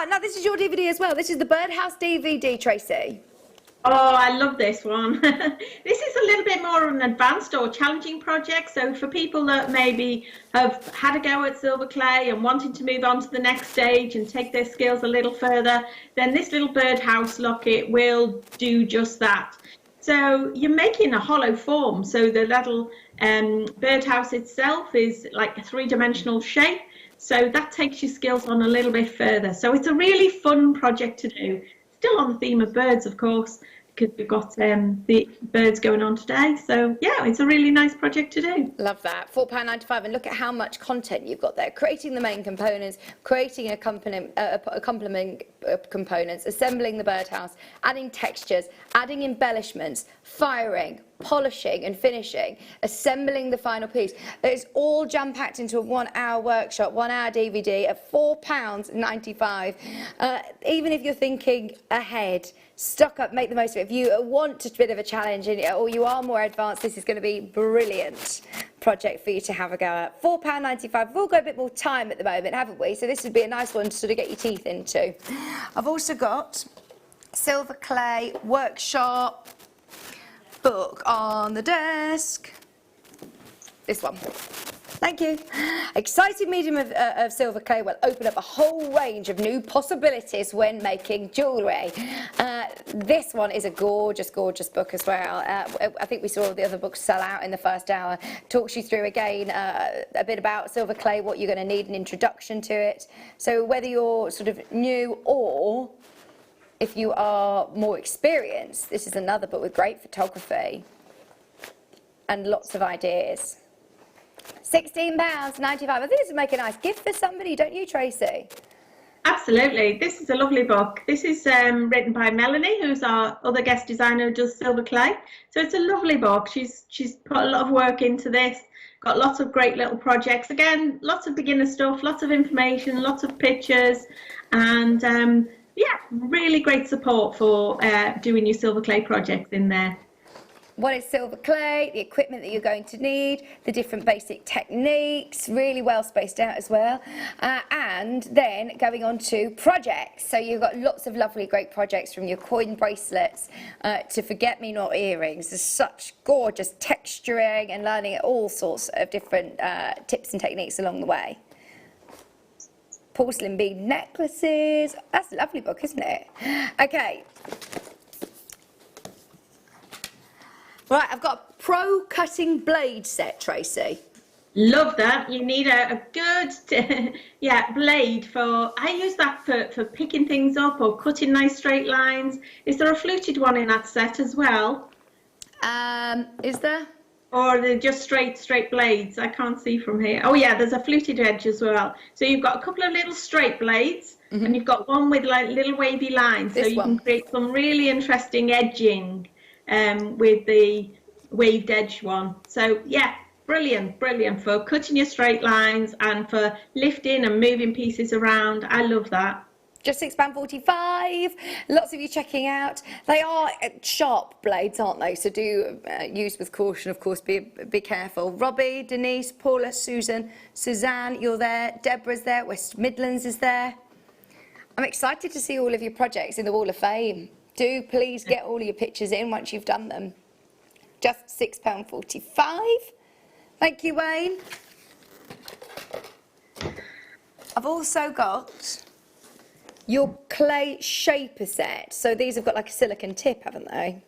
now this is your DVD as well. This is the Birdhouse DVD, Tracy. Oh, I love this one. This is a little bit more of an advanced or challenging project. So for people that maybe have had a go at silver clay and wanting to move on to the next stage and take their skills a little further, then this little birdhouse locket will do just that. So you're making a hollow form. So the little birdhouse itself is like a three-dimensional shape. So that takes your skills on a little bit further. So it's a really fun project to do. Still on the theme of birds, of course, because we've got the birds going on today. So yeah, it's a really nice project to do. Love that. £4.95, and look at how much content you've got there. Creating the main components, creating complement components, assembling the birdhouse, adding textures, adding embellishments, firing, polishing and finishing, assembling the final piece. It's all jam-packed into a 1 hour workshop, 1 hour DVD at £4.95. Even if you're thinking ahead, stock up, make the most of it. If you want a bit of a challenge or you are more advanced, this is going to be a brilliant project for you to have a go at. £4.95. We've all got a bit more time at the moment, haven't we? So this would be a nice one to sort of get your teeth into. I've also got silver clay workshop book on the desk. This one. Thank you. Exciting medium of silver clay will open up a whole range of new possibilities when making jewellery. This one is a gorgeous, gorgeous book as well. I think we saw the other books sell out in the first hour. Talks you through again a bit about silver clay, what you're going to need, an introduction to it. So whether you're sort of new or if you are more experienced, this is another book with great photography and lots of ideas. £16.95. I think this would make a nice gift for somebody, don't you, Tracy? Absolutely. This is a lovely book. This is written by Melanie, who's our other guest designer who does silver clay. So it's a lovely book. She's put a lot of work into this. Got lots of great little projects. Again, lots of beginner stuff, lots of information, lots of pictures, and yeah, really great support for doing your silver clay projects in there. What is silver clay, the equipment that you're going to need, the different basic techniques, really well spaced out as well, and then going on to projects. So you've got lots of lovely great projects, from your coin bracelets to forget-me-not earrings. There's such gorgeous texturing and learning all sorts of different tips and techniques along the way. Porcelain bead necklaces. That's a lovely book, isn't it? Okay. Right, I've got a pro cutting blade set, Tracy. Love that. You need a good blade for, I use that for picking things up or cutting nice straight lines. Is there a fluted one in that set as well? Is there? Or are they just straight blades? I can't see from here. Oh yeah, there's a fluted edge as well. So you've got a couple of little straight blades, and you've got one with like little wavy lines. So you can create some really interesting edging with the waved edge one. So yeah, brilliant for cutting your straight lines and for lifting and moving pieces around. I love that. Just £6.45. Lots of you checking out. They are sharp blades, aren't they? So do use with caution, of course. Be careful. Robbie, Denise, Paula, Susan, Suzanne, you're there. Deborah's there. West Midlands is there. I'm excited to see all of your projects in the Wall of Fame. Do please get all of your pictures in once you've done them. Just £6.45. Thank you, Wayne. I've also got Your clay shaper set. So these have got like a silicone tip, haven't they?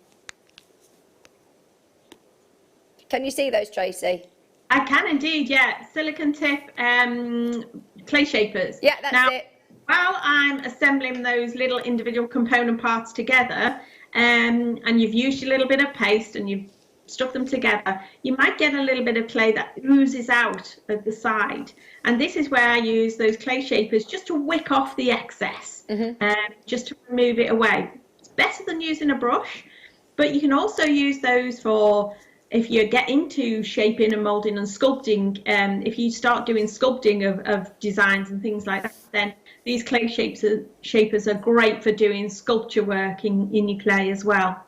Can you see those, Tracy? I can indeed, yeah. Silicone tip clay shapers. Yeah, that's it. While I'm assembling those little individual component parts together, and you've used your little bit of paste and you've stuck them together, you might get a little bit of clay that oozes out of the side. And this is where I use those clay shapers just to wick off the excess, just to remove it away. It's better than using a brush, but you can also use those for if you get into shaping and moulding and sculpting. If you start doing sculpting of designs and things like that, then these clay shapers are great for doing sculpture work in your clay as well.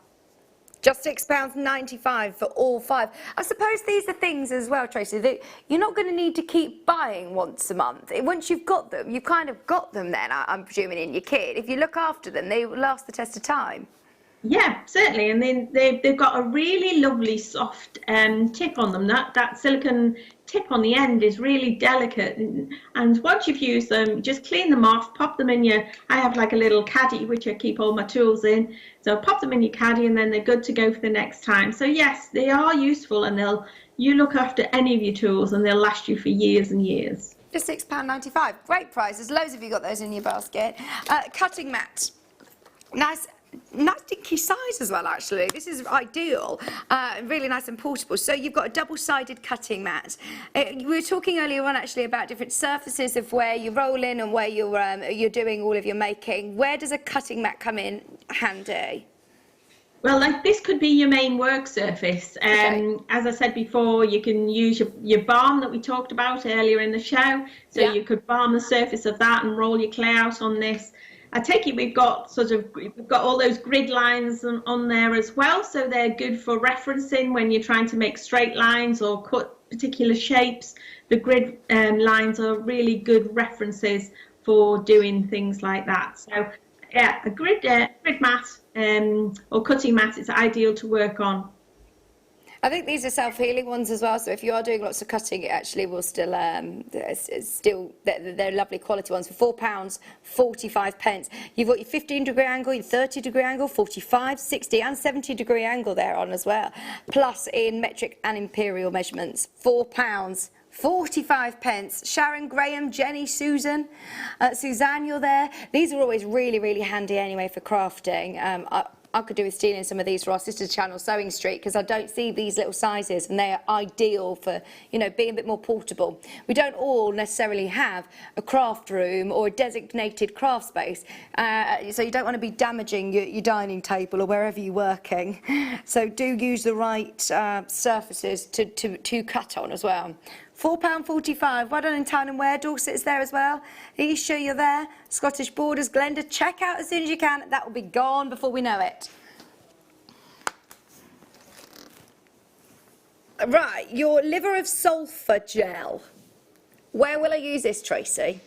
Just £6.95 for all 5. I suppose these are things as well, Tracy, that you're not going to need to keep buying once a month. Once you've got them, you've kind of got them then, I'm presuming, in your kit. If you look after them, they will last the test of time. Yeah, certainly. And then they've got a really lovely soft tip on them. That silicone tip on the end is really delicate. And once you've used them, just clean them off, pop them in your, I have like a little caddy which I keep all my tools in. So pop them in your caddy and then they're good to go for the next time. So yes, they are useful, and you look after any of your tools and they'll last you for years and years. Just £6.95. Great price. There's loads of you got those in your basket. Cutting mat. Nice dinky size as well, actually. This is ideal, really nice and portable. So you've got a double-sided cutting mat. We were talking earlier on actually about different surfaces of where you're rolling and where you're doing all of your making. Where does a cutting mat come in handy? Well, like this could be your main work surface. As I said before, you can use your balm that we talked about earlier in the show. So you could balm the surface of that and roll your clay out on this. I take it we've got all those grid lines on there as well, so they're good for referencing when you're trying to make straight lines or cut particular shapes. The grid lines are really good references for doing things like that. So yeah, a grid mat or cutting mat is ideal to work on. I think these are self-healing ones as well, so if you are doing lots of cutting, it actually will still, they're lovely quality ones for £4.45. You've got your 15-degree angle, your 30-degree angle, 45, 60 and 70-degree angle there on as well, plus in metric and imperial measurements. £4.45. Sharon, Graham, Jenny, Susan, Suzanne, you're there. These are always really, really handy anyway for crafting. I could do with stealing some of these for our sister channel, Sewing Street, because I don't see these little sizes, and they are ideal for, being a bit more portable. We don't all necessarily have a craft room or a designated craft space, so you don't want to be damaging your dining table or wherever you're working. So do use the right surfaces to cut on as well. £4.45. Well done in Town and Wear. Dorset's there as well. Isha, you're there. Scottish Borders, Glenda. Check out as soon as you can. That will be gone before we know it. Right, your liver of sulphur gel. Where will I use this, Tracy?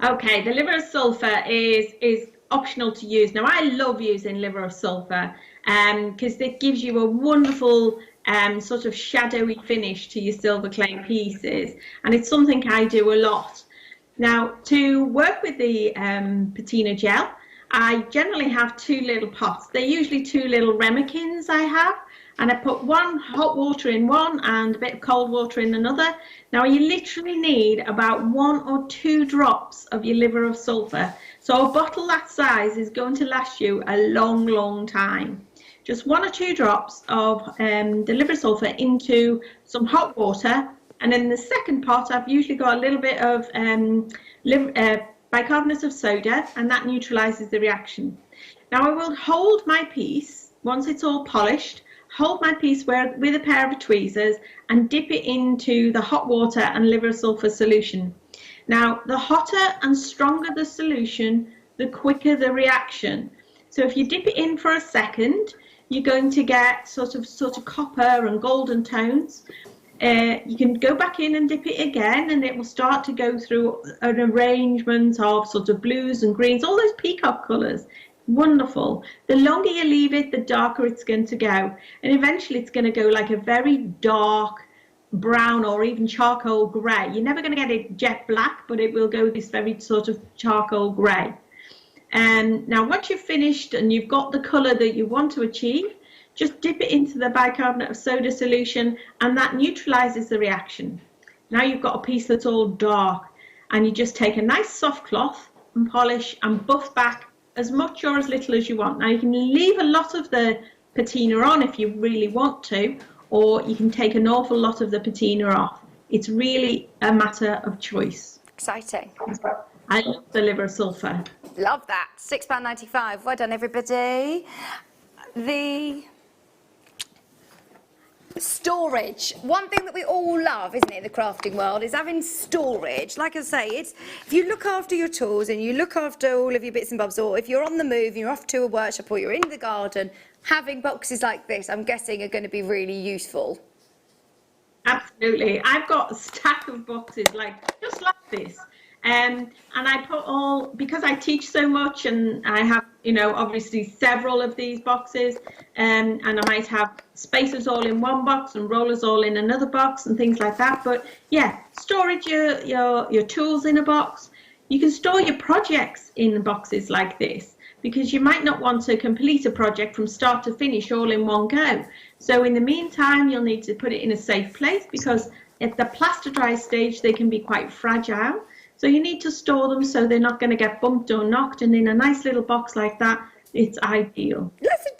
Okay, the liver of sulphur is optional to use. Now, I love using liver of sulphur because it gives you a wonderful sort of shadowy finish to your silver clay pieces, and it's something I do a lot. Now, to work with the patina gel, I generally have 2 little pots. They're usually 2 little ramekins I have, and I put one hot water in one and a bit of cold water in another. Now, you literally need about 1 or 2 drops of your liver of sulphur. So a bottle that size is going to last you a long, long time. Just 1 or 2 drops of the liver of sulphur into some hot water, and in the second pot I've usually got a little bit of bicarbonate of soda, and that neutralizes the reaction. Now I will hold my piece, once it's all polished, hold my piece with a pair of tweezers and dip it into the hot water and liver of sulphur solution. Now, the hotter and stronger the solution, the quicker the reaction. So if you dip it in for a second, you're going to get sort of copper and golden tones. You can go back in and dip it again, and it will start to go through an arrangement of sort of blues and greens, all those peacock colours. Wonderful. The longer you leave it, the darker it's going to go, and eventually it's going to go like a very dark brown or even charcoal grey. You're never going to get it jet black, but it will go this very sort of charcoal grey. And now once you've finished and you've got the colour that you want to achieve, just dip it into the bicarbonate of soda solution, and that neutralises the reaction. Now you've got a piece that's all dark, and you just take a nice soft cloth and polish and buff back as much or as little as you want. Now you can leave a lot of the patina on if you really want to, or you can take an awful lot of the patina off. It's really a matter of choice. Exciting. I love the liver sulphur. Love that. £6.95. Well done, everybody. The storage. One thing that we all love, isn't it, in the crafting world, is having storage. Like I say, it's if you look after your tools and you look after all of your bits and bobs, or if you're on the move, you're off to a workshop or you're in the garden, having boxes like this, I'm guessing, are going to be really useful. Absolutely. I've got a stack of boxes just like this. And I put all, because I teach so much and I have, obviously several of these boxes, and I might have spacers all in one box and rollers all in another box and things like that. But yeah, storage your tools in a box. You can store your projects in boxes like this, because you might not want to complete a project from start to finish all in one go. So in the meantime, you'll need to put it in a safe place, because at the plaster dry stage, they can be quite fragile. So you need to store them so they're not going to get bumped or knocked, and in a nice little box like that, it's ideal. Less than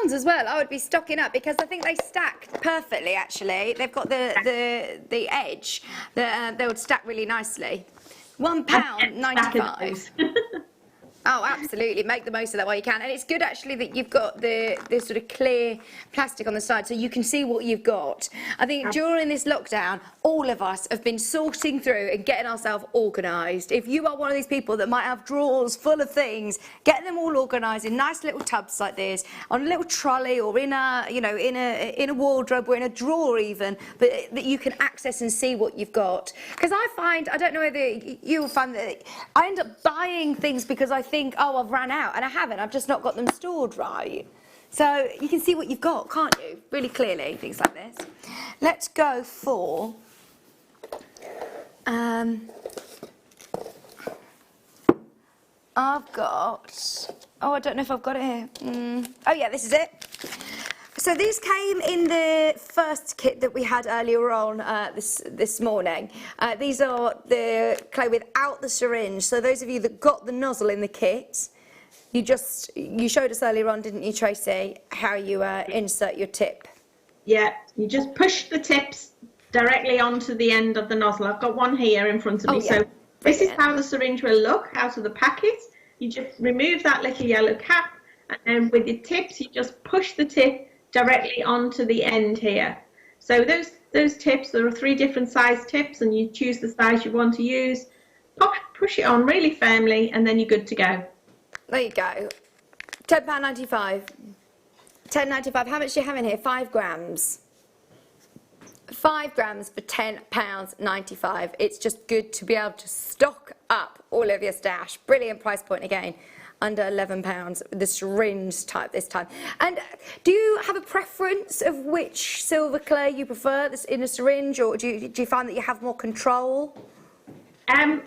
£2 as well. I would be stocking up, because I think they stack perfectly, actually. They've got the edge. They would stack really nicely. £1.95. Oh, absolutely. Make the most of that while you can. And it's good, actually, that you've got the sort of clear plastic on the side so you can see what you've got. I think during this lockdown, all of us have been sorting through and getting ourselves organised. If you are one of these people that might have drawers full of things, get them all organised in nice little tubs like this, on a little trolley, or in a, in a wardrobe, or in a drawer even, but that you can access and see what you've got. Because I find, I don't know whether you'll find that I end up buying things because I think, oh, I've run out, and I haven't. I've just not got them stored right. So you can see what you've got, can't you? Really clearly, things like this. Let's go for I've got, I don't know if I've got it here. Oh yeah, this is it. So these came in the first kit that we had earlier on this morning. These are the clay without the syringe. So those of you that got the nozzle in the kit, you showed us earlier on, didn't you, Tracy, how you insert your tip? Yeah, you just push the tips directly onto the end of the nozzle. I've got one here in front of me. Yeah. So this is how the syringe will look out of the packet. You just remove that little yellow cap, and then with your tips, you just push the tip directly onto the end here. So those tips, there are 3 different size tips, and you choose the size you want to use. Push it on really firmly, and then you're good to go. There you go. £10.95. £10.95. How much do you have in here? 5 grams. 5 grams for £10.95. It's just good to be able to stock up all of your stash. Brilliant price point again. Under £11, the syringe type this time. And do you have a preference of which silver clay you prefer, this in a syringe, or do you find that you have more control?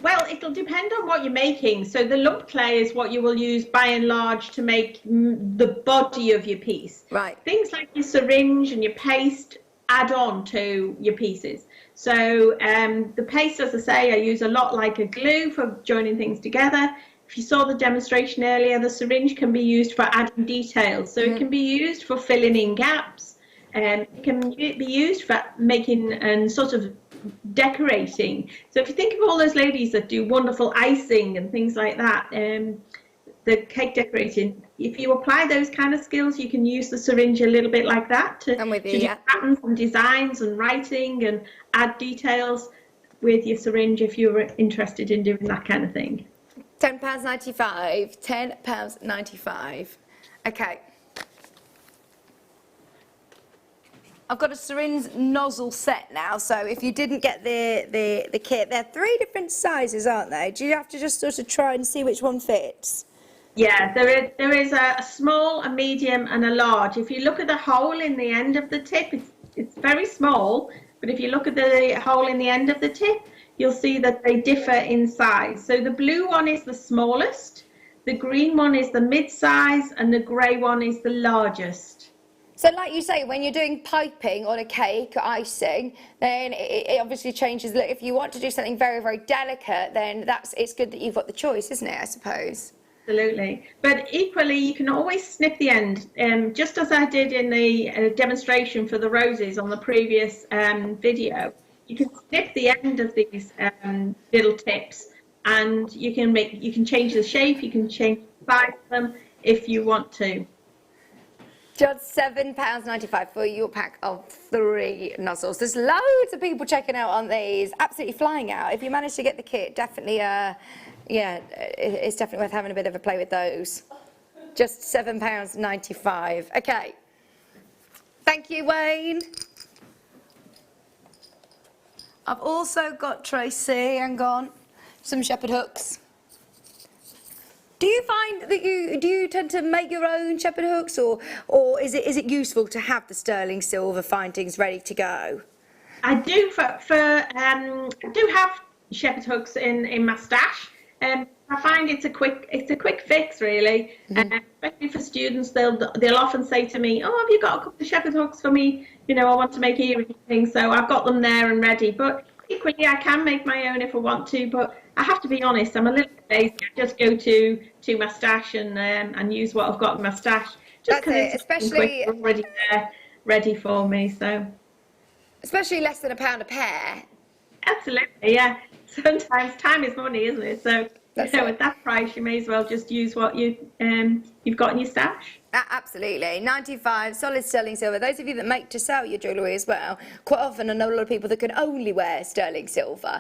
Well, it'll depend on what you're making. So the lump clay is what you will use by and large to make the body of your piece. Right. Things like your syringe and your paste add on to your pieces. So the paste, as I say, I use a lot like a glue for joining things together. If you saw the demonstration earlier, the syringe can be used for adding details. So it can be used for filling in gaps, and it can be used for making and sort of decorating. So if you think of all those ladies that do wonderful icing and things like that, the cake decorating, if you apply those kind of skills, you can use the syringe a little bit like that to do patterns and designs and writing and add details with your syringe if you're interested in doing that kind of thing. £10.95. £10.95. Okay. I've got a syringe nozzle set now, so if you didn't get the kit, they're 3 different sizes, aren't they? Do you have to just sort of try and see which one fits? Yeah, there is a small, a medium and a large. If you look at the hole in the end of the tip, it's very small, but if you look at the hole in the end of the tip, you'll see that they differ in size. So the blue one is the smallest, The green one is the mid-size and the grey one is the largest. So like you say, when you're doing piping on a cake or icing, then it obviously changes. Look, if you want to do something very, very delicate, then it's good that you've got the choice, isn't it, I suppose? Absolutely. But equally, you can always snip the end, just as I did in the demonstration for the roses on the previous video. You can snip the end of these little tips, and you can change the shape, you can change the size of them if you want to. Just £7.95 for your pack of 3 nozzles. There's loads of people checking out on these, absolutely flying out. If you manage to get the kit, definitely, yeah, it's definitely worth having a bit of a play with those. Just £7.95. Okay. Thank you, Wayne. I've also got Tracy, hang on, some shepherd hooks. Do you find that you tend to make your own shepherd hooks, or is it useful to have the sterling silver findings ready to go? I do I do have shepherd hooks in my stash. I find it's a quick fix, really. Especially for students, they'll often say to me, "Oh, have you got a couple of shepherd hooks for me? You know, I want to make earrings." So I've got them there and ready. But equally, I can make my own if I want to. But I have to be honest, I'm a little bit lazy. I just go to my stash and use what I've got in my stash. Just because it's especially quick, already there, ready for me. So especially less than £1 a pair. Absolutely, yeah. Sometimes time is money, isn't it? So at that price, you may as well just use what you've got in your stash. Absolutely. 95 solid sterling silver. Those of you that make to sell your jewellery as well, quite often I know a lot of people that can only wear sterling silver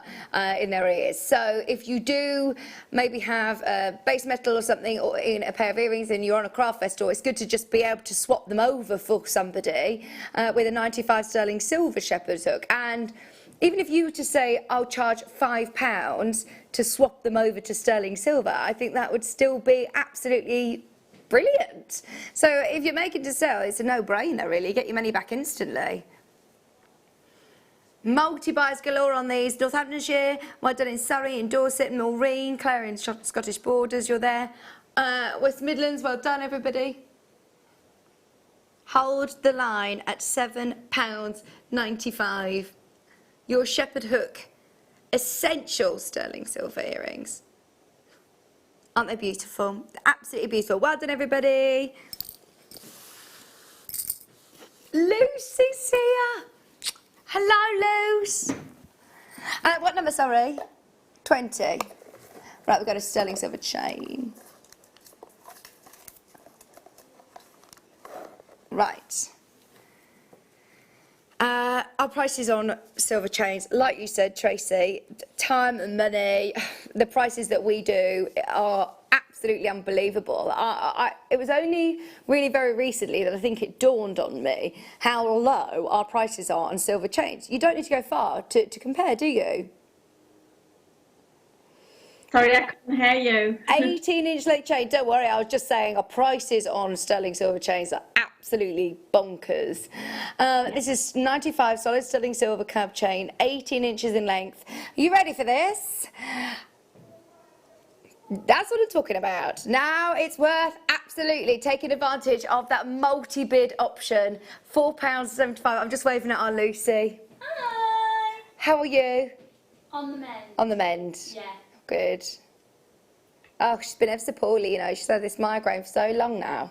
in their ears. So if you do maybe have a base metal or something or in a pair of earrings and you're on a craft fair store, it's good to just be able to swap them over for somebody with a 95 sterling silver shepherd's hook. And even if you were to say, I'll charge £5 to swap them over to sterling silver, I think that would still be absolutely brilliant. So if you're making to sell, it's a no-brainer, really. Get your money back instantly. Multi-buys galore on these. Northamptonshire, well done in Surrey, in Dorset, and Maureen, Claire in Scottish Borders, you're there. West Midlands, well done, everybody. Hold the line at £7.95. Your shepherd hook, essential sterling silver earrings. Aren't they beautiful? Absolutely beautiful. Well done, everybody. Lucy's here. Hello, Luce. What number, sorry? 20. Right, we've got a sterling silver chain. Right. Our prices on silver chains, like you said, Tracy, time and money, the prices that we do are absolutely unbelievable. It was only really very recently that I think it dawned on me how low our prices are on silver chains. You don't need to go far to compare, do you? Sorry, I couldn't hear you. 18-inch late chain, don't worry, I was just saying our prices on sterling silver chains are absolutely bonkers. This is 95 solid sterling silver curved chain, 18 inches in length. Are you ready for this? That's what I'm talking about. Now it's worth absolutely taking advantage of that multi-bid option. £4.75. I'm just waving at our Lucy. Hi. How are you? On the mend. On the mend? Yeah. Good. Oh, she's been ever so poorly, you know. She's had this migraine for so long now.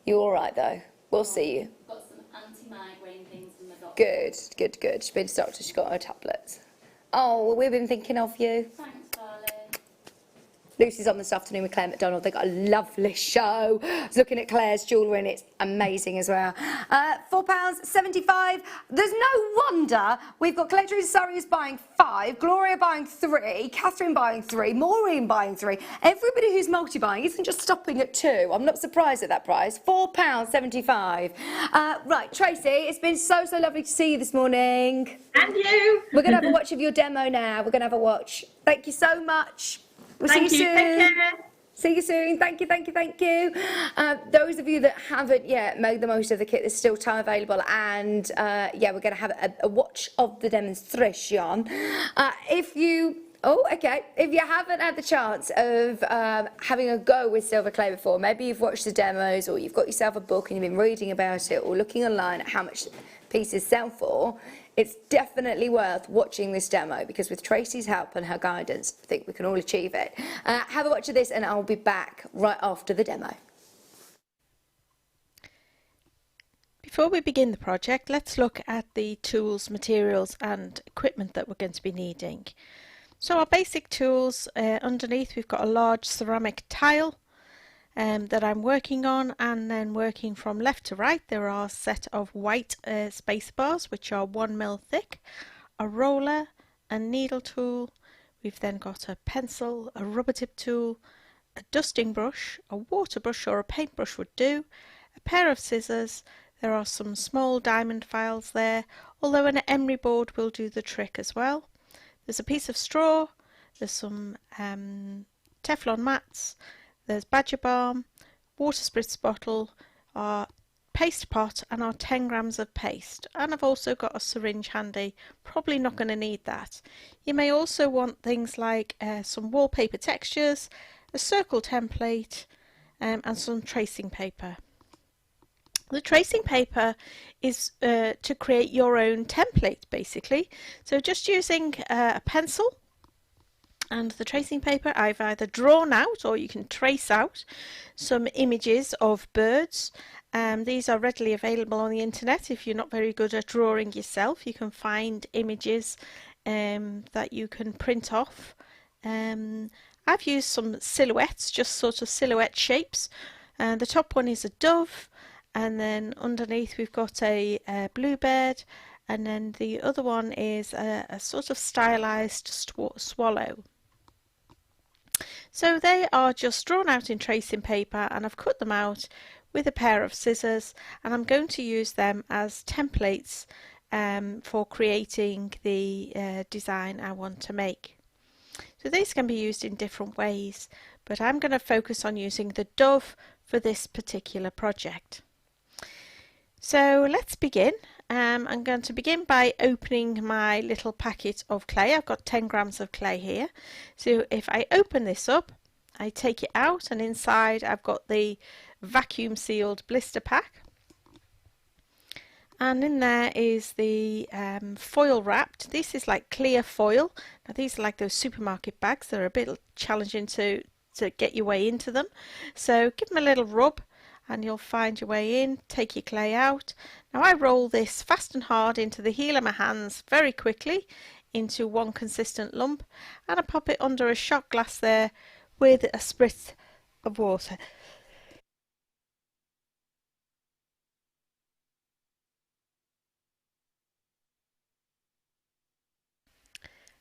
You all right, though? We'll see you. Got some anti-migraine things from the doctor. Good, good, good. She's been to the doctor. She's got her tablets. Oh, well, we've been thinking of you. Thanks, darling. Lucy's on this afternoon with Claire McDonald. They've got a lovely show. I was looking at Claire's jewellery and it's amazing as well. £4.75. There's no wonder we've got Collector Surrey who's buying 5, Gloria buying 3, Catherine buying 3, Maureen buying 3. Everybody who's multi-buying isn't just stopping at 2. I'm not surprised at that price. £4.75. Right, Tracy, it's been so lovely to see you this morning. And you. We're going to have a watch of your demo now. We're going to have a watch. Thank you so much. We'll Thank see you you. soon. Take care. See you soon. Thank you, thank you, thank you. Those of you that haven't yet made the most of the kit, there's still time available. And yeah, we're going to have a watch of the demonstration. If you Oh, okay. If you haven't had the chance of having a go with silver clay before, maybe you've watched the demos or you've got yourself a book and you've been reading about it or looking online at how much pieces sell for, it's definitely worth watching this demo because with Tracy's help and her guidance, I think we can all achieve it. Have a watch of this and I'll be back right after the demo. Before we begin the project, let's look at the tools, materials and equipment that we're going to be needing. So our basic tools, underneath we've got a large ceramic tile that I'm working on, and then working from left to right there are a set of white spacer bars which are 1mm thick, a roller, a needle tool, we've then got a pencil, a rubber tip tool, a dusting brush, a water brush or a paintbrush would do, a pair of scissors, there are some small diamond files there, although an emery board will do the trick as well. There's a piece of straw, there's some Teflon mats, there's badger balm, water spritz bottle, our paste pot and our 10 grams of paste. And I've also got a syringe handy, probably not going to need that. You may also want things like some wallpaper textures, a circle template and some tracing paper. The tracing paper is to create your own template basically. So just using a pencil and the tracing paper, I've either drawn out or you can trace out some images of birds. These are readily available on the internet. If you're not very good at drawing yourself, you can find images that you can print off. I've used some silhouettes, just sort of silhouette shapes. The top one is a dove. And then underneath we've got a bluebird, and then the other one is a sort of stylized swallow. So they are just drawn out in tracing paper, and I've cut them out with a pair of scissors, and I'm going to use them as templates for creating the design I want to make. So these can be used in different ways, but I'm going to focus on using the dove for this particular project. So let's begin. I'm going to begin by opening my little packet of clay. I've got 10 grams of clay here. So if I open this up, I take it out, and inside I've got the vacuum sealed blister pack. And in there is the foil wrapped. This is like clear foil. Now these are like those supermarket bags. They're a bit challenging to get your way into them. So give them a little rub and you'll find your way in. Take your clay out. Now I roll this fast and hard into the heel of my hands very quickly into one consistent lump, and I pop it under a shot glass there with a spritz of water.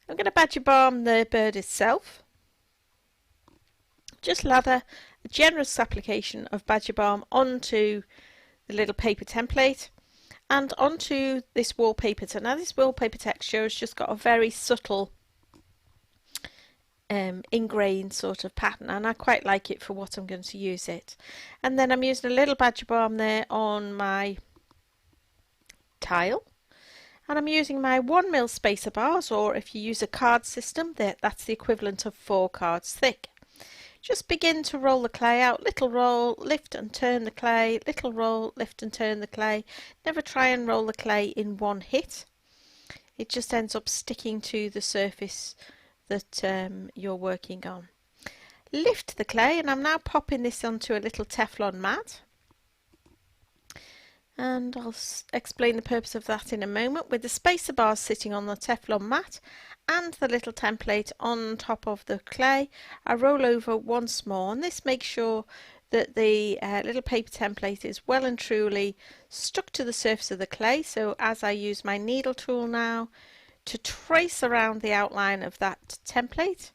I'm going to badger balm the bird itself. Just lather a generous application of badger balm onto the little paper template and onto this wallpaper. So now this wallpaper texture has just got a very subtle ingrained sort of pattern, and I quite like it for what I'm going to use it. And then I'm using a little badger balm there on my tile. And I'm using my 1mm spacer bars, or if you use a card system, that's the equivalent of 4 cards thick. Just begin to roll the clay out, little roll, lift and turn the clay, little roll, lift and turn the clay. Never try and roll the clay in one hit. It just ends up sticking to the surface that you're working on. Lift the clay, and I'm now popping this onto a little Teflon mat. And I'll explain the purpose of that in a moment. With the spacer bars sitting on the Teflon mat and the little template on top of the clay, I roll over once more, and this makes sure that the little paper template is well and truly stuck to the surface of the clay. So as I use my needle tool now to trace around the outline of that template,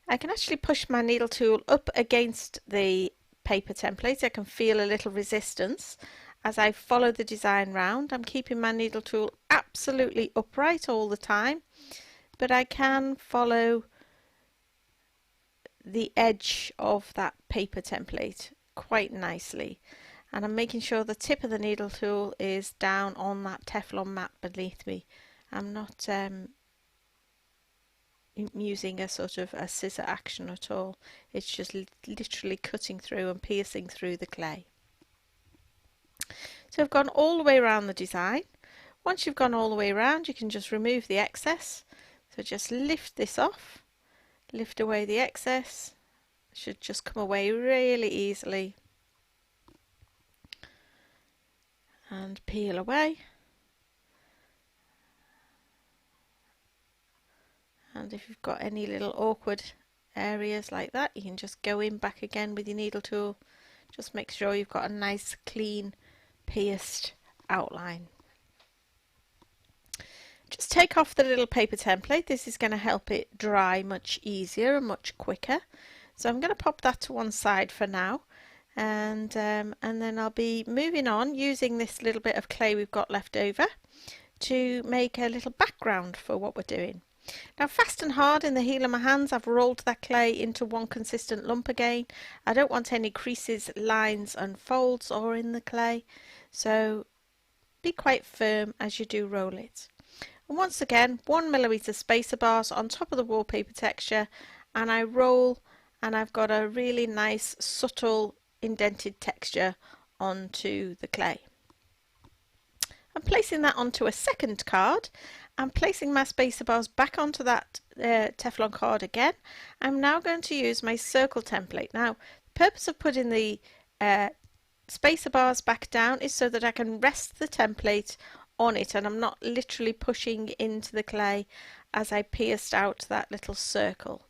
I can actually push my needle tool up against the paper template. I can feel a little resistance. As I follow the design round, I'm keeping my needle tool absolutely upright all the time, but I can follow the edge of that paper template quite nicely. And I'm making sure the tip of the needle tool is down on that Teflon mat beneath me. I'm not, using a sort of a scissor action at all. It's just literally cutting through and piercing through the clay. So I've gone all the way around the design. Once you've gone all the way around, you can just remove the excess. So just lift this off, lift away the excess. It should just come away really easily. And peel away. And if you've got any little awkward areas like that, you can just go in back again with your needle tool. Just make sure you've got a nice clean pierced outline. Just take off the little paper template. This is going to help it dry much easier and much quicker. So I'm going to pop that to one side for now, and then I'll be moving on using this little bit of clay we've got left over to make a little background for what we're doing. Now, fast and hard in the heel of my hands, I've rolled that clay into one consistent lump again. I don't want any creases, lines and folds or in the clay, so be quite firm as you do roll it. And once again, 1mm spacer bars on top of the wallpaper texture, and I roll, and I've got a really nice subtle indented texture onto the clay. I'm placing that onto a second card. I'm placing my spacer bars back onto that Teflon card again. I'm now going to use my circle template. Now, the purpose of putting the spacer bars back down is so that I can rest the template on it and I'm not literally pushing into the clay as I pierced out that little circle.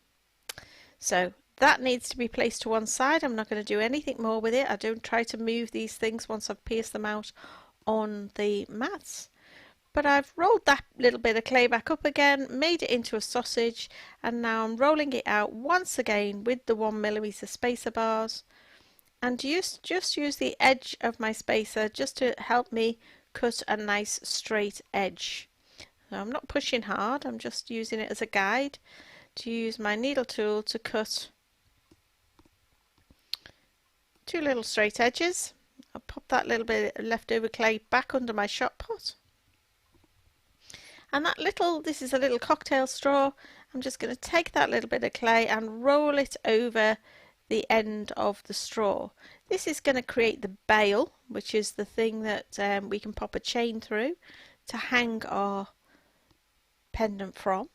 So that needs to be placed to one side. I'm not going to do anything more with it. I don't try to move these things once I've pierced them out on the mats. But I've rolled that little bit of clay back up again, made it into a sausage, and now I'm rolling it out once again with the 1mm spacer bars, and just use the edge of my spacer just to help me cut a nice straight edge. So I'm not pushing hard, I'm just using it as a guide to use my needle tool to cut two little straight edges. I'll pop that little bit of leftover clay back under my shot pot. And that little, this is a little cocktail straw. I'm just going to take that little bit of clay and roll it over the end of the straw. This is going to create the bail, which is the thing that we can pop a chain through to hang our pendant from.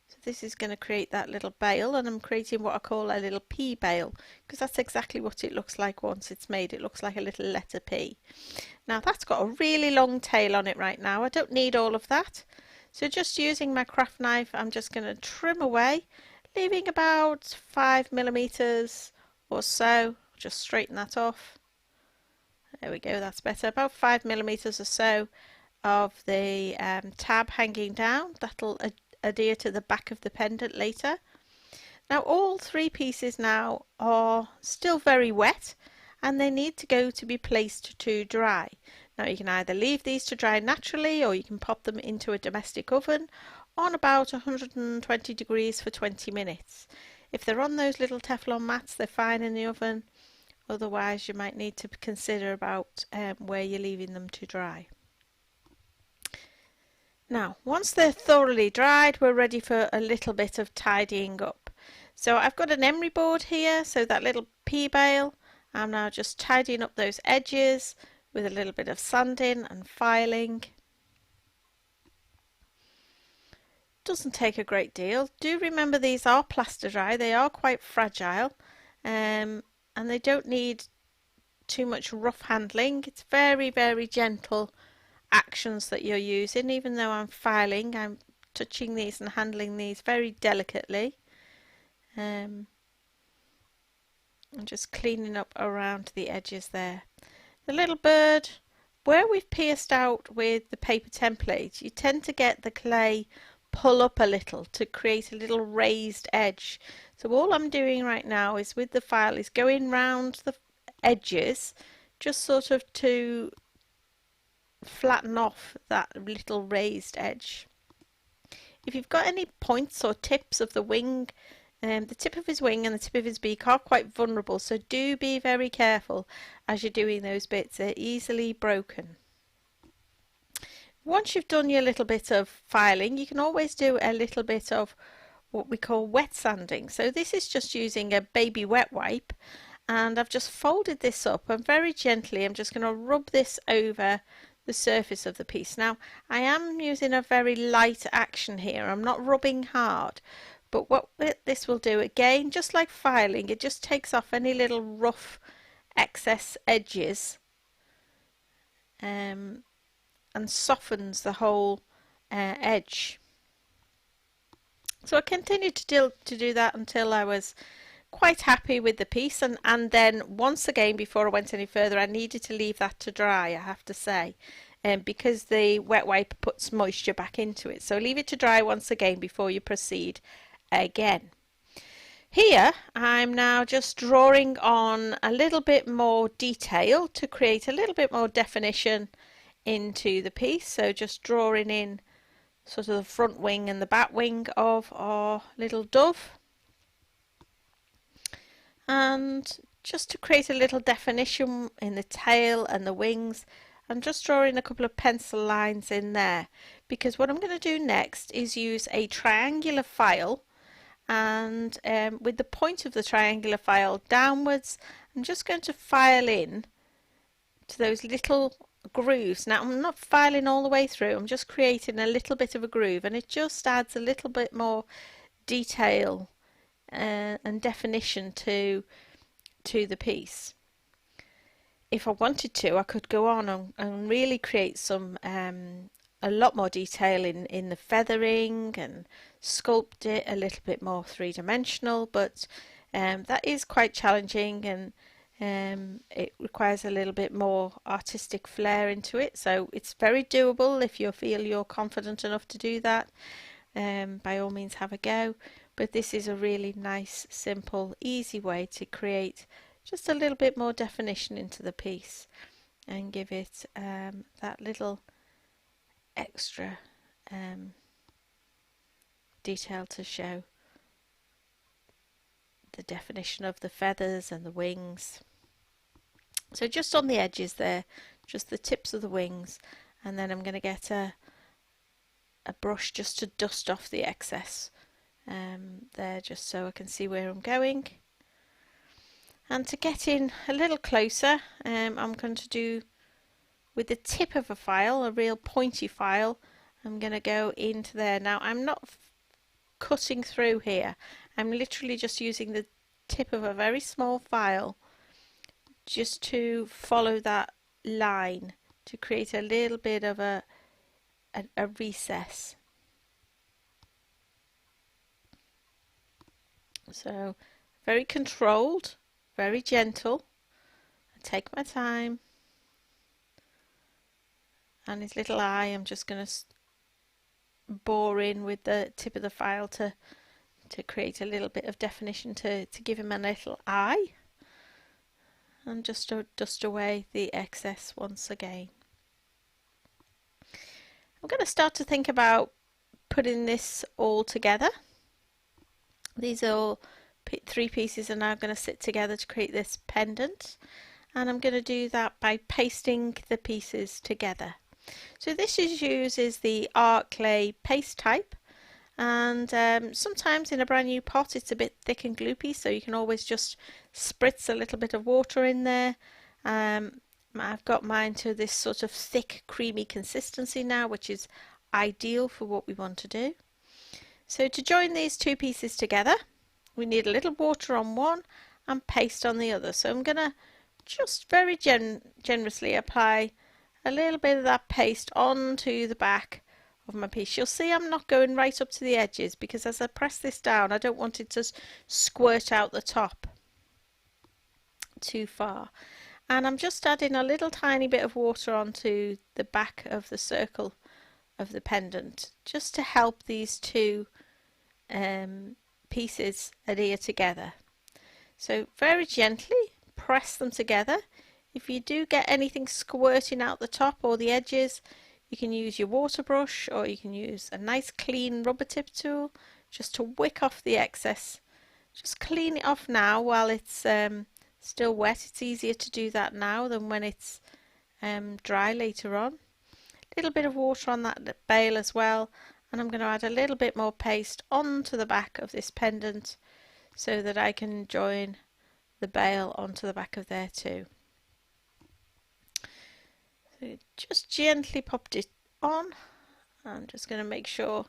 So this is going to create that little bail, and I'm creating what I call a little P bail, because that's exactly what it looks like once it's made. It looks like a little letter P. Now that's got a really long tail on it right now. I don't need all of that. So just using my craft knife, I'm just going to trim away, leaving about 5mm or so. Just straighten that off. There we go, that's better. About 5mm or so of the tab hanging down. That'll adhere to the back of the pendant later. Now all three pieces now are still very wet, and they need to go to be placed to dry. Now you can either leave these to dry naturally, or you can pop them into a domestic oven on about 120 degrees for 20 minutes. If they're on those little Teflon mats, they're fine in the oven. Otherwise you might need to consider about where you're leaving them to dry. Now once they're thoroughly dried, we're ready for a little bit of tidying up. So I've got an emery board here, so that little P bail, I'm now just tidying up those edges with a little bit of sanding and filing. Doesn't take a great deal. Do remember these are plaster dry, they are quite fragile, and they don't need too much rough handling. It's very, very gentle actions that you're using. Even though I'm filing, I'm touching these and handling these very delicately. I'm just cleaning up around the edges there. The little bird, where we've pierced out with the paper template, you tend to get the clay pull up a little to create a little raised edge. So all I'm doing right now is with the file is going round the edges, just sort of to flatten off that little raised edge. If you've got any points or tips of the wing, the tip of his wing and the tip of his beak are quite vulnerable, so do be very careful as you're doing those bits. They're easily broken. Once you've done your little bit of filing, you can always do a little bit of what we call wet sanding. So this is just using a baby wet wipe, and I've just folded this up, and very gently I'm just going to rub this over the surface of the piece. Now I am using a very light action here, I'm not rubbing hard, but what this will do, again, just like filing, it just takes off any little rough excess edges and softens the whole edge. So I continued to do that until I was quite happy with the piece, and then once again, before I went any further, I needed to leave that to dry, I have to say, because the wet wipe puts moisture back into it. So leave it to dry once again before you proceed again. Here I'm now just drawing on a little bit more detail to create a little bit more definition into the piece. So just drawing in sort of the front wing and the back wing of our little dove, and just to create a little definition in the tail and the wings, I'm just drawing a couple of pencil lines in there, because what I'm going to do next is use a triangular file, and with the point of the triangular file downwards, I'm just going to file in to those little grooves. Now I'm not filing all the way through, I'm just creating a little bit of a groove, and it just adds a little bit more detail and definition to the piece. If I wanted to, I could go on and really create some a lot more detail in the feathering and sculpt it a little bit more three-dimensional, but that is quite challenging, and it requires a little bit more artistic flair into it. So it's very doable if you feel you're confident enough to do that. By all means, have a go. But this is a really nice, simple, easy way to create just a little bit more definition into the piece and give it that little extra detail to show the definition of the feathers and the wings. So just on the edges there, just the tips of the wings, and then I'm going to get a brush just to dust off the excess there, just so I can see where I'm going. And to get in a little closer, I'm going to do, with the tip of a file, a real pointy file, I'm going to go into there. Now I'm not cutting through here, I'm literally just using the tip of a very small file just to follow that line to create a little bit of a recess. So very controlled, very gentle. I take my time, and his little eye I'm just going to bore in with the tip of the file to create a little bit of definition to give him a little eye, and just to dust away the excess once again. I'm going to start to think about putting this all together. These are all three pieces are now going to sit together to create this pendant, and I'm going to do that by pasting the pieces together. So this uses the art clay paste type, and sometimes in a brand new pot it's a bit thick and gloopy, so you can always just spritz a little bit of water in there. I've got mine to this sort of thick creamy consistency now, which is ideal for what we want to do. So to join these two pieces together, we need a little water on one and paste on the other. So I'm going to just very generously apply a little bit of that paste onto the back of my piece. You'll see I'm not going right up to the edges, because as I press this down I don't want it to squirt out the top too far. And I'm just adding a little tiny bit of water onto the back of the circle of the pendant, just to help these two pieces adhere together. So very gently press them together. If you do get anything squirting out the top or the edges, you can use your water brush, or you can use a nice clean rubber tip tool just to wick off the excess. Just clean it off now while it's still wet. It's easier to do that now than when it's dry later on. A little bit of water on that bail as well, and I'm going to add a little bit more paste onto the back of this pendant so that I can join the bail onto the back of there too. So just gently popped it on. I'm just going to make sure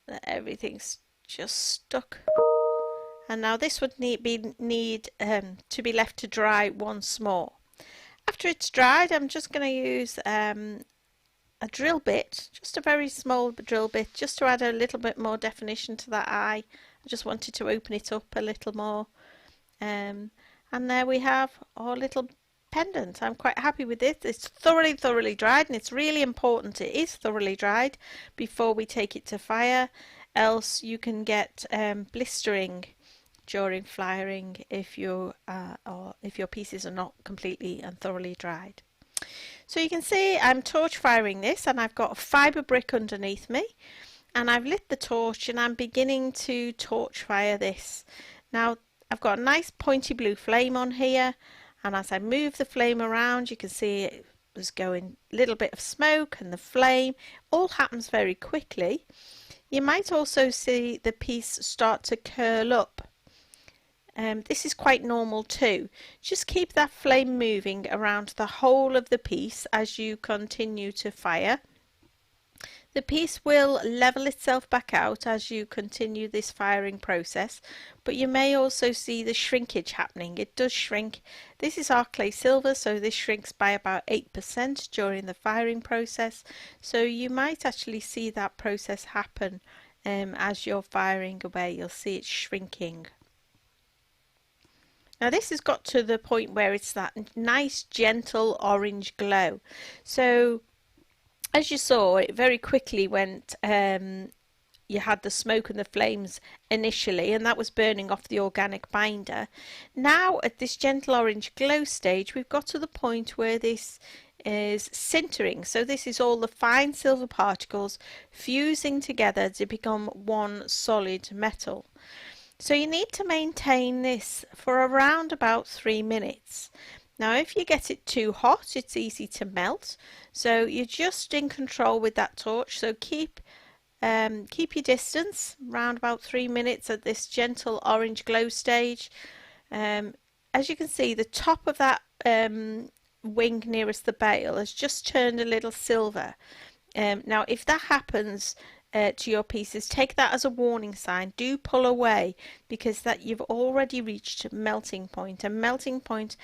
that everything's just stuck. And now this would need to be left to dry once more. After it's dried, I'm just going to use a drill bit, just a very small drill bit, just to add a little bit more definition to that eye. I just wanted to open it up a little more. And there we have our little pendant. I'm quite happy with it. It's thoroughly dried, and it's really important it is thoroughly dried before we take it to fire, else you can get blistering during firing if your pieces are not completely and thoroughly dried. So you can see I'm torch firing this, and I've got a fibre brick underneath me, and I've lit the torch and I'm beginning to torch fire this. Now I've got a nice pointy blue flame on here, and as I move the flame around you can see it was going a little bit of smoke, and the flame all happens very quickly. You might also see the piece start to curl up. This is quite normal too. Just keep that flame moving around the whole of the piece as you continue to fire. The piece will level itself back out as you continue this firing process, but you may also see the shrinkage happening. It does shrink. This is our clay silver, so this shrinks by about 8% during the firing process, so you might actually see that process happen as you're firing away. You'll see it shrinking. Now this has got to the point where it's that nice gentle orange glow. So as you saw, it very quickly went, you had the smoke and the flames initially, and that was burning off the organic binder. Now at this gentle orange glow stage, we've got to the point where this is sintering. So this is all the fine silver particles fusing together to become one solid metal. So you need to maintain this for around about 3 minutes. Now if you get it too hot, it's easy to melt, so you're just in control with that torch. So keep your distance around about 3 minutes at this gentle orange glow stage. As you can see, the top of that wing nearest the bail has just turned a little silver. Now if that happens to your pieces, take that as a warning sign. Do pull away, because that you've already reached melting point. A melting point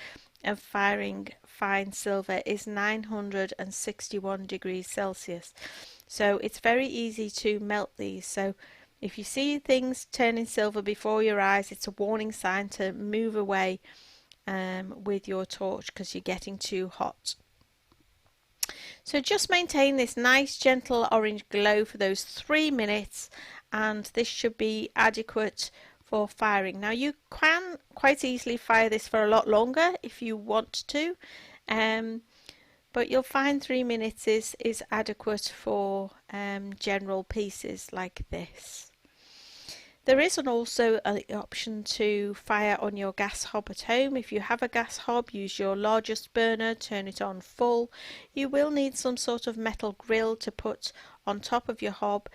of firing fine silver is 961 degrees Celsius, so it's very easy to melt these. So if you see things turning silver before your eyes, it's a warning sign to move away with your torch because you're getting too hot. So just maintain this nice gentle orange glow for those 3 minutes, and this should be adequate for firing. Now you can quite easily fire this for a lot longer if you want to, but you'll find 3 minutes is adequate for general pieces like this. There is also an option to fire on your gas hob at home. If you have a gas hob, use your largest burner, turn it on full. You will need some sort of metal grill to put on top of your hob,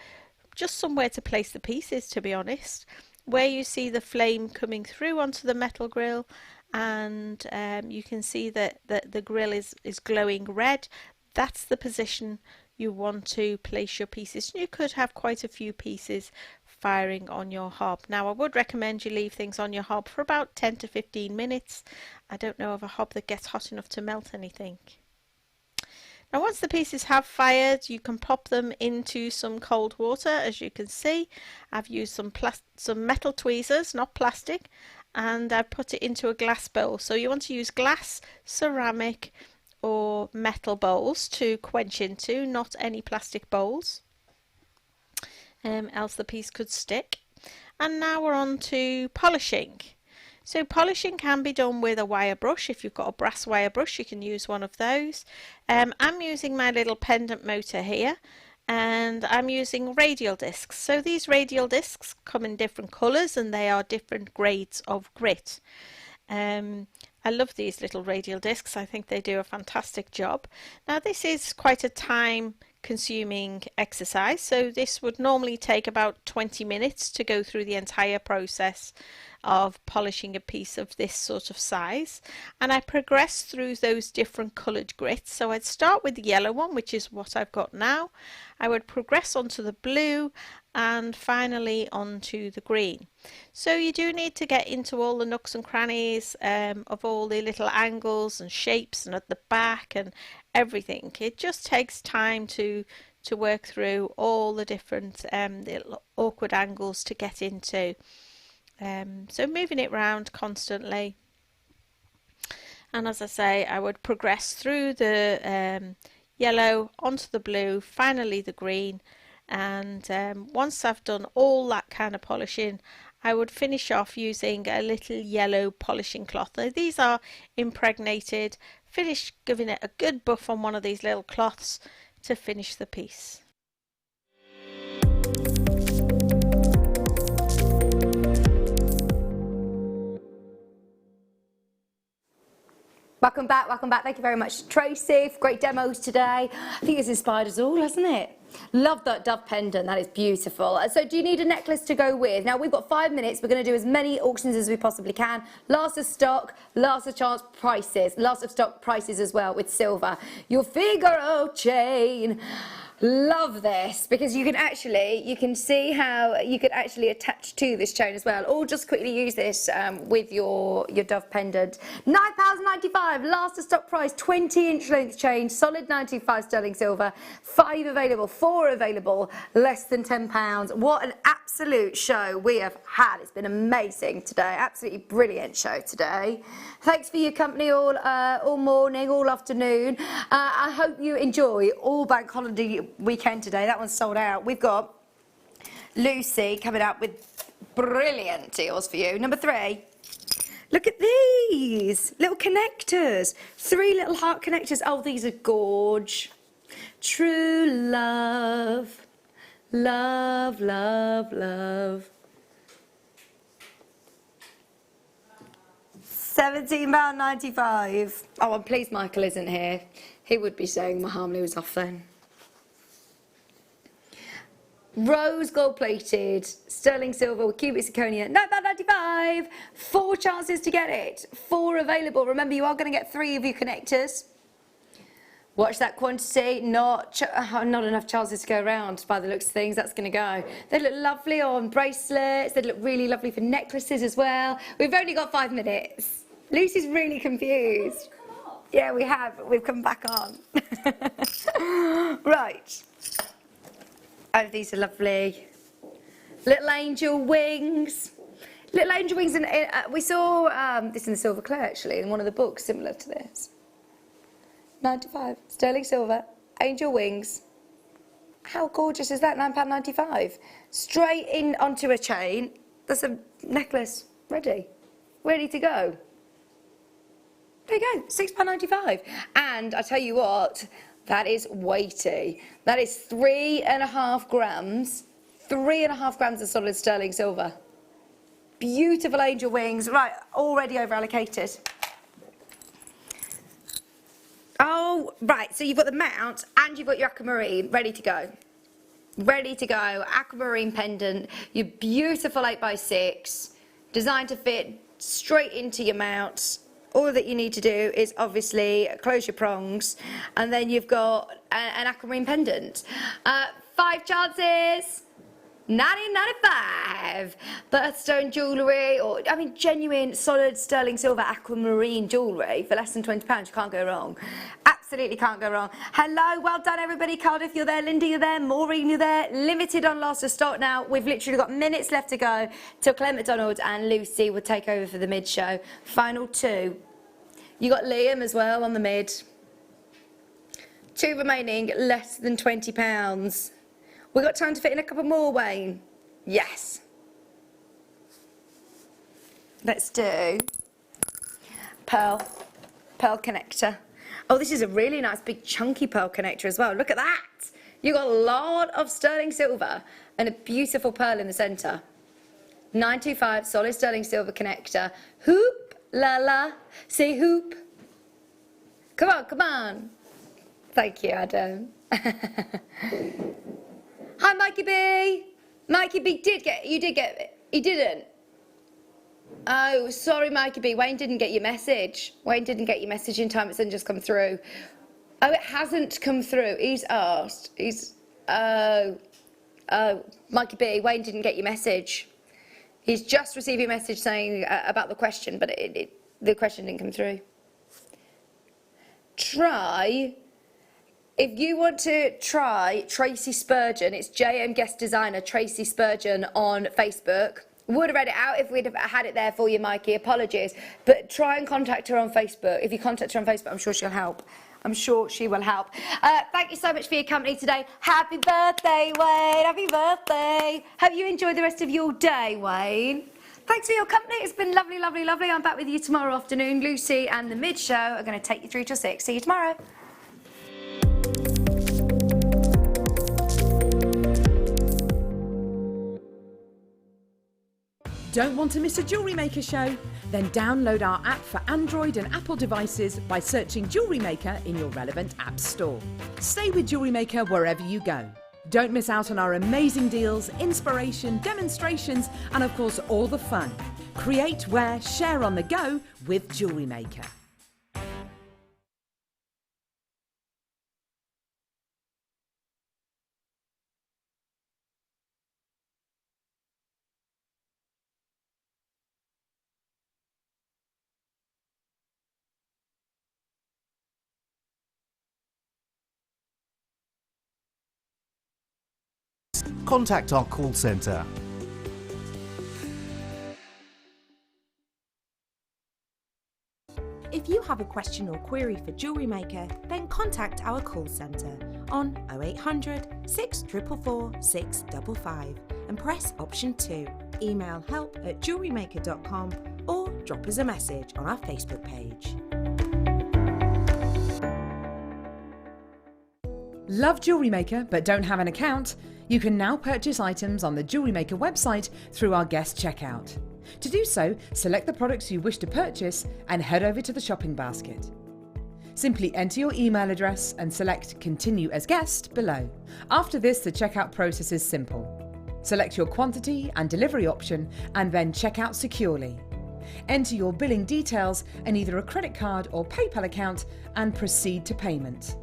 just somewhere to place the pieces, to be honest. Where you see the flame coming through onto the metal grill, and you can see that the grill is glowing red, that's the position you want to place your pieces. You could have quite a few pieces firing on your hob. Now I would recommend you leave things on your hob for about 10 to 15 minutes. I don't know of a hob that gets hot enough to melt anything. Now once the pieces have fired, you can pop them into some cold water. As you can see, I've used some metal tweezers, not plastic, and I've put it into a glass bowl. So you want to use glass, ceramic or metal bowls to quench into, not any plastic bowls. Else the piece could stick. And now we're on to polishing. So polishing can be done with a wire brush. If you've got a brass wire brush, you can use one of those. I'm using my little pendant motor here, and I'm using radial discs. So these radial discs come in different colours and they are different grades of grit. I love these little radial discs. I think they do a fantastic job. Now this is quite a time consuming exercise, so this would normally take about 20 minutes to go through the entire process of polishing a piece of this sort of size, and I progress through those different coloured grits. So I'd start with the yellow one, which is what I've got now. I would progress onto the blue and finally onto the green. So you do need to get into all the nooks and crannies of all the little angles and shapes and at the back and everything. It just takes time to work through all the different little awkward angles to get into. So moving it round constantly, and as I say, I would progress through the yellow onto the blue, finally the green, and once I've done all that kind of polishing, I would finish off using a little yellow polishing cloth. Now, these are impregnated. Finish giving it a good buff on one of these little cloths to finish the piece. Welcome back, welcome back. Thank you very much, Tracy, for great demos today. I think it's inspired us all, hasn't it? Love that dove pendant, that is beautiful. So do you need a necklace to go with? Now we've got 5 minutes, we're going to do as many auctions as we possibly can. Last of stock, last of chance prices, last of stock prices as well with silver. Your Figaro chain. Love this, because you can see how you could actually attach to this chain as well, or just quickly use this with your dove pendant. £9.95, last of stock price, 20-inch length chain, solid 95 sterling silver, 5 available, 4 available, less than £10. What an absolute show we have had. It's been amazing today, absolutely brilliant show today. Thanks for your company all morning, all afternoon. I hope you enjoy all bank holiday weekend today. That one's sold out. We've got Lucy coming up with brilliant deals for you. Number 3. Look at these little connectors. 3 little heart connectors. Oh, these are gorge. True love. Love, love, love. £17.95. Oh, I'm pleased Michael isn't here. He would be saying my harmony was off then. Rose gold plated, sterling silver with cubic zirconia, £9.95. 4 chances to get it, 4 available. Remember, you are going to get 3 of your connectors. Watch that quantity, not enough chances to go around by the looks of things. That's going to go. They look lovely on bracelets, they look really lovely for necklaces as well. We've only got 5 minutes. Lucy's really confused. Yeah, we have. We've come back on. Right. Oh, these are lovely. Little angel wings. Little angel wings. And we saw this in the silver clay, actually, in one of the books similar to this. 95. Sterling silver. Angel wings. How gorgeous is that? £9.95. Straight in onto a chain. That's a necklace ready. Ready to go. There you go. £6.95. And I tell you what, that is weighty. That is 3.5 grams. 3.5 grams of solid sterling silver. Beautiful angel wings. Right, already over allocated. Oh, right, so you've got the mount and you've got your aquamarine ready to go. Ready to go. Aquamarine pendant. Your beautiful 8x6. Designed to fit straight into your mount. All that you need to do is obviously close your prongs, and then you've got an aquamarine pendant. 5 chances. £19.95. Birthstone jewellery, or I mean genuine solid sterling silver aquamarine jewellery for less than £20. You can't go wrong. Absolutely can't go wrong. Hello, well done everybody. Cardiff, you're there. Linda, you're there. Maureen, you're there. Limited on last of stock now. We've literally got minutes left to go till Claire McDonald and Lucy will take over for the mid show. Final 2. You got Liam as well on the mid. 2 remaining, less than £20. We've got time to fit in a couple more, Wayne. Yes. Let's do pearl connector. Oh, this is a really nice big chunky pearl connector as well. Look at that. You've got a lot of sterling silver and a beautiful pearl in the centre. 925 solid sterling silver connector. Hoop La la. Say hoop. Come on, come on. Thank you, Adam. Hi, Mikey B. Mikey B you did get it. He didn't. Oh, sorry, Mikey B. Wayne didn't get your message. Wayne didn't get your message in time. It's then just come through. Oh, it hasn't come through. He's asked. Mikey B. Wayne didn't get your message. He's just received your message saying about the question, but the question didn't come through. If you want to try Tracy Spurgeon, it's JM Guest Designer Tracy Spurgeon on Facebook. Would have read it out if we'd have had it there for you, Mikey. Apologies. But try and contact her on Facebook. If you contact her on Facebook, I'm sure she'll help. I'm sure she will help. Thank you so much for your company today. Happy birthday, Wayne. Happy birthday. Hope you enjoy the rest of your day, Wayne. Thanks for your company. It's been lovely, lovely, lovely. I'm back with you tomorrow afternoon. Lucy and the Mid Show are going to take you through till 6. See you tomorrow. Don't want to miss a Jewellery Maker show? Then download our app for Android and Apple devices by searching Jewellery Maker in your relevant app store. Stay with Jewellery Maker wherever you go. Don't miss out on our amazing deals, inspiration, demonstrations, and of course all the fun. Create, wear, share on the go with Jewellery Maker. Contact our call centre. If you have a question or query for Jewellery Maker, then contact our call centre on 0800 644 655 and press option 2. Email help@jewellerymaker.com or drop us a message on our Facebook page. Love Jewellery Maker but don't have an account? You can now purchase items on the Jewellery Maker website through our guest checkout. To do so, select the products you wish to purchase and head over to the shopping basket. Simply enter your email address and select Continue as Guest below. After this, the checkout process is simple. Select your quantity and delivery option and then check out securely. Enter your billing details and either a credit card or PayPal account and proceed to payment.